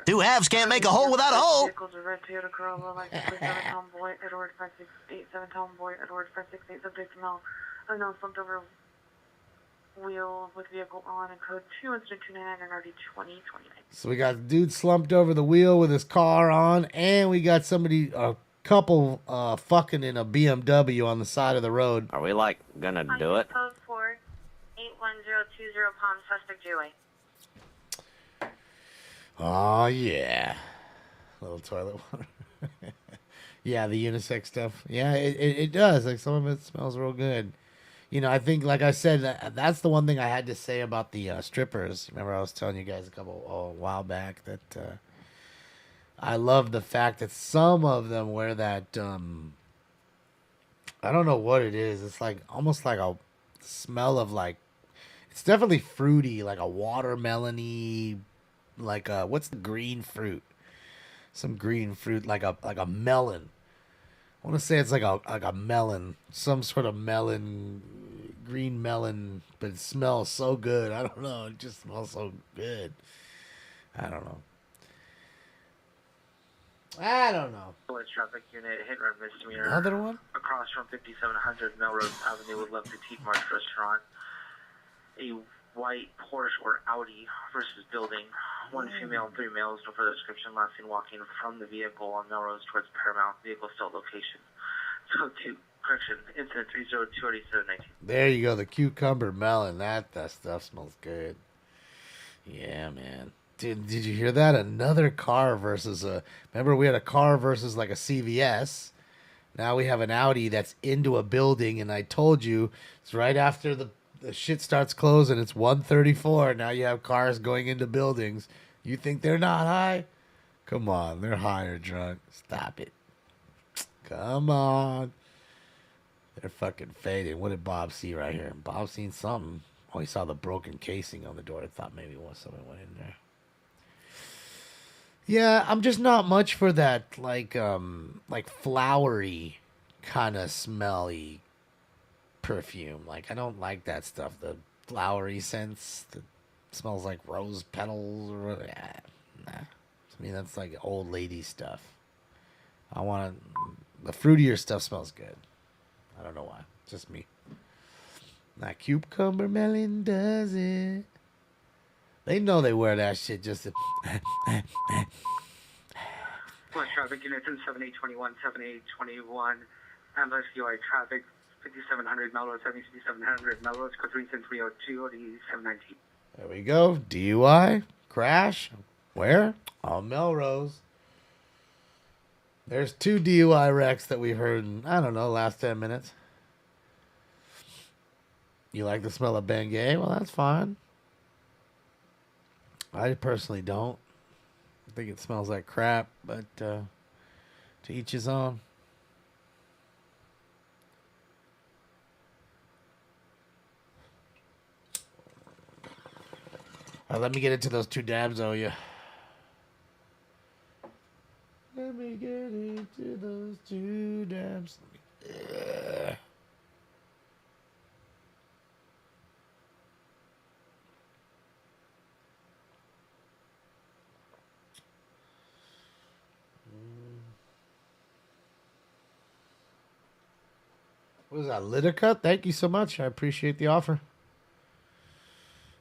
Two halves can't make a hole without a hole. Vehicles are red Toyota Corolla, like 7 Tomboy, Edward 5687 Tomboy, Edward 568, subject male, unknown, slumped over wheel with vehicle on, and code 2 incident 299 and RD 2029. So we got the dude slumped over the wheel with his car on, and we got somebody, a couple, fucking in a BMW on the side of the road. Are we like gonna do it? Code 4 81020 Palm, suspect J-Way. Oh yeah, little toilet water. Yeah, the unisex stuff. Yeah, it does. Like some of it smells real good. You know, I think, like I said, that's the one thing I had to say about the strippers. Remember, I was telling you guys a while back that I love the fact that some of them wear that. I don't know what it is. It's like almost like a smell of like. It's definitely fruity, like a watermelon-y, like what's the green fruit? Some green fruit, like a melon. I want to say it's like a melon, some sort of melon, green melon, but it smells so good. I don't know. It just smells so good. I don't know. Police traffic unit, hit run misdemeanor. Another one? Across from 5700 Melrose Avenue with left Petite March Restaurant. A white Porsche or Audi versus building. 1 female and 3 males. No further description. Last seen walking from the vehicle on Melrose towards Paramount. Vehicle still at location. So 2, correction, incident 3028719. There you go. The cucumber melon. That stuff smells good. Yeah, man. Did you hear that? Another car versus remember we had a car versus like a CVS. Now we have an Audi that's into a building, and I told you it's right after the shit starts closing. It's 1:34. Now you have cars going into buildings. You think they're not high? Come on, they're high or drunk. Stop it. Come on. They're fucking fading. What did Bob see right here? Bob seen something. Oh, he saw the broken casing on the door. I thought maybe someone went in there. Yeah, I'm just not much for that like flowery kind of smelly perfume. Like I don't like that stuff. The flowery scents that smells like rose petals or whatever. Nah. To me that's like old lady stuff. I want the fruitier stuff smells good. I don't know why. Just me. That cucumber melon does it. They know they wear that shit just to... Police traffic units in 7821, 7821. Ambulance UI traffic 5700 Melrose, 7700 Melrose, code 30302 OD 719. There we go. DUI. Crash. Where? On Melrose. There's 2 DUI wrecks that we've heard in, I don't know, last 10 minutes. You like the smell of Bengay? Well, that's fine. I personally don't. I think it smells like crap, but to each his own. Let me get into those 2 dabs, oh yeah. Let me get into those 2 dabs. What is that, Litica? Thank you so much. I appreciate the offer.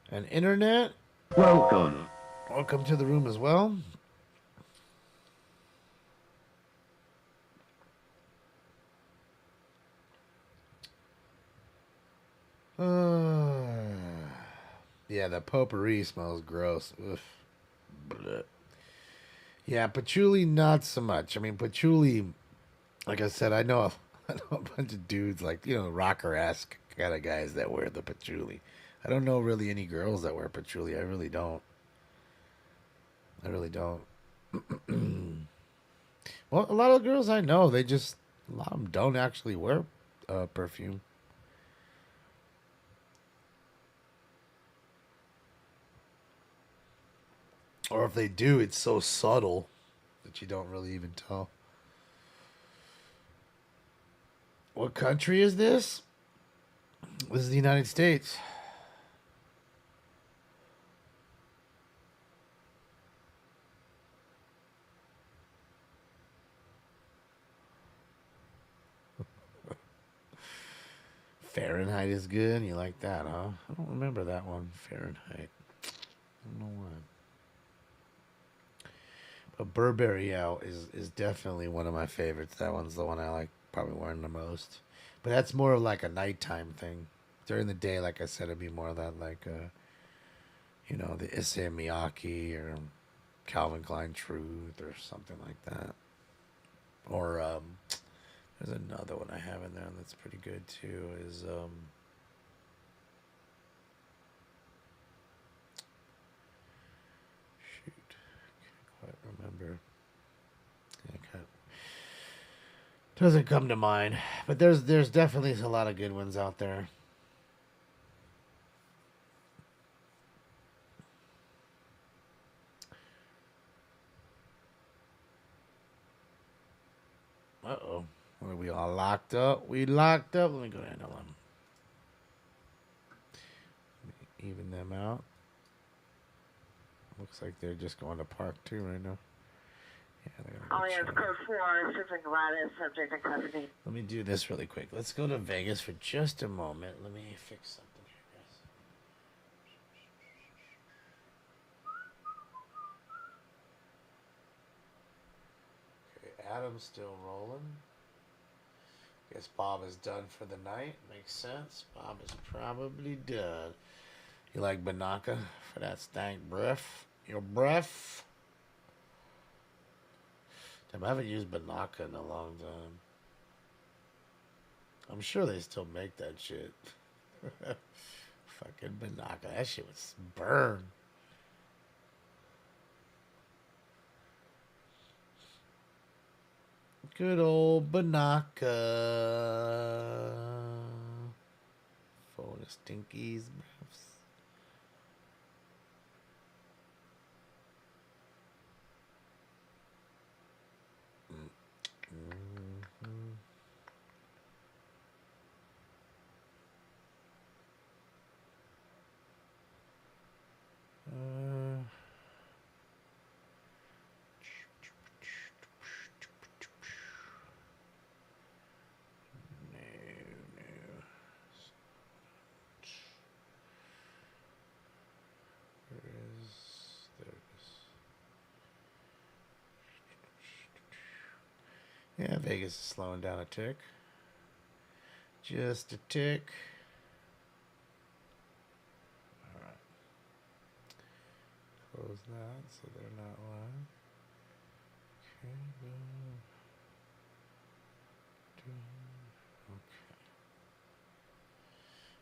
And internet. Welcome. Welcome to the room as well. Yeah, the potpourri smells gross. Ugh. Blech. Yeah, patchouli, not so much. I mean, patchouli, like I said, I know a bunch of dudes, like, you know, rocker-esque kind of guys that wear the patchouli. I don't know really any girls that wear patchouli. I really don't. Well, a lot of girls I know, a lot of them don't actually wear perfume. Or if they do, it's so subtle that you don't really even tell. What country is this? This is the United States. Fahrenheit is good. You like that, huh? I don't remember that one. Fahrenheit. I don't know why. But Burberry, yeah, is definitely one of my favorites. That one's the one I like probably wearing the most. But that's more of like a nighttime thing. During the day, like I said, it'd be more of that like, you know, the Issey Miyake or Calvin Klein Truth or something like that. Or there's another one I have in there that's pretty good too. Is shoot, can't quite remember. Doesn't come to mind, but there's definitely a lot of good ones out there. Uh-oh. Are we all locked up? We locked up. Let me go to NLM. Even them out. Looks like they're just going to park too right now. Yeah, they're gonna Oh, yeah, it's code 4, Susan Gladys, subject in custody. Let me do this really quick. Let's go to Vegas for just a moment. Let me fix something here, guys. Okay, Adam's still rolling. Guess Bob is done for the night. Makes sense. Bob is probably done. You like Banaka for that stank breath? Your breath? Damn, I haven't used Banaka in a long time. I'm sure they still make that shit. Fucking Banaka. That shit was burn. Good old Banaka. Full of stinkies breaths. Yeah, Vegas is slowing down a tick. Just a tick. Alright. Close that so they're not live. Okay.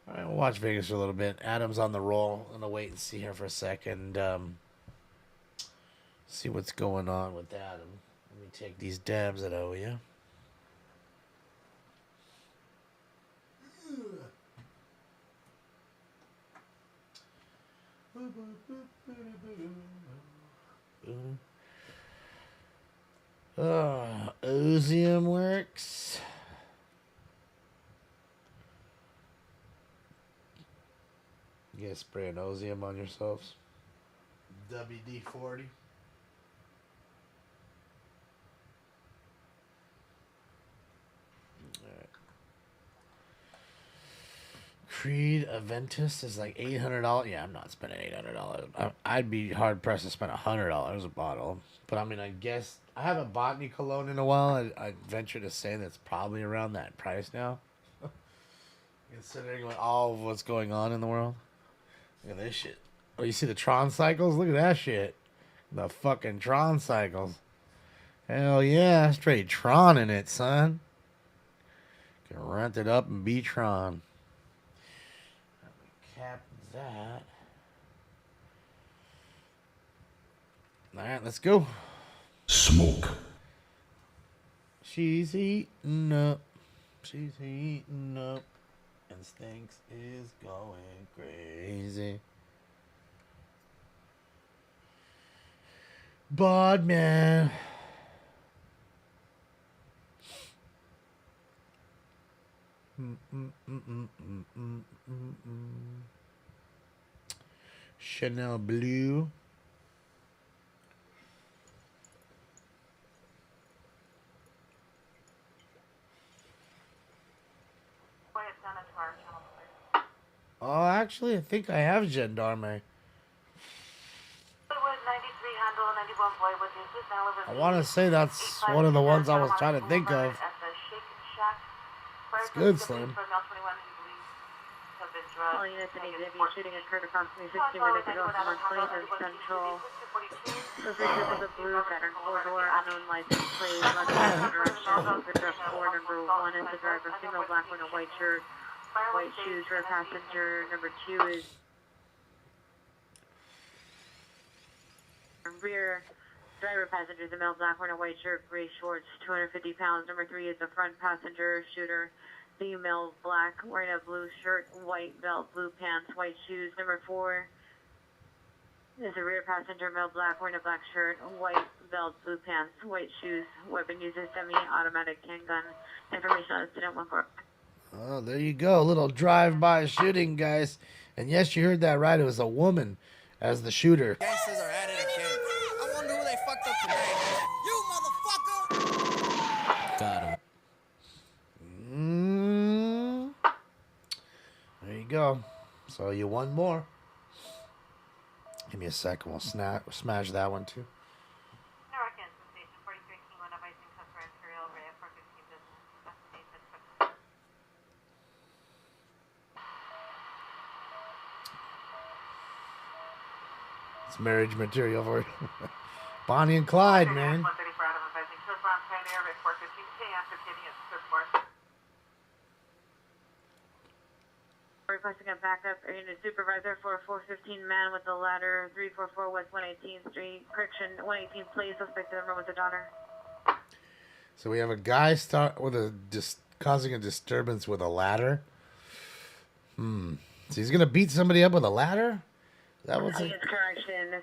Alright, we'll watch Vegas for a little bit. Adam's on the roll. I'm gonna wait and see here for a second. See what's going on with Adam. Let me take these dabs that I owe you. Boop, boop, boop. Ozium works. You guys spraying Ozium on yourselves? WD-40. Creed Aventus is like $800. Yeah, I'm not spending $800. I'd be hard pressed to spend $100 a bottle. But I mean, I guess I haven't bought any cologne in a while. I venture to say that's probably around that price now, considering all of what's going on in the world. Look at this shit. Oh, you see the Tron cycles? Look at that shit. The fucking Tron cycles. Hell yeah, straight Tron in it, son. Can rent it up and be Tron. Cap that. Alright, let's go. Smoke. She's eating up. She's eating up. And Stinks is going crazy. Bodman. Chanel Blue. Oh, actually, I think I have Gendarme. I want to say that's one of the ones I was trying to think of. It's good, Slim. All units in exhibit shooting occurred approximately 15 minutes ago from on plate in Central. The victim was a blue veteran four-door, unknown license plate, left direction. The dress four, number 1 is the driver, female, black one, a white shirt, white shoes, rear passenger. Number 2 is rear driver passenger, the male, black one, a white shirt, gray shorts, 250 pounds. Number 3 is the front passenger, shooter, female, black, wearing a blue shirt, white belt, blue pants, white shoes. Number 4 is the rear passenger, male, black, wearing a black shirt, white belt, blue pants, white shoes. Weapon uses semi-automatic handgun. Information on incident 14. Oh, there you go. A little drive-by shooting, guys. And yes, you heard that right. It was a woman as the shooter. Gangsters are at it again. I wonder who they fucked up tonight, man. You motherfucker! Got him. There you go. So you won more. Give me a second. We'll smash that one too. It's marriage material for you. Bonnie and Clyde, man. Requesting a backup unit supervisor for a 415 man with a ladder, 344 West 118th Street. Correction, 118th please. Suspect number with a daughter. So we have a guy causing a disturbance with a ladder. So he's gonna beat somebody up with a ladder? That was it. Correction.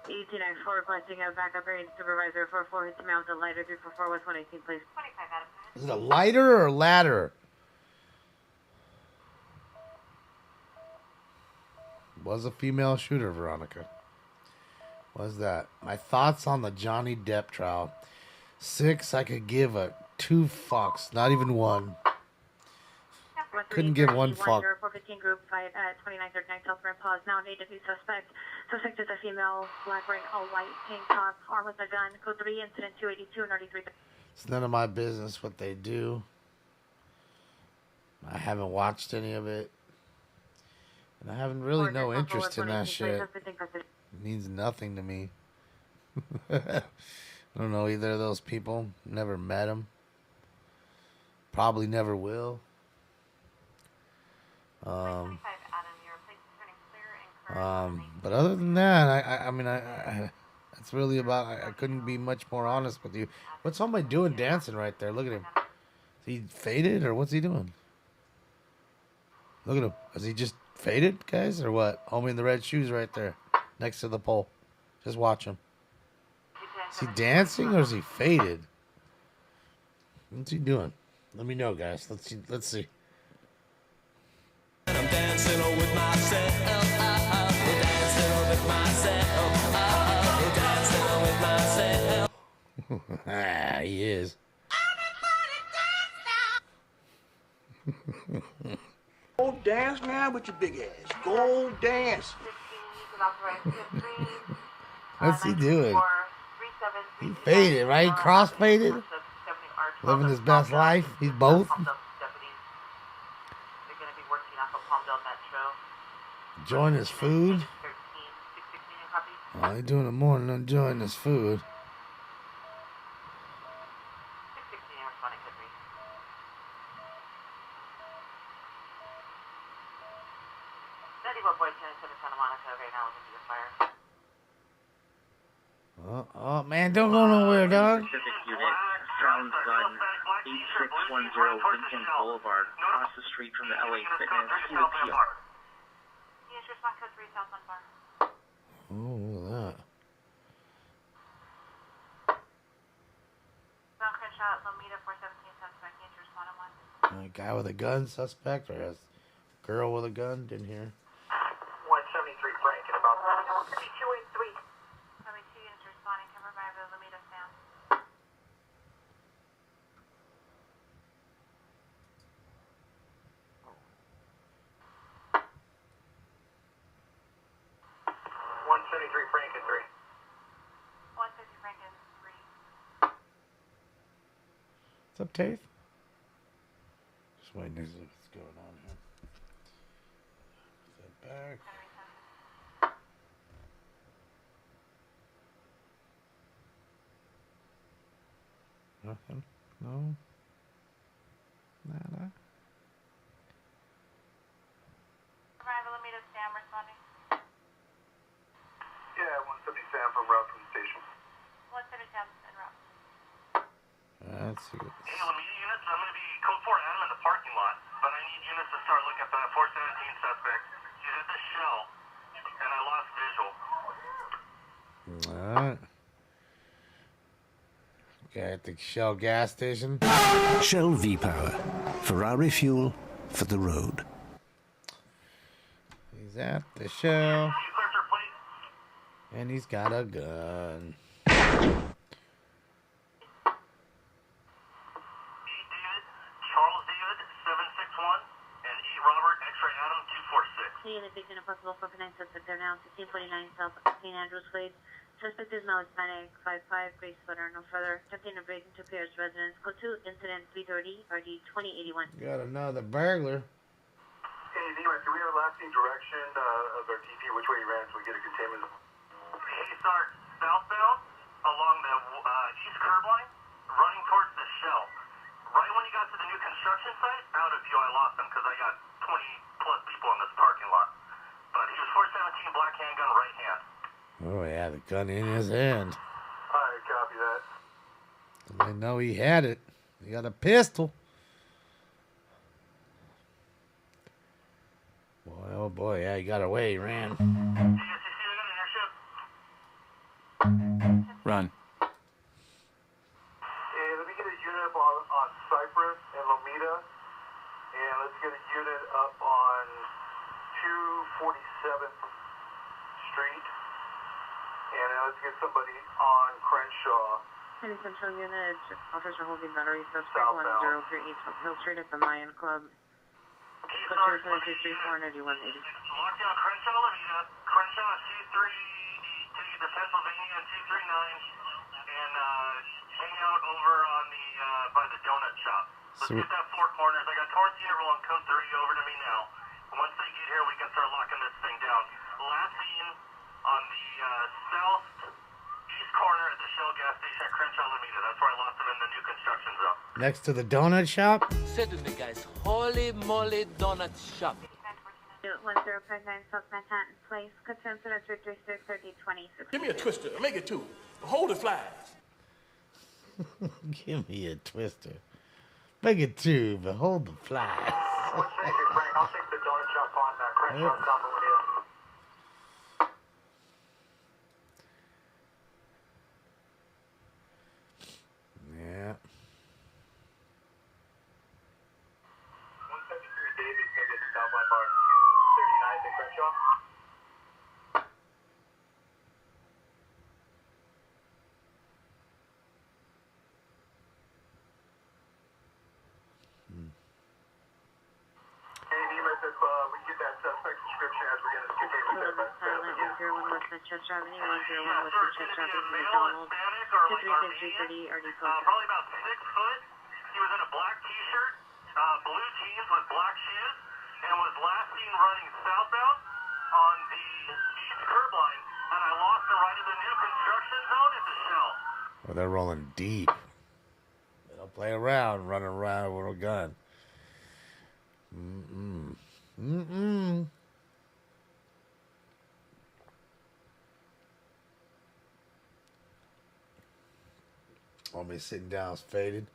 1894 requesting a backup unit supervisor for a 415 man with a ladder, 344 West 118th please. Is it a lighter or ladder? Was a female shooter, Veronica. Was that? My thoughts on the Johnny Depp trial. 6, I could give a 2 fucks, not even 1. Couldn't give 1 fuck. 415 group fight at 2939 South Grand Plaza. Now native suspect. Suspect is a female, black wearing all white, tank top, armed with a gun. Code 3, incident 282 and 93. It's none of my business what they do. I haven't watched any of it. And I haven't really no interest in that shit. It means nothing to me. I don't know either of those people. Never met them. Probably never will. But other than that, I mean, it's really about, I couldn't be much more honest with you. What's somebody doing dancing right there? Look at him. Is he faded or what's he doing? Look at him. Is he just faded, guys, or what? Homie in the red shoes right there. next to the pole. Just watch him. Is he dancing or is he faded? What's he doing? Let me know, guys. Let's see. Let's see. I'm dancing with myself. Dancing with myself. Dancing with myself. Ah, he is. Go dance now with your big ass. Go dance. What's he doing? He faded, right? Cross faded? Living his best life. He's both. Enjoying his food. Oh, he's doing it more than enjoying his food. Oh, man, don't go nowhere, dog. Pacific unit, found gun 8610 Lincoln Boulevard, across the street from the LA Fitness. See the PR. Oh, look at that. A guy with a gun, suspect, or a girl with a gun? Didn't hear. 173 Frank and about 283. Franken 3. 150 Franken 3. What's up, Tafe? Just waiting to see what's going on here. Step back. Nothing? No? Nada? Arrival, Alameda Sam responding. Yeah, 170 Sam from route from the station. 170 Sam en route. Let's see. Hey, Alameda units, I'm going to be code 4 Adam in the parking lot, but I need units to start looking for that 417 suspect. He's at the Shell, and I lost visual. Alright. Okay, at the Shell gas station. Shell V-Power. Ferrari fuel for the road. He's at the Shell. And he's got a gun. Charles David, 761, and E. Robert, X-Ray Adam, 246. Unit Vision Impossible 459 suspect there now, 1649 South St. Andrews Way. Suspect is now Hispanic, 5'5", gray sweater, no further. Attempting to break into Pierce residence. Code 2, incident 330, RD 2081. Got another burglar. Hey, D-Rex, do we have a lasting direction of our TP, which way he ran, so we get a containment? Hey, start southbound along the east curb line, running towards the Shell. Right when you got to the new construction site, out of view, I lost him because I got 20-plus people in this parking lot. But he was 417, black handgun, right hand. Oh, yeah, the gun in his hand. Alright, copy that. I know he had it. He got a pistol. Boy, oh boy, yeah, he got away. He ran. Run. Hey, let me get a unit up on Cypress and Lomita. And let's get a unit up on 247th Street. And let's get somebody on Crenshaw. City Central Unit, officer holding battery suspect 1038 Hill Street at the Mayan Club. Code 223 49180. Locked down Crenshaw, Lomita. Crenshaw, 238, take you to Pennsylvania, 239. And hang out over on the, by the donut shop. Let's get that four corners. I got Torcia rolling code 3 over to me now. Once they get here, we can start locking this thing down. Last seen on the southeast corner at the Shell gas station at Crenshaw, Lomita. That's where I lost him in the new construction zone. Next to the donut shop. Certainly, guys. Holy moly donut shop. 1059 South Manhattan Place. Code 336 3020. Give me a twister. Make it two. Hold it flat. Give me a twister. Make it two, but hold the fly. I'll take the donut shop on Crenshaw, South Lomita. Chester Avenue, 101 West Chester Avenue, McDonald, 236-330, RD code. Probably about 6 foot. He was in a black t-shirt, blue jeans with black shoes, and was last seen running southbound on the east curb line. And I lost him right in the new construction zone at the Shell. Well, they're rolling deep. They don't play around, running around with a gun. Oh, me sitting down is faded.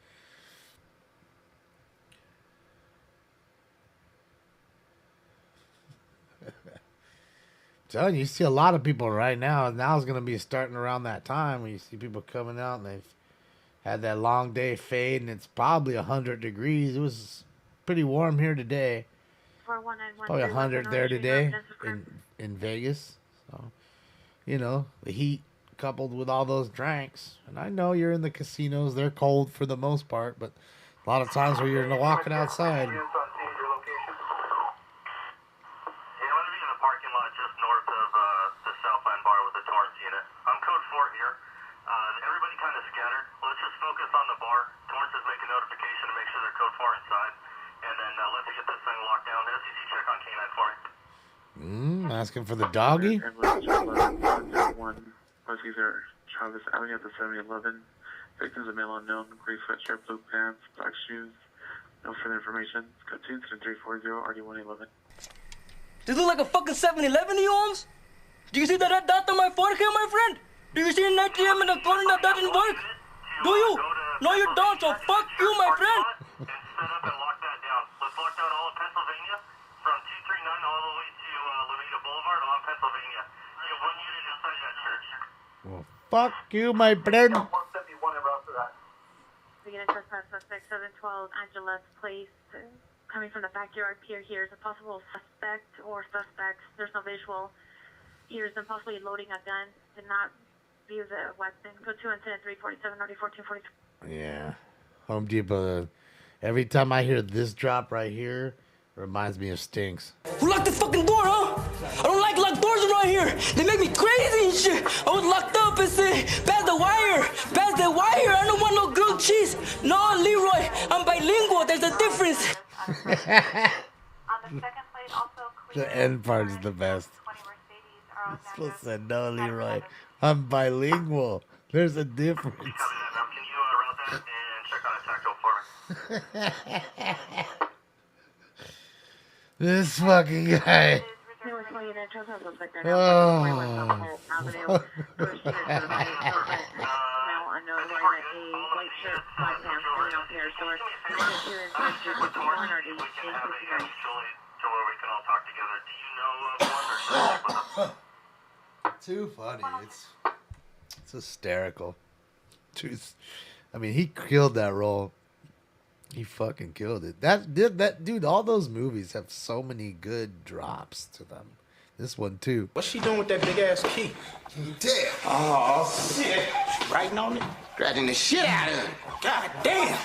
Telling you, you see a lot of people right now. Now it's going to be starting around that time when you see people coming out and they've had that long day fade, and it's probably 100 degrees. It was pretty warm here today. Probably 100 there today in Vegas. So, you know, the heat coupled with all those drinks. And I know you're in the casinos. They're cold for the most part, but a lot of times where you're walking outside. Asking for the doggy? Caesar Chavez Avenue at the 7-Eleven. Victims of male unknown, gray sweatshirt, blue pants, black shoes. No further information. Got 2 incident 340, RD111. This look like a fucking 7-Eleven, you Holmes? Do you see that red dot on my forehead, my friend? Do you see an ATM in the corner that doesn't work? Do you? No, you don't, so fuck you, my friend. And set up and lock that down. Let's lock down all of Pennsylvania from 239 all the way to Levita Boulevard on Pennsylvania. You have 1 unit inside that church. Well, fuck you, my friend. Beginning trespass suspect 712 Angela's Place. Coming from the backyard pier here is a possible suspect or suspects. There's no visual. Here's them possibly loading a gun. Did not view the weapon. Go to incident 347, RD 1442. Yeah. Home Depot. Every time I hear this drop right here, it reminds me of Stinks. Who locked the fucking door, huh? I don't like locked doors around here. They make me crazy and shit. I was locked up and said, pass the wire. Pass the wire. I don't want no grilled cheese. No, Leroy. I'm bilingual. There's a difference. The end part is the best. I'm supposed to say, no, Leroy. I'm bilingual. There's a difference. Can you route that and check on a tactile for me? This fucking guy. Oh. Too funny. It's hysterical. I mean, he killed that role. He fucking killed it. That dude, all those movies have so many good drops to them. This one too. What's she doing with that big ass key? Dead. Oh shit. She writing on it? Dragging the shit out of it. God damn.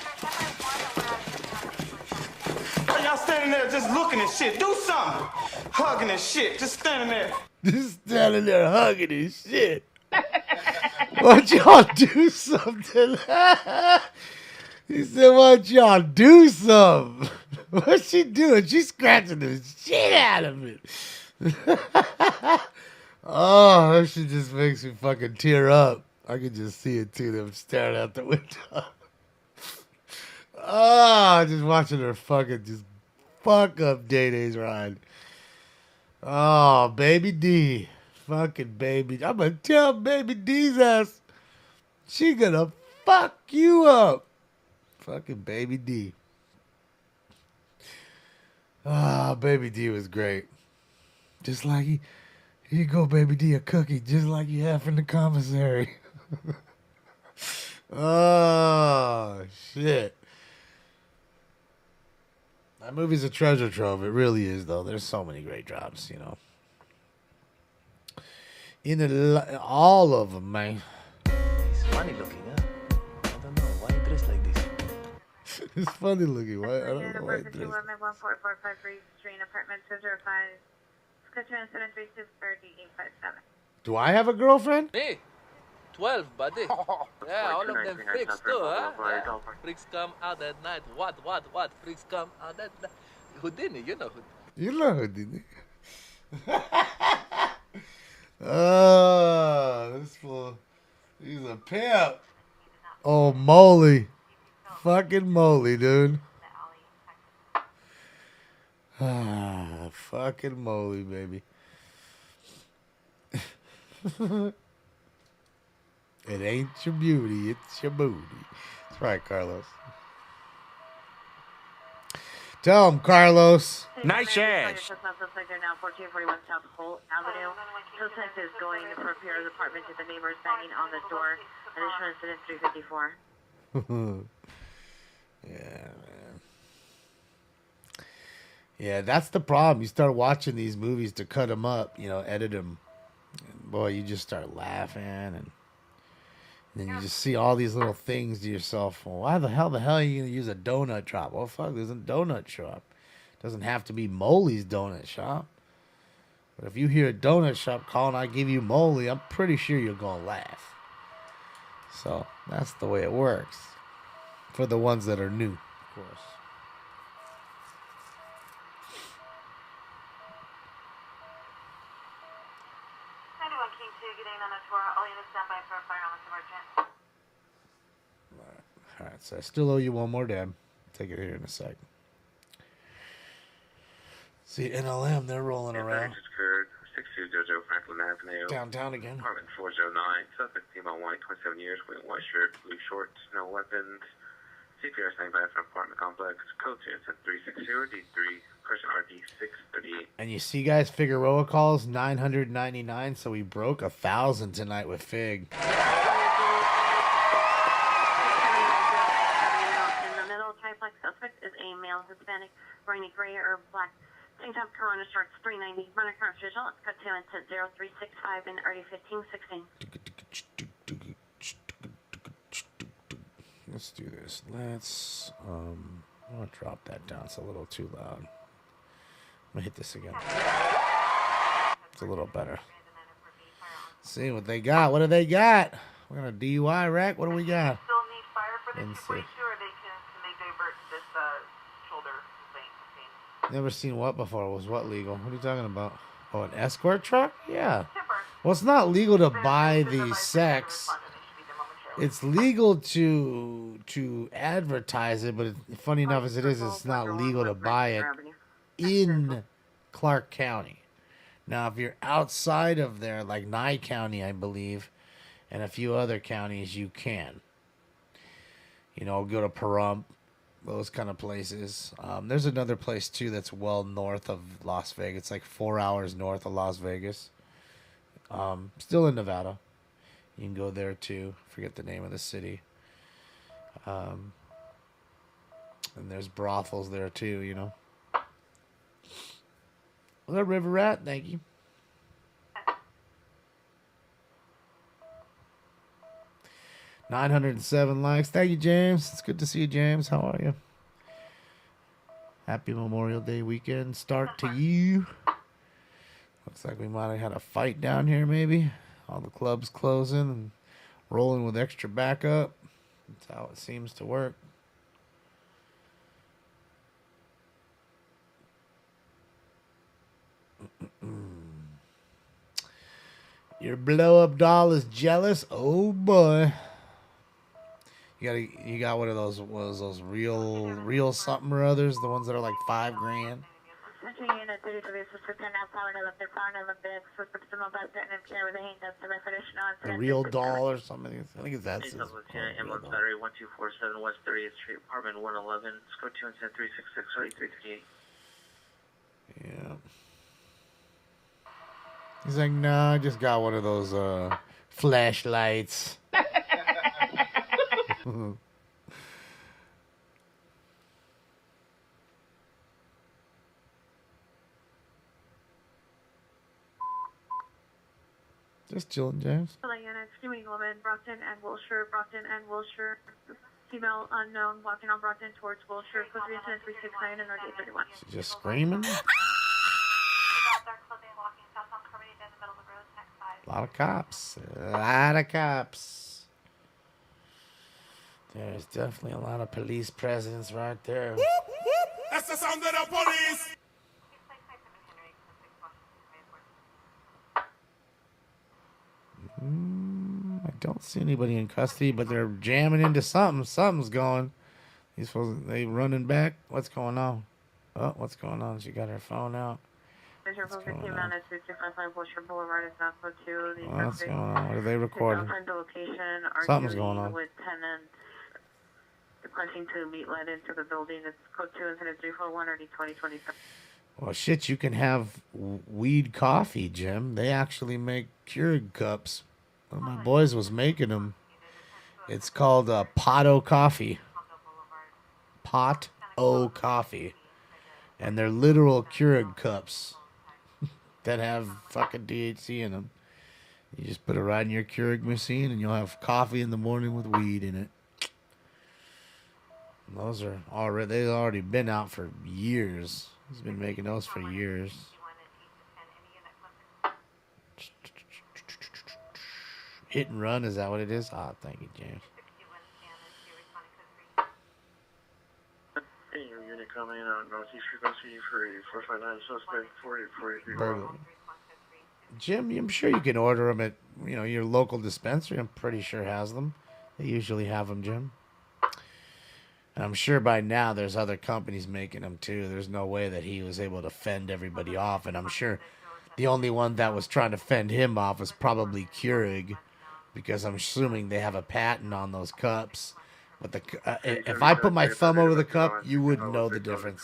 Why y'all standing there just looking at shit? Do something. Hugging and shit. Just standing there. Just standing there hugging and shit. Why don't y'all do something? He said, why don't y'all do something? What's she doing? She's scratching the shit out of it. Oh, that shit just makes me fucking tear up. I can just see it too, them staring out the window. Oh, just watching her fucking just fuck up Day-Day's ride. Oh, Baby D. Fucking Baby. I'm gonna tell Baby D's ass. She gonna fuck you up. Fucking Baby D. Ah, Baby D was great. Just like here you go, Baby D, a cookie, just like you have from the commissary. Oh, shit. That movie's a treasure trove. It really is, though. There's so many great drops, you know. All of them, man. He's funny looking, huh? I don't know. Why you dressed like this? It's funny looking. Why? I don't know why he dressed. 14453 Street, apartment 205. Sketch 736 857. Do I have a girlfriend? Me? 12, buddy. Yeah, all of them freaks too, huh? Yeah. Freaks come out at night. What? Freaks come out at night. Houdini, you know Houdini. You know Houdini. Oh, this fool. He's a pimp. Oh, moly. Fucking moly, dude. Ah, fucking moly, baby. It ain't your beauty, it's your booty. That's right, Carlos. Tell him, Carlos. Nice ass. Suspect are now 1441 South Holt Avenue. Suspect is going to prepare his apartment to the neighbors banging on the door. Additional incident 354. Yeah, man. Yeah, that's the problem. You start watching these movies to cut them up, edit them. And boy, you just start laughing, and then you just see all these little things to yourself. Well, why the hell are you going to use a donut shop? Well, fuck, there's a donut shop. Doesn't have to be Moly's Donut Shop. But if you hear a donut shop calling, I give you Moly, I'm pretty sure you're going to laugh. So that's the way it works. For the ones that are new, of course. All right, so I still owe you one more, Dad. Take it here in a sec. See, NLM, they're rolling around. Occurred 6200 Franklin Avenue. Downtown again. Apartment 409. Suspect female white, 27 years, wearing white shirt, blue shorts, no weapons. CPR standby from apartment complex. Code 360 D3. Person RD 638. And you see, guys, Figueroa calls 999, so we broke 1,000 tonight with Fig. Suspect is a male Hispanic wearing a gray or black tank top, Corona shorts, 390. Run across visual. Cut to intent 0365 and RD 1516. Let's do this. Let's I'm gonna drop that down. It's a little too loud. I'm gonna hit this again. It's a little better. Let's see what they got. What do they got? We're gonna DUI rack. What do we got? Let's see. Never seen what before. Was what legal? What are you talking about? Oh, an escort truck? Yeah. Well, it's not legal to buy the sex. It's legal to advertise it, but funny enough as it is, it's not legal to buy it in Clark County. Now, if you're outside of there, like Nye County, I believe, and a few other counties, you can. Go to Pahrump. Those kind of places. There's another place, too, that's well north of Las Vegas. It's like 4 hours north of Las Vegas. Still in Nevada. You can go there, too. Forget the name of the city. And there's brothels there, too, Well, that River Rat, thank you. $907 likes. Thank you, James. It's good to see you, James. How are you? Happy Memorial Day weekend start to you. Looks like we might have had a fight down here, maybe. All the clubs closing and rolling with extra backup. That's how it seems to work. Your blow-up doll is jealous? Oh, boy. You got one of those real something or others, the ones that are like $5,000. A real doll or something. I think it's that. Ambulance Battery 1247 West 30th Street, apartment 111. Score 210 366 Yeah. He's like, no, I just got one of those flashlights. Just chilling, James. Extremely woman, Brockton and Wilshire. Female unknown walking on Brockton towards Wilshire. Code 369 and RD31. She's just screaming. A lot of cops. A lot of cops. There's definitely a lot of police presence right there. That's the sound of the police. I don't see anybody in custody, but they're jamming into something. Something's going. They running back. What's going on? Oh, what's going on? She got her phone out. What's going on? Boulevard is now code 2. What's going on? What are they recording? The location. Something's going on. With tenants requesting to meet led into the building. It's code 2 incident 341 or D2027. Well, shit, you can have weed coffee, Jim. They actually make Keurig cups. One of my boys was making them. It's called Pot-O Coffee. Pot-O Coffee. And they're literal Keurig cups that have fucking THC in them. You just put it right in your Keurig machine and you'll have coffee in the morning with weed in it. And those are already, they've already been out for years. He's been making those for years. Hit and run, is that what it is? Ah, thank you, James. Hey, your unit coming in on Northeast frequency for 459 suspect 4843. Burger. Jim, I'm sure you can order them at your local dispensary. I'm pretty sure has them. They usually have them, Jim. And I'm sure by now there's other companies making them too. There's no way that he was able to fend everybody off. And I'm sure the only one that was trying to fend him off was probably Keurig, because I'm assuming they have a patent on those cups. But if I put my thumb over the cup, you wouldn't know the difference.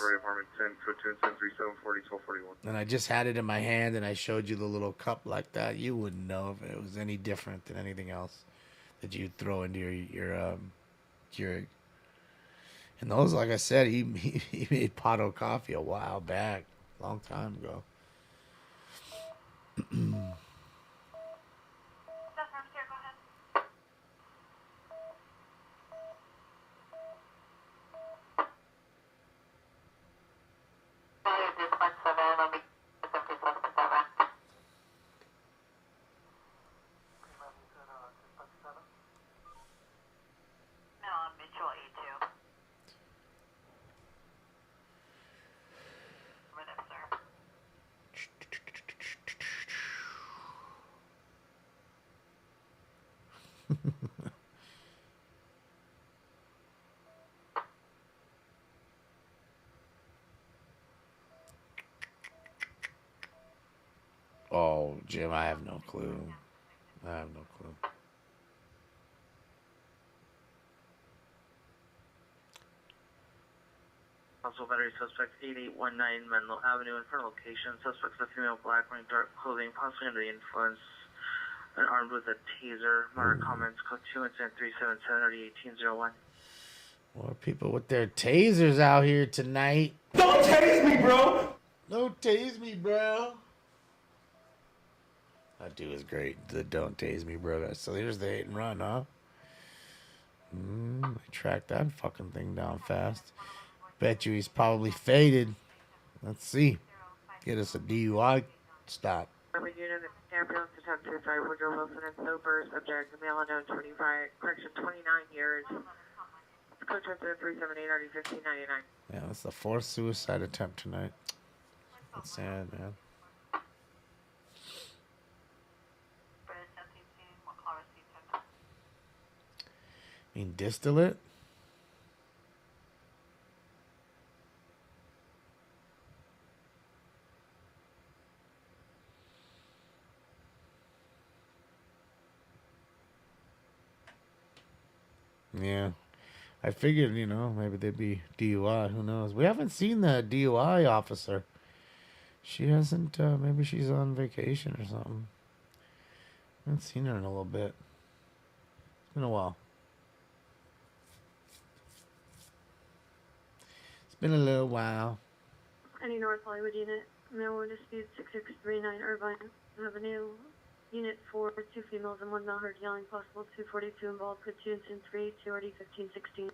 And I just had it in my hand and I showed you the little cup like that. You wouldn't know if it was any different than anything else that you'd throw into your Keurig. And those, like I said, he made Pot-O Coffee a while back, a long time ago. Oh, Jim, I have no clue. I have no clue. Also, battery suspect 8819 Menlo Avenue in front of location. Suspect's a female, black, wearing dark clothing, possibly under the influence, and armed with a taser. Mark comments code 2 incident 377 More people with their tasers out here tonight. Don't tase me, bro. Don't tase me, bro. That dude is great. The don't tase me, bro. So here's the hit and run, huh? They tracked that fucking thing down fast. Bet you he's probably faded. Let's see. Get us a DUI stop. Unit ambulance attempt suicide. Woodrow Wilson and sober. Subject male unknown 29 years. Code 378 RD 1599. Yeah, that's the fourth suicide attempt tonight. That's sad, man. I mean, distillate? Yeah. I figured, maybe they'd be DUI. Who knows? We haven't seen the DUI officer. She hasn't, maybe she's on vacation or something. I haven't seen her in a little bit. It's been a while. It's been a little while. Any North Hollywood unit, male dispute 6639 Irvine Avenue. Unit 4, 2 females and 1 male heard yelling, possible 242 involved, code 2 incident 382 RD 1516.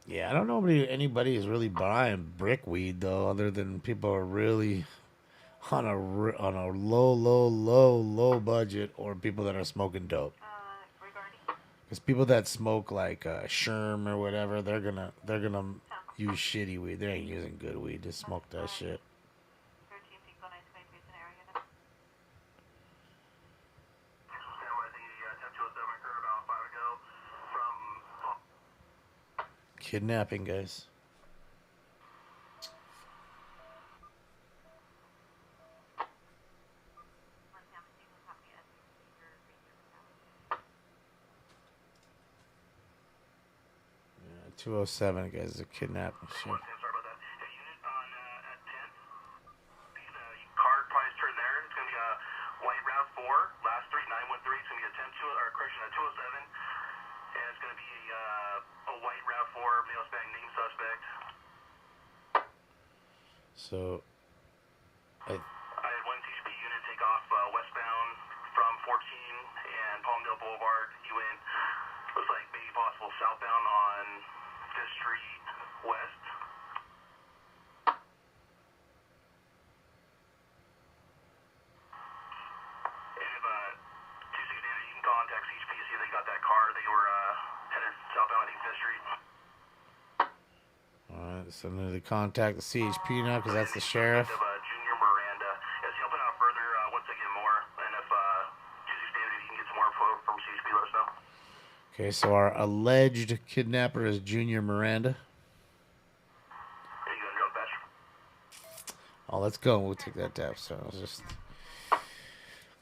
Yeah, I don't know if anybody is really buying brick weed though, other than people are really on a low budget, or people that are smoking dope. Because people that smoke like Sherm or whatever, they're gonna use shitty weed. They ain't using good weed to smoke that shit. Kidnapping, guys. Yeah, 207, guys, is a kidnapping shit. So, I had one THP unit take off westbound from 14 and Palmdale Boulevard. He went, looks like maybe possible southbound on 5th Street West. And if 260, you can contact CHP to see if they got that car. They were headed southbound, I think 5th Street. alright, so I need to contact the CHP now because that's the sheriff. Junior Miranda. Yes, he'll put out further once I get more. And if 260, if you can get some more info from CHP, let us know. Okay, so our alleged kidnapper is Junior Miranda. Oh, let's go. We'll take that tap. So I was just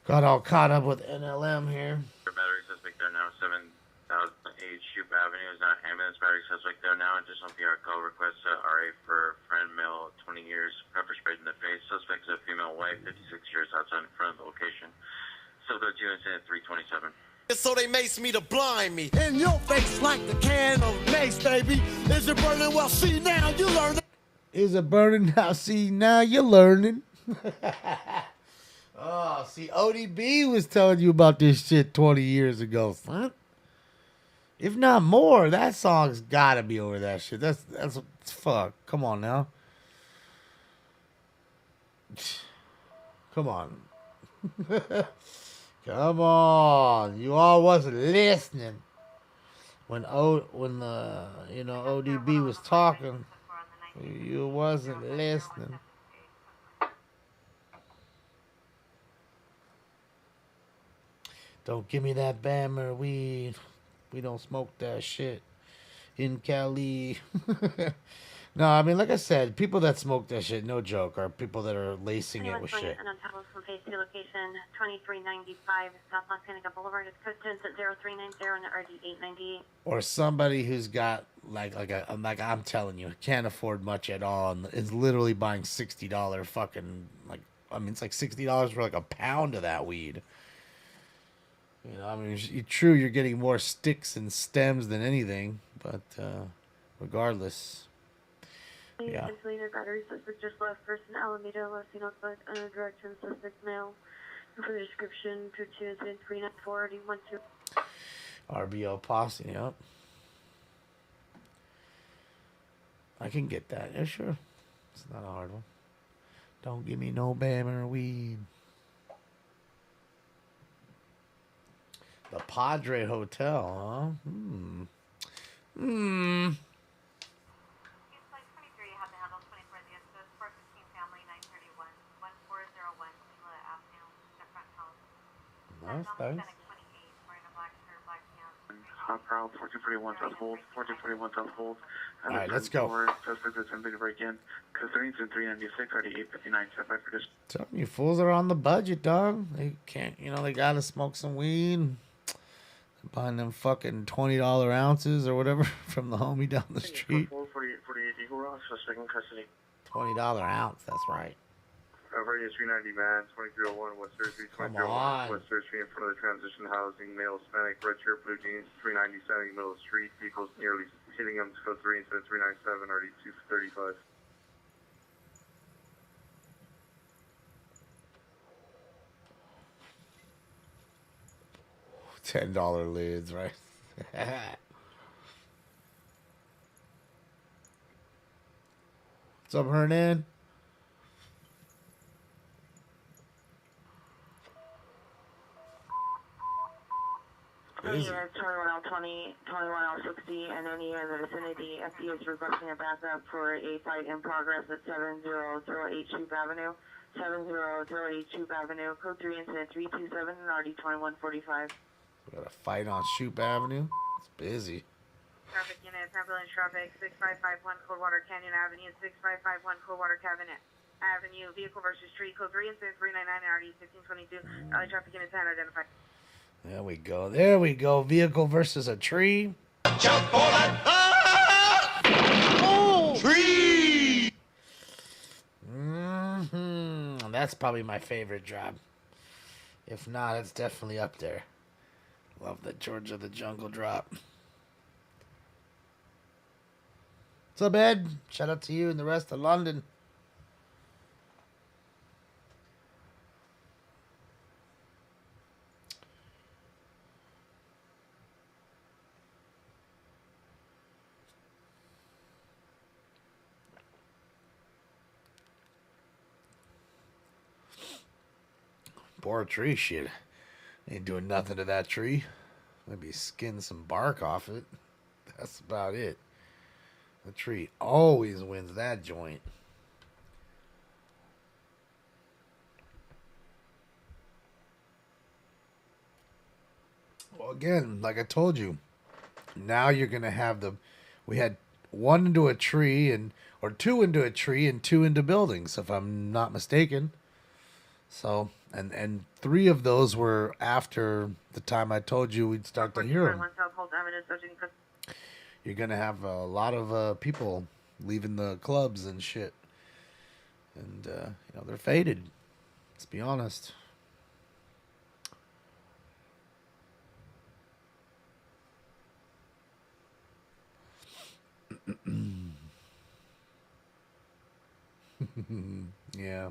got all caught up with NLM here. Battery suspect there now, 7008 Shoup Avenue is not ambulance. Battery suspect there now. Additional PR call request RA for friend male, 20 years, pepper sprayed in the face. Suspect is a female white, 56 years, outside in front of the location. Still go to incident 327. So they mace me to blind me. In your face like the can of mace, baby. Is it burning? Well, see now, you learn. Is it burning now? See, now you're learning. Oh, see, ODB was telling you about this shit 20 years ago, son. If not more, that song's gotta be over that shit. That's fuck. Come on now. Come on. Come on. You all wasn't listening when the ODB was talking. You wasn't listening. Don't give me that Bammer weed. We don't smoke that shit in Cali. No, I mean, like I said, people that smoke that shit, no joke, are people that are lacing it with shit. And on top of from phase 2 location 2395 South Los Angeles Boulevard is code 10-0390 and RD 898. Or somebody who's got like I'm telling you, can't afford much at all and is literally buying $60 fucking it's like $60 for like a pound of that weed. You know, I mean, true, you're getting more sticks and stems than anything, but regardless, yeah. Insulator battery suspect just left person Alameda, Latino side, direction suspect male. For the description, 22394 12. RBO posse, yep. I can get that, yeah, sure. It's not a hard one. Don't give me no Bammer weed. The Padre Hotel, huh? Nice. Hot Prowl, 1441 South Hold, 1441 South Hold. Alright, let's go. Suspect attempting to break in. Code 396, already 859, set by for this. Some you fools are on the budget, dog. They can't, they gotta smoke some weed. They're buying them fucking $20 ounces or whatever from the homie down the street. 48 Eagle Rock, suspect in custody. $20 ounce, that's right. Radio 390 man, 2301 West 3rd Street, 2301 West 3rd Street in front of the transition housing, male Hispanic, red shirt, blue jeans, 397 middle of the street, vehicles nearly hitting him, code 3 incident 397, already 235. $10 lids, right? What's up, Hernan? Busy. Unit 21L20, 21L60, and any in the vicinity. FD is requesting a backup for a fight in progress at 70008 Shoup Avenue. 70008 Shoup Avenue. Code 3 incident 327 and RD 2145. We got a fight on Shoup Avenue. It's busy. Traffic units, ambulance traffic, 6551 Coldwater Canyon Avenue, 6551 Coldwater Cabinet Avenue, vehicle versus tree, code 3 incident 399 and RD 1522. LA traffic units unidentified. There we go. There we go. Vehicle versus a tree. Jump on that. Oh! Tree! That's probably my favorite drop. If not, it's definitely up there. Love the Georgia the Jungle drop. What's up, Ed? Shout out to you and the rest of London. Poor tree shit. Ain't doing nothing to that tree. Maybe skin some bark off it. That's about it. The tree always wins that joint. Well, again, like I told you, now you're going to have we had one into a tree or two into a tree and two into buildings, if I'm not mistaken. So, and three of those were after the time I told you we'd start to hear them. You're going to have a lot of people leaving the clubs and shit. And, they're faded. Let's be honest. Yeah.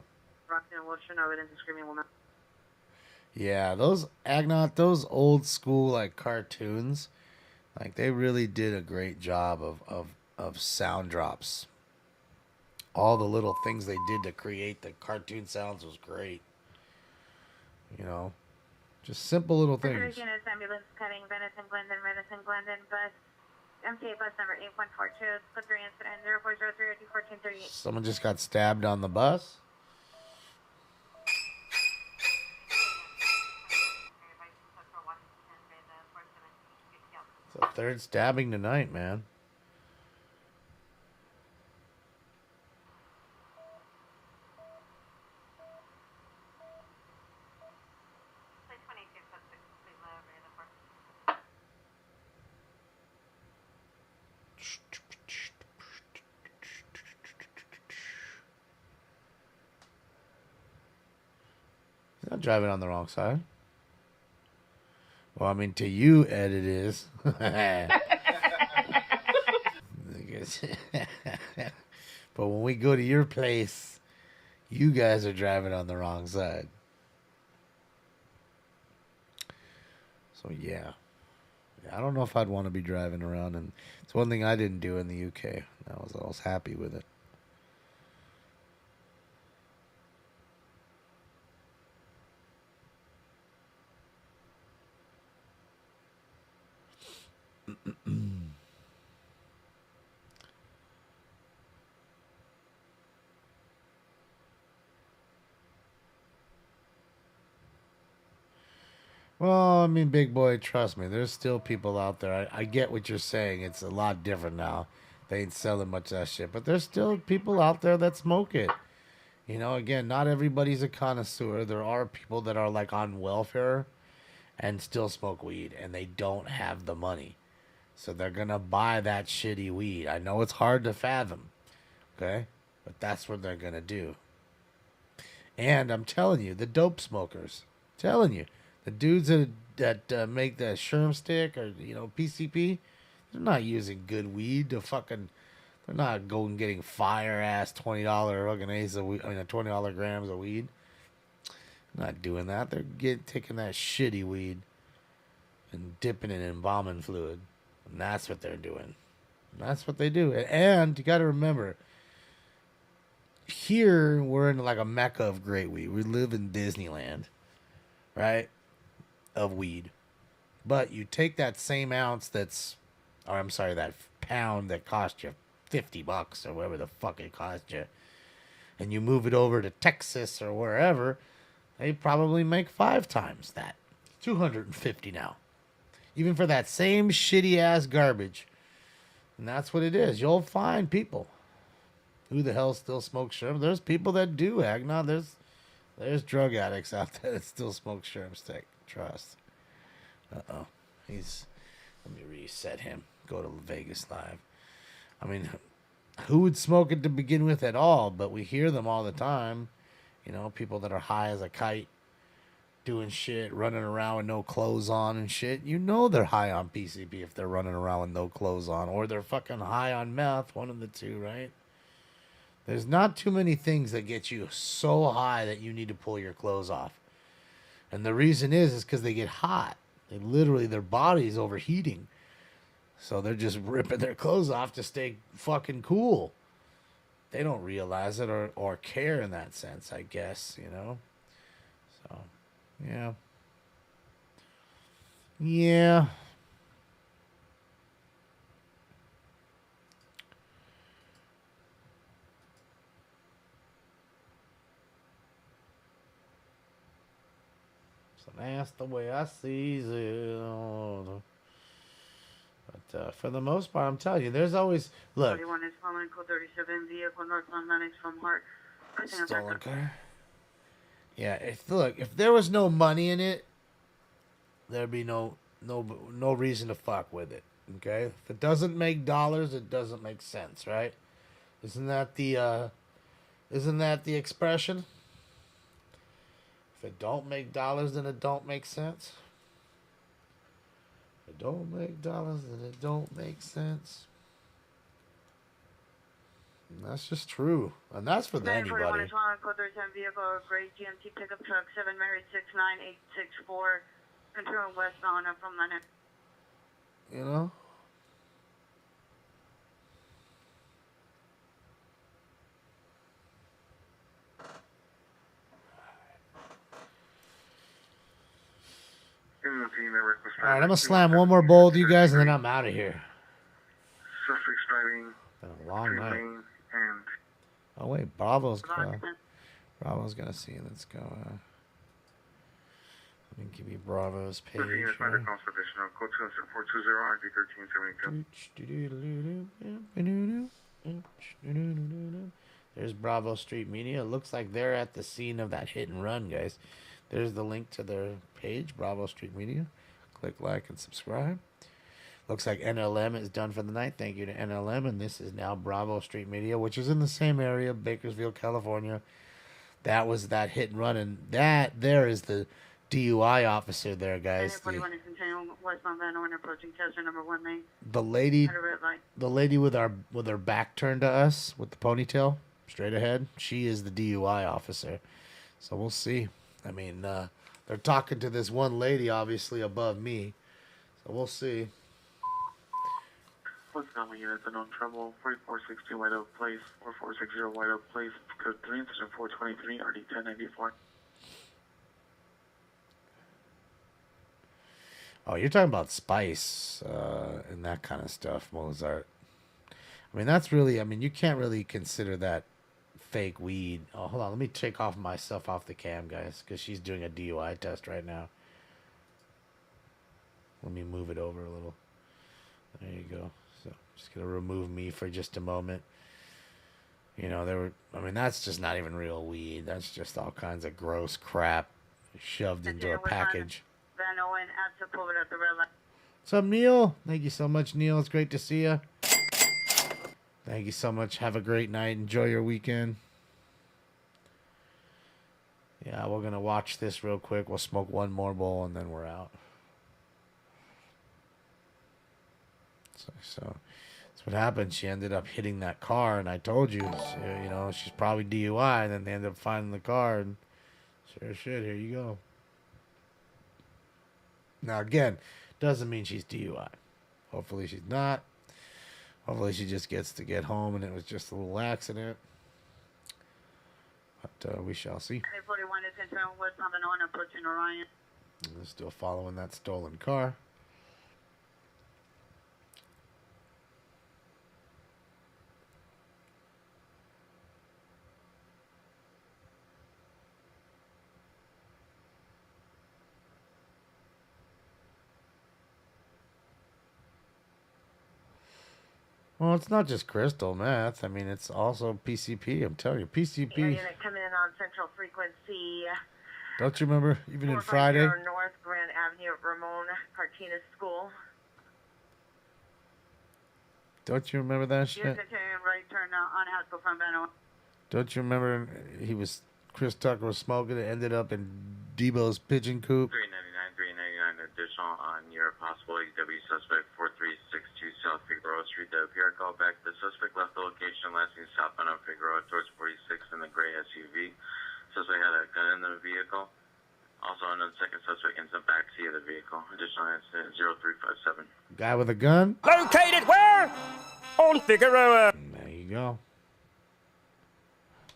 Yeah, those Agnot, those old school like cartoons, like they really did a great job of sound drops. All the little things they did to create the cartoon sounds was great. You know, just simple little things. Units, ambulance cutting, Medicine Glendon, bus, MTA bus number 8142, code 3 incident 0403021438. Someone just got stabbed on the bus. It's a third stabbing tonight, man. He's not driving on the wrong side. Well, I mean, to you, Ed, it is. But when we go to your place, you guys are driving on the wrong side. So, yeah. I don't know if I'd want to be driving around. And it's one thing I didn't do in the UK. I was happy with it. Well, I mean, big boy, trust me, there's still people out there. I get what you're saying. It's a lot different now. They ain't selling much of that shit. But there's still people out there that smoke it. You know, again, not everybody's a connoisseur. There are people that are like on welfare and still smoke weed, and they don't have the money. So they're going to buy that shitty weed. I know it's hard to fathom, okay? But that's what they're going to do. And I'm telling you, the dope smokers, telling you, the dudes that make the Sherm stick or, PCP, they're not using good weed to fucking, they're not going getting fire-ass $20 fucking ace of weed, $20 grams of weed. They're not doing that. They're taking that shitty weed and dipping it in embalming fluid. And that's what they're doing. And that's what they do. And you got to remember, here we're in like a mecca of great weed. We live in Disneyland, right? Of weed. But you take that same ounce that pound that cost you $50 or whatever the fuck it cost you, and you move it over to Texas or wherever, they probably make 5 times that. $250 now. Even for that same shitty ass garbage. And that's what it is. You'll find people. Who the hell still smokes shrooms? There's people that do, Agna. There's drug addicts out there that still smoke shrooms. Trust. Uh-oh. Let me reset him. Go to Vegas Live. I mean, who would smoke it to begin with at all? But we hear them all the time. You know, people that are high as a kite, doing shit, running around with no clothes on and shit. You know they're high on PCP if they're running around with no clothes on. Or they're fucking high on meth. One of the two, right? There's not too many things that get you so high that you need to pull your clothes off. And the reason is because they get hot. They literally, their body's overheating. So they're just ripping their clothes off to stay fucking cool. They don't realize it or care in that sense, I guess, you know? So, yeah. Yeah. So that's the way I see it. But for the most part, I'm telling you, there's always... Look. 41 is following code 37, vehicle northbound Lennox from Hart. Stolen car. Yeah, if there was no money in it, there'd be no reason to fuck with it. Okay? If it doesn't make dollars, it doesn't make sense, right? Isn't that the expression? If it don't make dollars, then it don't make sense. If it don't make dollars, then it don't make sense. And that's just true. And that's for anybody. 41 is following code 37, vehicle gray GMT pickup truck 7 Mary 69864, control westbound up from Lennox. You know? All right, I'm gonna slam one more bowl with you guys, and then I'm out of here. Suspects driving. Been a long night. Lane and Oh wait, Bravo's gonna see. Let's go. Let me give you Bravo's page. Finder calls for additional code 420 RD1372. There's Bravo Street Media. It looks like they're at the scene of that hit and run, guys. There's the link to their page, Bravo Street Media. Click like and subscribe. Looks like NLM is done for the night. Thank you to NLM. And this is now Bravo Street Media, which is in the same area, Bakersfield, California. That was that hit and run. And that there is the DUI officer there, guys. 41 is continuing westbound Van Horn approaching Chester number 1 lane. The lady At a red light. with her back turned to us with the ponytail straight ahead. She is the DUI officer. So we'll see. I mean, they're talking to this one lady, obviously, above me. So we'll see. What's Gamma units unknown trouble, 4460 White Oak Place, 4460 White Oak Place, code 3, incident 423, RD 1094. Oh, you're talking about spice and that kind of stuff, Mozart. I mean, that's really, you can't really consider that fake weed. Oh, hold on. Let me take off my stuff off the cam, guys, because she's doing a DUI test right now. Let me move it over a little. There you go. So, just going to remove me for just a moment. You know, that's just not even real weed. That's just all kinds of gross crap shoved into a package. Van Owen at Sepulveda at the red light. What's up, Neil? Thank you so much, Neil. It's great to see you. Thank you so much. Have a great night. Enjoy your weekend. Yeah, we're going to watch this real quick. We'll smoke one more bowl, and then we're out. So that's what happened. She ended up hitting that car, and I told you, she's probably DUI, and then they ended up finding the car, and sure as shit, here you go. Now, again, doesn't mean she's DUI. Hopefully she's not. Hopefully she just gets to get home and it was just a little accident. we shall see. 41 is confirmed West Lebanon, approaching Orion. We're still following that stolen car. Well, it's not just crystal meth. I mean, it's also PCP. I'm telling you, PCP. Unit coming in on Central Frequency. Don't you remember? Even in Friday? North Grand Avenue at Ramon Cartines School. Don't you remember that shit? Yes, right turn on Haskell from Benoit. Don't you remember Chris Tucker was smoking and ended up in Debo's pigeon coop? 399 additional on your possible EW suspect 4362 South Figueroa Street. The PR call back. The suspect left the location last seen southbound on Figueroa towards 46 in the gray SUV. Suspect had a gun in the vehicle. Also, another second suspect in the backseat of the vehicle. Additional incident 0357. Guy with a gun? Located where? On Figueroa. There you go.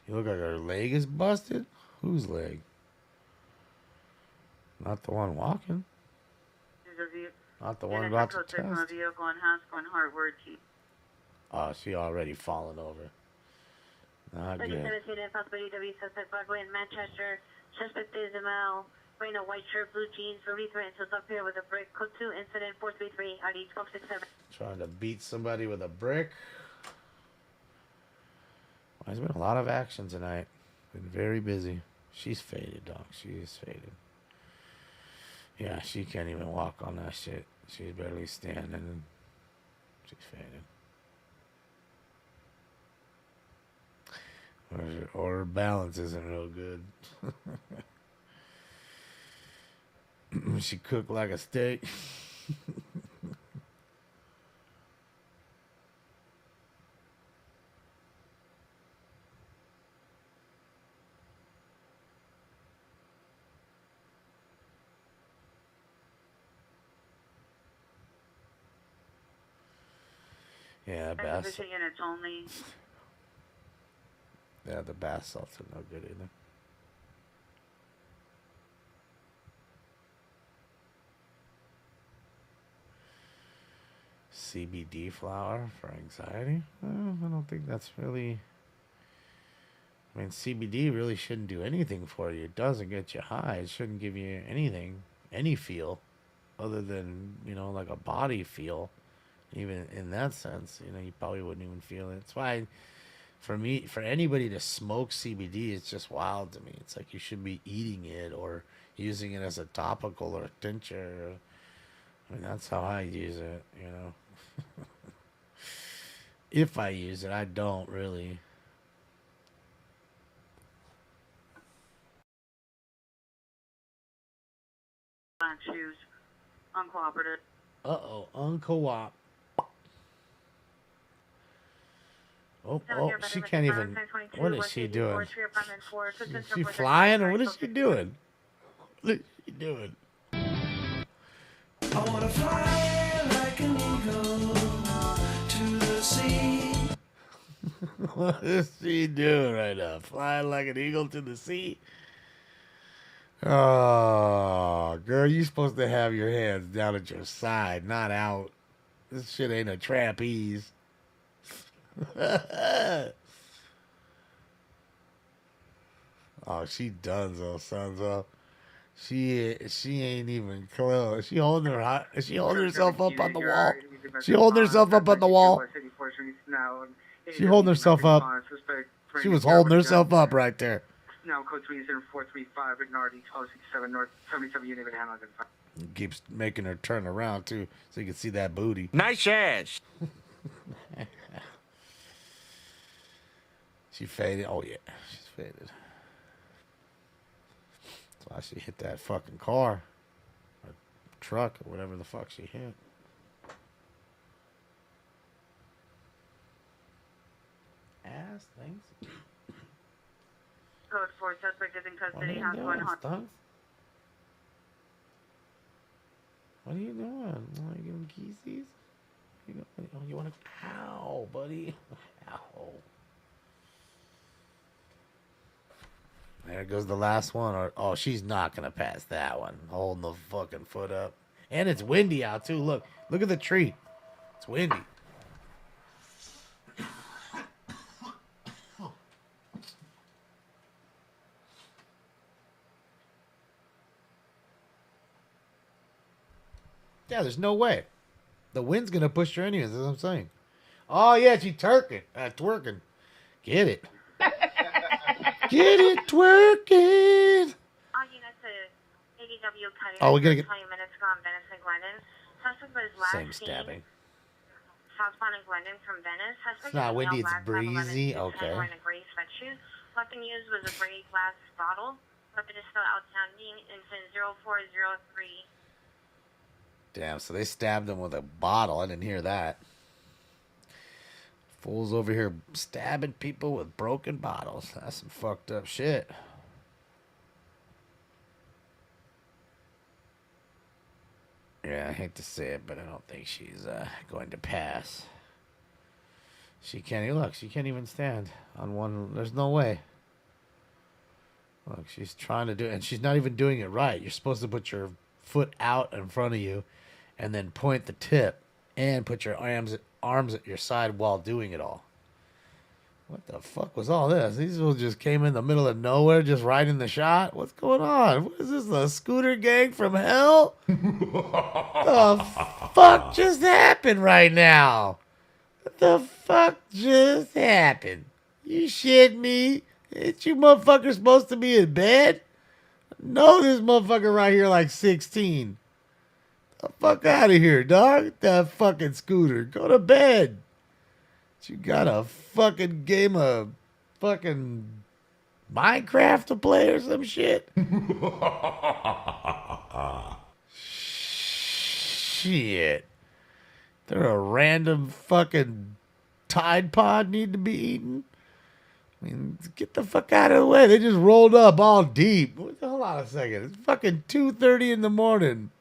You look like her leg is busted? Whose leg? Not the one walking. Not the one about to test. Vehicle on Haskell and Hartward. Oh, she already fallen over. Not good. 37 possible EW suspect Broadway in Manchester. Suspect is a male wearing a white shirt, blue jeans, 43 inches up here with a brick. Code 2 incident 433 ID 1267. Trying to beat somebody with a brick. Well, there's been a lot of action tonight. Been very busy. She's faded, dog. She is faded. Yeah, she can't even walk on that shit. She's barely standing. She's faded. Or her balance isn't real good. She cooked like a steak. Yeah, bath. Units only. Yeah, the bath salts are no good either. CBD flower for anxiety? I don't think that's really... I mean, CBD really shouldn't do anything for you. It doesn't get you high. It shouldn't give you anything, any feel, other than, like a body feel. Even in that sense, you probably wouldn't even feel it. That's why, for anybody to smoke CBD, it's just wild to me. It's like you should be eating it or using it as a topical or a tincture. I mean, that's how I use it, If I use it, I don't really. Black shoes. Uncooperative. Uh-oh, unco-op. Oh, she can't even. What is she doing? Is she flying or what is she doing? What is she doing? I wanna fly like an eagle to the sea. What is she doing right now? Flying like an eagle to the sea? Oh, girl, you supposed to have your hands down at your side, not out. This shit ain't a trapeze. Oh, she done so, sonzo. She ain't even close. She holding herself up on the wall. She holding herself up on the wall. She holding herself up. She was holding herself up right there. Now code 30435 at Nardi 1267 North 77 Unit in Hamilton. Keeps making her turn around too, so you can see that booty. Nice ass. She faded. Oh yeah, she's faded. That's why she hit that fucking car, or truck, or whatever the fuck she hit. Ass things. Code 4 suspect is in custody. House 1 hot. What are you doing? Want to give him kieses? You want to? Ow, buddy. Ow. There goes the last one. Or oh, she's not gonna pass that one. Holding the fucking foot up. And it's windy out too. Look at the tree. It's windy. Yeah, there's no way. The wind's gonna push her anyways, that's what I'm saying. Oh yeah, she's twerking. Get it. Get it twerking. All units at ADW cutting. Oh, we gotta get 20 minutes ago on Venice and Glendon. Suspect was last same stabbing. seen southbound in Glendon from Venice. Suspect It's not was windy, male, it's black, 5'11", breezy. 6'10", Okay. wearing a gray sweatshirt. Weapon used was a gray glass bottle. Weapon is still outstanding. Infant 0403. Damn, so they stabbed him with a bottle. I didn't hear that. Fools over here stabbing people with broken bottles. That's some fucked up shit. Yeah, I hate to say it, but I don't think she's going to pass. She can't even look. She can't even stand on one. There's no way. Look, she's trying to do it, and she's not even doing it right. You're supposed to put your foot out in front of you and then point the tip and put your arms at your side while doing it all. What the fuck was all this? These people just came in the middle of nowhere just riding the shot? What's going on? What is this, a scooter gang from hell? The fuck just happened right now? What the fuck just happened? You shit me? Ain't you motherfuckers supposed to be in bed? No, this motherfucker right here like 16. The fuck out of here, dog. That fucking scooter. Go to bed. You got a fucking game of fucking Minecraft to play or some shit? Shit. There a random fucking Tide Pod need to be eaten? I mean, get the fuck out of the way. They just rolled up all deep. Hold on a second. It's fucking 2:30 in the morning.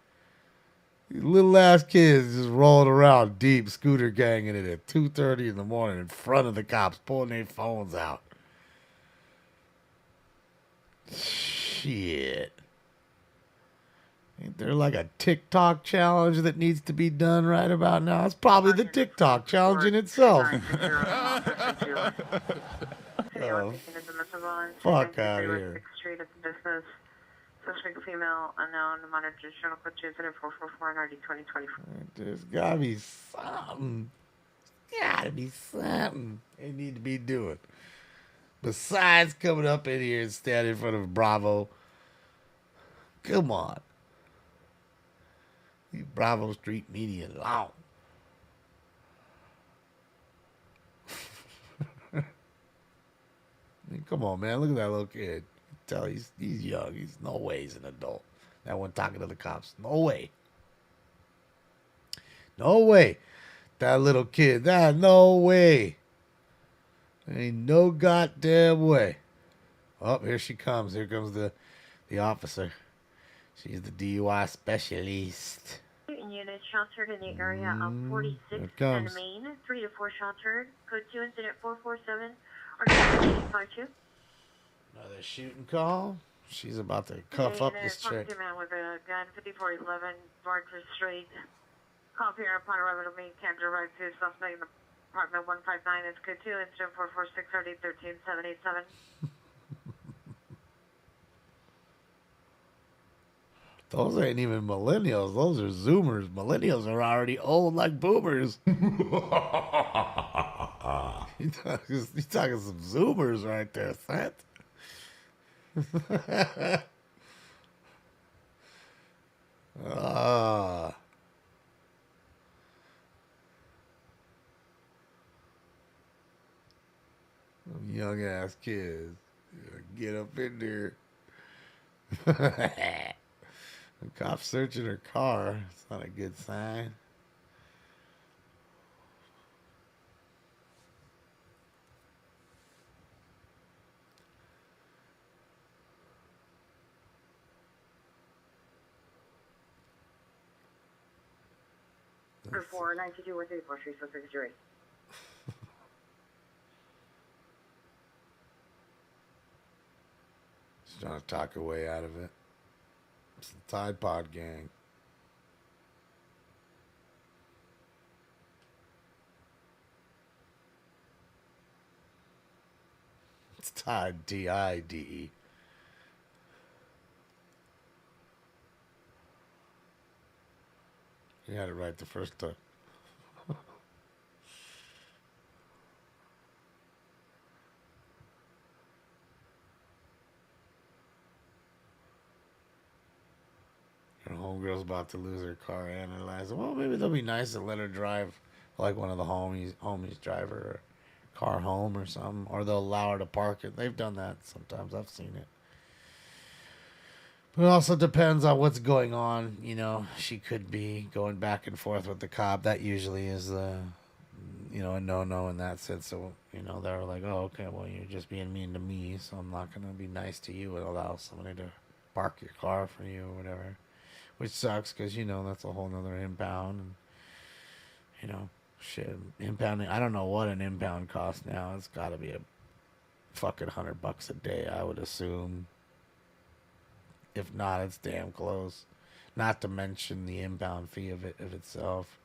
These little ass kids just rolling around deep, scooter ganging it at 2:30 in the morning in front of the cops, pulling their phones out. Shit. Ain't there like a TikTok challenge that needs to be done right about now? It's probably the TikTok challenge in itself. Oh, fuck out of here. Street at the business. Suspect female, unknown, monitor additional code 444 2024. There's gotta be something. Gotta be something they need to be doing. Besides coming up in here and standing in front of Bravo. Come on. Leave Bravo Street Media alone. I mean, come on, man. Look at that little kid. Tell he's young. He's no way he's an adult. That one talking to the cops. No way. No way. That little kid. No way. Ain't no goddamn way. Oh, here she comes. Here comes the officer. She's the DUI specialist. Unit sheltered in the area of 46 and Main. 3 to 4 sheltered. Code 2 incident 447. Or 252. Another shooting call. She's about to cuff up this chick. Man with a gun, 5411 Barker Street. Call here upon arrival to meet Camden Road to suspect in apartment 159. It's code 2 incident 446 13 787. Those ain't even millennials. Those are Zoomers. Millennials are already old like boomers. You talking some Zoomers right there, Seth. Young ass kids. Get up in there. The cop searching her car. It's not a good sign. For 492 with 84 Street, Suspect Jury. Just trying to talk her way out of it. It's the Tide Pod gang. It's Tide, Tide. You had it right the first time. Her homegirl's about to lose her car, and realize, well, maybe they'll be nice and let her drive like one of the homies drive her car home or something, or they'll allow her to park it. They've done that sometimes. I've seen it. But it also depends on what's going on. You know, she could be going back and forth with the cop. That usually is a no-no in that sense. So, they're like, oh, okay, well, you're just being mean to me, so I'm not going to be nice to you and allow somebody to park your car for you or whatever. Which sucks because, that's a whole nother impound. And, shit, impounding. I don't know what an impound costs now. It's got to be a fucking $100 a day, I would assume. If not, it's damn close. Not to mention the impound fee of itself.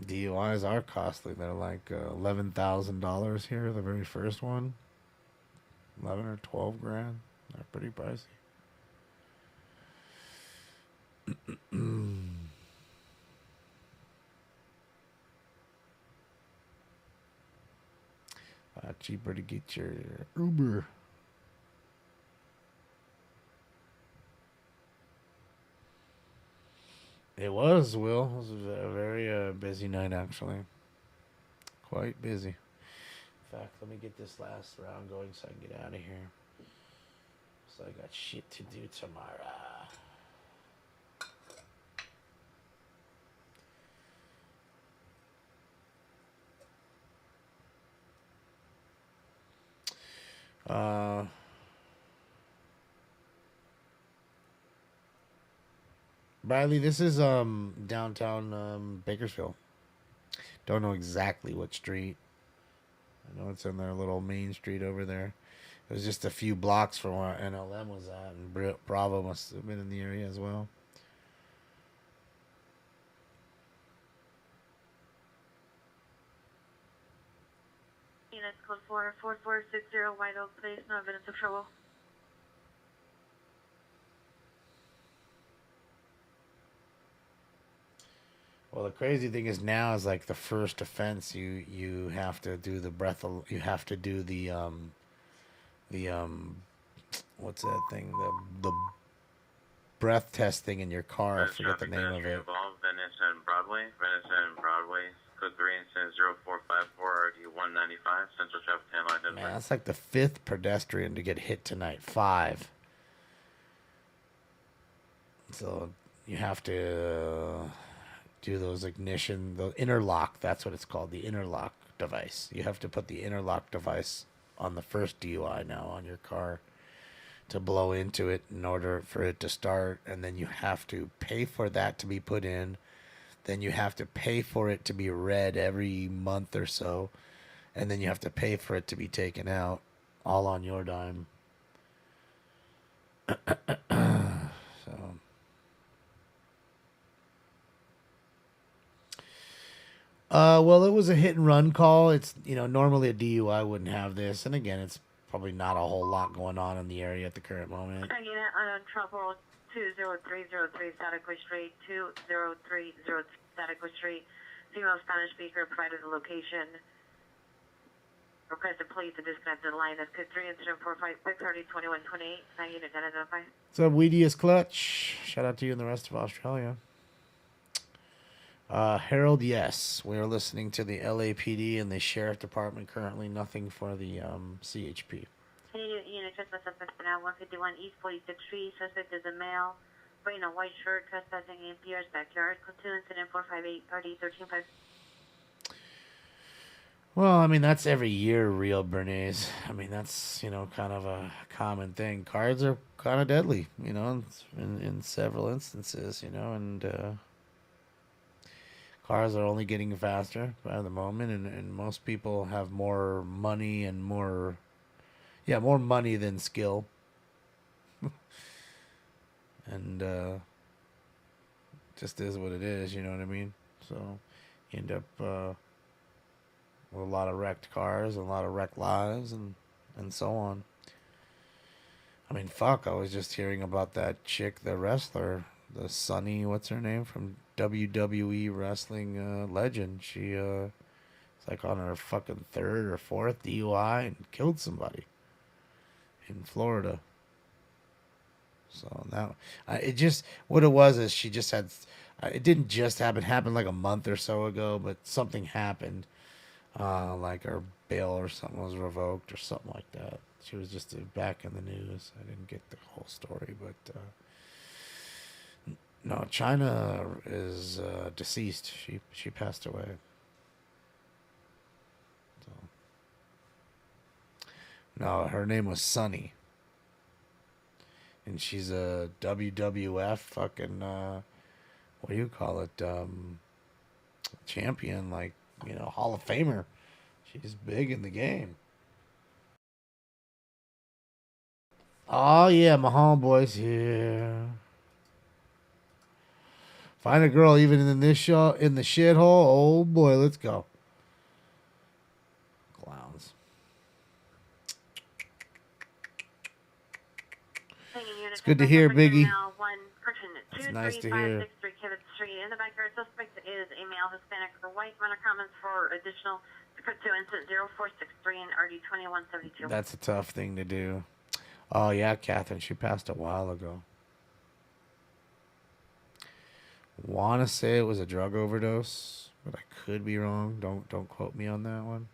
DUIs are costly. They're like $11,000 here, the very first one. 11 or 12 grand. They're pretty pricey. Cheaper to get your Uber. It was, Will. It was a very busy night, actually. Quite busy. In fact, let me get this last round going so I can get out of here. So I got shit to do tomorrow. Bradley, this is downtown Bakersfield. Don't know exactly what street. I know it's in their little main street over there. It was just a few blocks from where NLM was at, and Bravo must have been in the area as well. Units code 44460 White Oak Place, no evidence of trouble. Well, the crazy thing is now is like the first offense you have to do the you have to do the what's that thing, the breath testing in your car. I forget the name of it. Venice and Broadway. Code 3 incident 0454 RD 195 Central Traffic 10 line. Man, that's like the 5th pedestrian to get hit tonight. 5. So you have to do those ignition, the interlock. That's what it's called, the interlock device. You have to put the interlock device on the first DUI now on your car to blow into it in order for it to start, and then you have to pay for that to be put in. Then you have to pay for it to be read every month or so, and then you have to pay for it to be taken out, all on your dime. Well, it was a hit and run call. It's, normally a DUI wouldn't have this. And again, it's probably not a whole lot going on in the area at the current moment. Unit on trouble 20303 Satiqua Street, 20303 Satiqua Street. Female Spanish speaker provided the location. Requested police to disconnect the line. That's code 3 incident 456 RD 2128. 9 unit identify. What's up, Weediest Clutch? Shout out to you and the rest of Australia. Harold, yes. We are listening to the LAPD and the Sheriff Department currently. Nothing for the CHP. Unit trespass suspect for now 151 East 46th Street. Suspect is a male wearing a white shirt trespassing in Pierre's backyard. Code 2 incident 458 RD 135. Well, I mean, that's every year, real Bernays. I mean, that's, kind of a common thing. Cards are kind of deadly, in several instances, and Cars are only getting faster by the moment, and most people have more money and more money than skill. And just is what it is, you know what I mean? So you end up with a lot of wrecked cars, a lot of wrecked lives, and so on. I mean, fuck, I was just hearing about that chick, the wrestler, the Sunny, what's her name, from WWE wrestling legend. She it's like on her fucking 3rd or 4th DUI and killed somebody in Florida. So now, it just, what it was is she just had, it didn't just happen, it happened like a month or so ago, but something happened, like her bail or something was revoked or something like that. She was just back in the news. I didn't get the whole story, but no, China is deceased. She passed away. So. No, her name was Sunny. And she's a WWF fucking, what do you call it, champion, like, you know, Hall of Famer. She's big in the game. Oh, yeah, my homeboy's here. Find a girl even in this show, in the shithole. Oh, boy, let's go. Clowns. It's good to hear, Biggie. It's nice to hear. In the backyard, suspect is a male, Hispanic, or white. Minor comments for additional code 2 incident 0463 and RD 2172. That's a tough thing to do. Oh, yeah, Catherine. She passed a while ago. Want to say it was a drug overdose, but I could be wrong. Don't quote me on that one.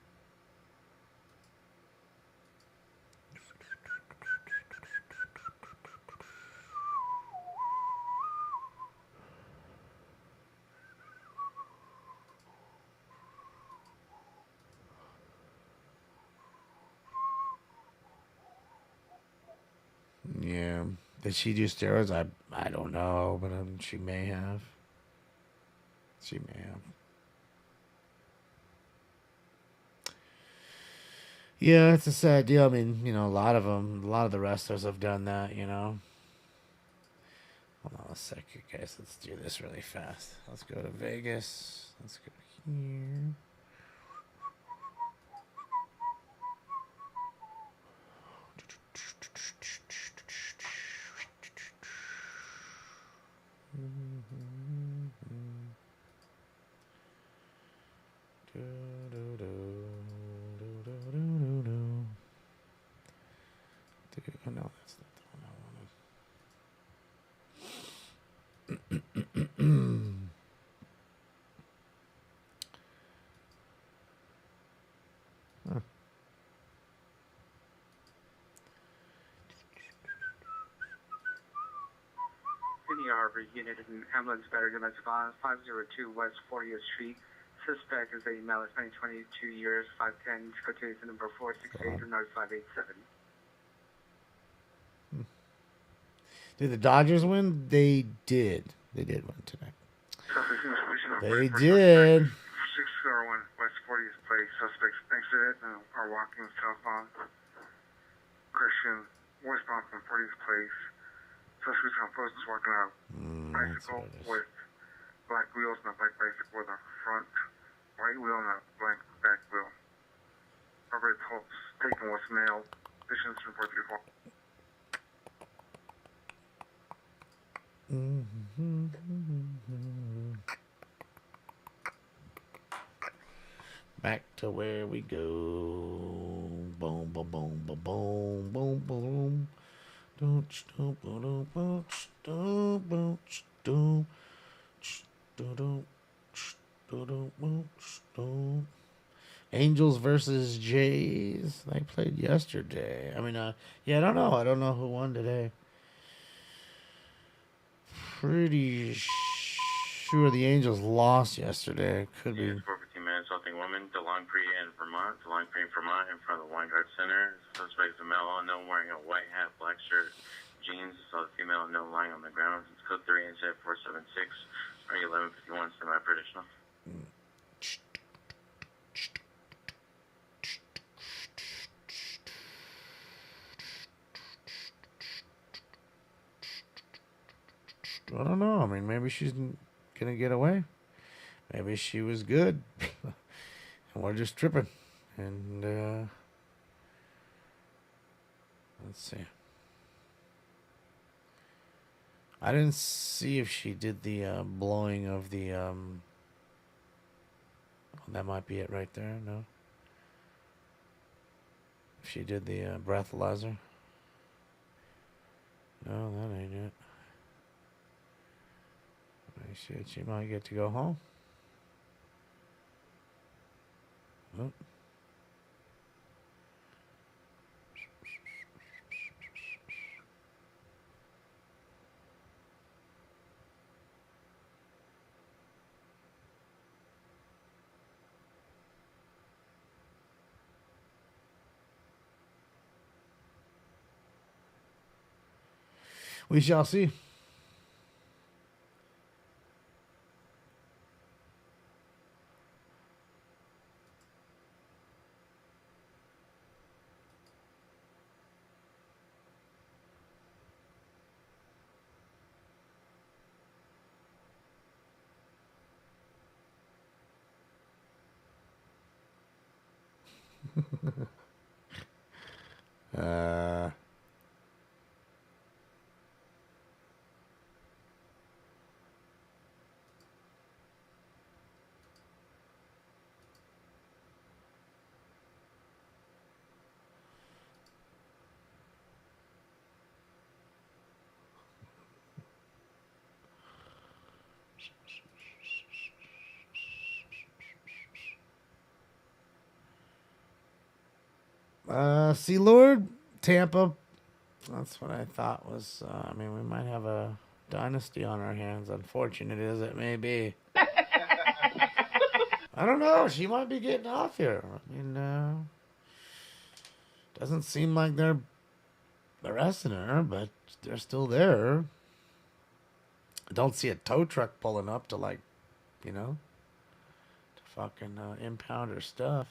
Yeah. Did she do steroids? I don't know, but she may have. She may have. Yeah, it's a sad deal. I mean, you know, a lot of the wrestlers have done that, you know. Hold on a second, guys. Let's do this really fast. Let's go to Vegas. Let's go here. No, that's not the one I wanted. Huh. Sydney Harbor unit in ambulance battery domestic violence 502 West 40th Street. Suspect is a male, Hispanic, 22 years, 5'10", code number 468 or 587. Did the Dodgers win? They did. They did win tonight. They did. 601 West 40th Place. Suspects exited and are walking southbound. Christian, westbound from 40th Place. Suspects on post is walking out. Bicycle with black wheels and a black bicycle with a front white wheel and a blank back wheel. Robert Holtz taken was male. Distance from 434. Back to where we go. Boom, boom, boom, boom, boom, boom, boom. Don't stop, don't bounce, don't bounce, don't. Angels versus Jays. They played yesterday. I mean, yeah, I don't know. I don't know who won today. Pretty sure the Angels lost yesterday. Could be. 4:15 minutes, assaulting woman, DeLongpre in Vermont. DeLongpre in Vermont in front of the Weingart Center. Suspect is a male unknown wearing a white hat, black shirt, jeans. Saw the female unknown lying on the ground. It's code 3 NZ 476. Are you 1151 semi-traditional? I don't know. I mean, maybe she's gonna get away. Maybe she was good. And we're just tripping. And, let's see. I didn't see if she did the blowing of the... that might be it right there, no? If she did the breathalyzer. No, that ain't it. She might get to go home. Oh. We shall see. Sea Lord, Tampa. That's what I thought was. I mean, we might have a dynasty on our hands. Unfortunate as it may be. I don't know. She might be getting off here. I mean, doesn't seem like they're arresting her, but they're still there. I don't see a tow truck pulling up to, like, you know, to fucking impound her stuff.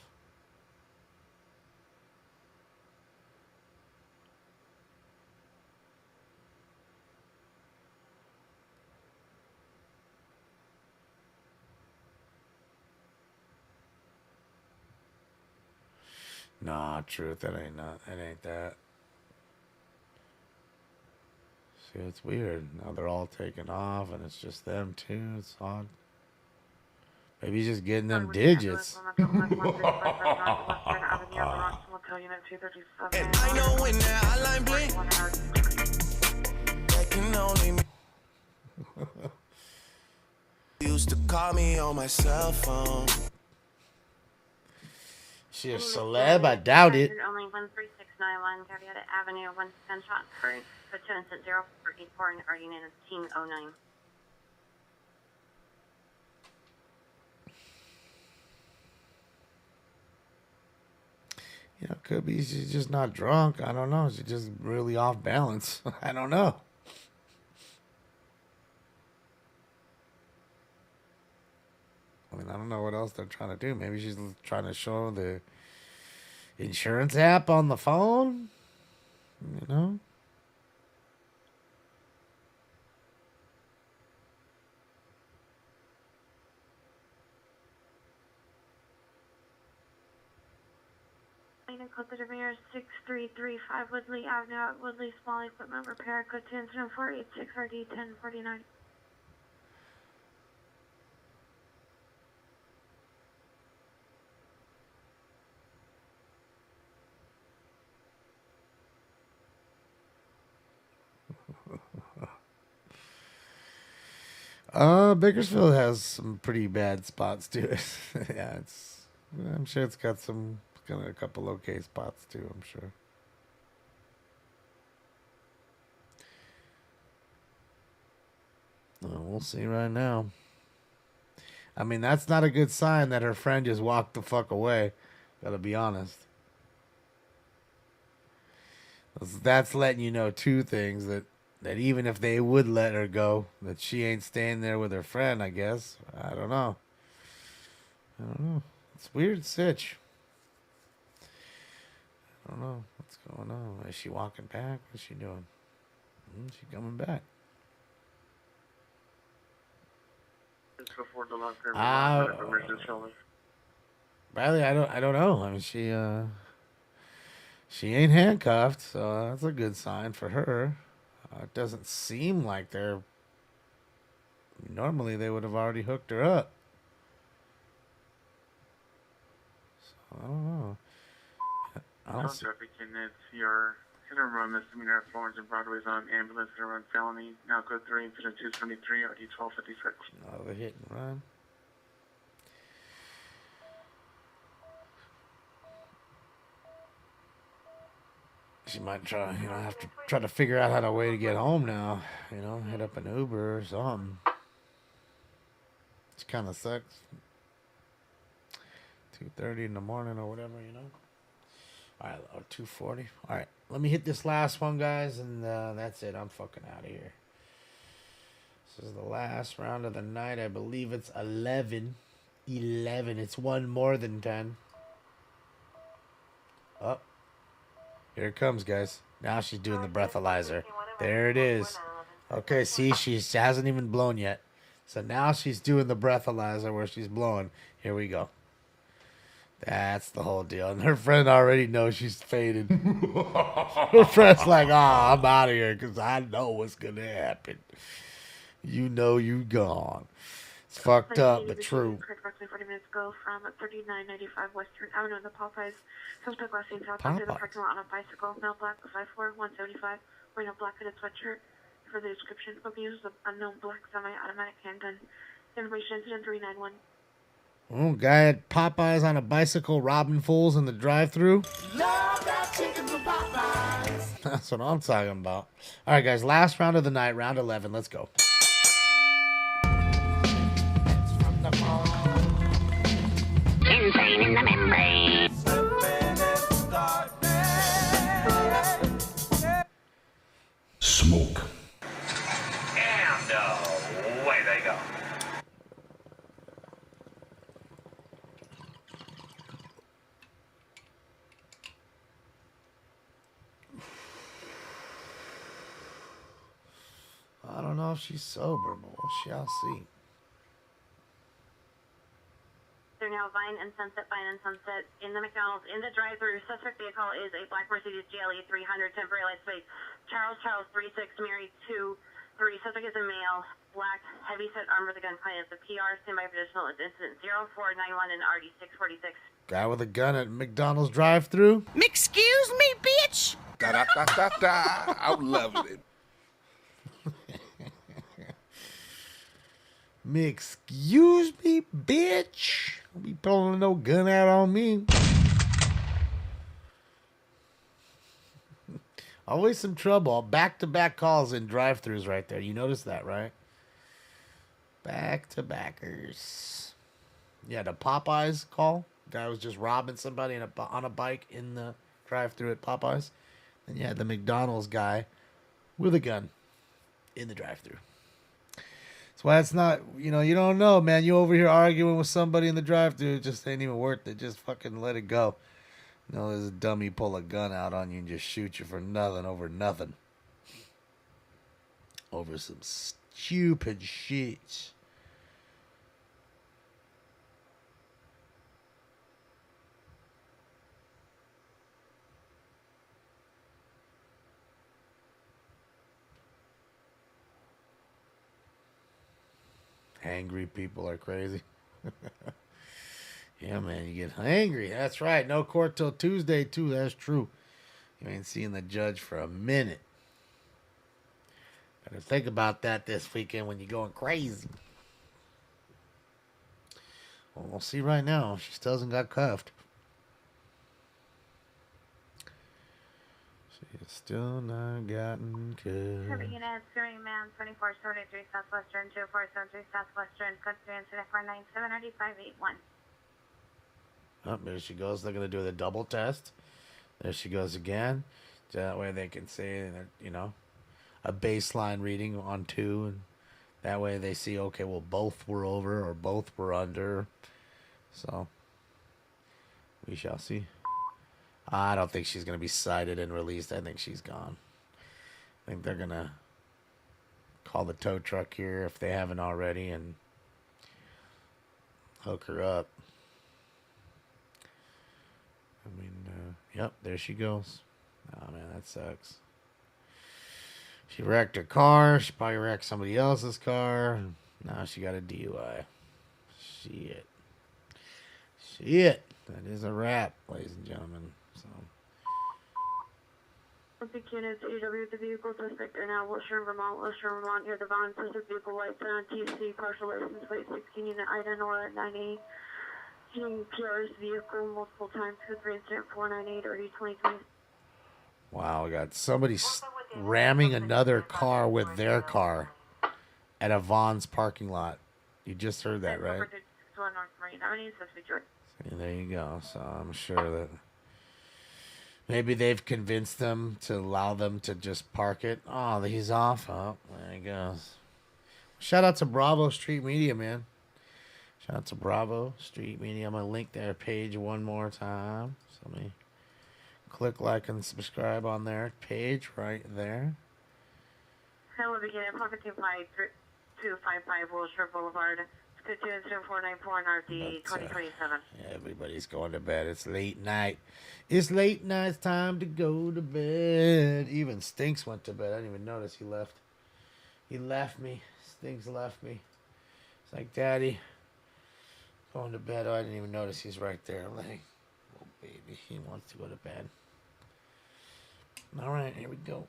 Nah, truth, that ain't that. See, it's weird. Now they're all taking off, and it's just them too. It's odd. Maybe he's just getting them digits. And I know when that hotline blink, that can only used to call me on my cell phone. She a celeb? I doubt it. Only 13691 Gaviota Avenue, 1 gunshot for 2-0-484 and already named 1909. You know, could be she's just not drunk. I don't know. She's just really off balance. I don't know. I mean, I don't know what else they're trying to do. Maybe she's trying to show the insurance app on the phone. You know? Code to Demir 6335 Woodley Avenue at Woodley Small Equipment Repair. Code to incident 486 RD 1049. Bakersfield has some pretty bad spots to it. Yeah, I'm sure it's got some kind of a couple okay spots too, I'm sure. We'll see right now. I mean, that's not a good sign that her friend just walked the fuck away. Gotta be honest. That's letting you know two things, that even if they would let her go, that she ain't staying there with her friend, I guess. I don't know. I don't know. It's weird, Sitch. I don't know what's going on. Is she walking back? What's she doing? She coming back. Just before the long term. Bradley, I don't know. I mean, she ain't handcuffed, so that's a good sign for her. It doesn't seem like they're. Normally, they would have already hooked her up. So I don't know. I don't see. Traffic units, your hit and run misdemeanor at Florence and Broadway's on ambulance hit and run felony. Now code 3, incident 273, RD 1256. Another hit and run. She might have to try to figure out how to way to get home now. Hit up an Uber or something. It kind of sucks. 2:30 in the morning or whatever, All right, or 2:40. All right, let me hit this last one, guys, and that's it. I'm fucking out of here. This is the last round of the night. I believe it's 11. 11. It's one more than 10. Up. Here it comes, guys. Now she's doing the breathalyzer. There it is. Okay, see, she hasn't even blown yet. So now she's doing the breathalyzer where she's blowing. Here we go. That's the whole deal. And her friend already knows she's faded. Her friend's like, I'm out of here because I know what's going to happen. You know you gone. It's fucked up, but true. Approximately 40 minutes ago from 3995 Western Avenue in the Popeyes. Suspect last seen southbound through the parking lot on a bicycle. Male black, 5'4", 175, wearing a black hooded sweatshirt. For the description, abuse of unknown black semi-automatic handgun. Information incident 391. Oh, guy at Popeyes on a bicycle robbing fools in the drive-thru. That's what I'm talking about. All right, guys, last round of the night, round 11. Let's go. Insane in the membrane. Smoke. And away they go. I don't know if she's sober, but we shall see. They're now Vine and Sunset in the McDonald's. In the drive-thru, suspect vehicle is a black Mercedes GLE 300 temporary license plate. Charles 36, Mary 23. Suspect is a male, black, heavy-set armed with a gun. Client is the PR. Standby for additional incident 0491 and RD 646. Guy with a gun at McDonald's drive-thru. Excuse me, bitch. I'm loving it. Excuse me, bitch. Don't be pulling no gun out on me. Always some trouble. Back-to-back calls in drive-thrus right there. You notice that, right? Back-to-backers. Yeah, the Popeyes call. Guy was just robbing somebody on a bike in the drive-thru at Popeyes. And yeah, the McDonald's guy with a gun in the drive-thru. That's why it's not, you don't know, man. You over here arguing with somebody in the drive-thru, it just ain't even worth it. Just fucking let it go. There's a dummy pull a gun out on you and just shoot you for nothing over nothing. Over some stupid shit. Angry people are crazy. Yeah, man, you get angry. That's right. No court till Tuesday, too. That's true. You ain't seeing the judge for a minute. Better think about that this weekend when you're going crazy. Well, we'll see right now. She still hasn't got cuffed. She's still not gotten cuffed. Traffic unit, Suing Man, 2473 Southwestern, 2473 Southwestern, code 3 incident 497 RD 581. Oh, there she goes. They're going to do the double test. There she goes again. So that way they can say, a baseline reading on 2. And that way they see, okay, well, both were over or both were under. So we shall see. I don't think she's going to be cited and released. I think she's gone. I think they're going to call the tow truck here if they haven't already and hook her up. I mean, yep, there she goes. Oh, man, that sucks. She wrecked her car. She probably wrecked somebody else's car. Now she got a DUI. Shit. That is a wrap, ladies and gentlemen. So. Olympic units, AW, the vehicle suspect are now Wilshire, Vermont, near the Vaughn Pacific vehicle white on TC, partial license plate 16, unit Ida Nora 98. PR's vehicle multiple times, code 3 incident 498 or E2020. Wow, we got somebody ramming another car with their car at a Vaughn's parking lot. You just heard that, right? See, there you go. So I'm sure that maybe they've convinced them to allow them to just park it. Oh, he's off. Oh, there he goes. Shout out to Bravo Street Media, man. Shout out to Bravo Street Media. I'm going to link their page one more time. So let me click like and subscribe on their page right there. Hello, beginning at Pocket 255 Wilshire Boulevard. 22494 RD 2027. Everybody's going to bed. It's late night. It's late night. It's time to go to bed. Even Stinks went to bed. I didn't even notice he left. He left me. Stinks left me. It's like, Daddy, going to bed. Oh, I didn't even notice he's right there. I'm like, oh, baby, he wants to go to bed. All right, here we go.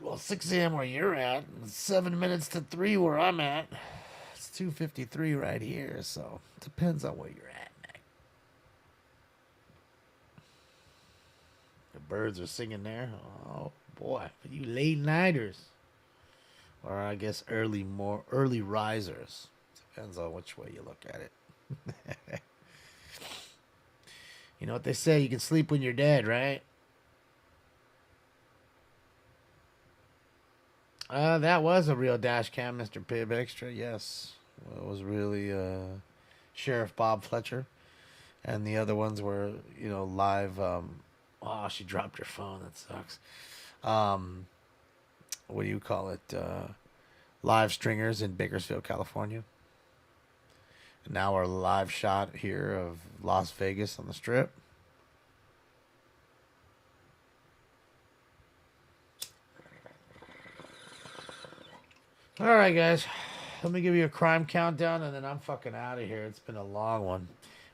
Well, 6 a.m. where you're at, 7 minutes to 3 where I'm at. It's 2:53 right here, so depends on where you're at. The birds are singing there. Oh boy, for you late nighters, or I guess early risers. Depends on which way you look at it. You know what they say? You can sleep when you're dead, right? That was a real dash cam, Mr. Pibb Extra. Yes, well, it was really Sheriff Bob Fletcher, and the other ones were, you know, live. Oh, she dropped her phone. That sucks. What do you call it? Live stringers in Bakersfield, California. And now our live shot here of Las Vegas on the Strip. All right, guys. Let me give you a crime countdown, and then I'm fucking out of here. It's been a long one,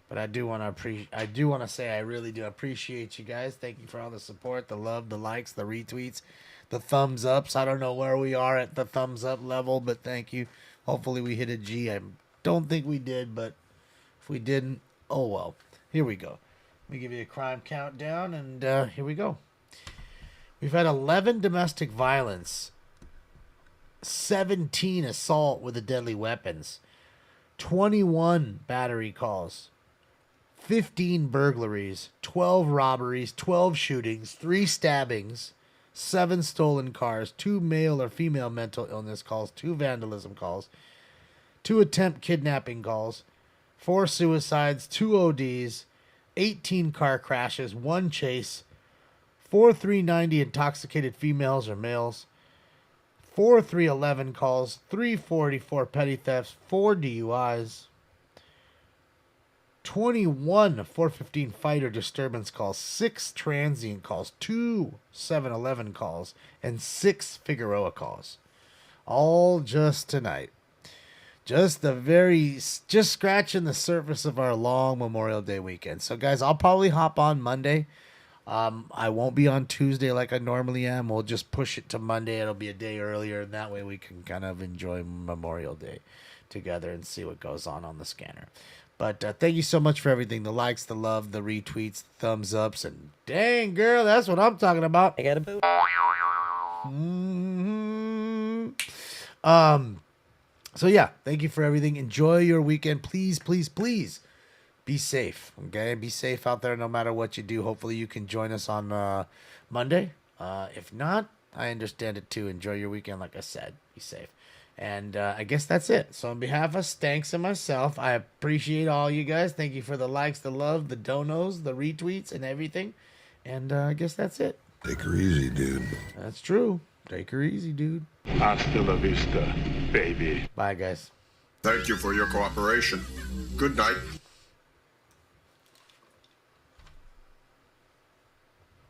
but I do want to say I really do appreciate you guys. Thank you for all the support, the love, the likes, the retweets, the thumbs ups. I don't know where we are at the thumbs up level, but thank you. Hopefully we hit a G. I don't think we did, but if we didn't, oh well. Here we go. Let me give you a crime countdown, and here we go. We've had 11 domestic violence, 17 assault with the deadly weapons, 21 battery calls, 15 burglaries, 12 robberies, 12 shootings, 3 stabbings, 7 stolen cars, 2 male or female mental illness calls, 2 vandalism calls, 2 attempt kidnapping calls, 4 suicides, 2 ODs, 18 car crashes, 1 chase, 4 390 intoxicated females or males, 4 311 calls, 344 petty thefts, 4 DUIs, 21 415 fighter disturbance calls, 6 transient calls, 2 711 calls, and 6 Figueroa calls. All just tonight. Just scratching the surface of our long Memorial Day weekend. So, guys, I'll probably hop on Monday. I won't be on Tuesday like I normally am. We'll just push it to Monday. It'll be a day earlier, and that way we can kind of enjoy Memorial Day together and see what goes on the scanner. But thank you so much for everything. The likes, the love, the retweets, the thumbs ups, and dang, girl, that's what I'm talking about. I got a boo. So, yeah, thank you for everything. Enjoy your weekend. Please, please, please. Be safe, okay? Be safe out there no matter what you do. Hopefully you can join us on Monday. If not, I understand it too. Enjoy your weekend, like I said. Be safe. And I guess that's it. So on behalf of Stanks and myself, I appreciate all you guys. Thank you for the likes, the love, the donos, the retweets, and everything. And I guess that's it. Take her easy, dude. That's true. Take her easy, dude. Hasta la vista, baby. Bye, guys. Thank you for your cooperation. Good night.